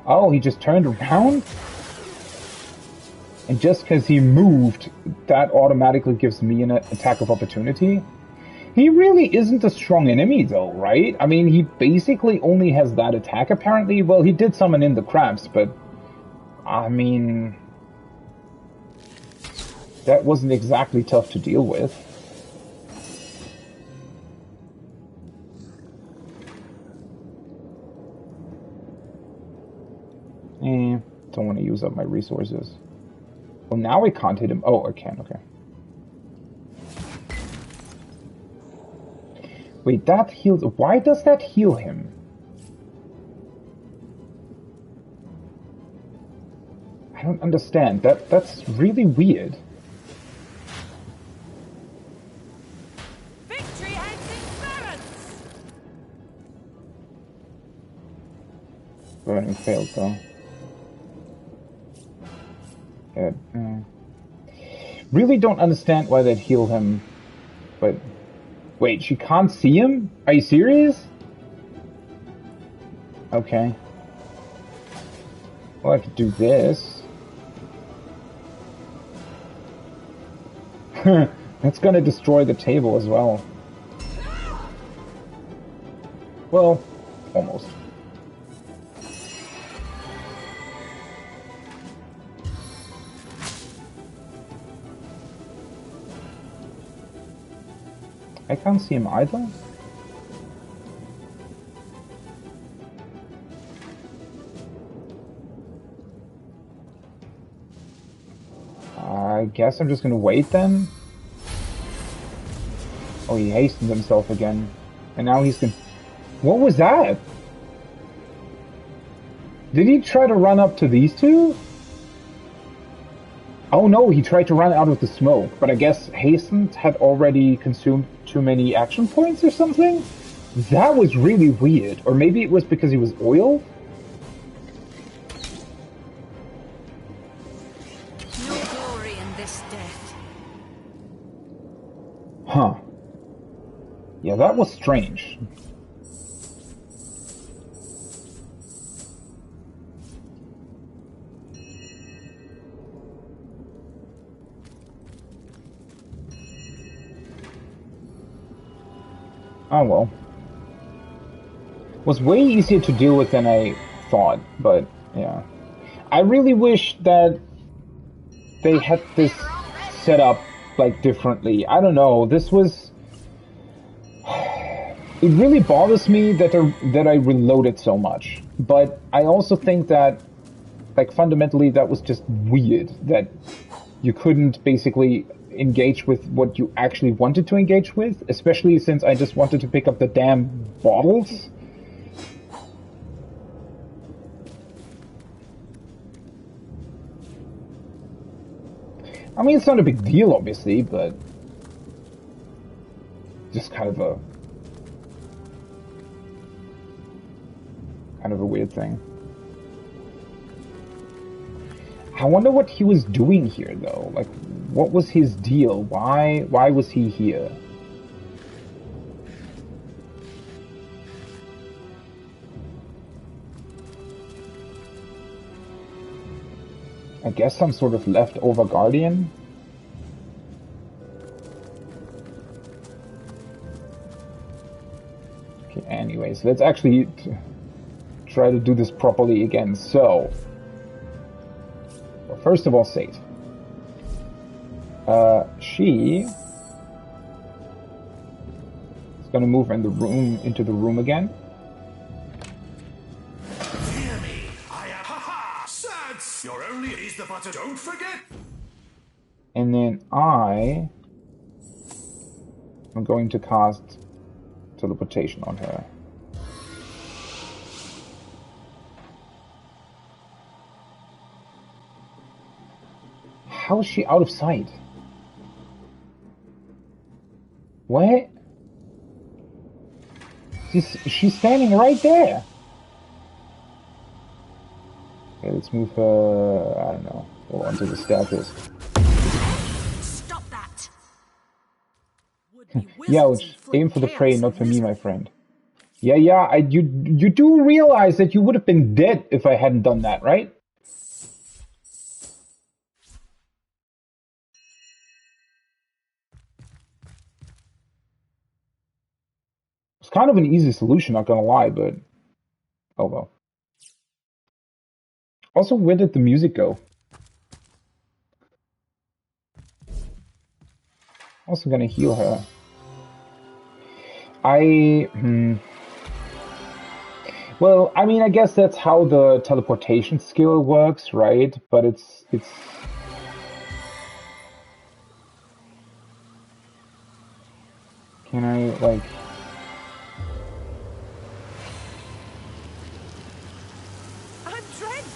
Oh, he just turned around? And just because he moved, that automatically gives me an attack of opportunity? He really isn't a strong enemy though, right? I mean, he basically only has that attack apparently. Well, he did summon in the crabs, but... I mean... that wasn't exactly tough to deal with. Don't want to use up my resources. Well, now I can't hit him. Oh, I can, okay. Wait, that heals... why does that heal him? I don't understand. That's really weird. Victory hangs in balance. Burning failed though. Really don't understand why they'd heal him, but wait, she can't see him? Are you serious? Okay. Well, I could do this. That's gonna destroy the table as well. Well, almost. I can't see him either. I guess I'm just gonna wait then. Oh, he hastened himself again. And now he's gonna... what was that? Did he try to run up to these two? Oh no, he tried to run out of the smoke, but I guess Hastened had already consumed too many action points or something? That was really weird. Or maybe it was because he was oil? No glory in this death. Huh. Yeah, that was strange. Oh well. Was way easier to deal with than I thought, but yeah. I really wish that they had this set up like differently. I don't know. This was... it really bothers me that I reloaded so much. But I also think that, like, fundamentally that was just weird. That you couldn't basically engage with what you actually wanted to engage with, especially since I just wanted to pick up the damn bottles. I mean, it's not a big deal, obviously, but just kind of a weird thing. I wonder what he was doing here, though. Like, what was his deal? Why was he here? I guess some sort of leftover guardian? Okay, anyways, let's actually try to do this properly again. So, well, first of all, save. She is gonna move in the room, into the room again. Hear me, I am Sads! You're only is the butter, don't forget! And then I am going to cast teleportation on her. How is she out of sight? What? She's standing right there. Okay, let's move her, I don't know, onto the staircase. Stop that! Yeah, aim for the prey, not for me, my friend. Yeah, you do realize that you would have been dead if I hadn't done that, right? It's kind of an easy solution, not gonna lie, but oh well. Also, where did the music go? Also gonna heal her. Well, I mean, I guess that's how the teleportation skill works, right? But it's... Can I, like... I'm drenched.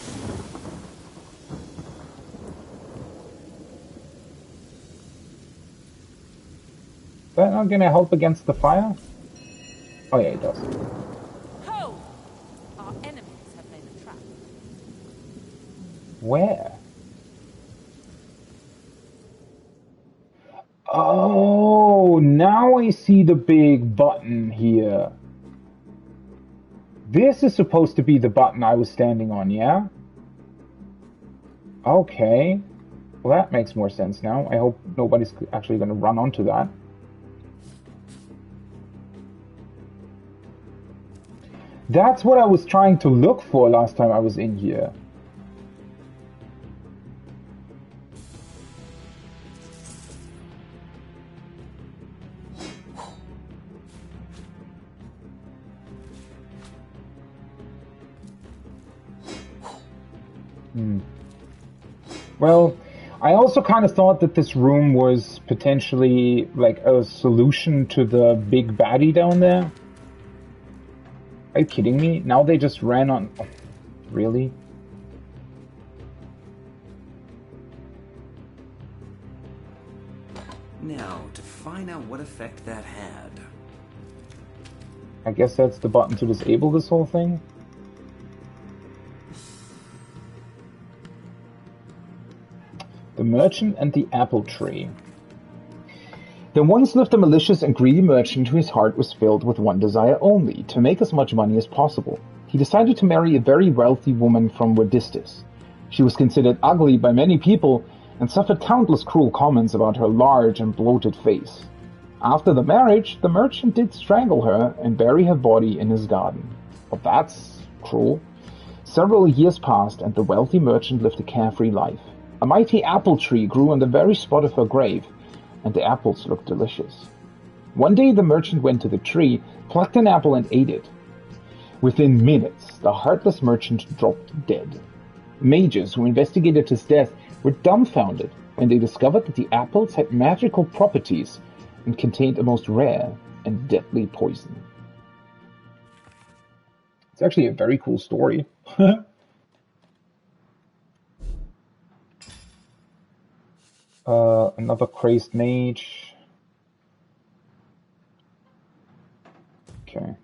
Is that not gonna help against the fire? Oh yeah, it does. Ho! Our enemies have laid a trap. Where? Oh, now I see the big button here. This is supposed to be the button I was standing on, yeah? Okay. Well, that makes more sense now. I hope nobody's actually going to run onto that. That's what I was trying to look for last time I was in here. Well, I also kind of thought that this room was potentially like a solution to the big baddie down there. Are you kidding me? Now they just ran on... Really? Now, to find out what effect that had. I guess that's the button to disable this whole thing? The merchant and the apple tree. There once lived a malicious and greedy merchant whose heart was filled with one desire only, to make as much money as possible. He decided to marry a very wealthy woman from Wedistis. She was considered ugly by many people and suffered countless cruel comments about her large and bloated face. After the marriage, the merchant did strangle her and bury her body in his garden. But that's cruel. Several years passed and the wealthy merchant lived a carefree life. A mighty apple tree grew on the very spot of her grave, and the apples looked delicious. One day the merchant went to the tree, plucked an apple and ate it. Within minutes, the heartless merchant dropped dead. Mages who investigated his death were dumbfounded when they discovered that the apples had magical properties and contained a most rare and deadly poison. It's actually a very cool story. Another crazed mage. Okay.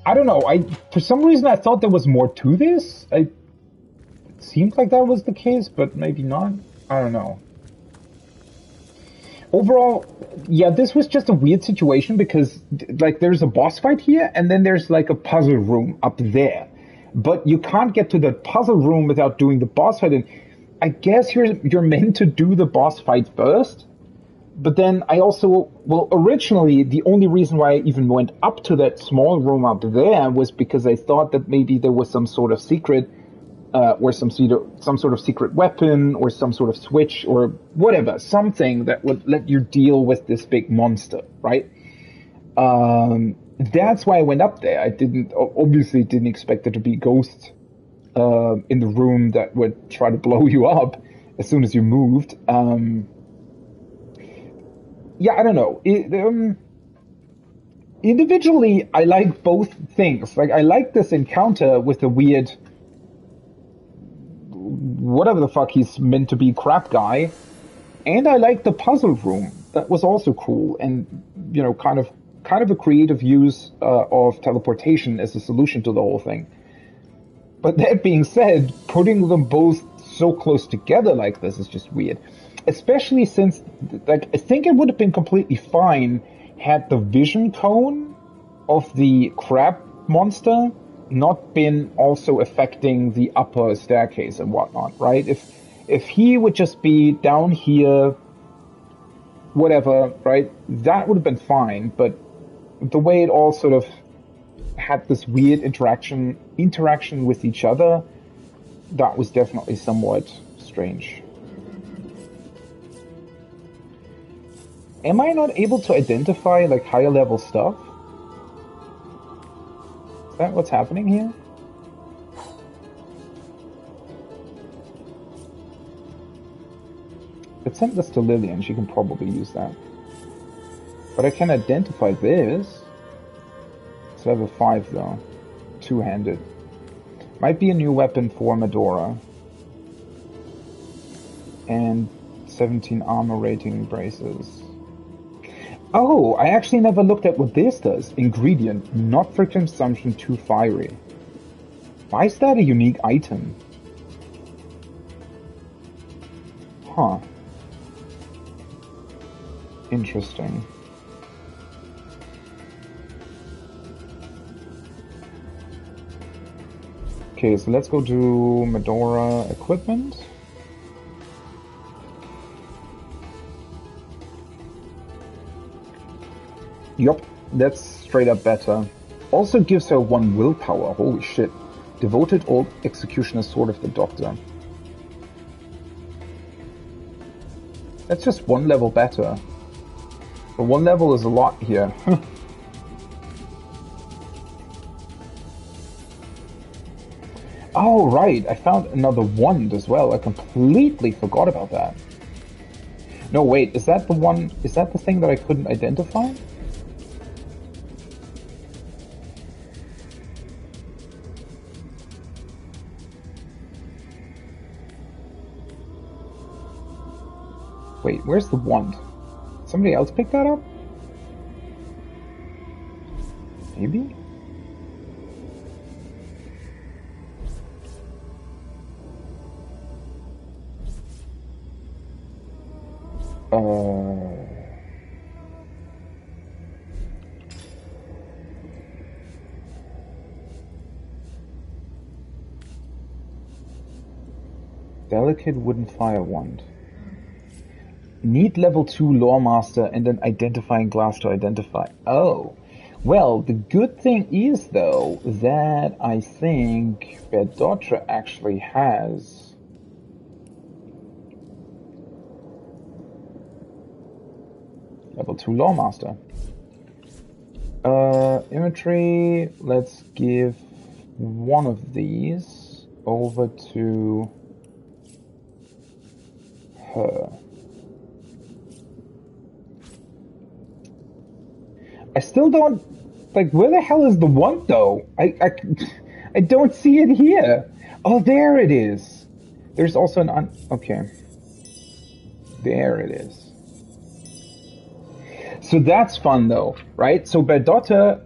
I don't know. For some reason I thought there was more to this. It seemed like that was the case, but maybe not. I don't know. Overall, yeah, this was just a weird situation because, like, there's a boss fight here, and then there's, like, a puzzle room up there. But you can't get to the puzzle room without doing the boss fight, and I guess you're meant to do the boss fight first, but then I also, well, originally, the only reason why I even went up to that small room up there was because I thought that maybe there was some sort of secret, or some sort of secret weapon, or some sort of switch, or whatever, something that would let you deal with this big monster, right? That's why I went up there. I obviously didn't expect there to be ghosts in the room that would try to blow you up as soon as you moved. Yeah, I don't know. Individually, I like both things. Like, I like this encounter with the weird, whatever the fuck he's meant to be, crap guy. And I like the puzzle room. That was also cool. And, you know, kind of a creative use of teleportation as a solution to the whole thing. But that being said, putting them both so close together like this is just weird. Especially since, like, I think it would have been completely fine had the vision cone of the crab monster not been also affecting the upper staircase and whatnot, right? If he would just be down here, whatever, right, that would have been fine, but the way it all sort of had this weird interaction with each other, that was definitely somewhat strange. Am I not able to identify, like, higher level stuff? Is that what's happening here? Let's send this to Lillian, she can probably use that. But I can identify this. It's level 5 though. Two-handed. Might be a new weapon for Medora. And 17 armor rating braces. Oh, I actually never looked at what this does. Ingredient, not for consumption, too fiery. Why is that a unique item? Huh. Interesting. Okay, so let's go to Medora equipment. Yup, that's straight up better. Also gives her 1 willpower, holy shit. Devoted Old Executioner Sword of the Doctor. That's just 1 level better. But 1 level is a lot here. Oh, right, I found another wand as well. I completely forgot about that. No, wait, is that the one, is that the thing that I couldn't identify? Wait, where's the wand? Somebody else picked that up? Maybe? Delicate wooden fire wand. Need level 2 lore master and an identifying glass to identify. Oh. Well, the good thing is, though, that I think Berdotra actually has level 2 lore master. Inventory, let's give one of these over to her. I still don't, like, where the hell is the wand though? I don't see it here. Oh, there it is. There's also an okay. There it is. So that's fun though, right? So Berdotta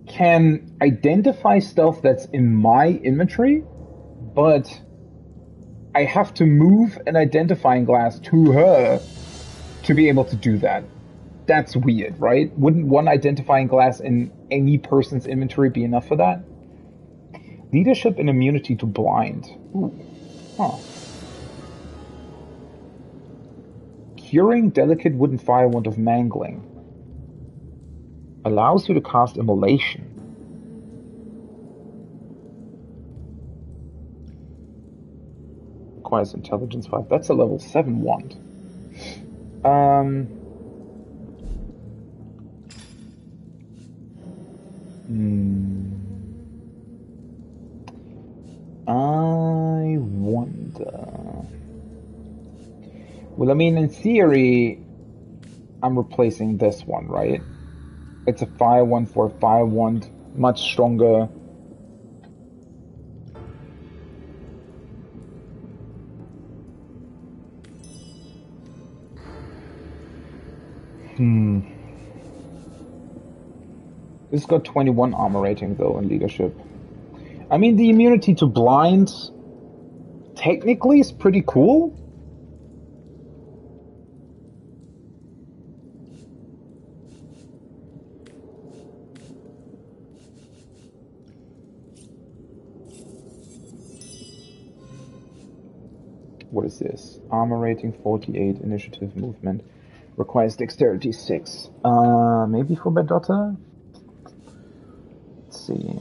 can identify stuff that's in my inventory, but I have to move an identifying glass to her to be able to do that. That's weird, right? Wouldn't one identifying glass in any person's inventory be enough for that? Leadership and immunity to blind. Ooh. Huh. Curing delicate wooden fire wand of mangling. Allows you to cast immolation. Requires intelligence 5. That's a level 7 wand. I wonder. Well, I mean, in theory, I'm replacing this one, right? It's a fire wand for a fire wand, much stronger. This got 21 armor rating though in leadership. I mean, the immunity to blind technically is pretty cool. What is this? Armor rating 48, initiative movement. Requires dexterity 6. Maybe for Bedotta? Let's see.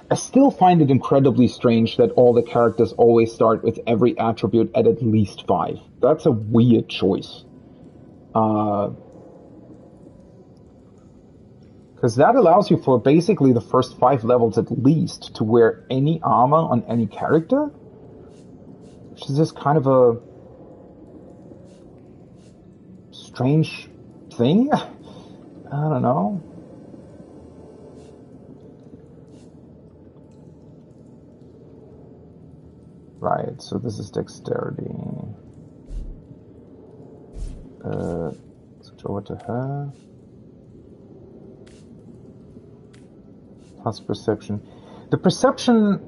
I still find it incredibly strange that all the characters always start with every attribute at least 5. That's a weird choice. Because that allows you for basically the first 5 levels at least to wear any armor on any character? Which is just kind of a strange thing? I don't know. Right, so this is dexterity. Switch over to her. Plus perception. The perception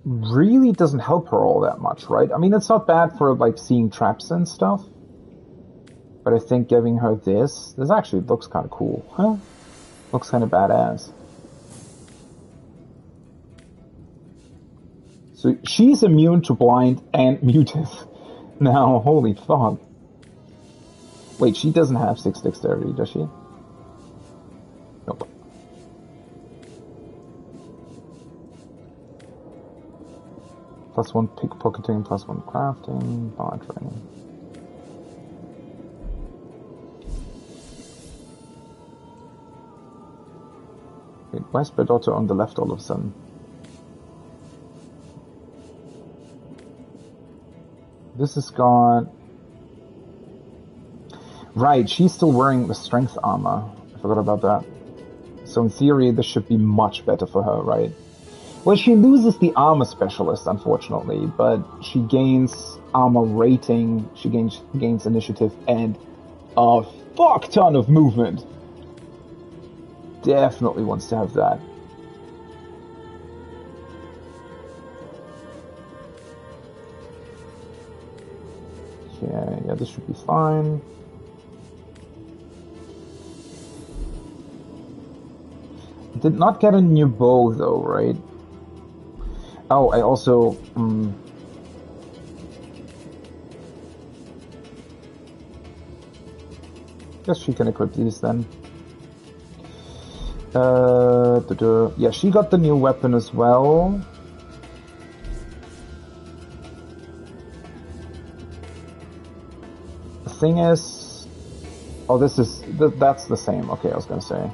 really doesn't help her all that much, right? I mean, it's not bad for, like, seeing traps and stuff. But I think giving her this actually looks kind of cool. Huh? Looks kind of badass. So she's immune to blind and muted. Now, holy fuck. Wait, she doesn't have 6 dexterity, does she? Nope. +1 pickpocketing, +1 crafting, bar training. Wait, where's Bedotta on the left all of a sudden? This is got... Right, she's still wearing the strength armor. I forgot about that. So in theory, this should be much better for her, right? Well, she loses the armor specialist, unfortunately, but she gains armor rating, she gains initiative, and a fuck ton of movement. Definitely wants to have that. Yeah, this should be fine. Did not get a new bow though, right? Oh, I also... guess she can equip these then. Yeah, she got the new weapon as well. The thing is... Oh, that's the same. Okay, I was gonna say.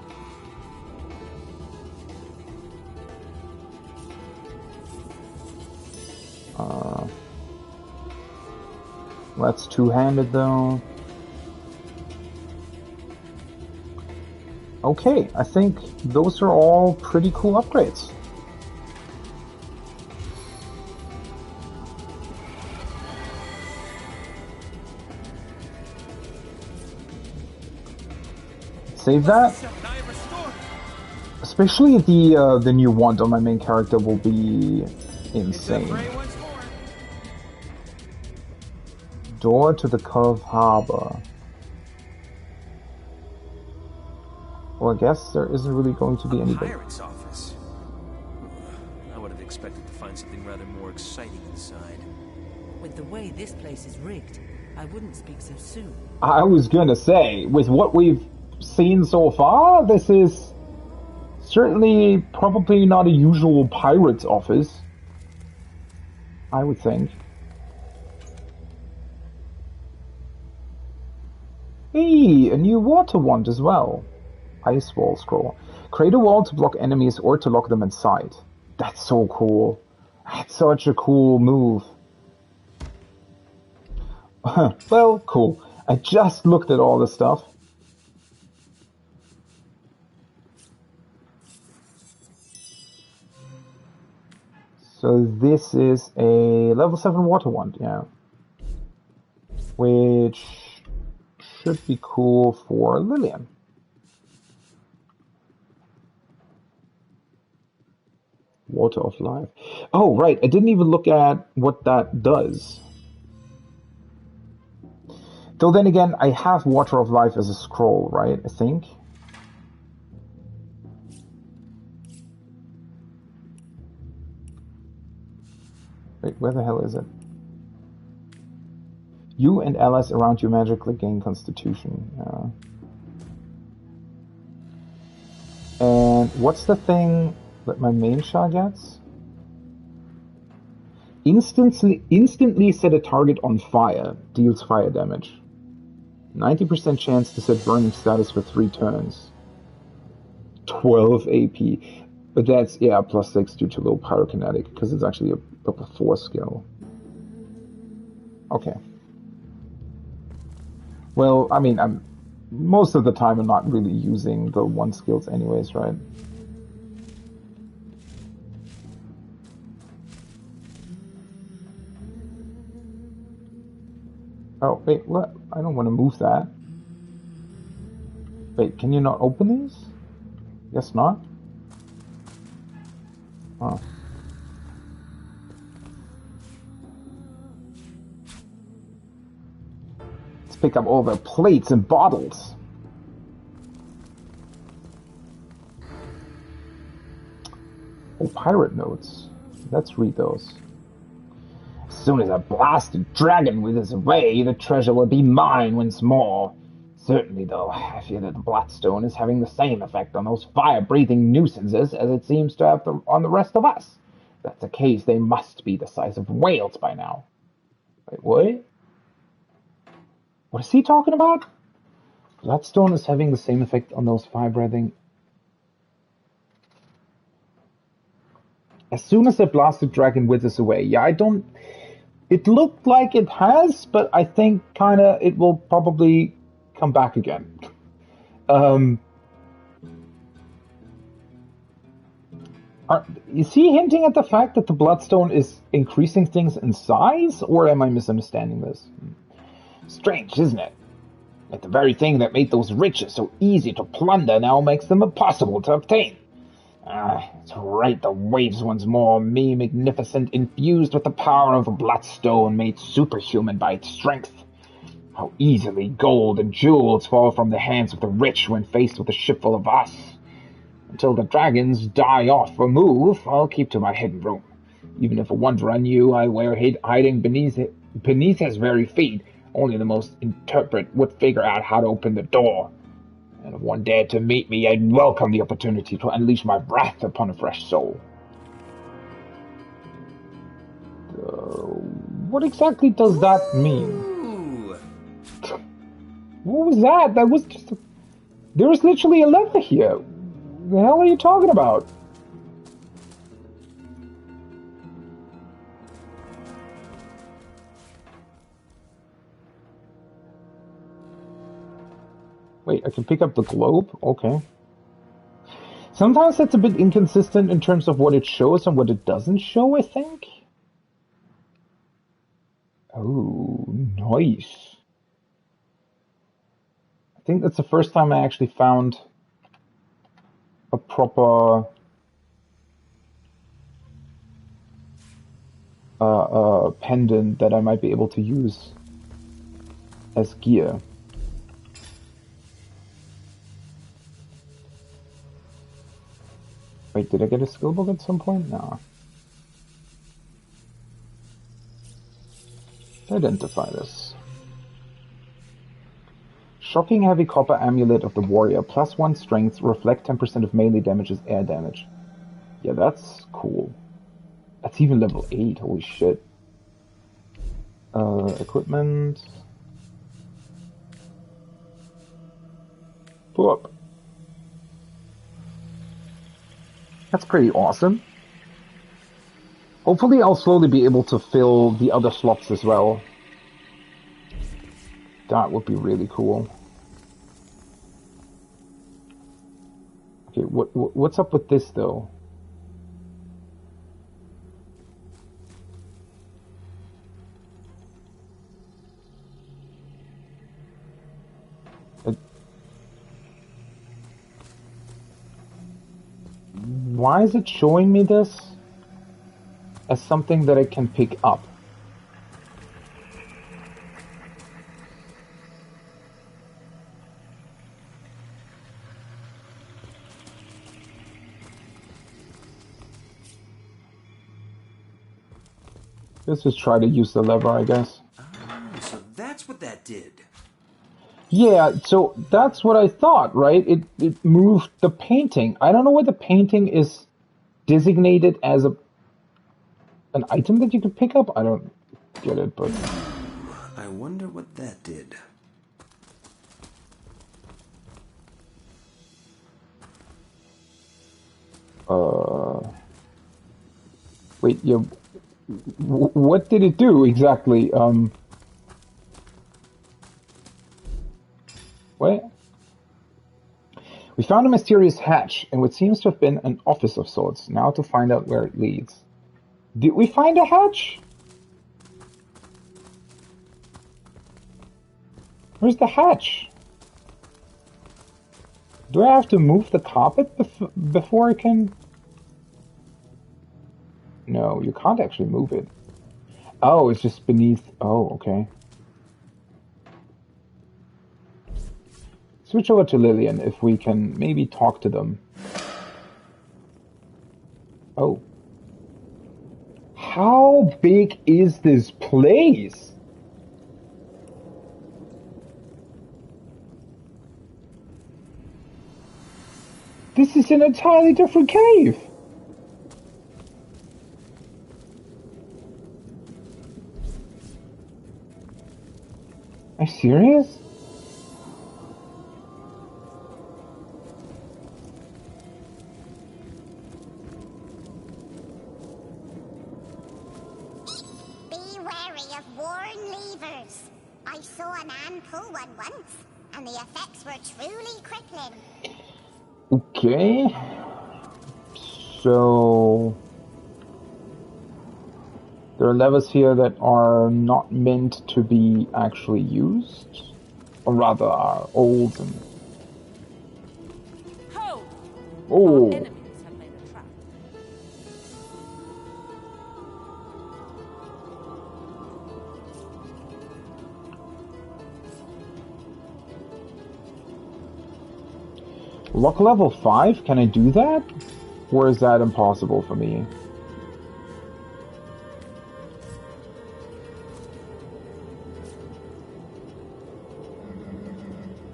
That's two-handed though. Okay, I think those are all pretty cool upgrades. Save that. Especially the new wand on my main character will be insane. Door to the Cove Harbor. Well, I guess there isn't really going to be anybody. Pirate's office. I would have expected to find something rather more exciting inside. With the way this place is rigged, I wouldn't speak so soon. I was gonna say, with what we've seen so far, this is certainly probably not a usual pirate's office. I would think. Hey, a new water wand as well. Ice wall scroll. Create a wall to block enemies or to lock them inside. That's so cool. That's such a cool move. Well, cool. I just looked at all this stuff. So this is a level 7 water wand, yeah. Which should be cool for Lillian. Water of Life. Oh, right. I didn't even look at what that does. Though then again, I have Water of Life as a scroll, right? I think. Wait, where the hell is it? You and allies around you magically gain Constitution. And what's the thing that my main Shah gets? Instantly set a target on fire. Deals fire damage. 90% chance to set burning status for 3 turns. 12 AP. But that's, yeah, +6 due to low pyrokinetic, because it's actually a level 4 skill. Okay. Well, I mean, most of the time I'm not really using the 1 skills anyways, right? Oh, wait, what? I don't want to move that. Wait, can you not open these? Guess not. Oh. Let's pick up all the plates and bottles. Oh, pirate notes. Let's read those. As soon as a blasted dragon withers away, the treasure will be mine once more. Certainly, though, I fear that the Bloodstone is having the same effect on those fire-breathing nuisances as it seems to have on the rest of us. If that's the case, they must be the size of whales by now. Wait, what? What is he talking about? Bloodstone is having the same effect on those fire-breathing... As soon as the blasted dragon withers away. Yeah, I don't... It looked like it has, but I think kinda it will probably come back again. Is he hinting at the fact that the Bloodstone is increasing things in size, or am I misunderstanding this? Strange, isn't it? Like the very thing that made those riches so easy to plunder now makes them impossible to obtain. It's right, the waves once more, me magnificent, infused with the power of a Bloodstone, made superhuman by its strength. How easily gold and jewels fall from the hands of the rich when faced with a ship full of us. Until the dragons die off or move, I'll keep to my hidden room. Even if a wanderer knew I were hiding beneath his very feet, only the most intemperate would figure out how to open the door. And if one dared to meet me, I'd welcome the opportunity to unleash my wrath upon a fresh soul. What exactly does that mean? What was that? That was just... There was literally a lever here. The hell are you talking about? Wait, I can pick up the globe? Okay. Sometimes that's a bit inconsistent in terms of what it shows and what it doesn't show, I think. Oh, nice. I think that's the first time I actually found a proper pendant that I might be able to use as gear. Wait, did I get a skill book at some point? No. Identify this. Shocking heavy copper amulet of the warrior. +1 strength, reflect 10% of melee damage as air damage. Yeah, that's cool. That's even level 8, holy shit. Equipment. Whoop. That's pretty awesome. Hopefully I'll slowly be able to fill the other slots as well. That would be really cool. Okay, what's up with this though? Why is it showing me this? as something that I can pick up. Let's just try to use the lever, I guess. Oh, so that's what that did. Yeah, so that's what I thought, right? It moved the painting. I don't know why the painting is designated as an item that you could pick up. I don't get it, but... I wonder what that did. Wait, yeah... What did it do exactly? What? We found a mysterious hatch in what seems to have been an office of sorts. Now to find out where it leads. Did we find a hatch? Where's the hatch? Do I have to move the carpet before I can... No, you can't actually move it. Oh, it's just beneath... Oh, okay. Switch over to Lillian if we can maybe talk to them. Oh. How big is this place? This is an entirely different cave. Are you serious? Be wary of worn levers. I saw a man pull one once, and the effects were truly crippling. Okay. So... there are levers here that are not meant to be actually used. Or rather are old and... Oh! Lock level 5? Can I do that? Or is that impossible for me?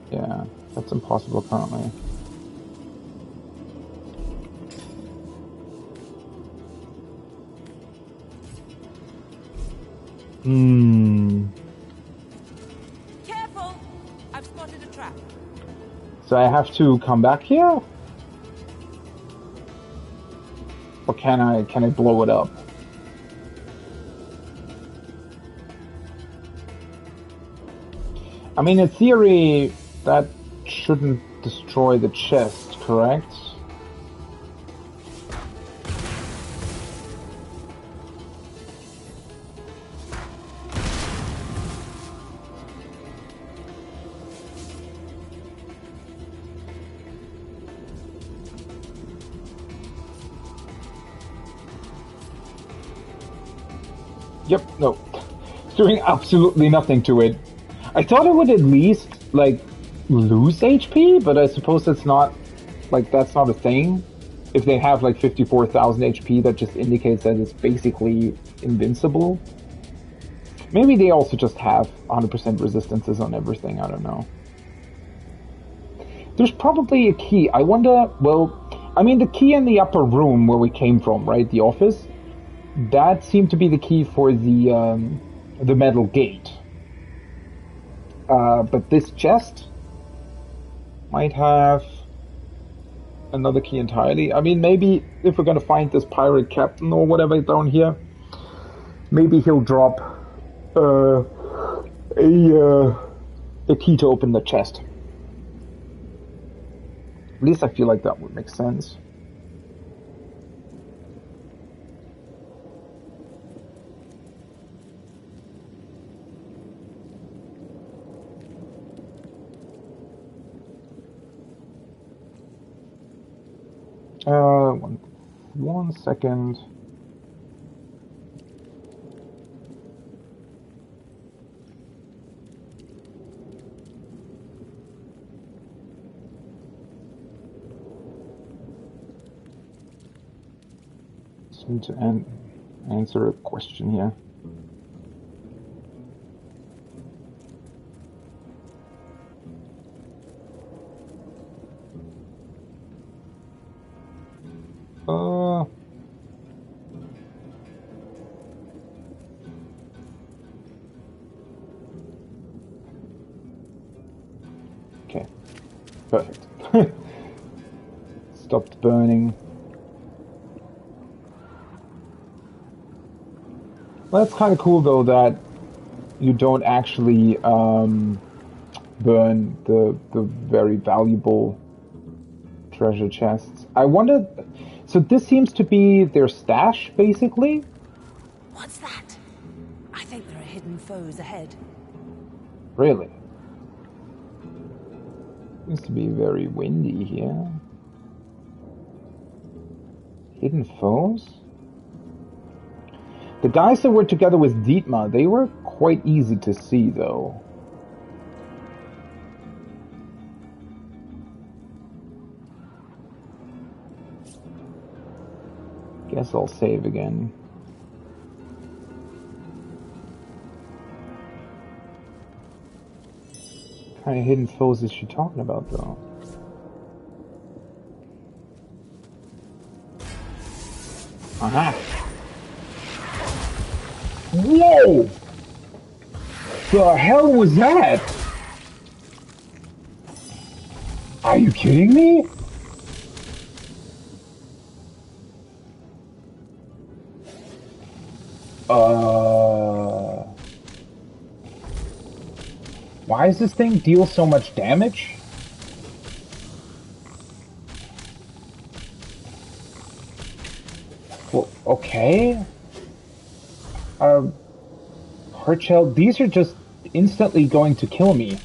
Yeah, that's impossible currently. Careful! I've spotted a trap. So I have to come back here? Or can I blow it up? I mean, in theory, that shouldn't destroy the chest, correct? Yep, no. It's doing absolutely nothing to it. I thought it would at least, like, lose HP, but I suppose that's not, like, that's not a thing. If they have, like, 54,000 HP, that just indicates that it's basically invincible. Maybe they also just have 100% resistances on everything, I don't know. There's probably a key. I wonder, well, I mean, the key in the upper room where we came from, right, the office, that seemed to be the key for the metal gate. But this chest might have another key entirely. I mean, maybe if we're gonna find this pirate captain or whatever down here, maybe he'll drop a key to open the chest. At least I feel like that would make sense. One second. Just need to answer a question here. Okay. Perfect. Stopped burning. Well, that's kind of cool, though, that you don't actually burn the very valuable treasure chests. I wonder... So this seems to be their stash, basically? What's that? I think there are hidden foes ahead. Really? Seems to be very windy here. Hidden foes? The guys that were together with Dietmar, they were quite easy to see, though. Guess I'll save again. What kind of hidden foes is she talking about, though? Aha! Whoa! The hell was that? Are you kidding me? Why does this thing deal so much damage? Well, okay. Heart shell, these are just instantly going to kill me.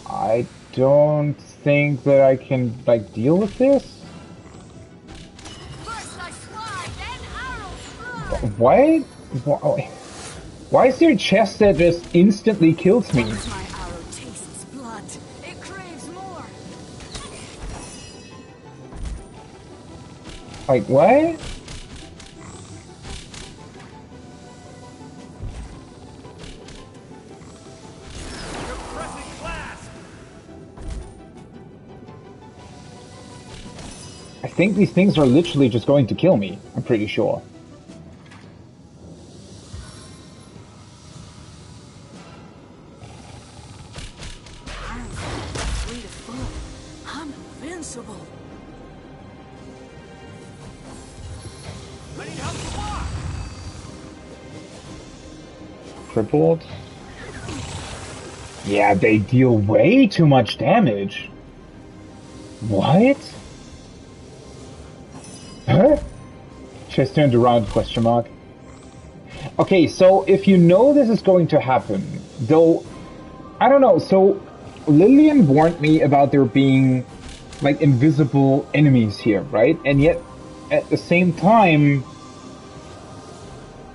I don't think that I can, like, deal with this. What? Why is there a chest that just instantly kills me? My arrow tastes blood. It craves more. Like, what? I think these things are literally just going to kill me. I'm pretty sure. I'm invincible. I need help to walk. Crippled? Yeah, they deal way too much damage. What? Huh? Chest turned around, question mark. Okay, so if you know this is going to happen, though, I don't know, so Lillian warned me about there being, like, invisible enemies here, right? And yet, at the same time,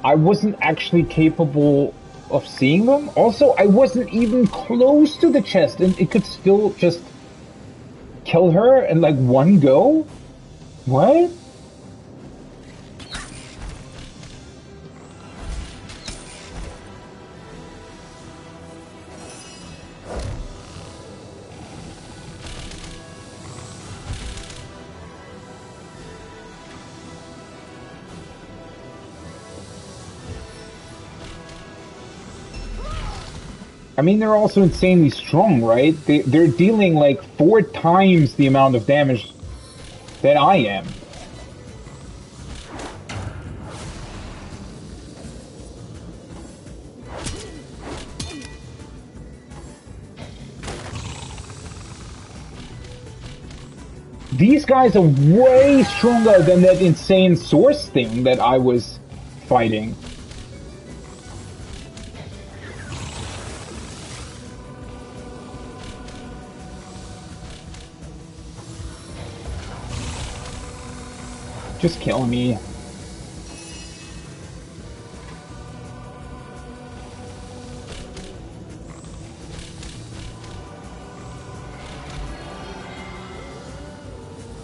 I wasn't actually capable of seeing them. Also, I wasn't even close to the chest, and it could still just kill her in, like, one go? What? I mean, they're also insanely strong, right? They're dealing like 4 times the amount of damage that I am. These guys are way stronger than that insane source thing that I was fighting. Just kill me.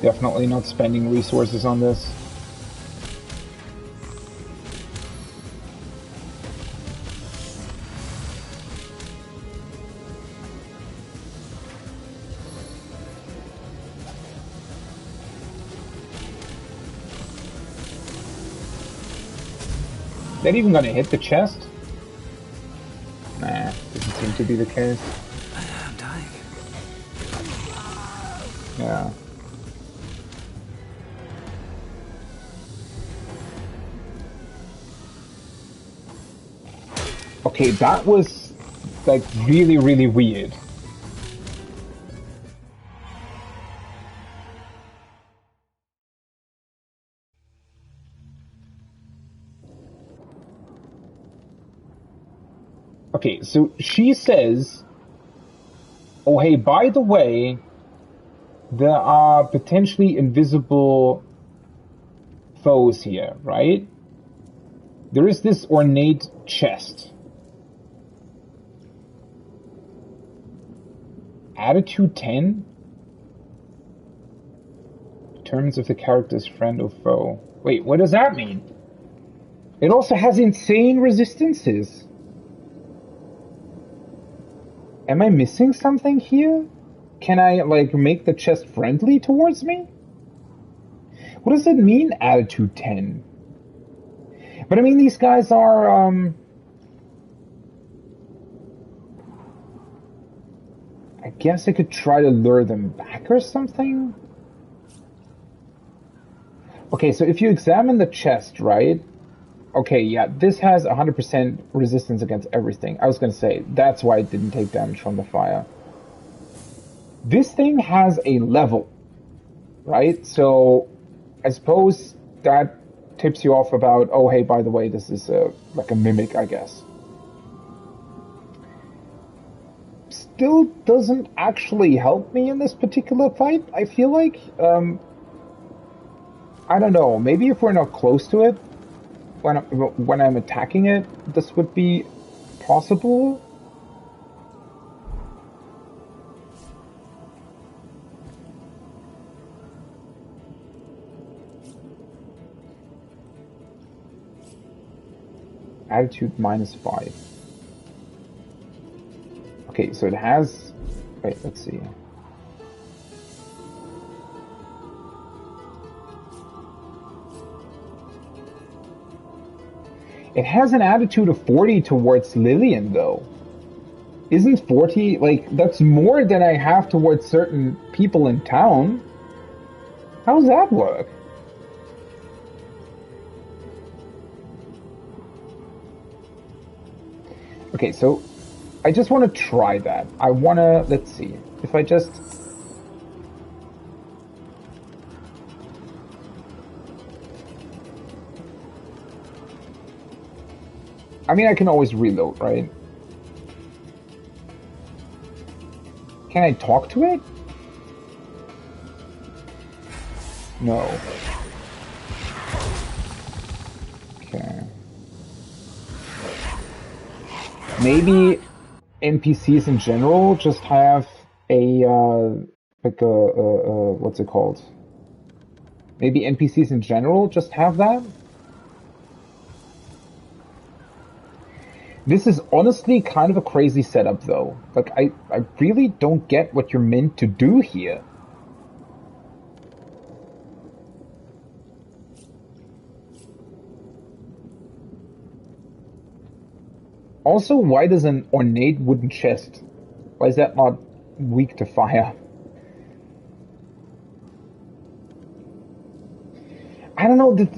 Definitely not spending resources on this. Is that even gonna hit the chest? Nah, doesn't seem to be the case. I'm dying. Yeah. Okay, that was like really, really weird. Okay, so she says, oh hey, by the way, there are potentially invisible foes here, right? There is this ornate chest. Attitude 10? Determines if the character's friend or foe. Wait, what does that mean? It also has insane resistances. Am I missing something here? Can I, like, make the chest friendly towards me? What does it mean, attitude 10? But I mean, these guys are, I guess I could try to lure them back or something? Okay, so if you examine the chest, right? Okay, yeah, this has 100% resistance against everything. I was gonna say, that's why it didn't take damage from the fire. This thing has a level, right? So I suppose that tips you off about, oh, hey, by the way, this is like a mimic, I guess. Still doesn't actually help me in this particular fight, I feel like. I don't know, maybe if we're not close to it, when I'm attacking it, this would be possible. Attitude -5. Okay, so it has... Wait, let's see. It has an attitude of 40 towards Lillian, though. Isn't 40, like, that's more than I have towards certain people in town. How does that work? Okay, so I just want to try that. I want to, let's see, if I just... I mean, I can always reload, right? Can I talk to it? No. Okay. Maybe NPCs in general just have a, like what's it called? Maybe NPCs in general just have that? This is honestly kind of a crazy setup, though. Like, I really don't get what you're meant to do here. Also, why does an ornate wooden chest? Why is that not weak to fire? I don't know, that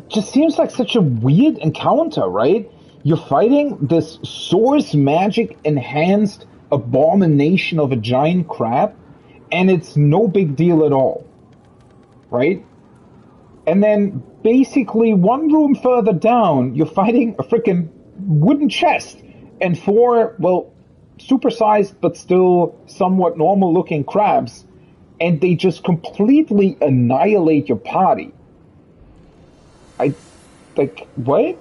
just seems like such a weird encounter, right? You're fighting this source magic enhanced abomination of a giant crab, and it's no big deal at all, right? And then basically one room further down, you're fighting a freaking wooden chest and 4, well, supersized but still somewhat normal looking crabs, and they just completely annihilate your party. Like, what?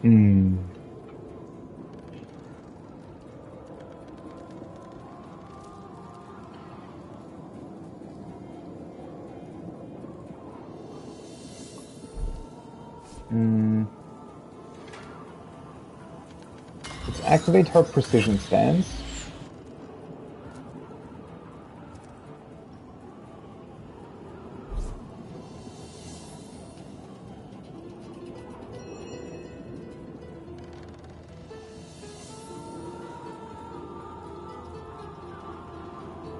Hmm. Let's activate her precision stance.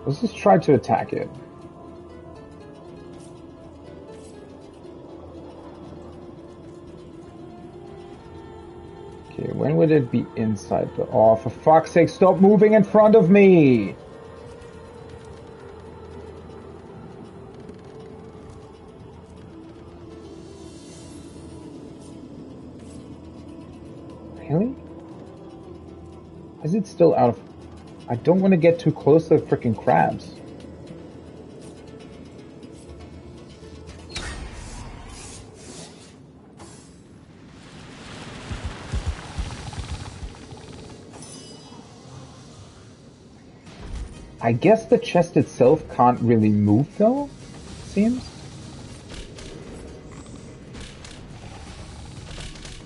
Let's just try to attack it. Okay, when would it be inside the... Oh, for fuck's sake, stop moving in front of me! Really? Is it still out of... I don't want to get too close to the freaking crabs. I guess the chest itself can't really move though, it seems.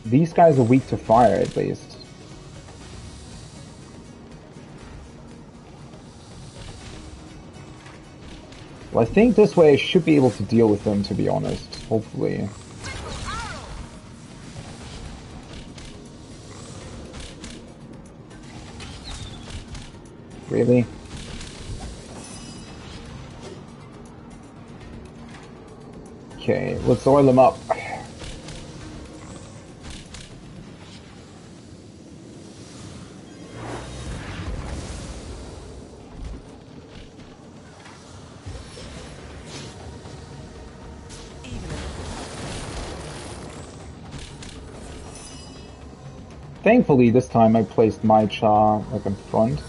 These guys are weak to fire at least. Well, I think this way I should be able to deal with them, to be honest. Hopefully. Really? Okay, let's oil them up. Thankfully, this time I placed my char like in front.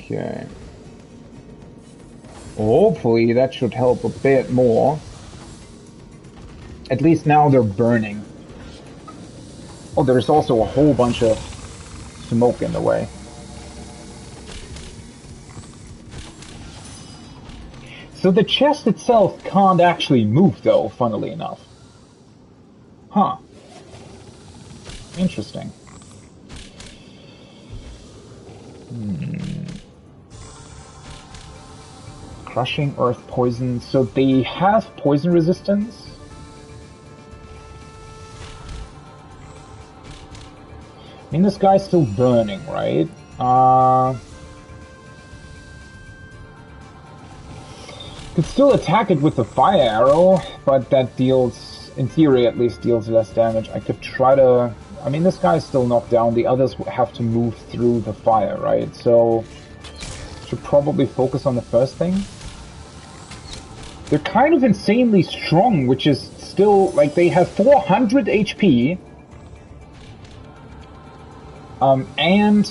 Okay. Hopefully that should help a bit more. At least now they're burning. Oh, there's also a whole bunch of smoke in the way. So the chest itself can't actually move though, funnily enough. Huh. Interesting. Crushing earth poison. So they have poison resistance. I mean, this guy's still burning, right? Could still attack it with a fire arrow, but that deals, in theory at least, deals less damage. I could try to... I mean, this guy's still knocked down. The others have to move through the fire, right? So, should probably focus on the first thing. They're kind of insanely strong, which is still, like, they have 400 HP. And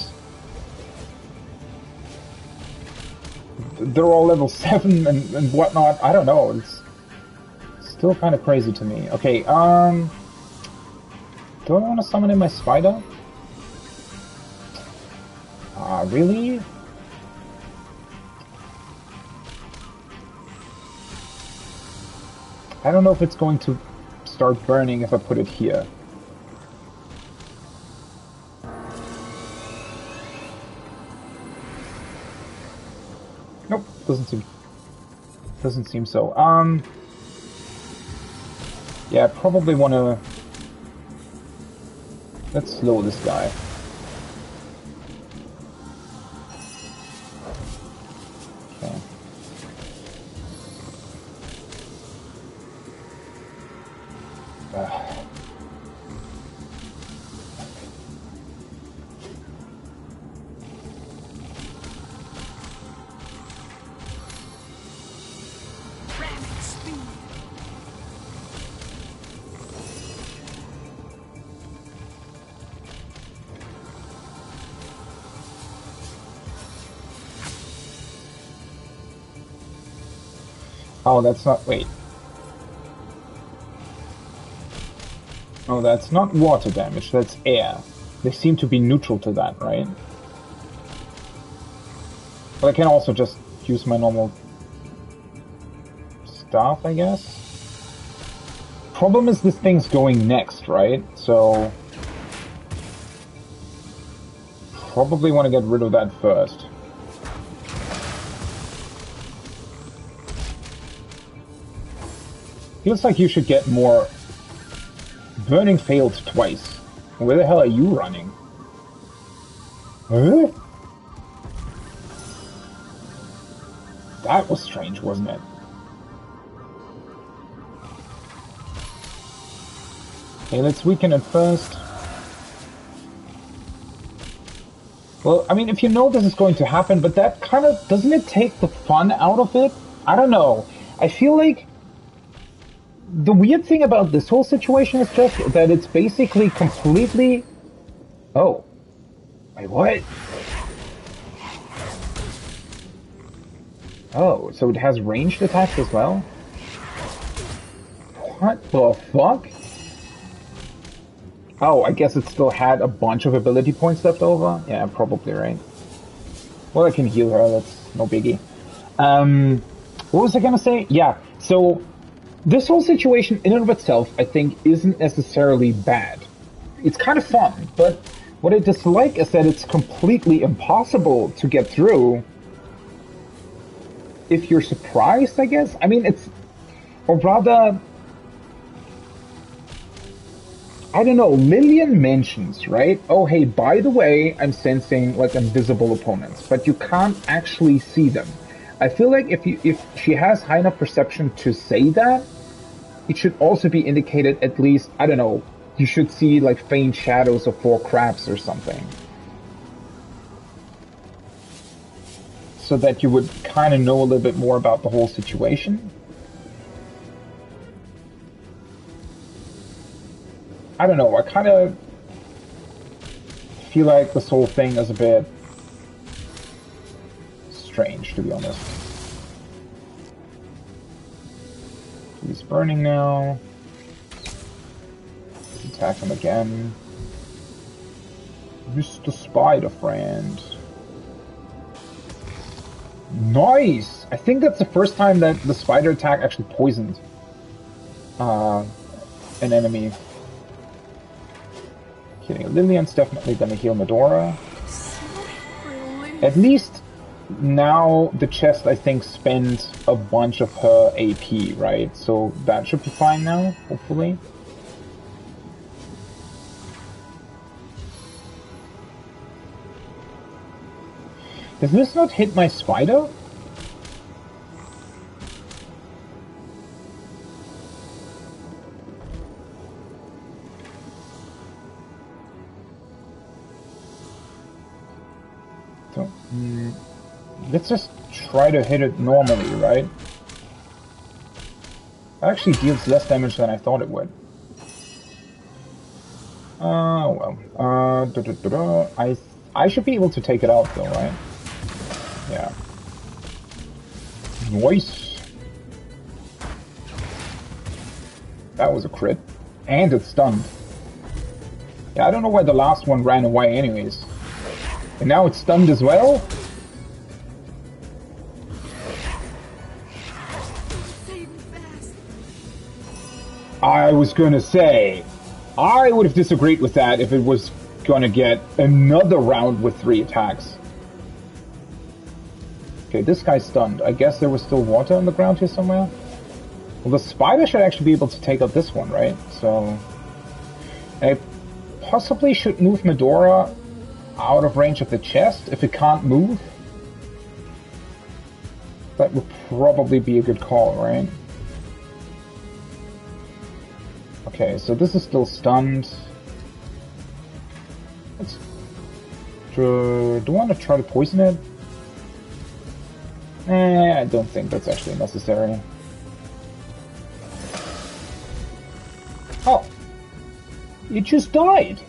they're all level 7 and whatnot. I don't know. It's still kind of crazy to me. Okay, do I want to summon in my spider? Really? I don't know if it's going to start burning if I put it here. Nope, doesn't seem so. Yeah, I probably want to... Let's slow this guy. Okay. Oh, that's not... Wait. Oh, that's not water damage, that's air. They seem to be neutral to that, right? But I can also just use my normal staff, I guess. Problem is this thing's going next, right? So... probably want to get rid of that first. Feels like you should get more... Burning failed twice. Where the hell are you running? Huh? That was strange, wasn't it? Okay, let's weaken it first. Well, I mean, if you know this is going to happen, but that kind of... Doesn't it take the fun out of it? I don't know. I feel like... The weird thing about this whole situation is just that it's basically completely... Oh. Wait, what? Oh, so it has ranged attacks as well? What the fuck? Oh, I guess it still had a bunch of ability points left over? Yeah, probably, right? Well, I can heal her, that's no biggie. What was I gonna say? Yeah, so... This whole situation in and of itself, I think, isn't necessarily bad. It's kind of fun, but what I dislike is that it's completely impossible to get through if you're surprised, I guess. I mean, it's... Or rather... I don't know, Lillian mentions, right? Oh, hey, by the way, I'm sensing, like, invisible opponents, but you can't actually see them. I feel like if she has high enough perception to say that, it should also be indicated at least, I don't know, you should see like faint shadows of 4 crabs or something. So that you would kind of know a little bit more about the whole situation. I don't know, I kind of feel like this whole thing is a bit strange, to be honest. He's burning now. Attack him again. Mr. Spider Friend. Nice! I think that's the first time that the spider attack actually poisoned an enemy. Kidding. Lillian's definitely gonna heal Medora. At least now the chest, I think, spent a bunch of her AP, right? So that should be fine now, hopefully. Does this not hit my spider? So, let's just try to hit it normally, right? It actually deals less damage than I thought it would. Well. I should be able to take it out though, right? Yeah. Nice! That was a crit. And it's stunned. Yeah, I don't know why the last one ran away anyways. And now it's stunned as well? I was gonna say, I would have disagreed with that if it was gonna get another round with 3 attacks. Okay, this guy's stunned. I guess there was still water on the ground here somewhere? Well, the spider should actually be able to take out this one, right? So... I possibly should move Medora out of range of the chest if it can't move. That would probably be a good call, right? Okay, so this is still stunned. Let's... do I want to try to poison it? I don't think that's actually necessary. Oh! It just died!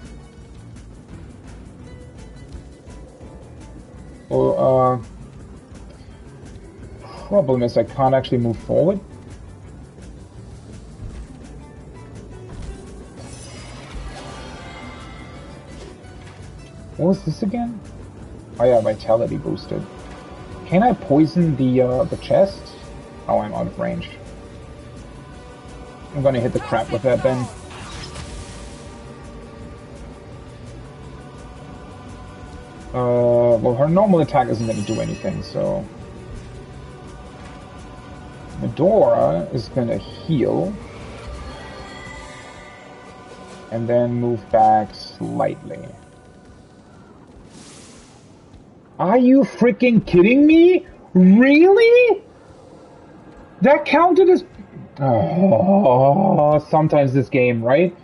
Or, problem is I can't actually move forward. What was this again? Oh yeah, vitality boosted. Can I poison the chest? Oh, I'm out of range. I'm gonna hit the crap with that then. Well, her normal attack isn't gonna do anything, so... Medora is gonna heal. And then move back slightly. Are you freaking kidding me? Really? That counted as... Oh, sometimes this game, right?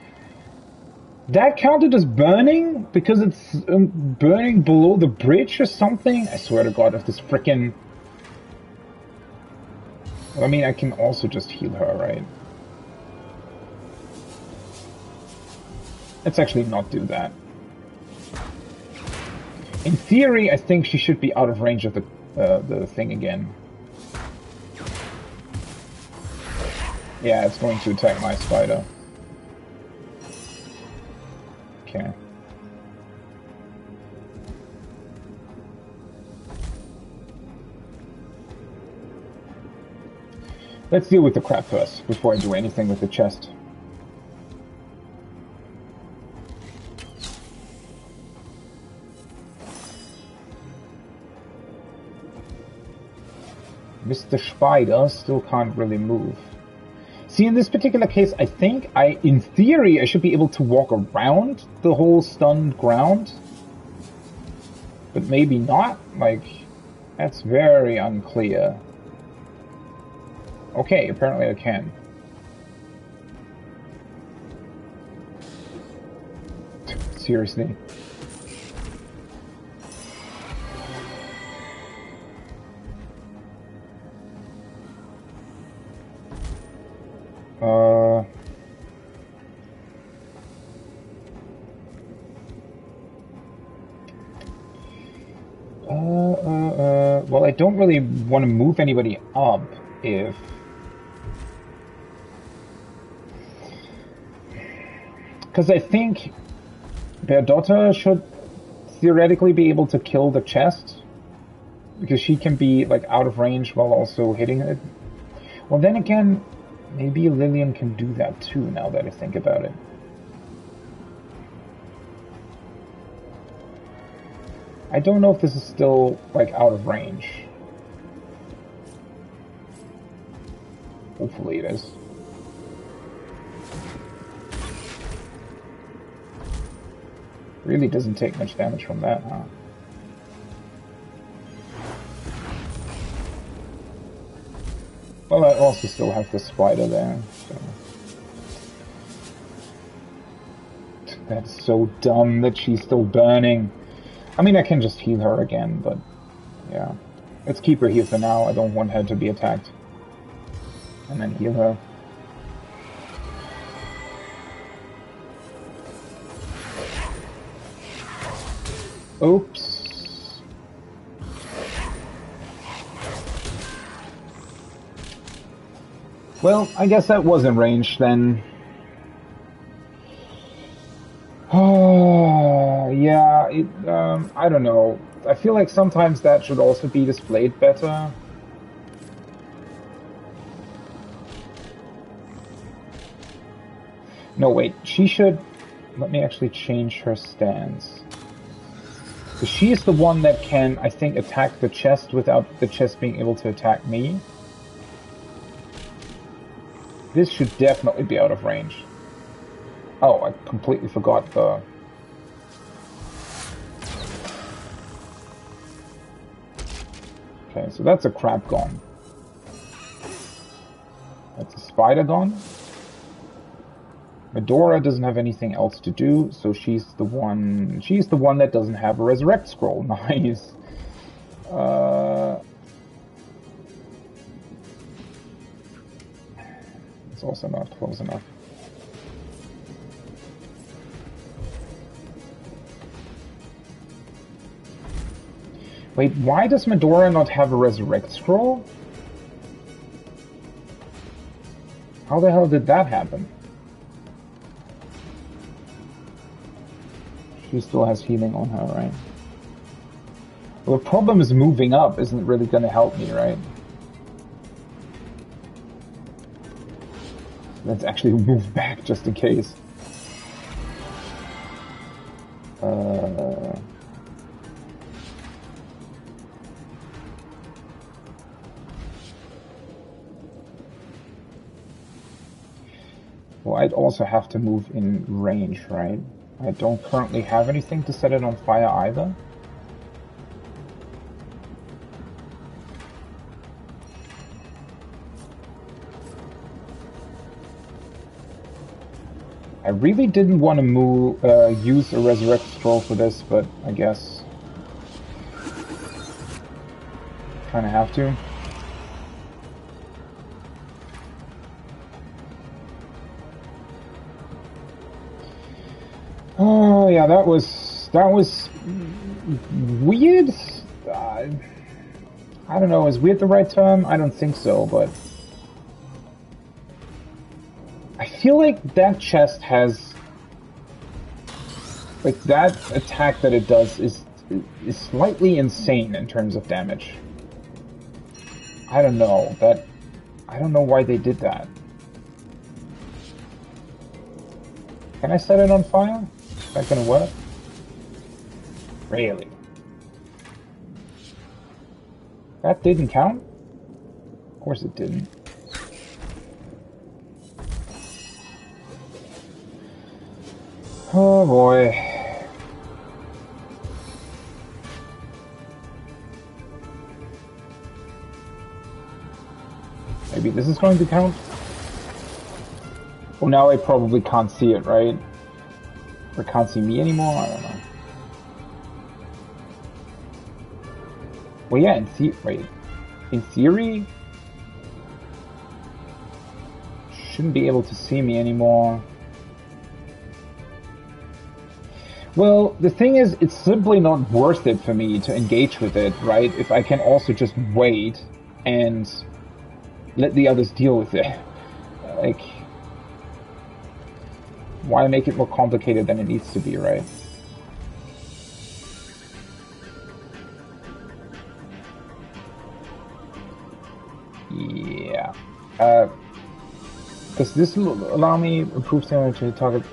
That counted as burning? Because it's burning below the bridge or something? I swear to God, if this freaking... I mean, I can also just heal her, right? Let's actually not do that. In theory, I think she should be out of range of the thing again. Yeah, it's going to attack my spider. Okay. Let's deal with the crap first, before I do anything with the chest. Mr. Spider still can't really move. See, in this particular case, I think in theory, I should be able to walk around the whole stunned ground. But maybe not. Like, that's very unclear. Okay, apparently I can. Seriously. Well, I don't really want to move anybody up if... Because I think their daughter should theoretically be able to kill the chest. Because she can be, like, out of range while also hitting it. Well, then again, maybe Lillian can do that too, now that I think about it. I don't know if this is still, like, out of range. Hopefully it is. Really doesn't take much damage from that, huh? Well, I also still have the spider there, so... That's so dumb that she's still burning. I mean, I can just heal her again, but... Yeah. Let's keep her here for now. I don't want her to be attacked. And then heal her. Oops. Well, I guess that was in range then. Oh, yeah, I don't know. I feel like sometimes that should also be displayed better. No, wait, she should... Let me actually change her stance. So she is the one that can, I think, attack the chest without the chest being able to attack me. This should definitely be out of range. Oh, I completely forgot the... Okay, so that's a crab gone. That's a spider gone. Medora doesn't have anything else to do, so she's the one that doesn't have a resurrect scroll. Nice. It's also not close enough. Wait, why does Medora not have a resurrect scroll? How the hell did that happen? She still has healing on her, right? Well, the problem is moving up isn't really going to help me, right? Let's actually move back just in case. Well, I'd also have to move in range, right? I don't currently have anything to set it on fire either. I really didn't want to use a Resurrect Scroll for this, but I guess kind of have to. Oh yeah, that was weird. I don't know, is weird the right term? I don't think so, but I feel like that chest has, like, that attack that it does is slightly insane in terms of damage. I don't know why they did that. Can I set it on fire? Is that gonna work? Really? That didn't count? Of course it didn't. Oh boy. Maybe this is going to count? Well, now I probably can't see it, right? Or can't see me anymore? I don't know. Well, yeah, in theory, shouldn't be able to see me anymore. Well, the thing is, it's simply not worth it for me to engage with it, right? If I can also just wait and let the others deal with it. Like, why make it more complicated than it needs to be, right? Yeah. Does this allow me improve damage to target?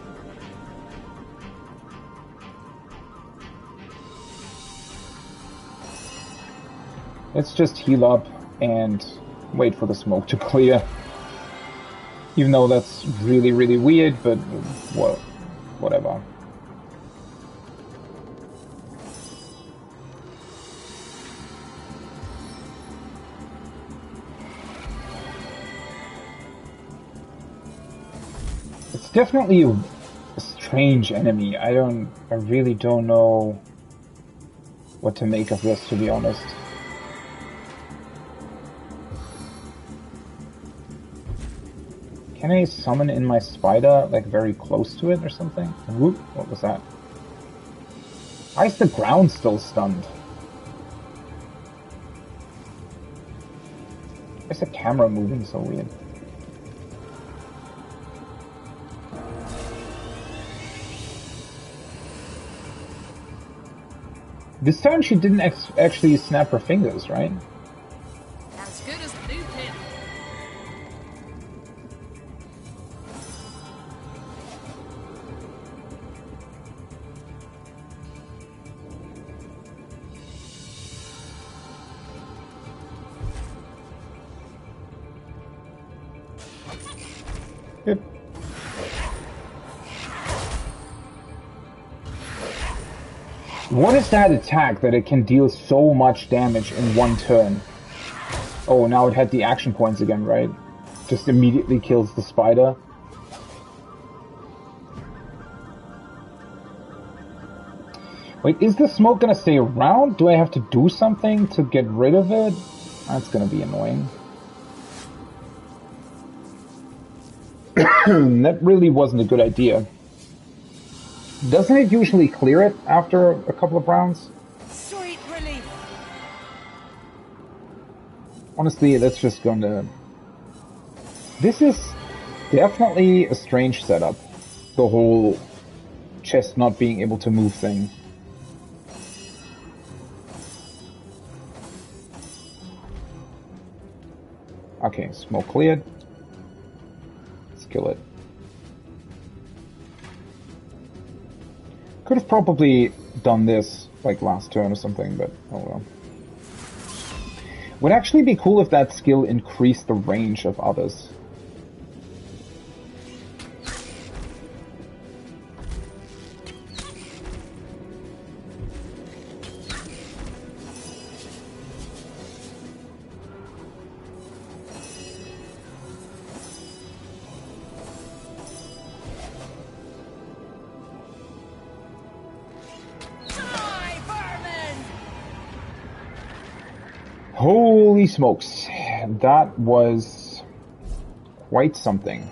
Let's just heal up and wait for the smoke to clear. Even though that's really, really weird, but well, whatever. It's definitely a strange enemy. I really don't know what to make of this, to be honest. Can I summon in my spider, like, very close to it or something? Whoop, what was that? Why is the ground still stunned? Why is the camera moving so weird? This time she didn't actually snap her fingers, right? As good as the new pin. Yep. What is that attack that it can deal so much damage in one turn? Oh, now it had the action points again, right? Just immediately kills the spider. Wait, is the smoke gonna stay around? Do I have to do something to get rid of it? That's gonna be annoying. That really wasn't a good idea. Doesn't it usually clear it after a couple of rounds? Sweet relief. Honestly, that's just gonna... This is definitely a strange setup. The whole chest not being able to move thing. Okay, smoke cleared. Let's kill it. Could have probably done this like last turn or something, but oh well. Would actually be cool if that skill increased the range of others. Holy smokes, that was quite something.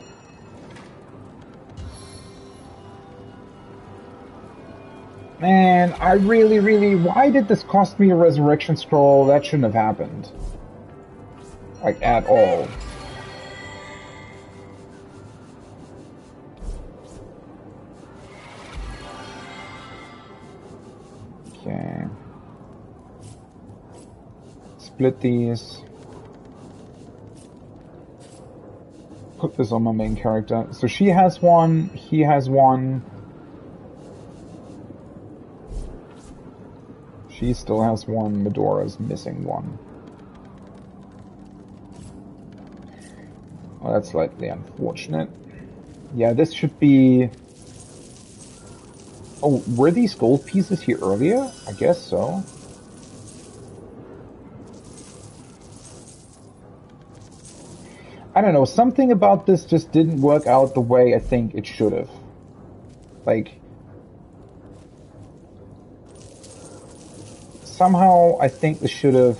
Man, I really, why did this cost me a resurrection scroll? That shouldn't have happened. Like, at all. Okay. Split these. Put this on my main character. So she has one, he has one. She still has one, Medora's missing one. Oh, that's slightly unfortunate. Yeah, this should be... Oh, were these gold pieces here earlier? I guess so. I don't know, something about this just didn't work out the way I think it should have. Like... Somehow, I think this should have...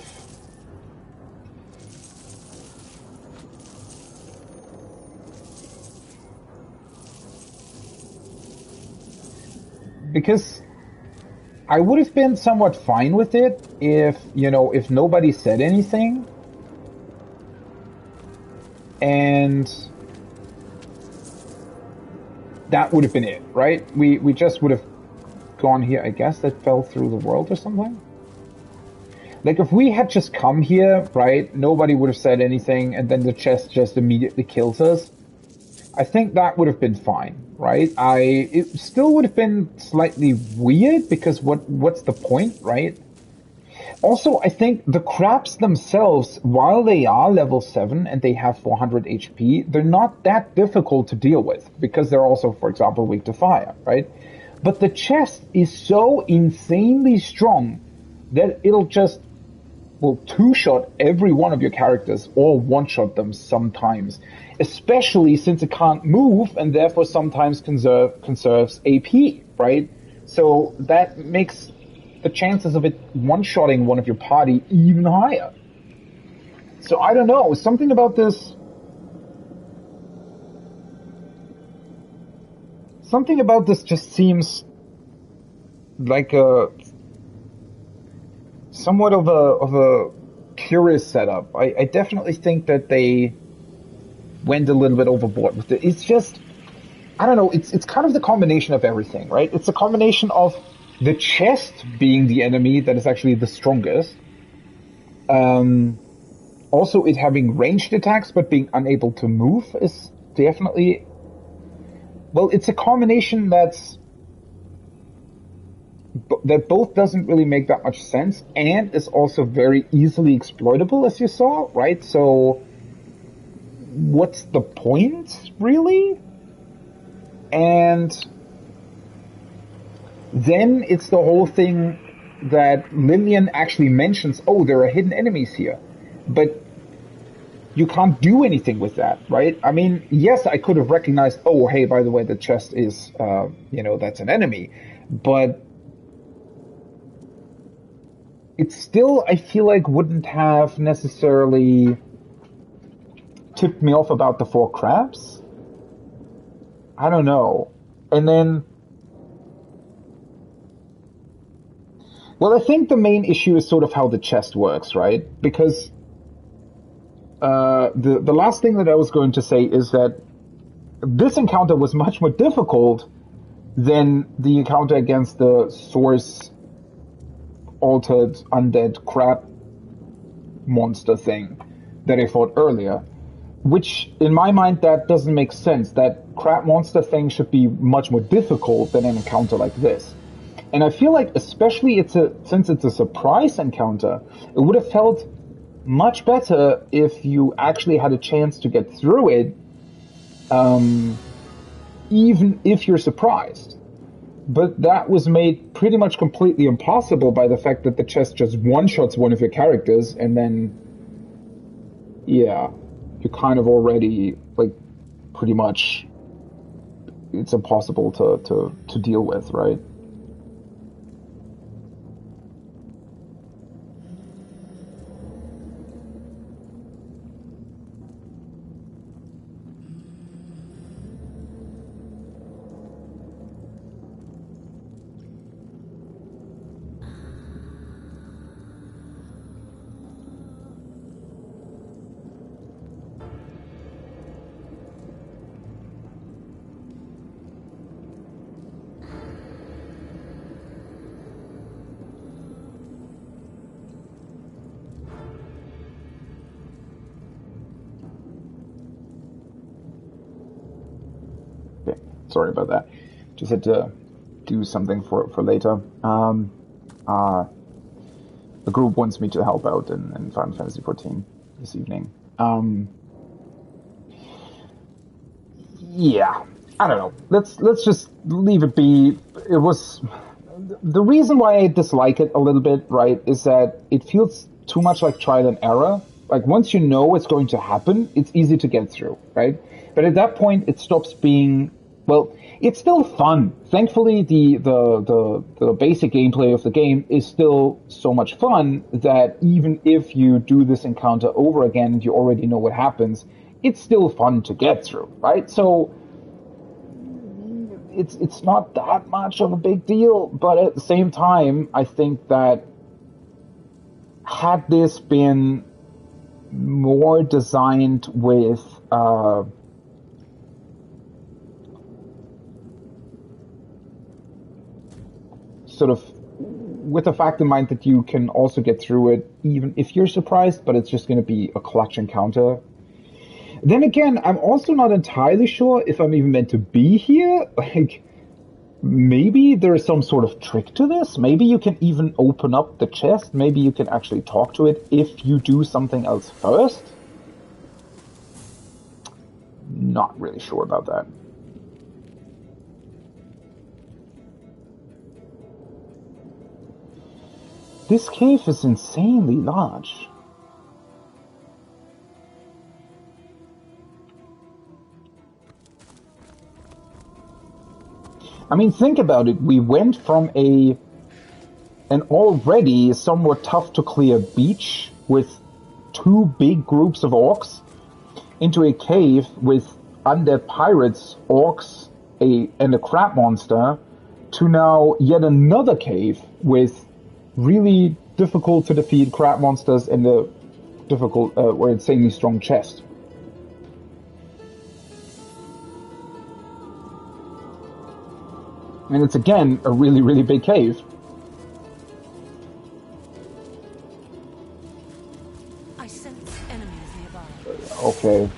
Because I would have been somewhat fine with it if, you know, if nobody said anything. And that would have been it, right? We just would have gone here. I guess that fell through the world or something. Like, if we had just come here, right, nobody would have said anything, and then the chest just immediately kills us. I think that would have been fine, right? It still would have been slightly weird, because what's the point, right? Also, I think the crabs themselves, while they are level 7 and they have 400 HP, they're not that difficult to deal with, because they're also, for example, weak to fire, right? But the chest is so insanely strong that it'll just, well, two-shot every one of your characters, or one-shot them sometimes. Especially since it can't move, and therefore sometimes conserves AP, right? So that makes the chances of it one-shotting one of your party even higher. So I don't know, something about this... Something about this just seems like a... somewhat of a curious setup. I definitely think that they went a little bit overboard with it. It's just, I don't know, it's kind of the combination of everything, right? It's a combination of the chest being the enemy that is actually the strongest. Also, it having ranged attacks but being unable to move is definitely... Well, it's a combination that both doesn't really make that much sense, and is also very easily exploitable, as you saw, right? So, what's the point, really? And then it's the whole thing that Lillian actually mentions, oh, there are hidden enemies here. But you can't do anything with that, right? I mean, yes, I could have recognized, oh, hey, by the way, the chest is, that's an enemy. But it still, I feel like, wouldn't have necessarily tipped me off about the 4 crabs. I don't know. And then... Well, I think the main issue is sort of how the chest works, right? Because the last thing that I was going to say is that this encounter was much more difficult than the encounter against the source altered undead crab monster thing that I fought earlier. Which, in my mind, that doesn't make sense. That crab monster thing should be much more difficult than an encounter like this. And I feel like, especially since it's a surprise encounter, it would have felt much better if you actually had a chance to get through it, even if you're surprised. But that was made pretty much completely impossible by the fact that the chest just one-shots one of your characters, and then, yeah, you're kind of already, like, pretty much, it's impossible to deal with, right? Sorry about that. Just had to do something for later. The group wants me to help out in Final Fantasy XIV this evening. Yeah, I don't know. Let's just leave it be. It was the reason why I dislike it a little bit, right? Is that it feels too much like trial and error. Like once you know what's going to happen, it's easy to get through, right? But at that point, it stops being. Well, it's still fun. Thankfully, the basic gameplay of the game is still so much fun that even if you do this encounter over again and you already know what happens, it's still fun to get through, right? So it's not that much of a big deal, but at the same time, I think that had this been more designed with sort of with the fact in mind that you can also get through it even if you're surprised, but it's just going to be a clutch encounter. Then again, I'm also not entirely sure if I'm even meant to be here. Like, maybe there is some sort of trick to this. Maybe you can even open up the chest. Maybe you can actually talk to it if you do something else first. Not really sure about that. This cave is insanely large. I mean, think about it. We went from an already somewhat tough to clear beach with two big groups of orcs into a cave with undead pirates, orcs, and a crab monster, to now yet another cave with really difficult to defeat crab monsters and a difficult or insanely strong chest. And it's again a really, really big cave. I sense enemies nearby. Okay.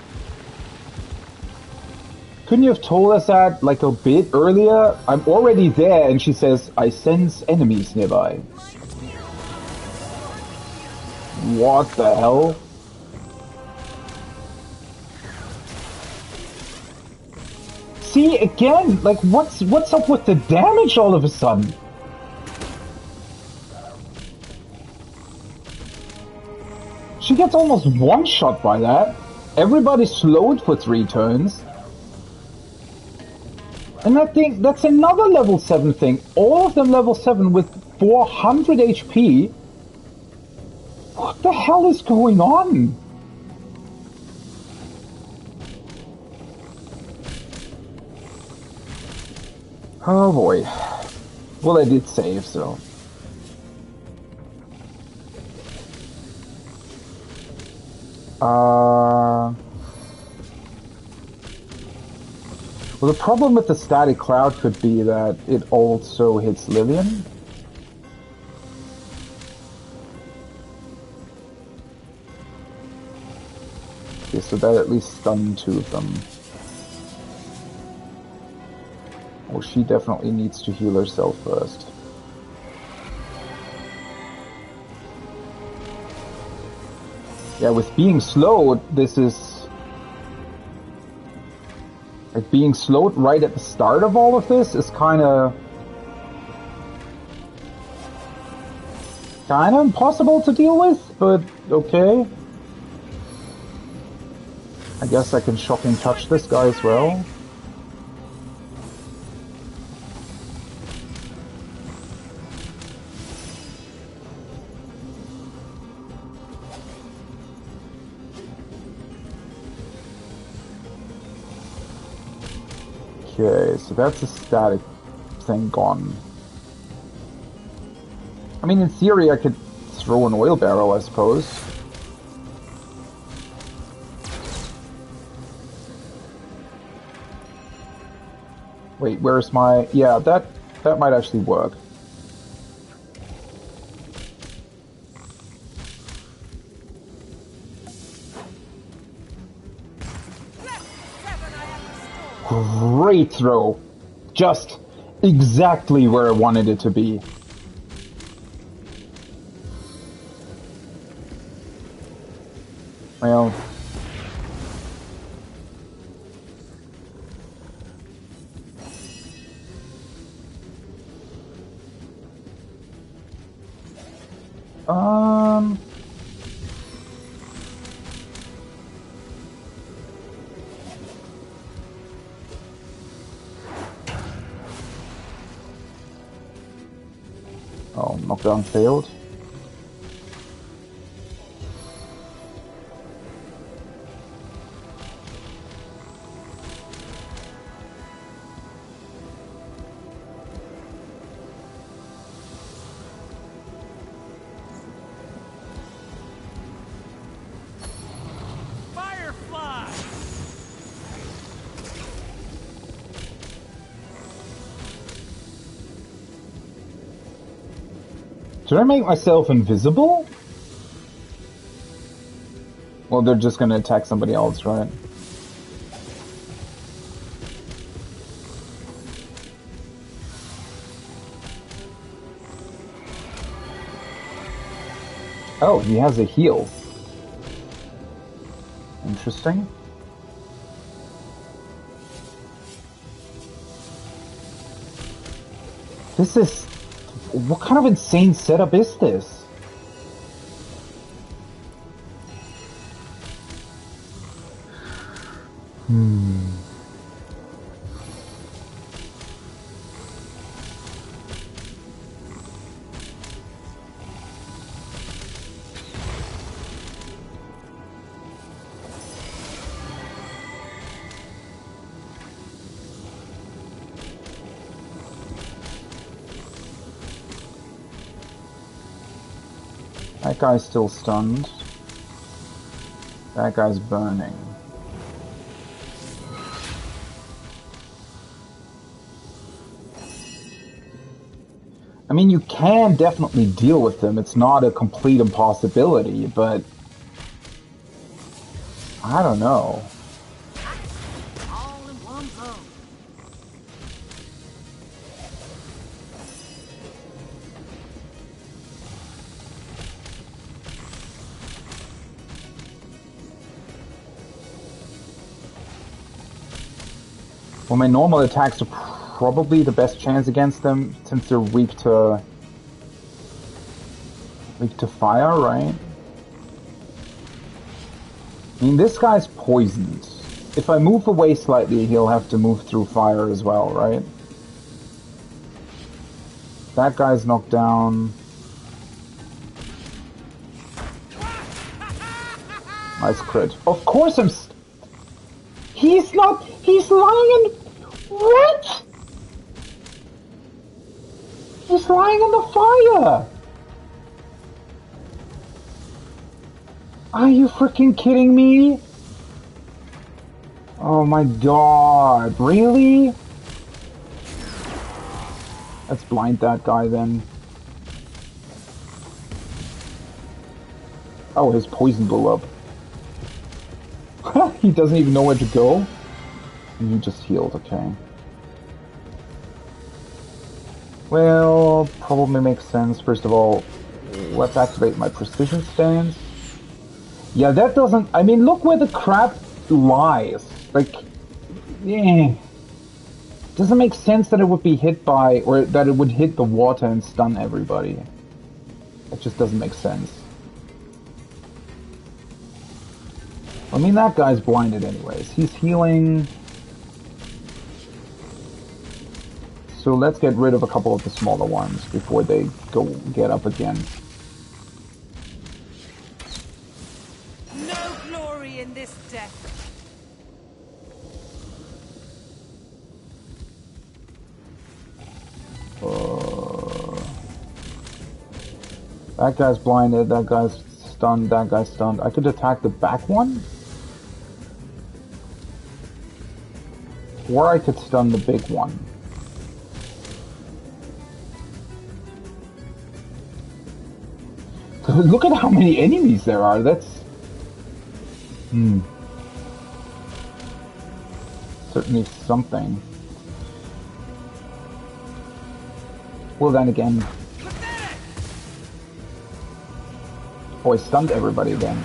Couldn't you have told us that like a bit earlier? I'm already there, and she says, I sense enemies nearby. What the hell? See, again, like, what's up with the damage all of a sudden? She gets almost one shot by that. Everybody's slowed for 3 turns. And I think that's another level 7 thing. All of them level 7 with 400 HP. What the hell is going on? Oh boy. Well, I did save, so. Well, the problem with the static cloud could be that it also hits Lillian. Okay, so that at least stunned 2 of them. Oh, she definitely needs to heal herself first. Yeah, with being slowed, this is... like, being slowed right at the start of all of this is kinda impossible to deal with, but okay. I guess I can shocking touch this guy as well. Okay, so that's a static thing gone. I mean, in theory, I could throw an oil barrel, I suppose. Wait, where's my... yeah, that might actually work. Great throw! Just exactly where I wanted it to be. Well... oh, knockdown failed. Did I make myself invisible? Well, they're just gonna attack somebody else, right? Oh, he has a heal. Interesting. This is... what kind of insane setup is this? That guy's still stunned. That guy's burning. I mean, you can definitely deal with them. It's not a complete impossibility, but... I don't know. All in one blow. Well, my normal attacks are probably the best chance against them, since they're weak to fire, right? I mean, this guy's poisoned. If I move away slightly, he'll have to move through fire as well, right? That guy's knocked down. Nice crit. Of course I'm... he's not... he's lying in... what? He's lying in the fire! Are you freaking kidding me? Oh my god, really? Let's blind that guy then. Oh, his poison blew up. He doesn't even know where to go. And you just healed, okay. Well, probably makes sense. First of all, let's activate my precision stance. Yeah, that doesn't... I mean, look where the crap lies. Like, yeah. Doesn't make sense that it would be hit by... or that it would hit the water and stun everybody. It just doesn't make sense. I mean, that guy's blinded anyways. He's healing. So let's get rid of a couple of the smaller ones before they go get up again. No glory in this death. That guy's blinded, that guy's stunned, that guy's stunned. I could attack the back one? Or I could stun the big one. Look at how many enemies there are, that's... Certainly something. Well then again... Oh, I stunned everybody then.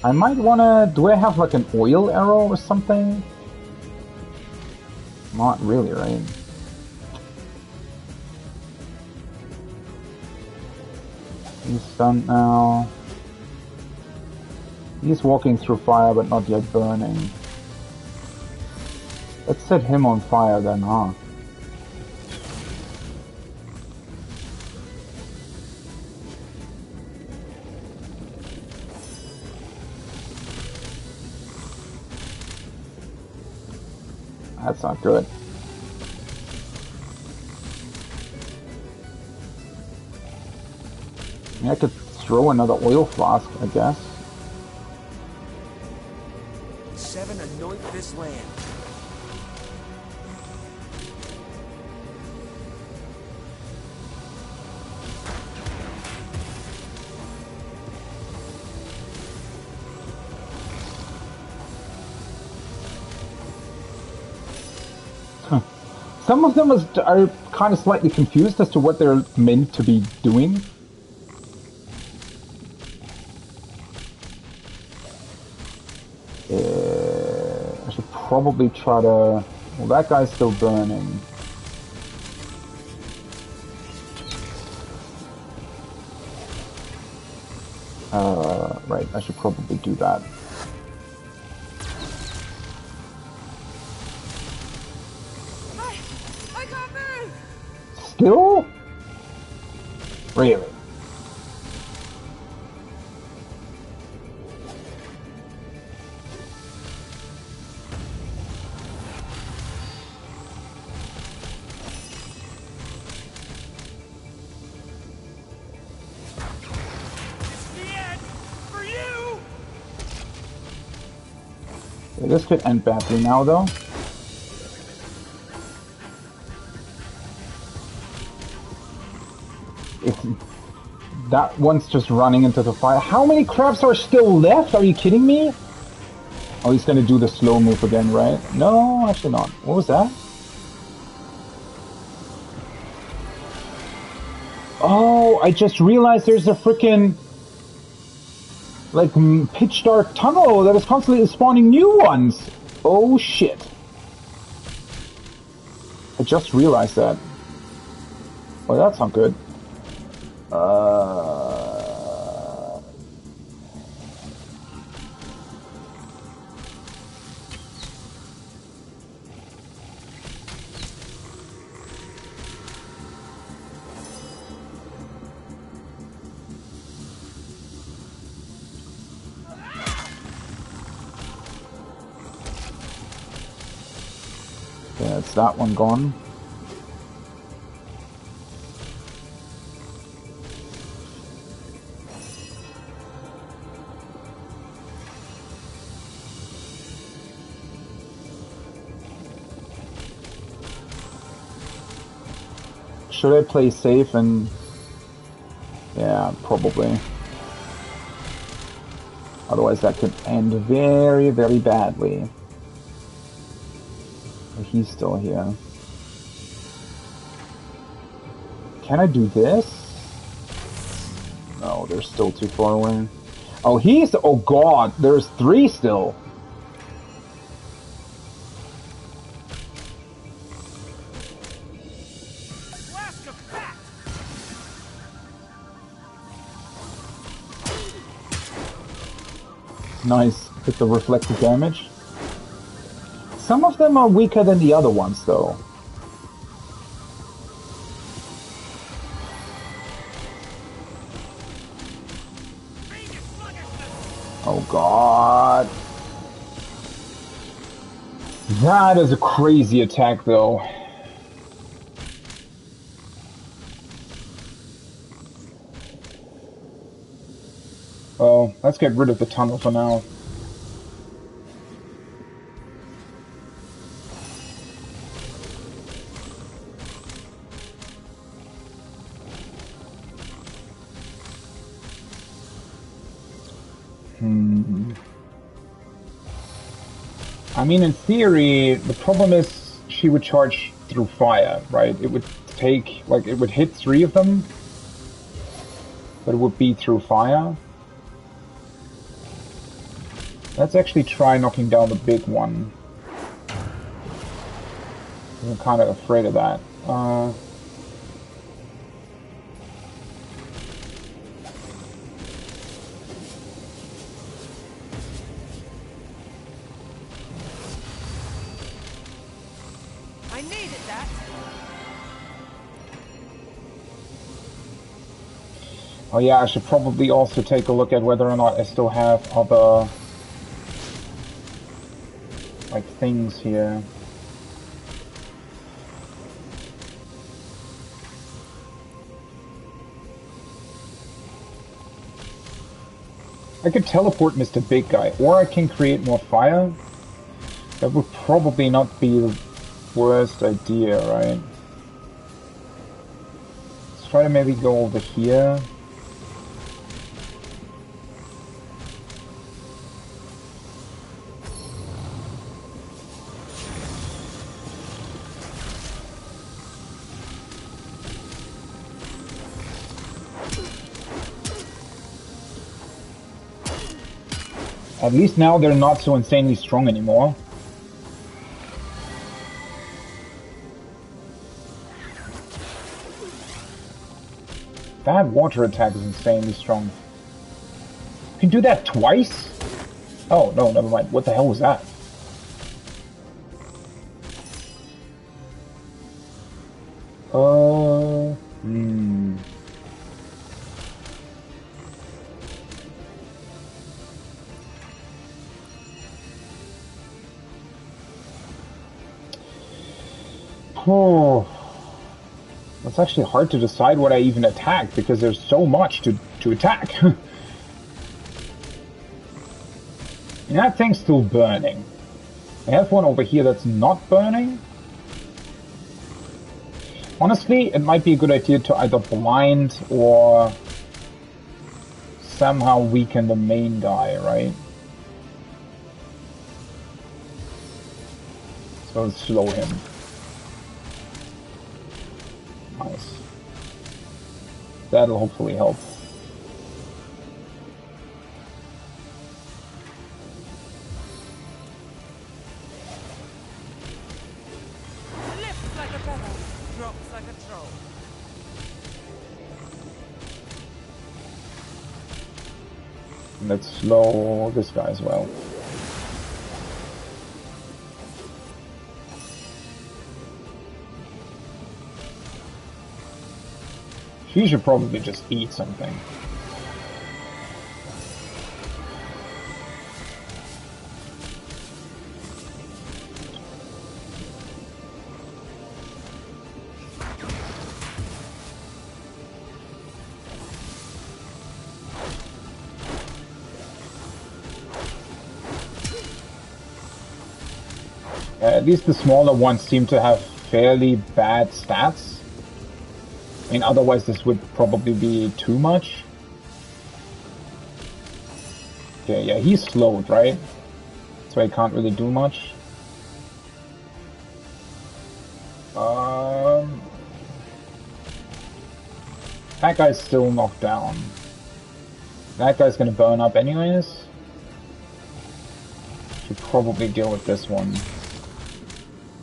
I might wanna... Do I have like an oil arrow or something? Not really, right? He's stunned now. He's walking through fire but not yet burning. Let's set him on fire then, huh? That's not good. I could throw another oil flask, I guess. 7 anoint this land. Some of them are kind of slightly confused as to what they're meant to be doing. I should probably try to... Well, that guy's still burning. Right, I should probably do that. I can't move! Still? Really? Okay, this could end badly now, though. That one's just running into the fire. How many crabs are still left? Are you kidding me? Oh, he's gonna do the slow move again, right? No, actually not. What was that? Oh, I just realized there's a freaking... like, pitch dark tunnel that is constantly spawning new ones. Oh, shit. I just realized that. Well, that's not good. That's that one gone. Should I play safe and... Yeah, probably. Otherwise that could end very, very badly. He's still here. Can I do this? No, they're still too far away. Oh, he's... Oh god, there's 3 still. Nice. Hit the reflected damage. Some of them are weaker than the other ones, though. Oh god. That is a crazy attack, though. Well, let's get rid of the tunnel for now. I mean, in theory, the problem is she would charge through fire, right? It would take, like, it would hit 3 of them, but it would be through fire. Let's actually try knocking down the big one. I'm kind of afraid of that. I needed that. Oh yeah, I should probably also take a look at whether or not I still have other... like things here. I could teleport Mr. Big Guy, or I can create more fire. That would probably not be the worst idea, right? Let's try to maybe go over here. At least now they're not so insanely strong anymore. That water attack is insanely strong. You can do that twice? Oh, no, never mind. What the hell was that? Oh, it's actually hard to decide what I even attack because there's so much to attack. And that thing's still burning. I have one over here that's not burning. Honestly, it might be a good idea to either blind or somehow weaken the main guy, right? So slow him. Nice. That'll hopefully help. Lifts like a feather, drops like a troll. Let's slow this guy as well. She should probably just eat something. At least the smaller ones seem to have fairly bad stats. I mean, otherwise this would probably be too much. Okay, yeah, he's slowed, right? So I can't really do much. That guy's still knocked down. That guy's gonna burn up anyways. Should probably deal with this one.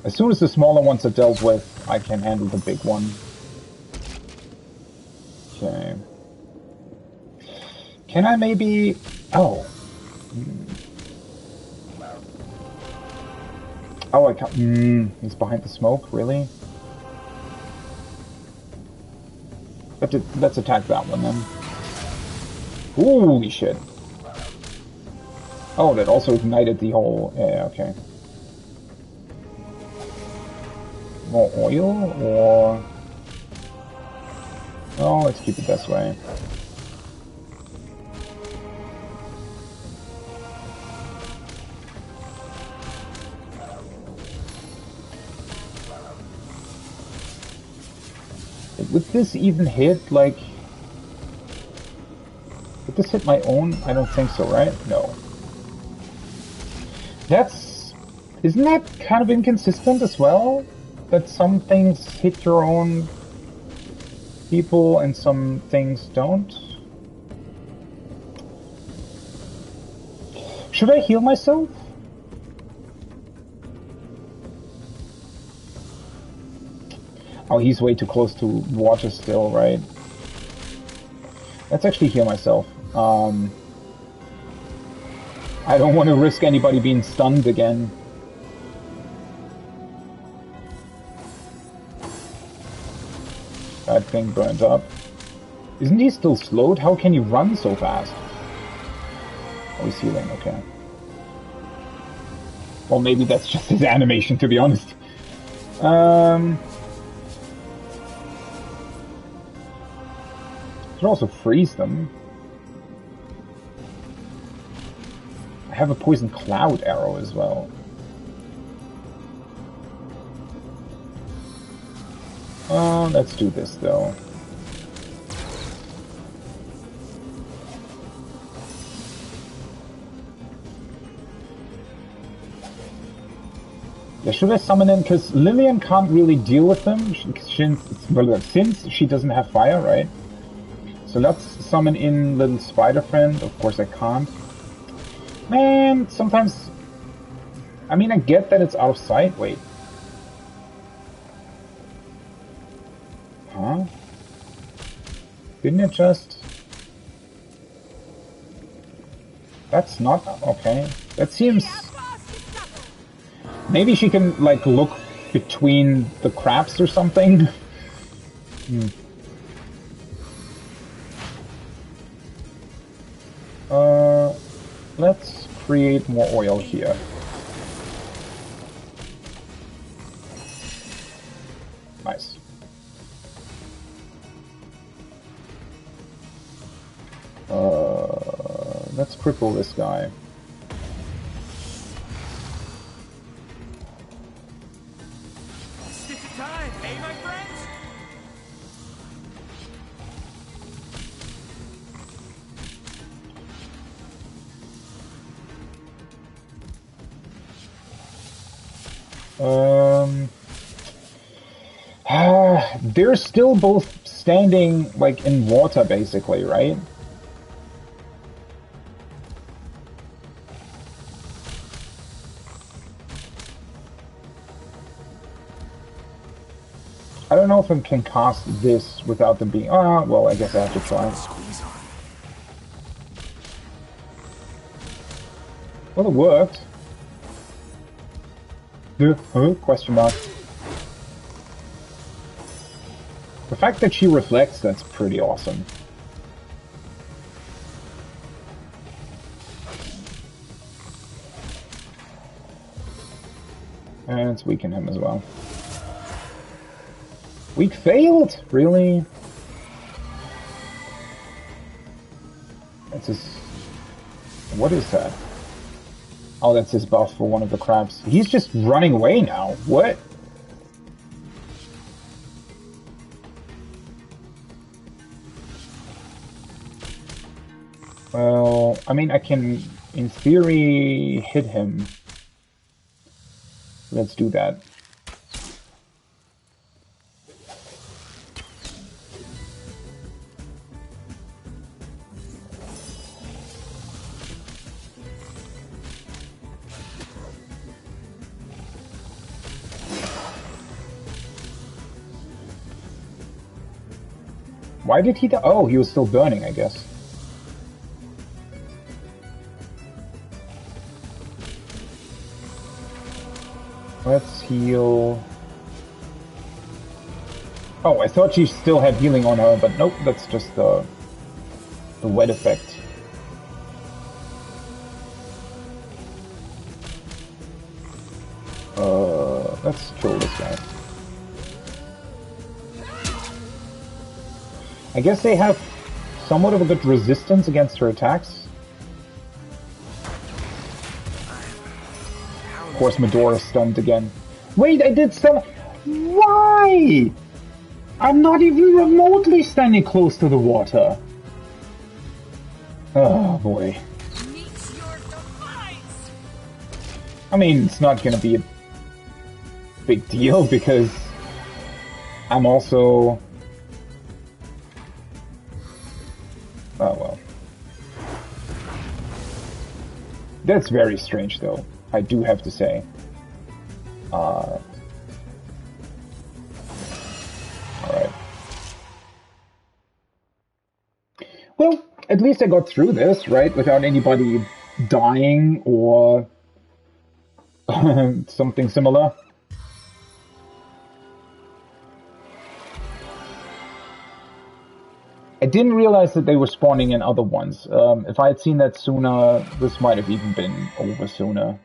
As soon as the smaller ones are dealt with, I can handle the big one. Okay. Can I maybe... Oh. Oh, I can't... he's behind the smoke, really? Let's attack that one then. Holy shit. Oh, that also ignited the whole... Yeah, okay. More oil, or... Oh, let's keep it this way. Would this even hit, like... Would this hit my own? I don't think so, right? No. That's... Isn't that kind of inconsistent as well? That some things hit your own people and some things don't? Should I heal myself? Oh, he's way too close to water still, right? Let's actually heal myself. I don't want to risk anybody being stunned again. That thing burns up. Isn't he still slowed? How can he run so fast? Oh, he's healing, okay. Well, maybe that's just his animation, to be honest. Could also freeze them. I have a poison cloud arrow as well. Let's do this though. Yeah, should I summon in? Because Lillian can't really deal with them since she doesn't have fire, right? So let's summon in little spider friend. Of course I can't. Man, sometimes... I mean, I get that it's out of sight. Wait. Huh? Didn't it just... That's not... Okay. That seems... Maybe she can, like, look between the crabs or something? Let's create more oil here. Nice. Let's cripple this guy. Stick to time, eh, my friends? They're still both standing, like, in water, basically, right? I don't know if I can cast this without them being... Ah, well, I guess I have to try. Well, it worked. Huh? Question mark. The fact that she reflects, that's pretty awesome. And let's weaken him as well. We failed? Really? That's just... What is that? Oh, that's his buff for one of the crabs. He's just running away now. What? Well, I mean, I can, in theory, hit him. Let's do that. Why did he die? Oh, he was still burning, I guess. Let's heal. Oh, I thought she still had healing on her, but nope, that's just the wet effect. Let's kill this guy. I guess they have somewhat of a good resistance against her attacks. Of course, Medora stunned again. Wait, I did stun. Why? I'm not even remotely standing close to the water. Oh boy. I mean, it's not gonna be a big deal because I'm also... Oh well. That's very strange though, I do have to say. Alright. Well, at least I got through this, right? Without anybody dying or something similar. I didn't realize that they were spawning in other ones. If I had seen that sooner, this might have even been over sooner.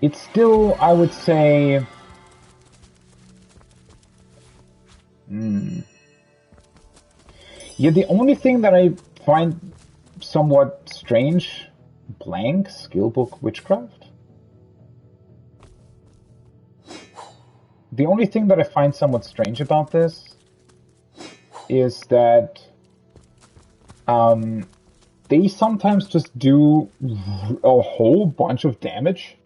It's still, I would say... Yeah, the only thing that I find somewhat strange... Blank Skillbook Witchcraft? The only thing that I find somewhat strange about this is that they sometimes just do a whole bunch of damage.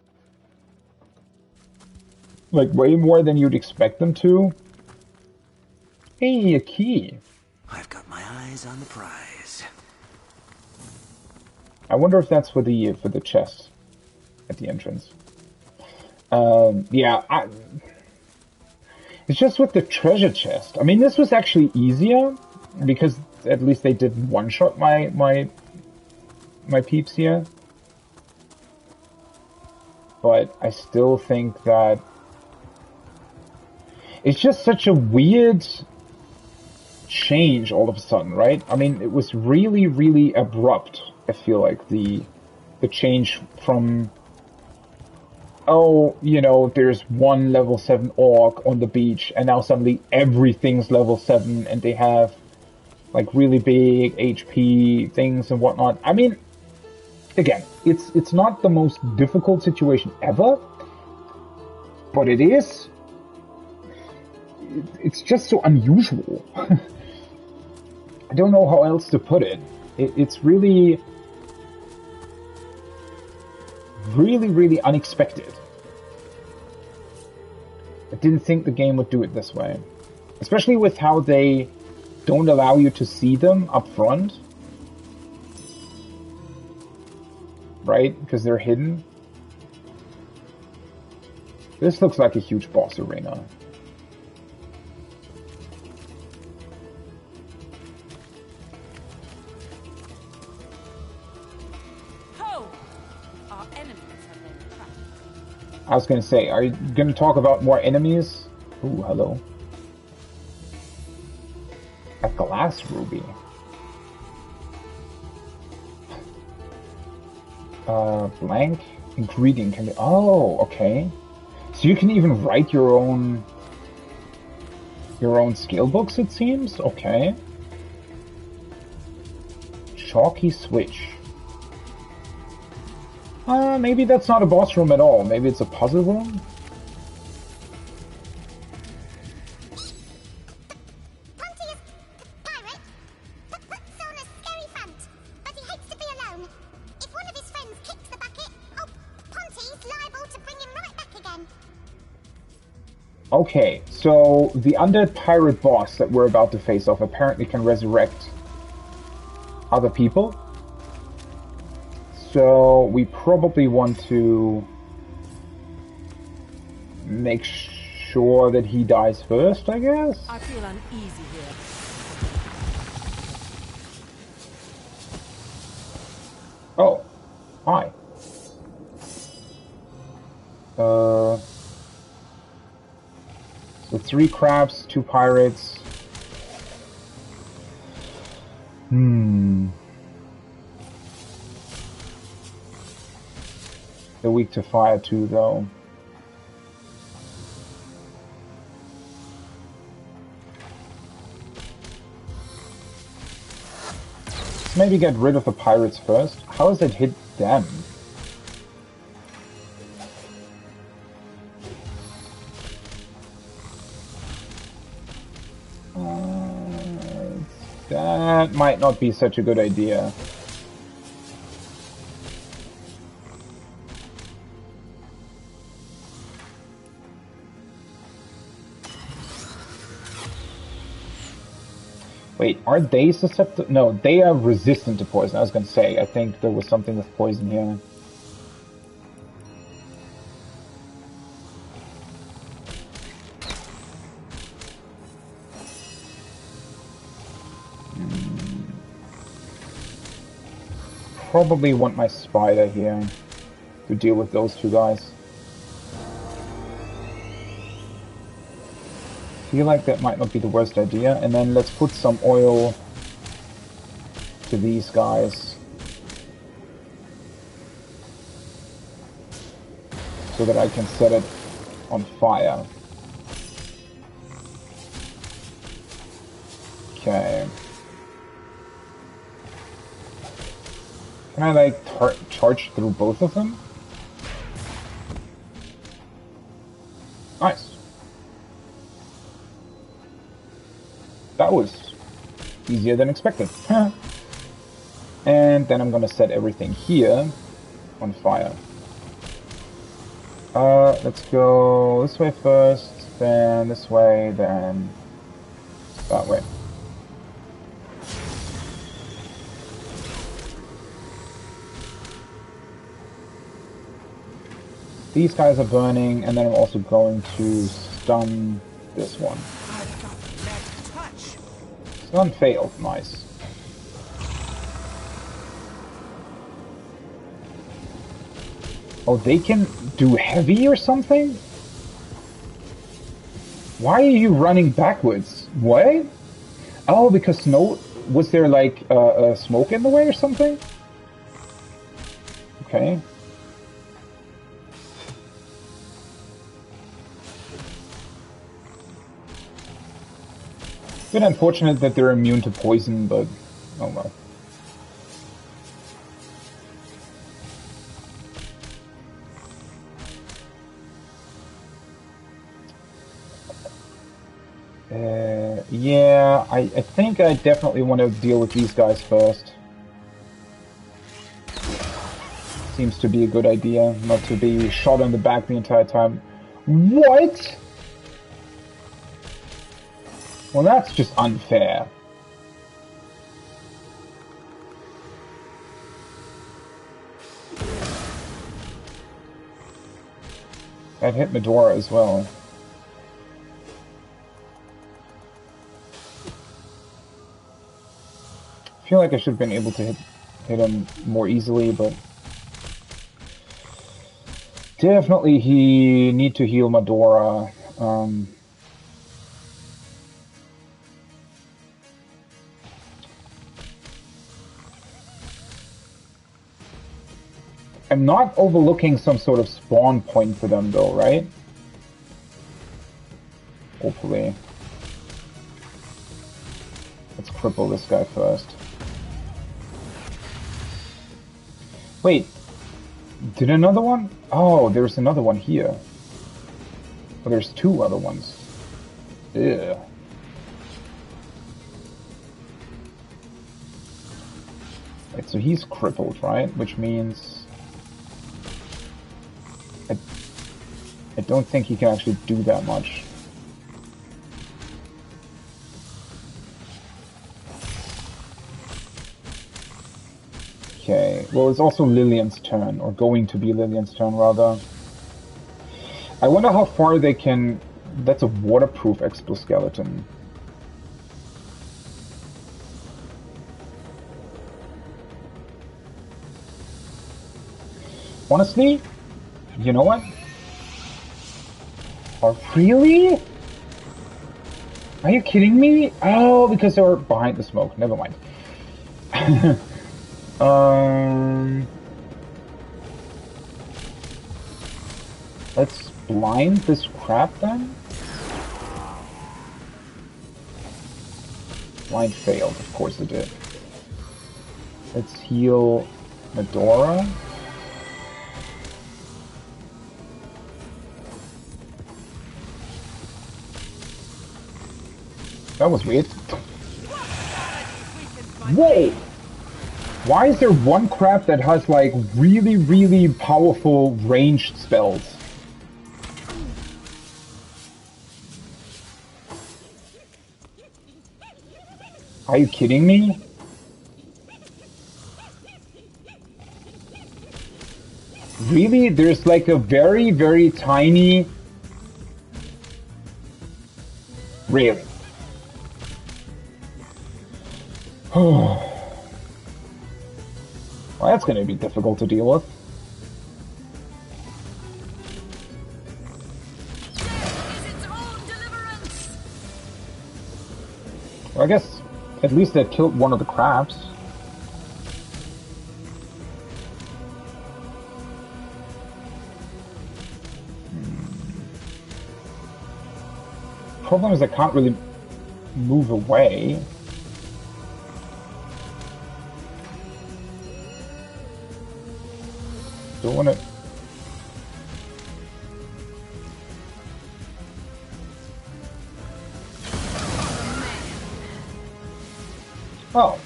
Like, way more than you'd expect them to. Hey, a key. I've got my eyes on the prize. I wonder if that's for the chest at the entrance. Yeah, it's just with the treasure chest. I mean, this was actually easier because at least they didn't one-shot my peeps here. But I still think that it's just such a weird change all of a sudden, right? I mean, it was really, really abrupt. I feel like the change from, oh, you know, there's one level 7 orc on the beach, and now suddenly everything's level 7, and they have, like, really big HP things and whatnot. I mean, again, it's not the most difficult situation ever, but it is. It's just so unusual. I don't know how else to put it. It's really, really unexpected. I didn't think the game would do it this way. Especially with how they don't allow you to see them up front. Right? Because they're hidden. This looks like a huge boss arena. I was gonna say, are you gonna talk about more enemies? Ooh, hello. A glass ruby. Blank ingredient can be... Oh, okay. So you can even write your own skill books, it seems? Okay. Chalky switch. Maybe that's not a boss room at all. Maybe it's a puzzle room? Okay, so the undead pirate boss that we're about to face off apparently can resurrect other people. So we probably want to make sure that he dies first, I guess? I feel uneasy here. Oh, hi. So 3 crabs, 2 pirates. They're weak to fire too, though. Let's maybe get rid of the pirates first. How does it hit them? That might not be such a good idea. Wait, are they susceptible? No, they are resistant to poison. I was gonna say, I think there was something with poison here. Probably want my spider here to deal with those 2 guys. Feel like that might not be the worst idea. And then let's put some oil to these guys so that I can set it on fire. Okay. Can I, like, charge through both of them? Nice. That was easier than expected. And then I'm gonna set everything here on fire. Let's go this way first, then this way, then that way. These guys are burning, and then I'm also going to stun this one. Stun failed, nice. Oh, they can do heavy or something? Why are you running backwards? What? Oh, because snow... Was there like smoke in the way or something? Okay. Bit unfortunate that they're immune to poison, but oh well. Yeah, I think I definitely want to deal with these guys first. Seems to be a good idea, not to be shot in the back the entire time. What? Well, that's just unfair. That hit Medora as well. I feel like I should have been able to hit him more easily, but definitely he need to heal Medora. I'm not overlooking some sort of spawn point for them though, right? Hopefully. Let's cripple this guy first. Wait, Did another one? Oh, there's another one here. Oh, there's two other ones. Ew. Right, so he's crippled, right? Which means... I don't think he can actually do that much. Okay, well, it's also Lillian's turn, or going to be Lillian's turn, rather. I wonder how far they can... That's a waterproof exoskeleton. Honestly, you know what? Oh, really? Are you kidding me? Oh, because they were behind the smoke. Never mind. Let's blind this crap then. Blind failed, of course it did. Let's heal Medora. That was weird. Whoa! Why is there one crap that has like really, really powerful ranged spells? Are you kidding me? Really? There's like a very, very tiny... Really? Well, that's going to be difficult to deal with. Well, I guess at least that killed one of the crabs. Problem is I can't really move away. Don't want to... Oh.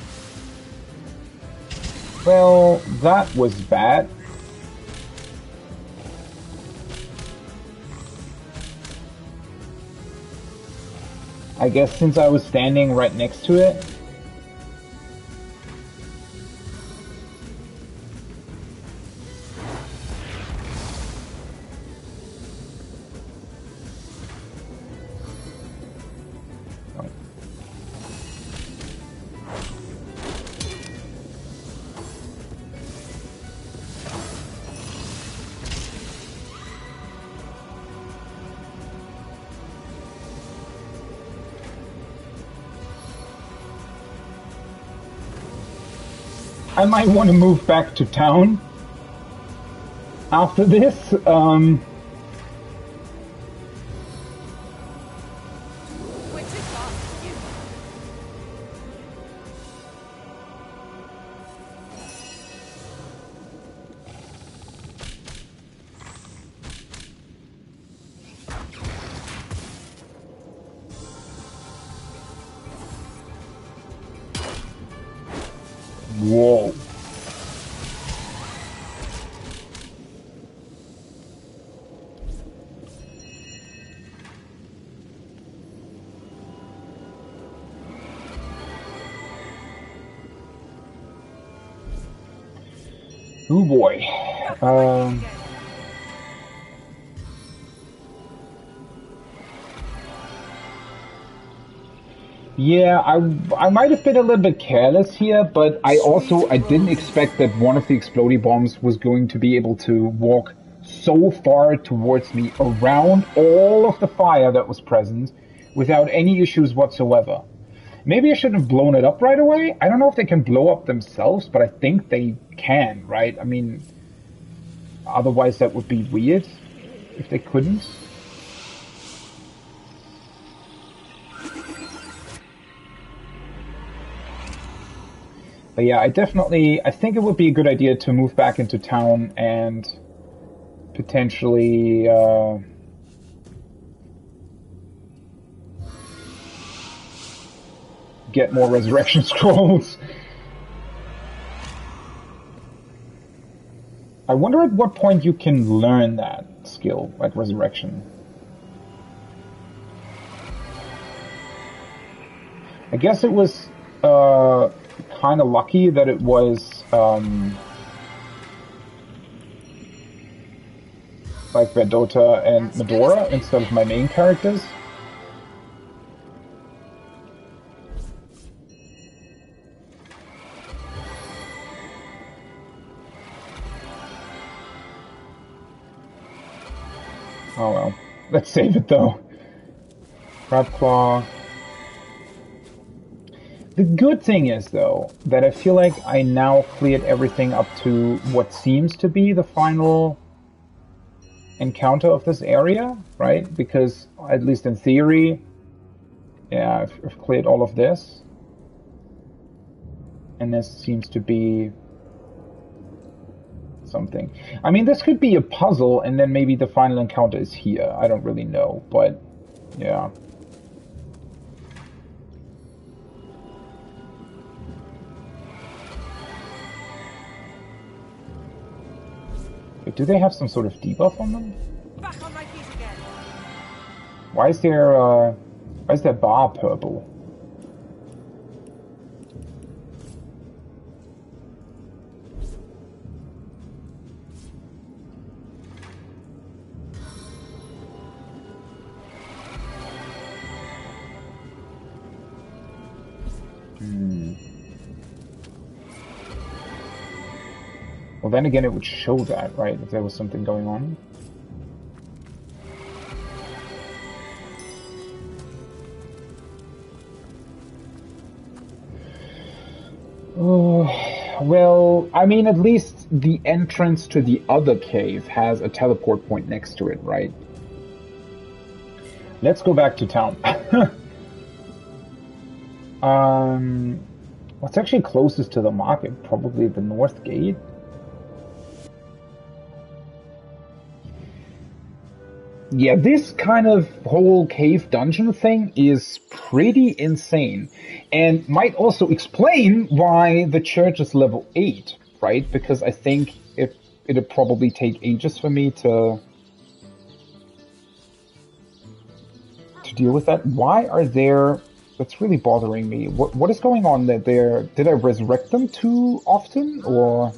Well, that was bad. I guess since I was standing right next to it. I might want to move back to town after this. Whoa. Oh boy. Yeah, I might have been a little bit careless here, but I didn't expect that one of the explodey bombs was going to be able to walk so far towards me around all of the fire that was present without any issues whatsoever. Maybe I shouldn't have blown it up right away. I don't know if they can blow up themselves, but I think they can, right? I mean, otherwise that would be weird if they couldn't. But yeah, I think it would be a good idea to move back into town and potentially get more resurrection scrolls. I wonder at what point you can learn that skill, like resurrection. I guess it was kind of lucky that it was like Verdota and Medora instead of my main characters. Oh well. Let's save it though. Crab Claw. The good thing is, though, that I feel like I now cleared everything up to what seems to be the final encounter of this area, right? Because, at least in theory, yeah, I've cleared all of this. And this seems to be something. I mean, this could be a puzzle, and then maybe the final encounter is here. I don't really know, but, yeah. Wait, do they have some sort of debuff on them? Back on my feet again. Why is their bar purple? Well, then again, it would show that, right? If there was something going on. Oh, well, I mean, at least the entrance to the other cave has a teleport point next to it, right? Let's go back to town. What's actually closest to the market? Probably the north gate. Yeah, this kind of whole cave dungeon thing is pretty insane, and might also explain why the church is level 8, right? Because I think it'd probably take ages for me to deal with that. Why are there... That's really bothering me. What is going on there? Did I resurrect them too often, or...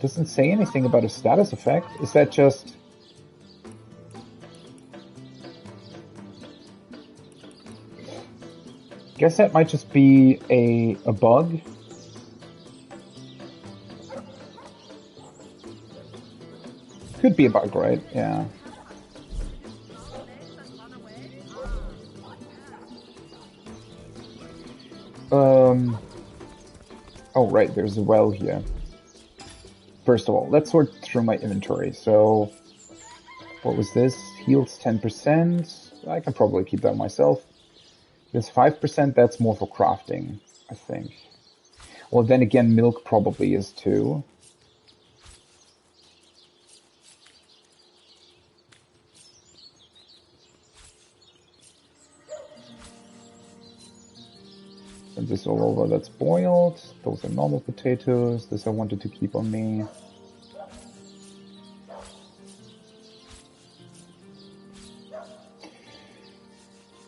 Doesn't say anything about a status effect. Is that just... Guess that might just be a bug. Could be a bug, right? Yeah. Oh, right, there's a well here. First of all, let's sort through my inventory. So, what was this? Heals 10%. I can probably keep that myself. This 5%, that's more for crafting, I think. Well, then again, milk probably is too. Send this all over, that's boiled. Those are normal potatoes. This I wanted to keep on me.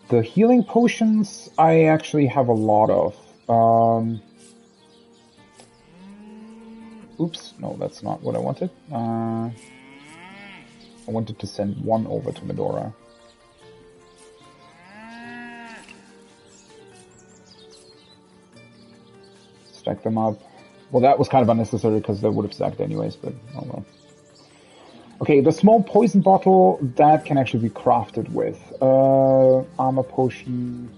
The healing potions I actually have a lot of. Oops, no, that's not what I wanted. I wanted to send one over to Medora. Stack them up. Well, that was kind of unnecessary because they would have stacked anyways, but oh well. Okay, the small poison bottle, that can actually be crafted with. Armor potion.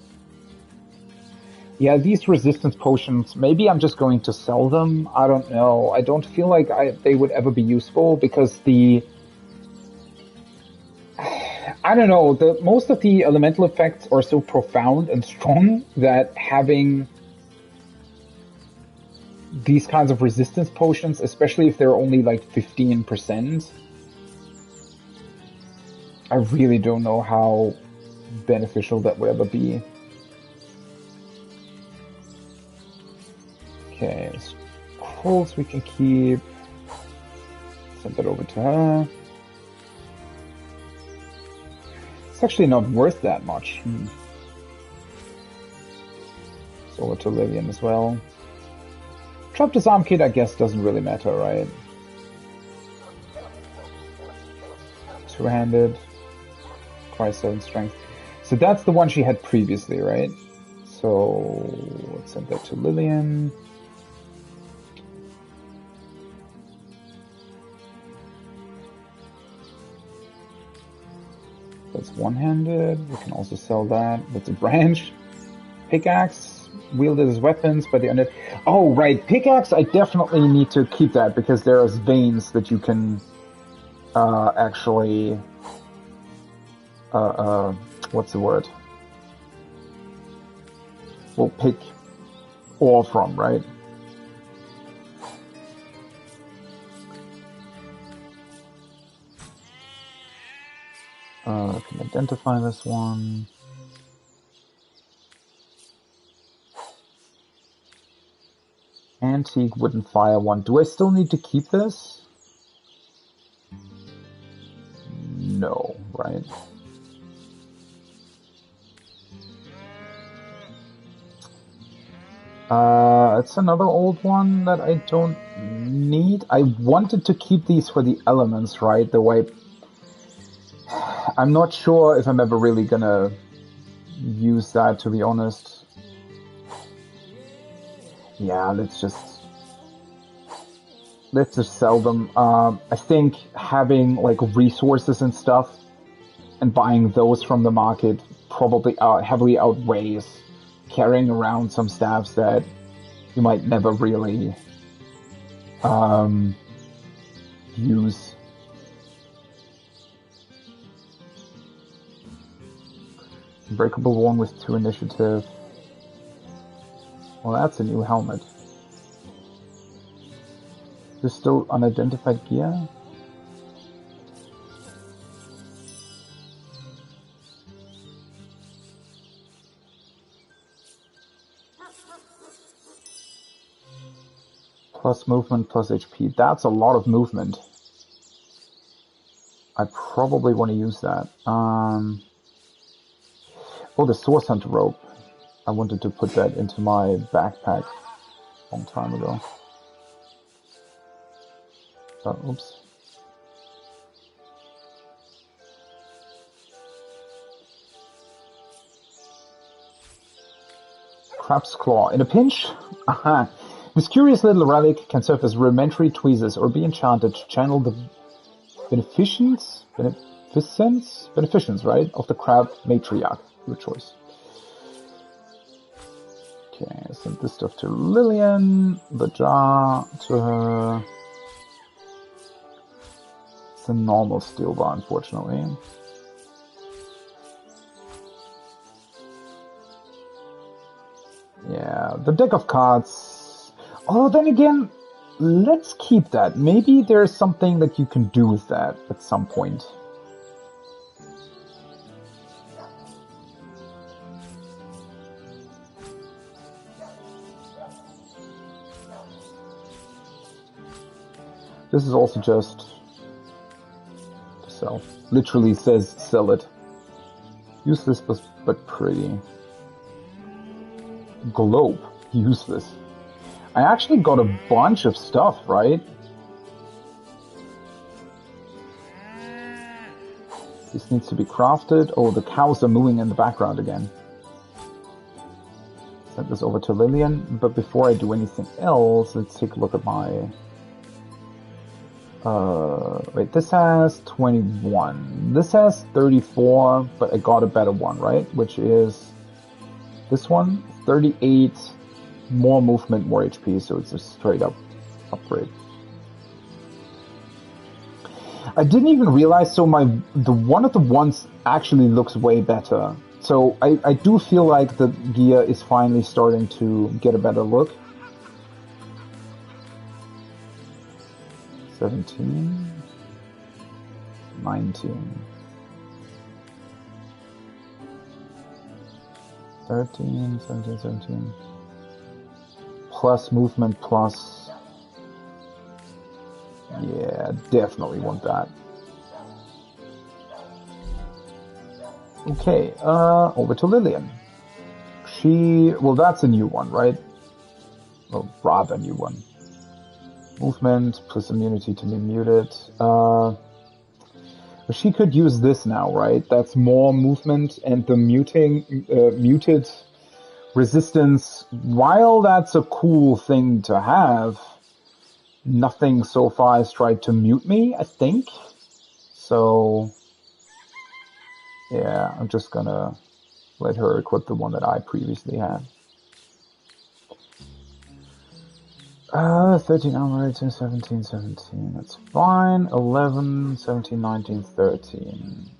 Yeah, these resistance potions, maybe I'm just going to sell them. I don't know. I don't feel like they would ever be useful because I I don't know, most of the elemental effects are so profound and strong that having these kinds of resistance potions, especially if they're only like 15%, I really don't know how beneficial that would ever be. Okay, scrolls we can keep. Send that over to her. It's actually not worth that much. So over to Lillian as well. Trap disarm kit, I guess, doesn't really matter, right? Two-handed. Requires 7 strength. So that's the one she had previously, right? So let's send that to Lillian. That's one-handed. We can also sell that. That's a branch. Pickaxe. Wielded as weapons by the undead. Oh, right. Pickaxe, I definitely need to keep that because there's veins that you can actually... what's the word? We'll pick ore from, right? I can identify this one. Antique wooden fire one. Do I still need to keep this? No, right? It's another old one that I don't need. I wanted to keep these for the elements, right? The way... I'm not sure if I'm ever really gonna use that, to be honest. Yeah, let's just sell them. I think having like resources and stuff and buying those from the market probably heavily outweighs carrying around some staffs that you might never really use. Unbreakable one with 2 initiative. Well, that's a new helmet. There's still unidentified gear? Plus movement, plus HP. That's a lot of movement. I probably want to use that. Oh, the Source Hunter rope. I wanted to put that into my backpack a long time ago. Oops. Crab's Claw. In a pinch? Aha. This curious little relic can serve as rudimentary tweezers or be enchanted to channel the beneficence, right, of the crab matriarch. Your choice. Okay, I sent this stuff to Lillian, the jar to her. It's a normal steel bar, unfortunately. Yeah, the deck of cards. Oh, then again, let's keep that. Maybe there's something that you can do with that at some point. This is also just to sell. Literally says sell it. Useless but pretty. Globe. Useless. I actually got a bunch of stuff, right? This needs to be crafted. Oh, the cows are moving in the background again. Send this over to Lillian. But before I do anything else, let's take a look at my... wait, this has 21. This has 34, but I got a better one, right? Which is this one, 38, more movement, more HP, so it's a straight up upgrade. I didn't even realize, so the one of the ones actually looks way better. So I do feel like the gear is finally starting to get a better look. 17, 19, 13, 17, 17. Plus movement plus... Yeah, definitely want that. Okay, over to Lillian. Well, that's a new one, right? Well, rather new one. Movement plus immunity to be muted. She could use this now, right? That's more movement, and the muted resistance, while that's a cool thing to have, nothing so far has tried to mute me, I think. So, yeah, I'm just gonna let her equip the one that I previously had. 13 armor rating, 17, 17, that's fine. 11, 17, 19, 13.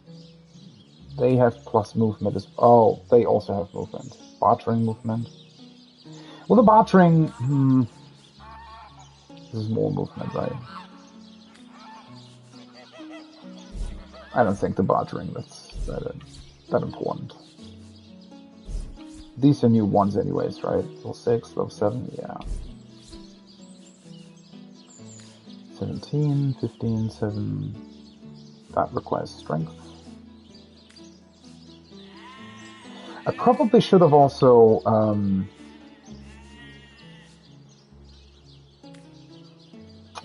They have plus movement as oh, they also have movement. Bartering movement. Well, the bartering, this is more movement, right? I don't think the bartering that's that important. These are new ones anyways, right? Level 6, level 7, yeah. 17, 15, 7. That requires strength. I probably should have also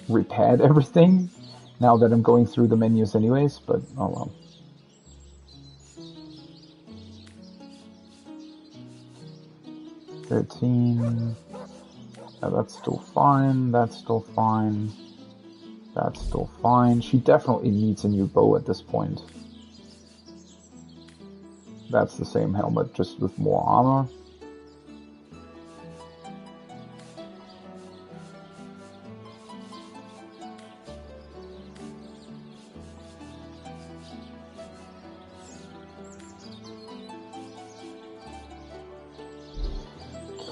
repaired everything now that I'm going through the menus anyways, but oh well. Yeah, that's still fine, that's still fine. That's still fine. She definitely needs a new bow at this point. That's the same helmet, just with more armor.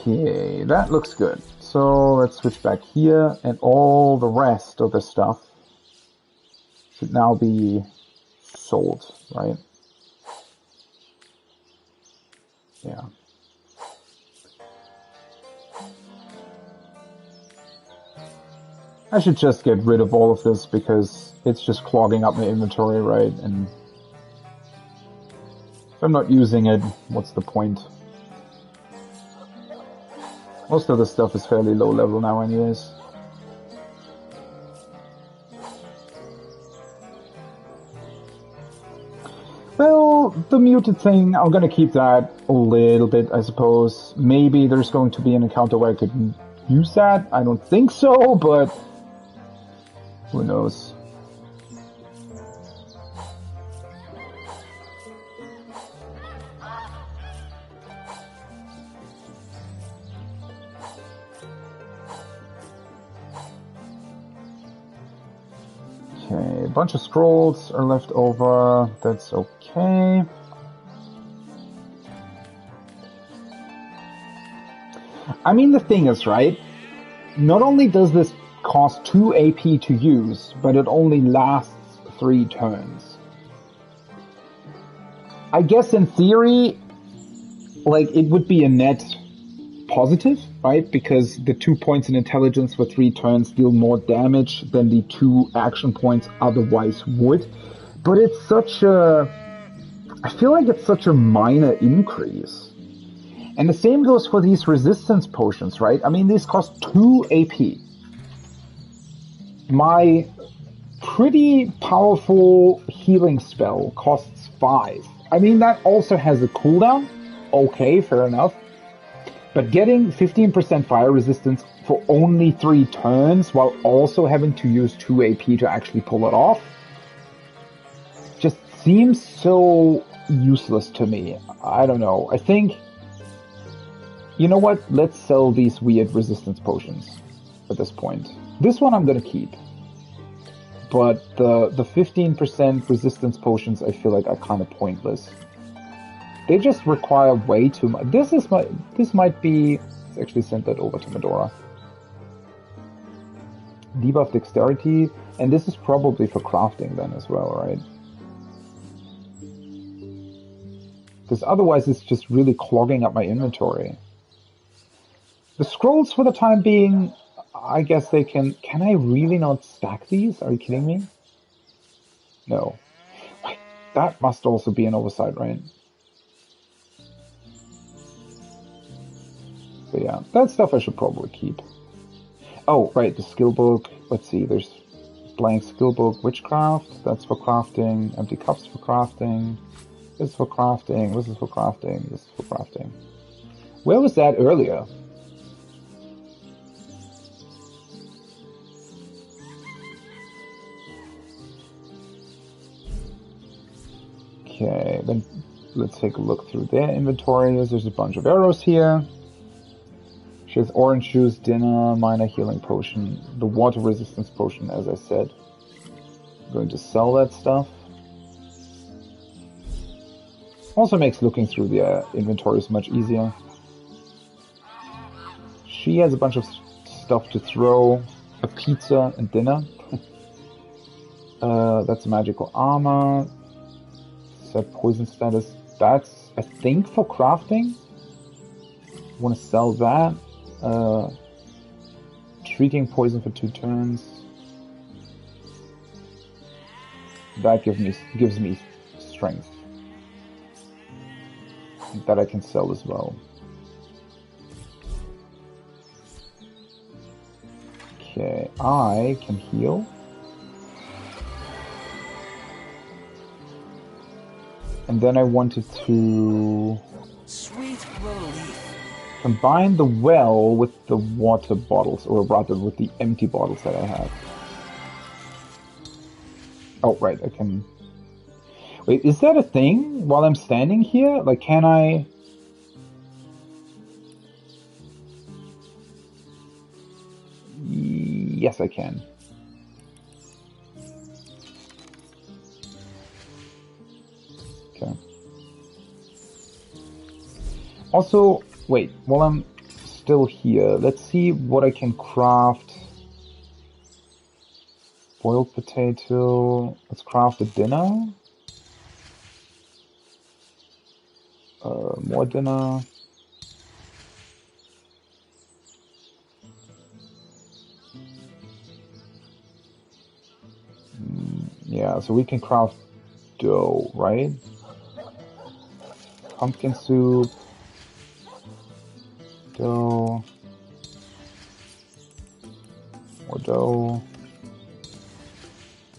Okay, that looks good. So let's switch back here, and all the rest of the stuff should now be sold, right? Yeah. I should just get rid of all of this because it's just clogging up my inventory, right? And if I'm not using it, what's the point? Most of the stuff is fairly low level now anyways. Well, the muted thing, I'm gonna keep that a little bit, I suppose. Maybe there's going to be an encounter where I could use that. I don't think so, but who knows. Okay, a bunch of scrolls are left over. That's okay. I mean, the thing is, right? Not only does this cost 2 AP to use, but it only lasts 3 turns. I guess in theory, like, it would be a net positive, right? Because the 2 points in intelligence for 3 turns deal more damage than the 2 action points otherwise would. But it's such a... I feel like it's such a minor increase. And the same goes for these resistance potions, right? I mean, these cost 2 AP. My pretty powerful healing spell costs 5. I mean, that also has a cooldown. Okay, fair enough. But getting 15% fire resistance for only 3 turns while also having to use 2 AP to actually pull it off just seems so useless to me. I don't know. I think, you know what? Let's sell these weird resistance potions at this point. This one I'm gonna keep. but the 15% resistance potions I feel like are kind of pointless. They just require way too much. This might be. Let's actually send that over to Medora. Debuff dexterity, and this is probably for crafting then as well, right? Because otherwise it's just really clogging up my inventory. The scrolls for the time being, I guess they can... Can I really not stack these? Are you kidding me? No. Wait, that must also be an oversight, right? But yeah, that stuff I should probably keep. Oh, right, the skill book. Let's see, there's blank skill book, witchcraft, that's for crafting, empty cups for crafting, this is for crafting, this is for crafting, this is for crafting. Where was that earlier? Okay, then let's take a look through their inventories. There's a bunch of arrows here. She has orange juice, dinner, minor healing potion, the water resistance potion, as I said. I'm going to sell that stuff. Also makes looking through the inventories much easier. She has a bunch of stuff to throw, a pizza and dinner. That's magical armor. Set poison status. That's, I think, for crafting. I want to sell that. Treating poison for 2 turns. That gives me strength. That I can sell as well. Okay, I can heal. And then I wanted to... Sweet relief. Combine the well with the water bottles, or rather with the empty bottles that I have. Oh, right, I can... Wait, is that a thing while I'm standing here? Like, can I... Yes, I can. Okay. Also... Wait, while I'm still here, let's see what I can craft. Boiled potato. Let's craft a dinner. More dinner. Yeah, so we can craft dough, right? Pumpkin soup. Dough. More dough.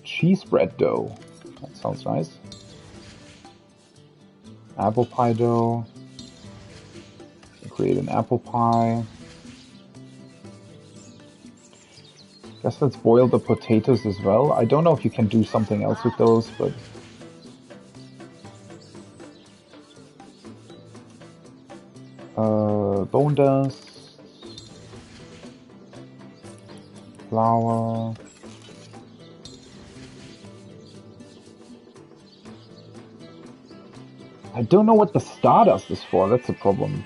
Cheese bread dough. That sounds nice. Apple pie dough. Create an apple pie. Guess let's boil the potatoes as well. I don't know if you can do something else with those, but... bone dust, flour, I don't know what the stardust is for, that's a problem.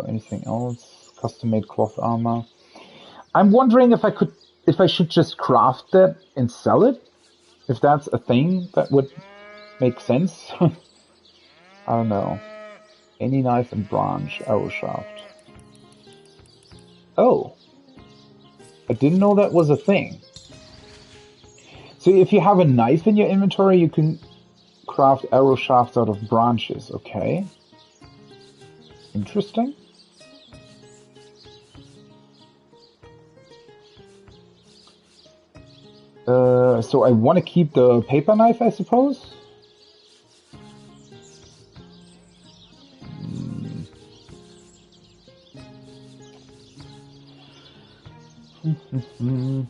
Anything else? Custom-made cloth armor. I'm wondering if I should just craft that and sell it? If that's a thing that would make sense? I don't know. Any knife and branch, arrow shaft. Oh. I didn't know that was a thing. So if you have a knife in your inventory, you can craft arrow shafts out of branches, okay? Interesting. So I want to keep the paper knife, I suppose? Needle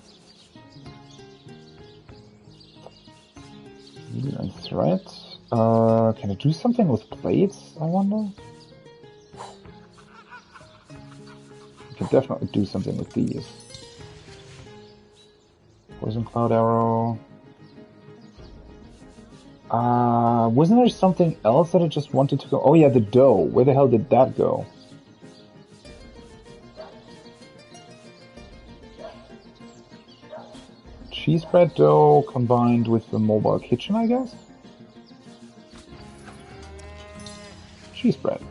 and thread. Can I do something with plates, I wonder? We can definitely do something with these. Poison Cloud Arrow. Wasn't there something else that I just wanted to go? Oh yeah, the dough. Where the hell did that go? Cheese bread dough combined with the mobile kitchen, I guess? Cheese bread.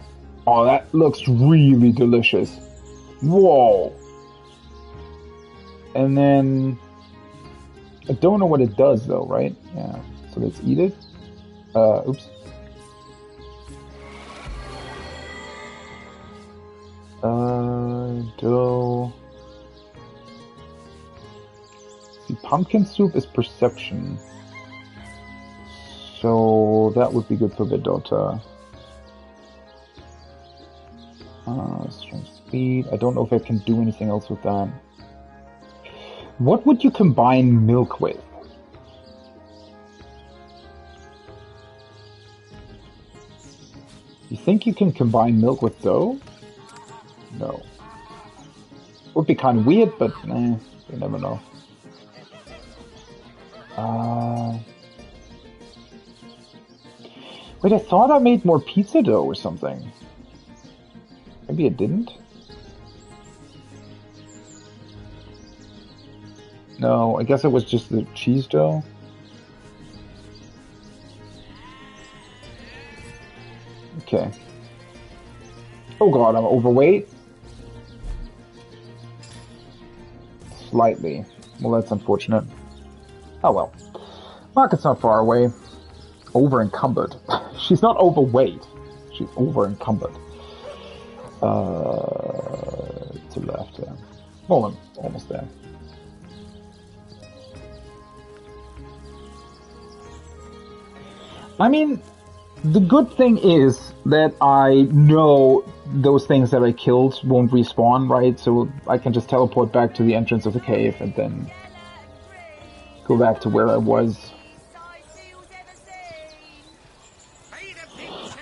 Oh, that looks really delicious. Whoa! And then... I don't know what it does though, right? Yeah. So let's eat it. Oops. Dough. See, pumpkin soup is perception. So that would be good for Vedota. Strength speed. I don't know if I can do anything else with that. What would you combine milk with? You think you can combine milk with dough? No. Would be kind of weird, but you never know. Wait, I thought I made more pizza dough or something. Maybe it didn't? No, I guess it was just the cheese dough. Okay. Oh god, I'm overweight? Slightly. Well, that's unfortunate. Oh well. Market's not far away. Over-encumbered. She's not overweight. She's over-encumbered. To the left, yeah. Well, I'm almost there. I mean, the good thing is that I know those things that I killed won't respawn, right? So I can just teleport back to the entrance of the cave and then go back to where I was.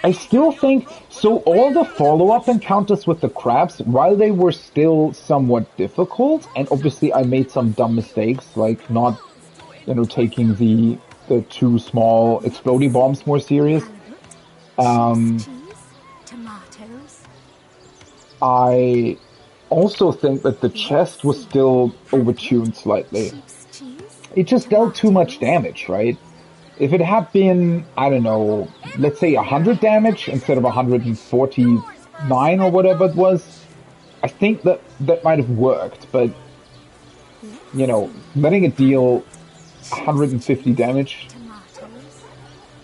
I still think, so all the follow-up encounters with the crabs, while they were still somewhat difficult, and obviously I made some dumb mistakes, like not, taking the two small exploding bombs more serious. I also think that the chest was still overtuned slightly. It just dealt too much damage, right? If it had been, I don't know, let's say 100 damage instead of 149 or whatever it was, I think that might have worked, but, letting it deal 150 damage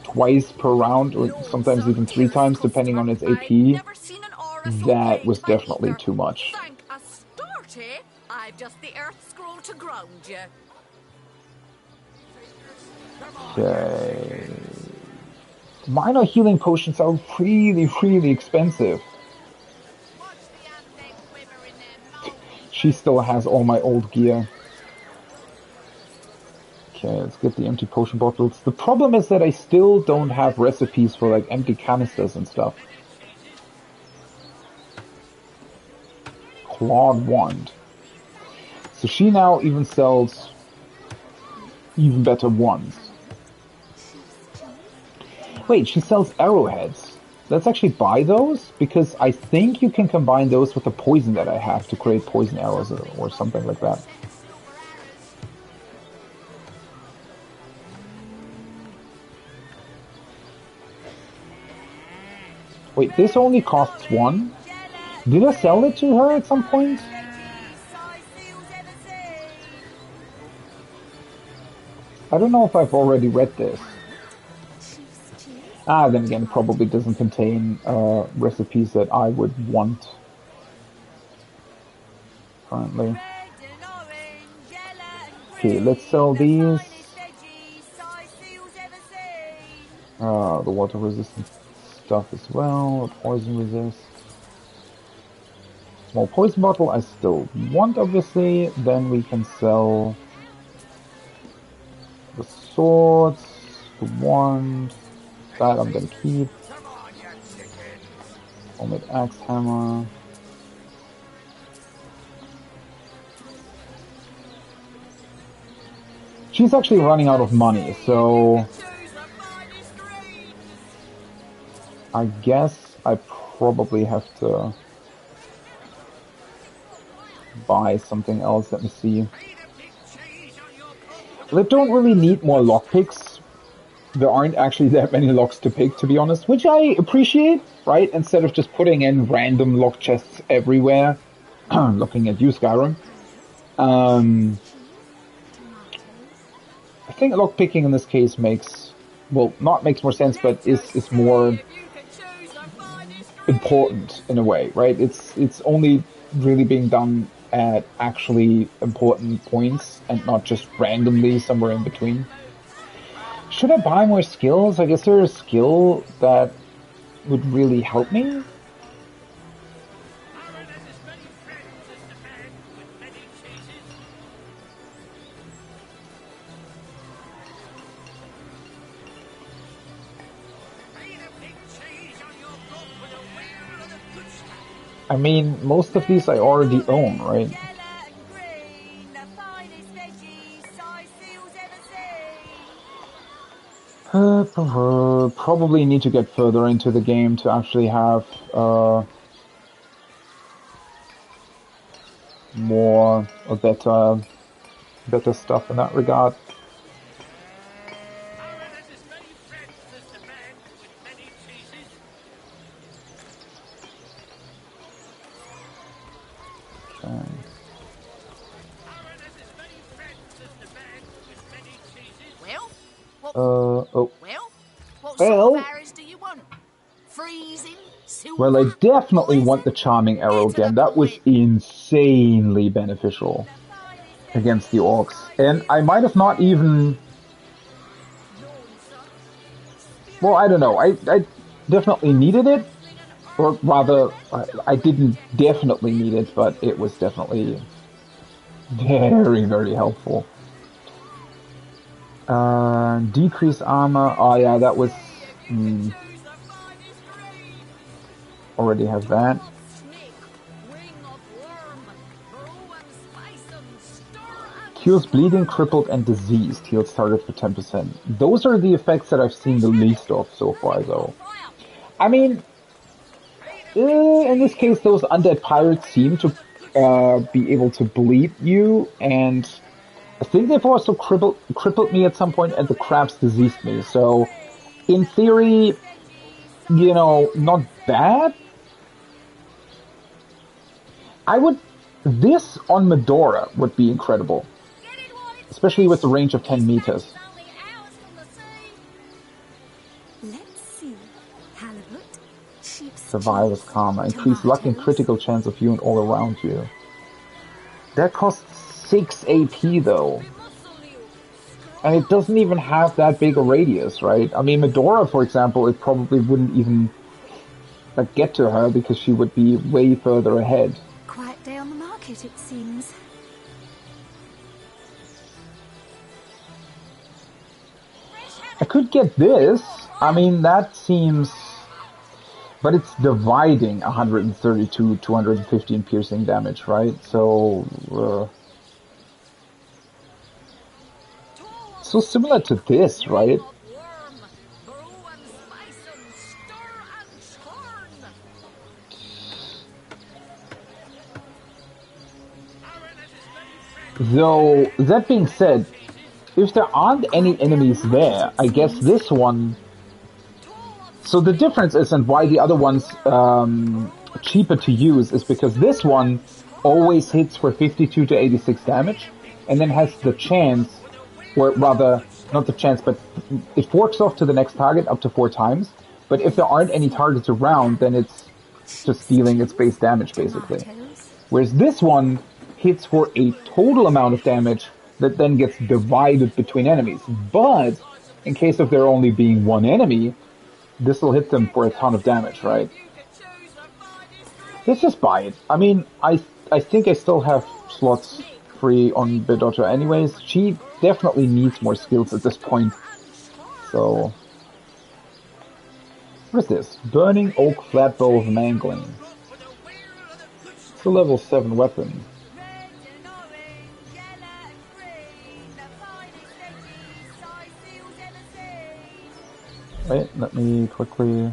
twice per round, or sometimes even 3 times, depending on its AP, that was definitely too much. I've just the earth scroll to ground you. Okay. Minor healing potions are really, really expensive. She still has all my old gear. Okay, let's get the empty potion bottles. The problem is that I still don't have recipes for like empty canisters and stuff. Clawed Wand. So she now even sells even better wands. Wait, she sells arrowheads. Let's actually buy those, because I think you can combine those with the poison that I have to create poison arrows or something like that. Wait, this only costs 1? Did I sell it to her at some point? I don't know if I've already read this. Then again, it probably doesn't contain recipes that I would want currently. Okay, let's sell these. The water resistant stuff as well, poison resist. Small poison bottle I still want, obviously. Then we can sell the swords, the wand. That I'm gonna keep. Homemade axe hammer. she's actually running out of money, so I guess I probably have to buy something else. Let me see. They don't really need more lockpicks. There aren't actually that many locks to pick, to be honest, which I appreciate, right? Instead of just putting in random lock chests everywhere. Looking at you, Skyrim. I think lockpicking in this case makes, well, not makes more sense, but is more important in a way, right? It's only really being done at actually important points and not just randomly somewhere in between. Should I buy more skills? Like, is there a skill that would really help me? I mean, most of these I already own, right? Probably need to get further into the game to actually have more or better stuff in that regard. Well, I definitely want the Charming Arrow again. That was insanely beneficial against the Orcs. And I might have not even... Well, I don't know. I definitely needed it. Or rather, I didn't definitely need it, but it was definitely very, very helpful. Decrease armor. Oh yeah, that was... already have that. Cures bleeding, crippled, and diseased. Heals target for 10%. Those are the effects that I've seen the least of so far, though. I mean, in this case, those undead pirates seem to be able to bleed you, and I think they've also crippled me at some point, and the crabs diseased me. So, in theory, you know, not bad. This on Medora would be incredible. Especially with the range of 10 meters. Let's see. Halibut, sheep's Survivor's Karma. Increase luck and critical chance of you and all around you. That costs 6 AP though. And it doesn't even have that big a radius, right? I mean, Medora, for example, it probably wouldn't even get to her because she would be way further ahead. Quiet day on the market, it seems. I could get this. I mean, that seems... But it's dividing 132, 215 piercing damage, right? So... so similar to this, right? Though, that being said, if there aren't any enemies there, I guess this one... So the difference isn't why the other one's cheaper to use, is because this one always hits for 52 to 86 damage, and then has the chance, or rather, not the chance, but it forks off to the next target up to 4 times, but if there aren't any targets around, then it's just dealing its base damage, basically. Whereas this one hits for a total amount of damage that then gets divided between enemies. But, in case of there only being one enemy, this will hit them for a ton of damage, right? Let's just buy it. I mean, I think I still have slots free on Bedota anyways. She definitely needs more skills at this point. So... what is this? Burning Oak Flatbow of Mangling. It's a level 7 weapon. let me quickly...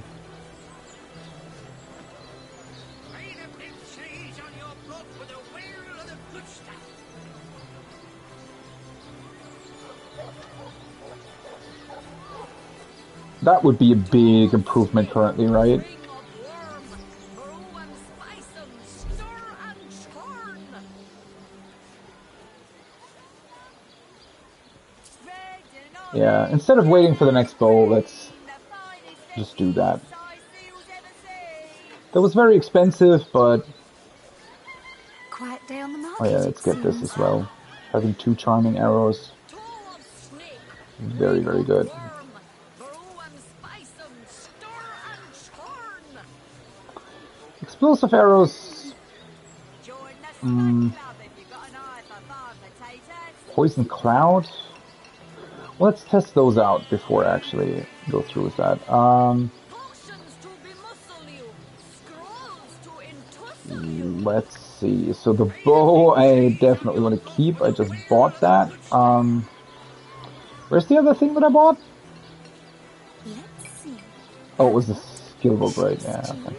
That would be a big improvement currently, right? Yeah, instead of waiting for the next bowl, let's just do that. That was very expensive, but... Quiet day on the market, Oh yeah, let's get this as well. Having 2 charming arrows. Very, very good. Explosive arrows... Poison Cloud? Let's test those out before I actually go through with that. Let's see. So the bow I definitely want to keep. I just bought that. Where's the other thing that I bought? Let's see. Oh, it was the skill book, right? Yeah, okay.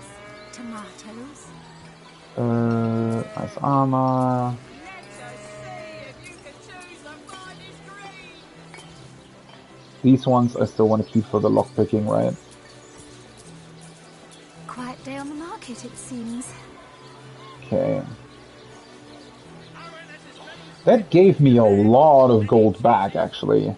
Tomatoes. Nice armor. These ones I still want to keep for the lockpicking, right? Quiet day on the market, it seems. Okay. That gave me a lot of gold back, actually.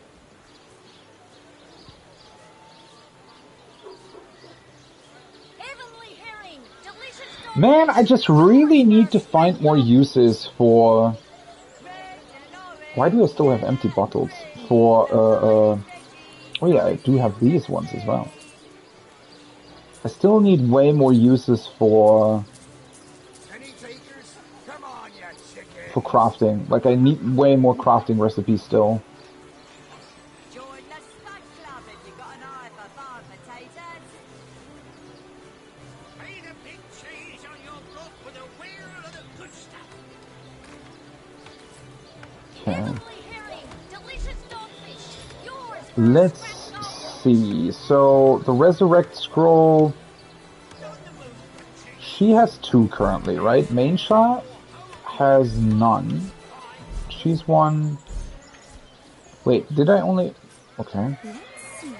Man, I just really need to find more uses for... Why do I still have empty bottles? For, Oh yeah, I do have these ones as well. I still need way more uses for crafting. Like, I need way more crafting recipes still. Okay. Let's see. So, the Resurrect Scroll... She has 2 currently, right? Mainsha has none. She's one... Wait, did I only... Okay. Let's see.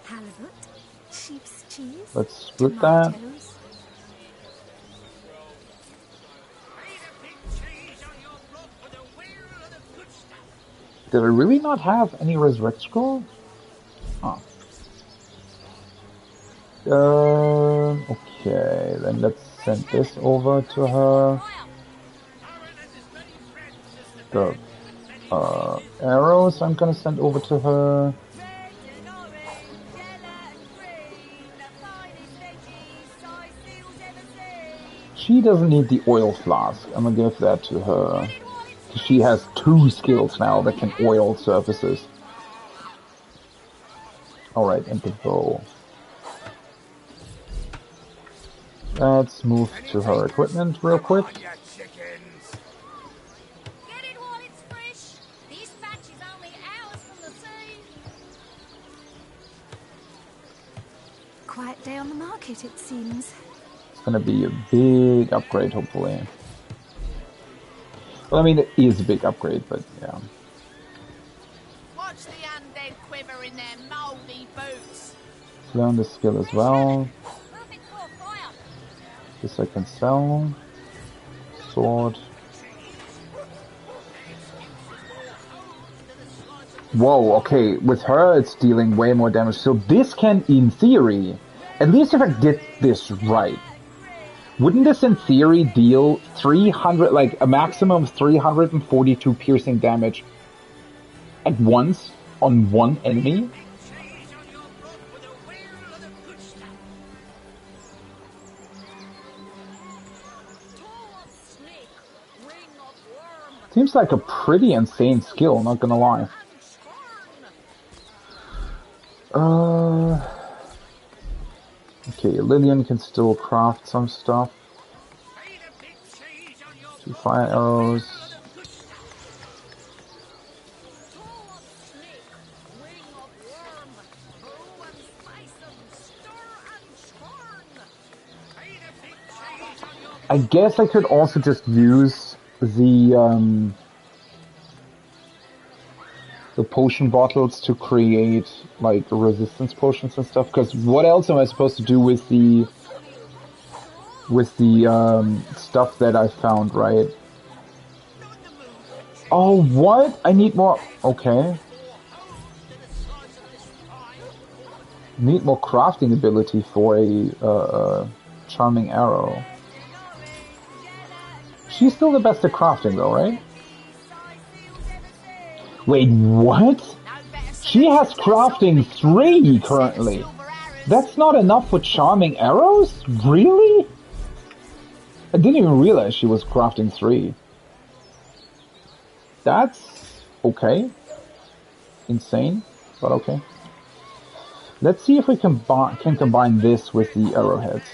Halibut, sheep's cheese, Let's split that. Did I really not have any Resurrect Scroll? Oh. Okay, then let's send this over to her. The arrows I'm gonna send over to her. She doesn't need the oil flask. I'm gonna give that to her. She has 2 skills now that can oil surfaces. Alright, and the bow. Let's move to her equipment real quick. Quiet day on the market, it seems. It's gonna be a big upgrade, hopefully. Well, I mean, it is a big upgrade, but yeah. Watch the undead quiver in their moldy boots. Learn the skill as well. This I can sell. Sword. Whoa, okay, with her it's dealing way more damage. So this can, in theory, at least if I get this right, wouldn't this in theory deal 300, like a maximum of 342 piercing damage at once on one enemy? Seems like a pretty insane skill, not gonna lie. Okay, Lillian can still craft some stuff. 2 fire arrows. I guess I could also just use the potion bottles to create like resistance potions and stuff. Because what else am I supposed to do with the stuff that I found, right? Oh, what? I need more. Okay. Need more crafting ability for a charming arrow. She's still the best at crafting, though, right? Wait, what? She has crafting 3 currently. That's not enough for charming arrows? Really? I didn't even realize she was crafting 3. That's okay. Insane, but okay. Let's see if we can combine this with the arrowheads.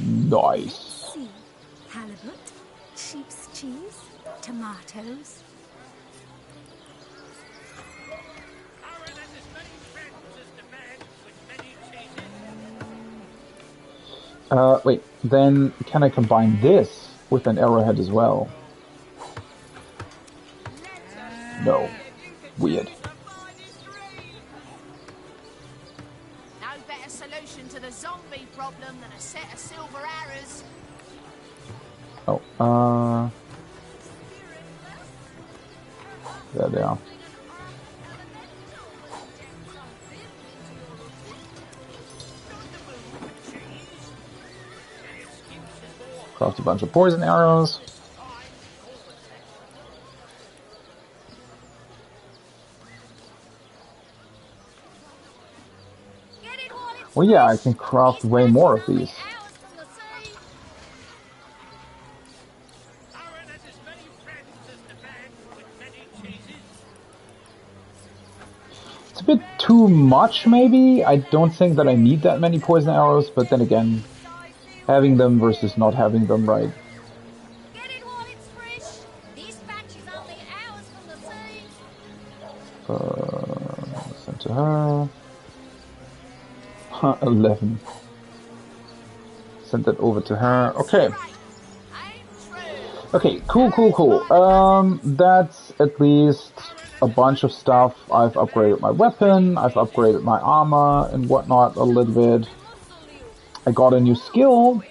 Nice. Halibut, sheep's cheese, tomatoes. Wait, then can I combine this with an arrowhead as well? No. Weird. No better solution to the zombie problem than a set of silver arrows. Oh, there they are. Craft a bunch of poison arrows. Well, yeah, I can craft way more of these. It's a bit too much, maybe? I don't think that I need that many poison arrows, but then again, having them versus not having them, right? Send to her. 11. Send that over to her. Okay. Okay, cool. That's at least a bunch of stuff. I've upgraded my weapon, I've upgraded my armor and whatnot a little bit. I got a new skill.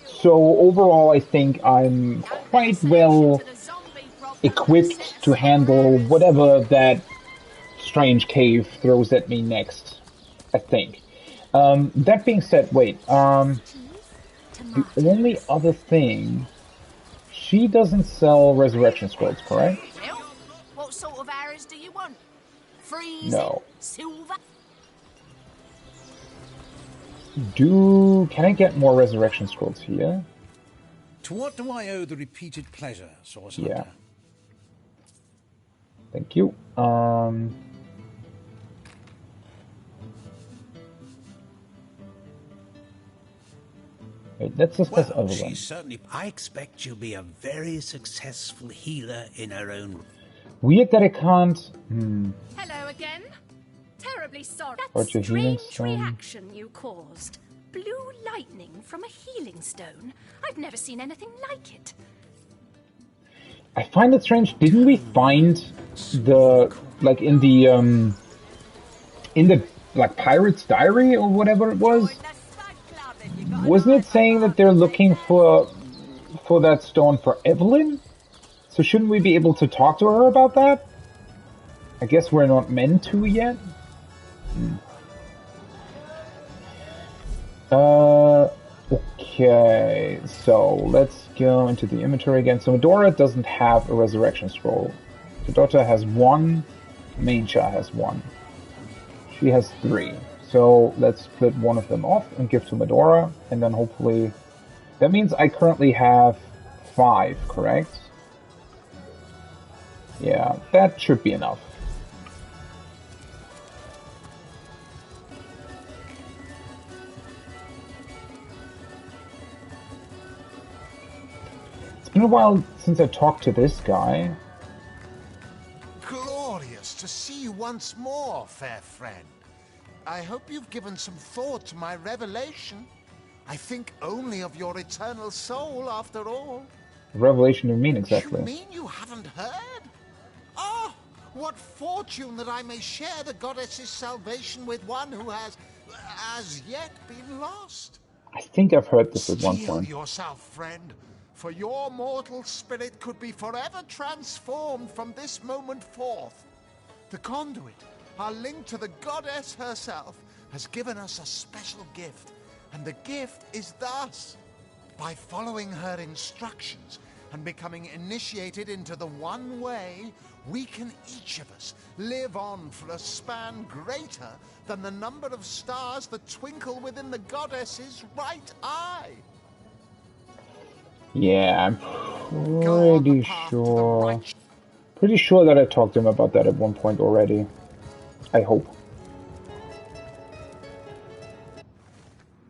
So overall, I think I'm quite well equipped to handle whatever that strange cave throws at me next, I think. That being said, wait, the only other thing, she doesn't sell resurrection scrolls, correct? What sort of arrows do you want? Freezing? No. Silver? Can I get more resurrection scrolls here? To what do I owe the repeated pleasure, Source Hunter? Yeah. Thank you. Wait, let's discuss Well, Evelyn. she's certainly... I expect she'll be a very successful healer in her own... Weird that I can't... Hello again. Terribly sorry. Or That to healing strange stone. reaction you caused. Blue lightning from a healing stone. I've never seen anything like it. I find it strange. Didn't we find the... like, in the like, Pirate's Diary or whatever it was? Wasn't it saying that they're looking for that stone for Evelyn? So shouldn't we be able to talk to her about that? I guess we're not meant to yet? Okay, so let's go into the inventory again. So Medora doesn't have a resurrection scroll. Dota has 1, Maincha has 1. She has 3. So let's split one of them off and give to Medora, and then hopefully... That means I currently have 5, correct? Yeah, that should be enough. It's been a while since I talked to this guy. Glorious to see you once more, fair friend. I hope you've given some thought to my revelation. I think only of your eternal soul, after all. Revelation of mean, exactly. You mean you haven't heard? Oh, what fortune that I may share the goddess's salvation with one who has, as yet, been lost. I think I've heard this at one Steel point. yourself, friend, for your mortal spirit could be forever transformed from this moment forth. The conduit, our link to the goddess herself, has given us a special gift, and the gift is thus. By following her instructions and becoming initiated into the one way, we can each of us live on for a span greater than the number of stars that twinkle within the goddess's right eye. Yeah, I'm pretty sure that I talked to him about that at one point already. I hope.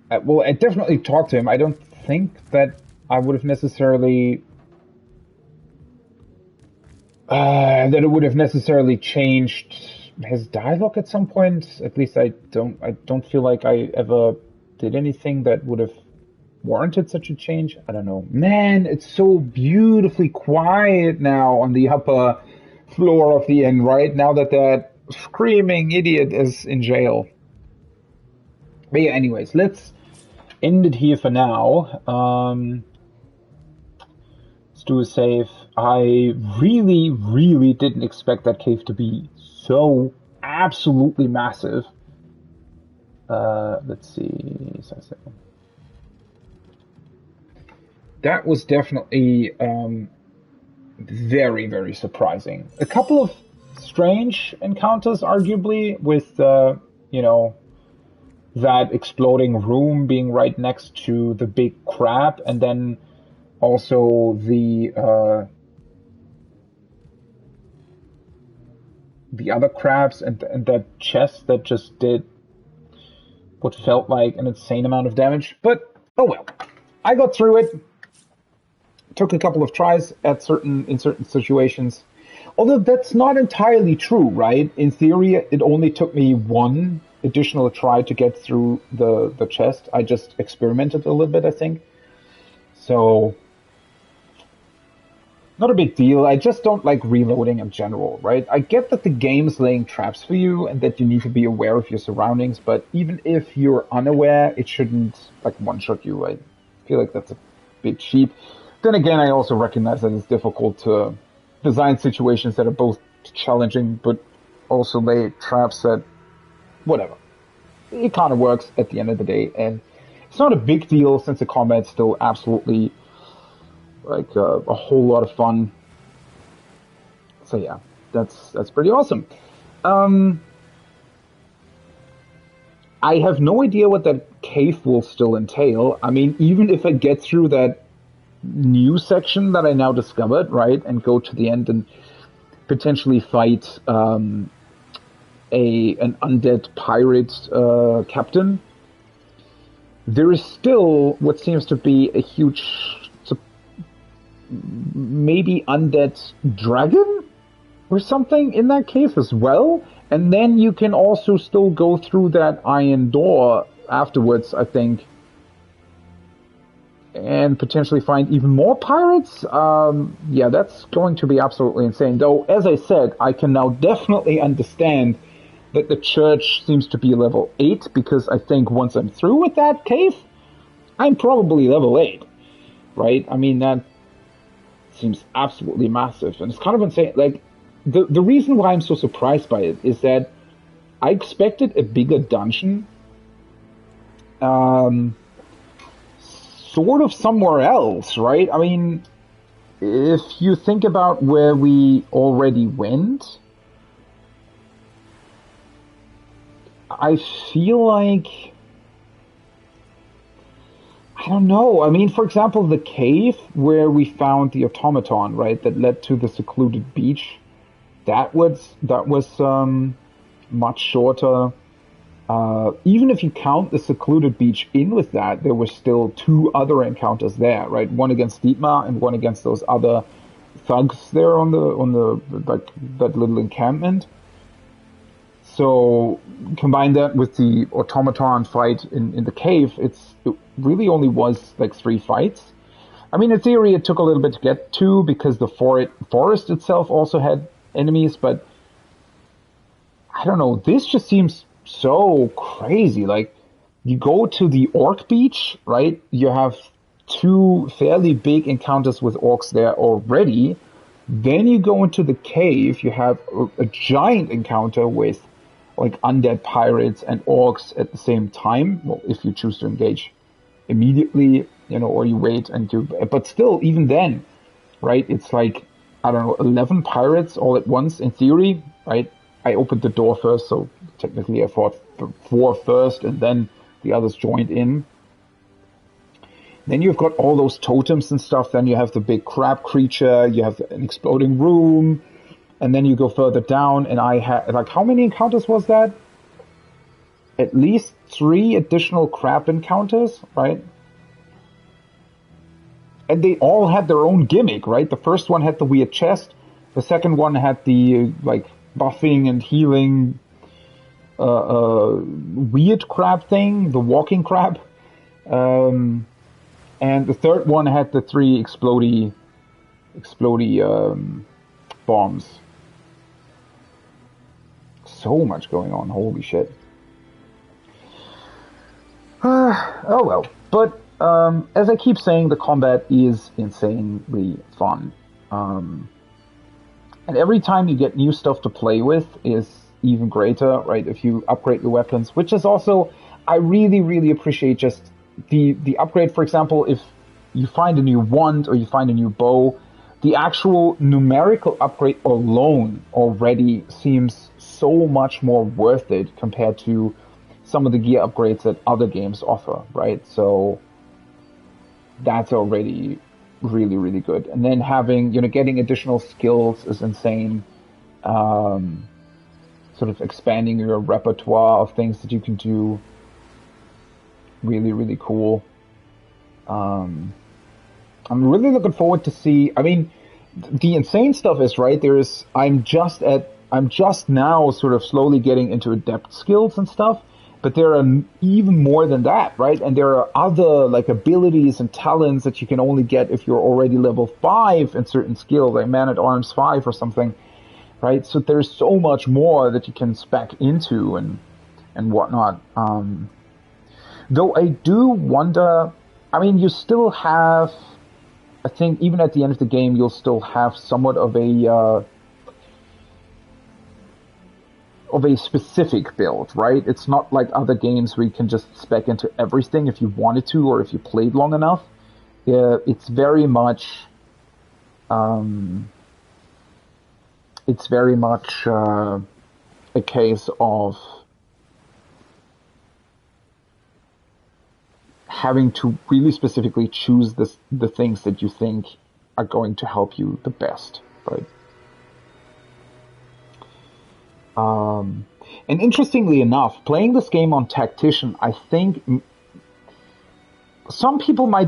Well, I definitely talked to him. I don't think that I would have necessarily that it would have necessarily changed his dialogue at some point. At least I don't feel like I ever did anything that would have warranted such a change. I don't know. Man, it's so beautifully quiet now on the upper floor of the inn, right? Now that that screaming idiot is in jail. But yeah, anyways, let's end it here for now. Let's do a save. I really, really didn't expect that cave to be so absolutely massive. Let's see. That was definitely very, very surprising. A couple of strange encounters, arguably, with that exploding room being right next to the big crab, and then also the other crabs and that chest that just did what felt like an insane amount of damage. But oh well, I got through it. Took a couple of tries in certain situations. Although that's not entirely true, right? In theory, it only took me one additional try to get through the chest. I just experimented a little bit, I think. So, not a big deal. I just don't like reloading in general, right? I get that the game's laying traps for you and that you need to be aware of your surroundings, but even if you're unaware, it shouldn't like one-shot you. I feel like that's a bit cheap. Then again, I also recognize that it's difficult to design situations that are both challenging but also lay traps that, whatever. It kind of works at the end of the day, and it's not a big deal since the combat's still absolutely like a whole lot of fun. So yeah, that's pretty awesome. I have no idea what that cave will still entail. I mean, even if I get through that new section that I now discovered, right, and go to the end and potentially fight an undead pirate captain, there is still what seems to be a huge, maybe undead dragon or something in that cave as well. And then you can also still go through that iron door afterwards, I think, and potentially find even more pirates. Yeah, that's going to be absolutely insane. Though, as I said, I can now definitely understand that the church seems to be level 8, because I think once I'm through with that cave, I'm probably level 8, right? I mean, that seems absolutely massive, and it's kind of insane. Like, the reason why I'm so surprised by it is that I expected a bigger dungeon, sort of somewhere else, right? I mean, if you think about where we already went, I feel like, I don't know. I mean, for example, the cave where we found the automaton, right, that led to the secluded beach, that was much shorter. Even if you count the secluded beach in with that, there were still 2 other encounters there, right? One against Dietmar and one against those other thugs there on the like that little encampment. So combine that with the automaton fight in the cave, it really only was like 3 fights. I mean, in theory, it took a little bit to get to because the forest itself also had enemies, but I don't know. This just seems so crazy. Like, you go to the orc beach, right? You have 2 fairly big encounters with orcs there already. Then you go into the cave, you have a giant encounter with like undead pirates and orcs at the same time. Well, if you choose to engage immediately, or you wait but still, even then, right? It's like, I don't know, 11 pirates all at once in theory, right? I opened the door first, so technically I fought 4 first and then the others joined in. Then you've got all those totems and stuff. Then you have the big crab creature. You have an exploding room. And then you go further down. And I had, like, how many encounters was that? At least 3 additional crab encounters, right? And they all had their own gimmick, right? The first one had the weird chest. The second one had the, like, buffing and healing weird crab thing. The walking crab. And the third one had the 3 explodey bombs. So much going on, holy shit. Oh well. But as I keep saying, the combat is insanely fun. And every time you get new stuff to play with is even greater, right? If you upgrade your weapons, which is also, I really, really appreciate just the upgrade. For example, if you find a new wand or you find a new bow, the actual numerical upgrade alone already seems so much more worth it compared to some of the gear upgrades that other games offer, right? So that's already really, really good. And then having, getting additional skills is insane. Sort of expanding your repertoire of things that you can do. Really, really cool. I'm really looking forward to see. I mean, the insane stuff is, right, I'm just now sort of slowly getting into adept skills and stuff, but there are even more than that, right? And there are other, like, abilities and talents that you can only get if you're already level 5 in certain skills, like Man-at-Arms 5 or something, right? So there's so much more that you can spec into and whatnot. Though I do wonder, I mean, you still have, I think even at the end of the game, you'll still have somewhat of a specific build, right? It's not like other games where you can just spec into everything if you wanted to or if you played long enough. It's very much, a case of having to really specifically choose the things that you think are going to help you the best, right? And interestingly enough, playing this game on Tactician, I think some people might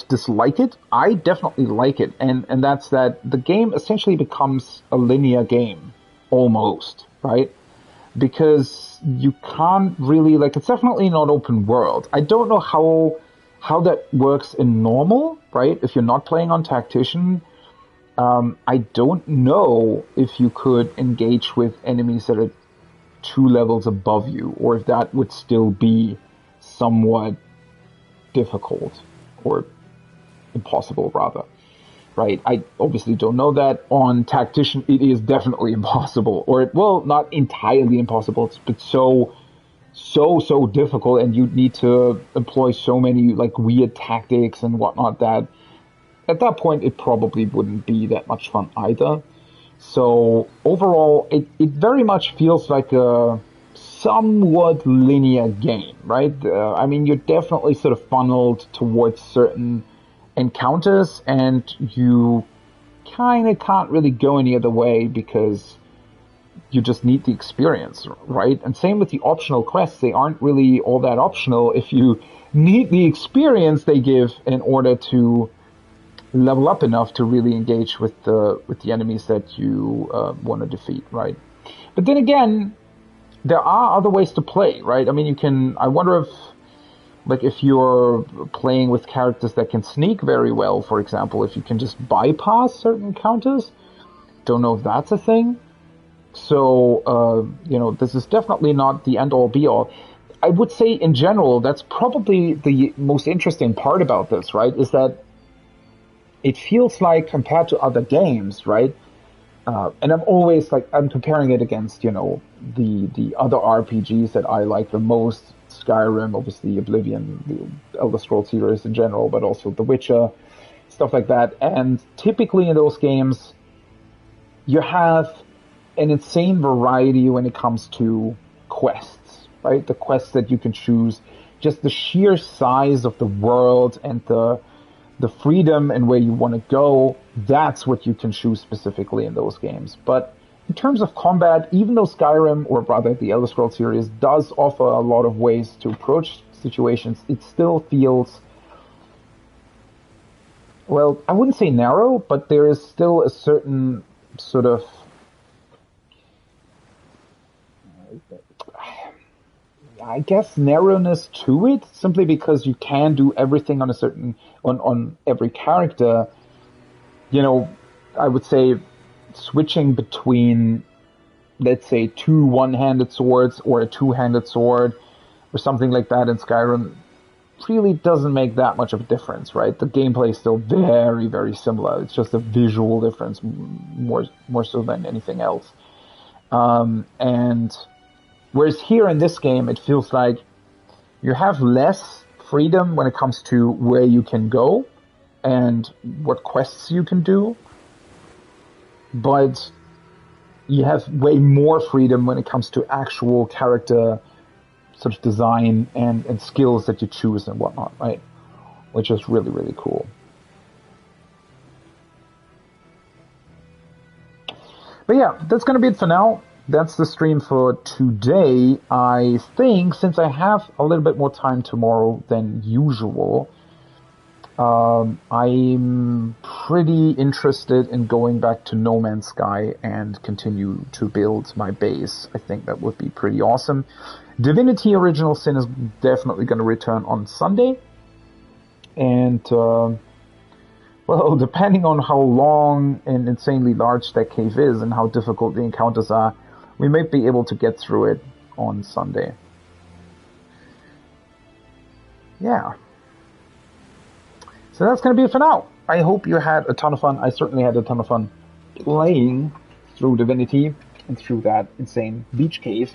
dislike it. I definitely like it, and that's that the game essentially becomes a linear game, almost, right? Because you can't really, like, it's definitely not open world. I don't know how that works in normal, right? If you're not playing on Tactician, I don't know if you could engage with enemies that are 2 levels above you, or if that would still be somewhat difficult, or impossible, rather. Right? I obviously don't know that. On Tactician, it is definitely impossible. Or, well, not entirely impossible, but so difficult, and you need to employ so many, like, weird tactics and whatnot that at that point it probably wouldn't be that much fun either. So overall, it very much feels like a somewhat linear game, right? I mean, you're definitely sort of funneled towards certain encounters, and you kind of can't really go any other way because you just need the experience, right? And same with the optional quests. They aren't really all that optional if you need the experience they give in order to level up enough to really engage with the enemies that you want to defeat, right? But then again, there are other ways to play, right? I mean, you can. I wonder if, like, if you're playing with characters that can sneak very well, for example, if you can just bypass certain encounters. Don't know if that's a thing. So, this is definitely not the end-all be-all. I would say, in general, that's probably the most interesting part about this, right? Is that it feels like, compared to other games, right? And I'm comparing it against, the other RPGs that I like the most. Skyrim, obviously, Oblivion, the Elder Scrolls series in general, but also The Witcher, stuff like that. And typically in those games, you have an insane variety when it comes to quests, right? The quests that you can choose, just the sheer size of the world and the freedom and where you want to go, that's what you can choose specifically in those games. But in terms of combat, even though Skyrim, or rather the Elder Scrolls series, does offer a lot of ways to approach situations, it still feels, well, I wouldn't say narrow, but there is still a certain sort of, I guess, narrowness to it, simply because you can do everything on every character. I would say switching between, let's say, 2 one-handed swords or a 2-handed sword or something like that in Skyrim really doesn't make that much of a difference, right? The gameplay is still very, very similar. It's just a visual difference more so than anything else. And whereas here in this game, it feels like you have less freedom when it comes to where you can go and what quests you can do, but you have way more freedom when it comes to actual character sort of design and skills that you choose and whatnot, right? Which is really, really cool. But yeah, that's going to be it for now. That's the stream for today. I think, since I have a little bit more time tomorrow than usual, I'm pretty interested in going back to No Man's Sky and continue to build my base. I think that would be pretty awesome. Divinity Original Sin is definitely going to return on Sunday. And, well, depending on how long and insanely large that cave is and how difficult the encounters are, we might be able to get through it on Sunday. Yeah. So that's going to be it for now. I hope you had a ton of fun. I certainly had a ton of fun playing through Divinity and through that insane beach cave.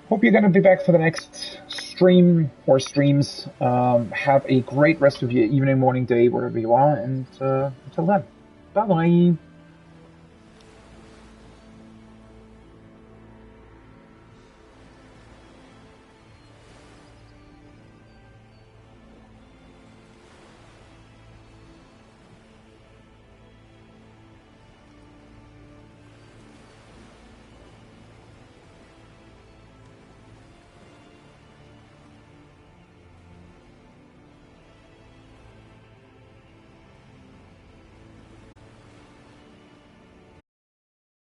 Hope you're going to be back for the next stream or streams. Have a great rest of your evening, morning, day, wherever you are. And until then, bye-bye.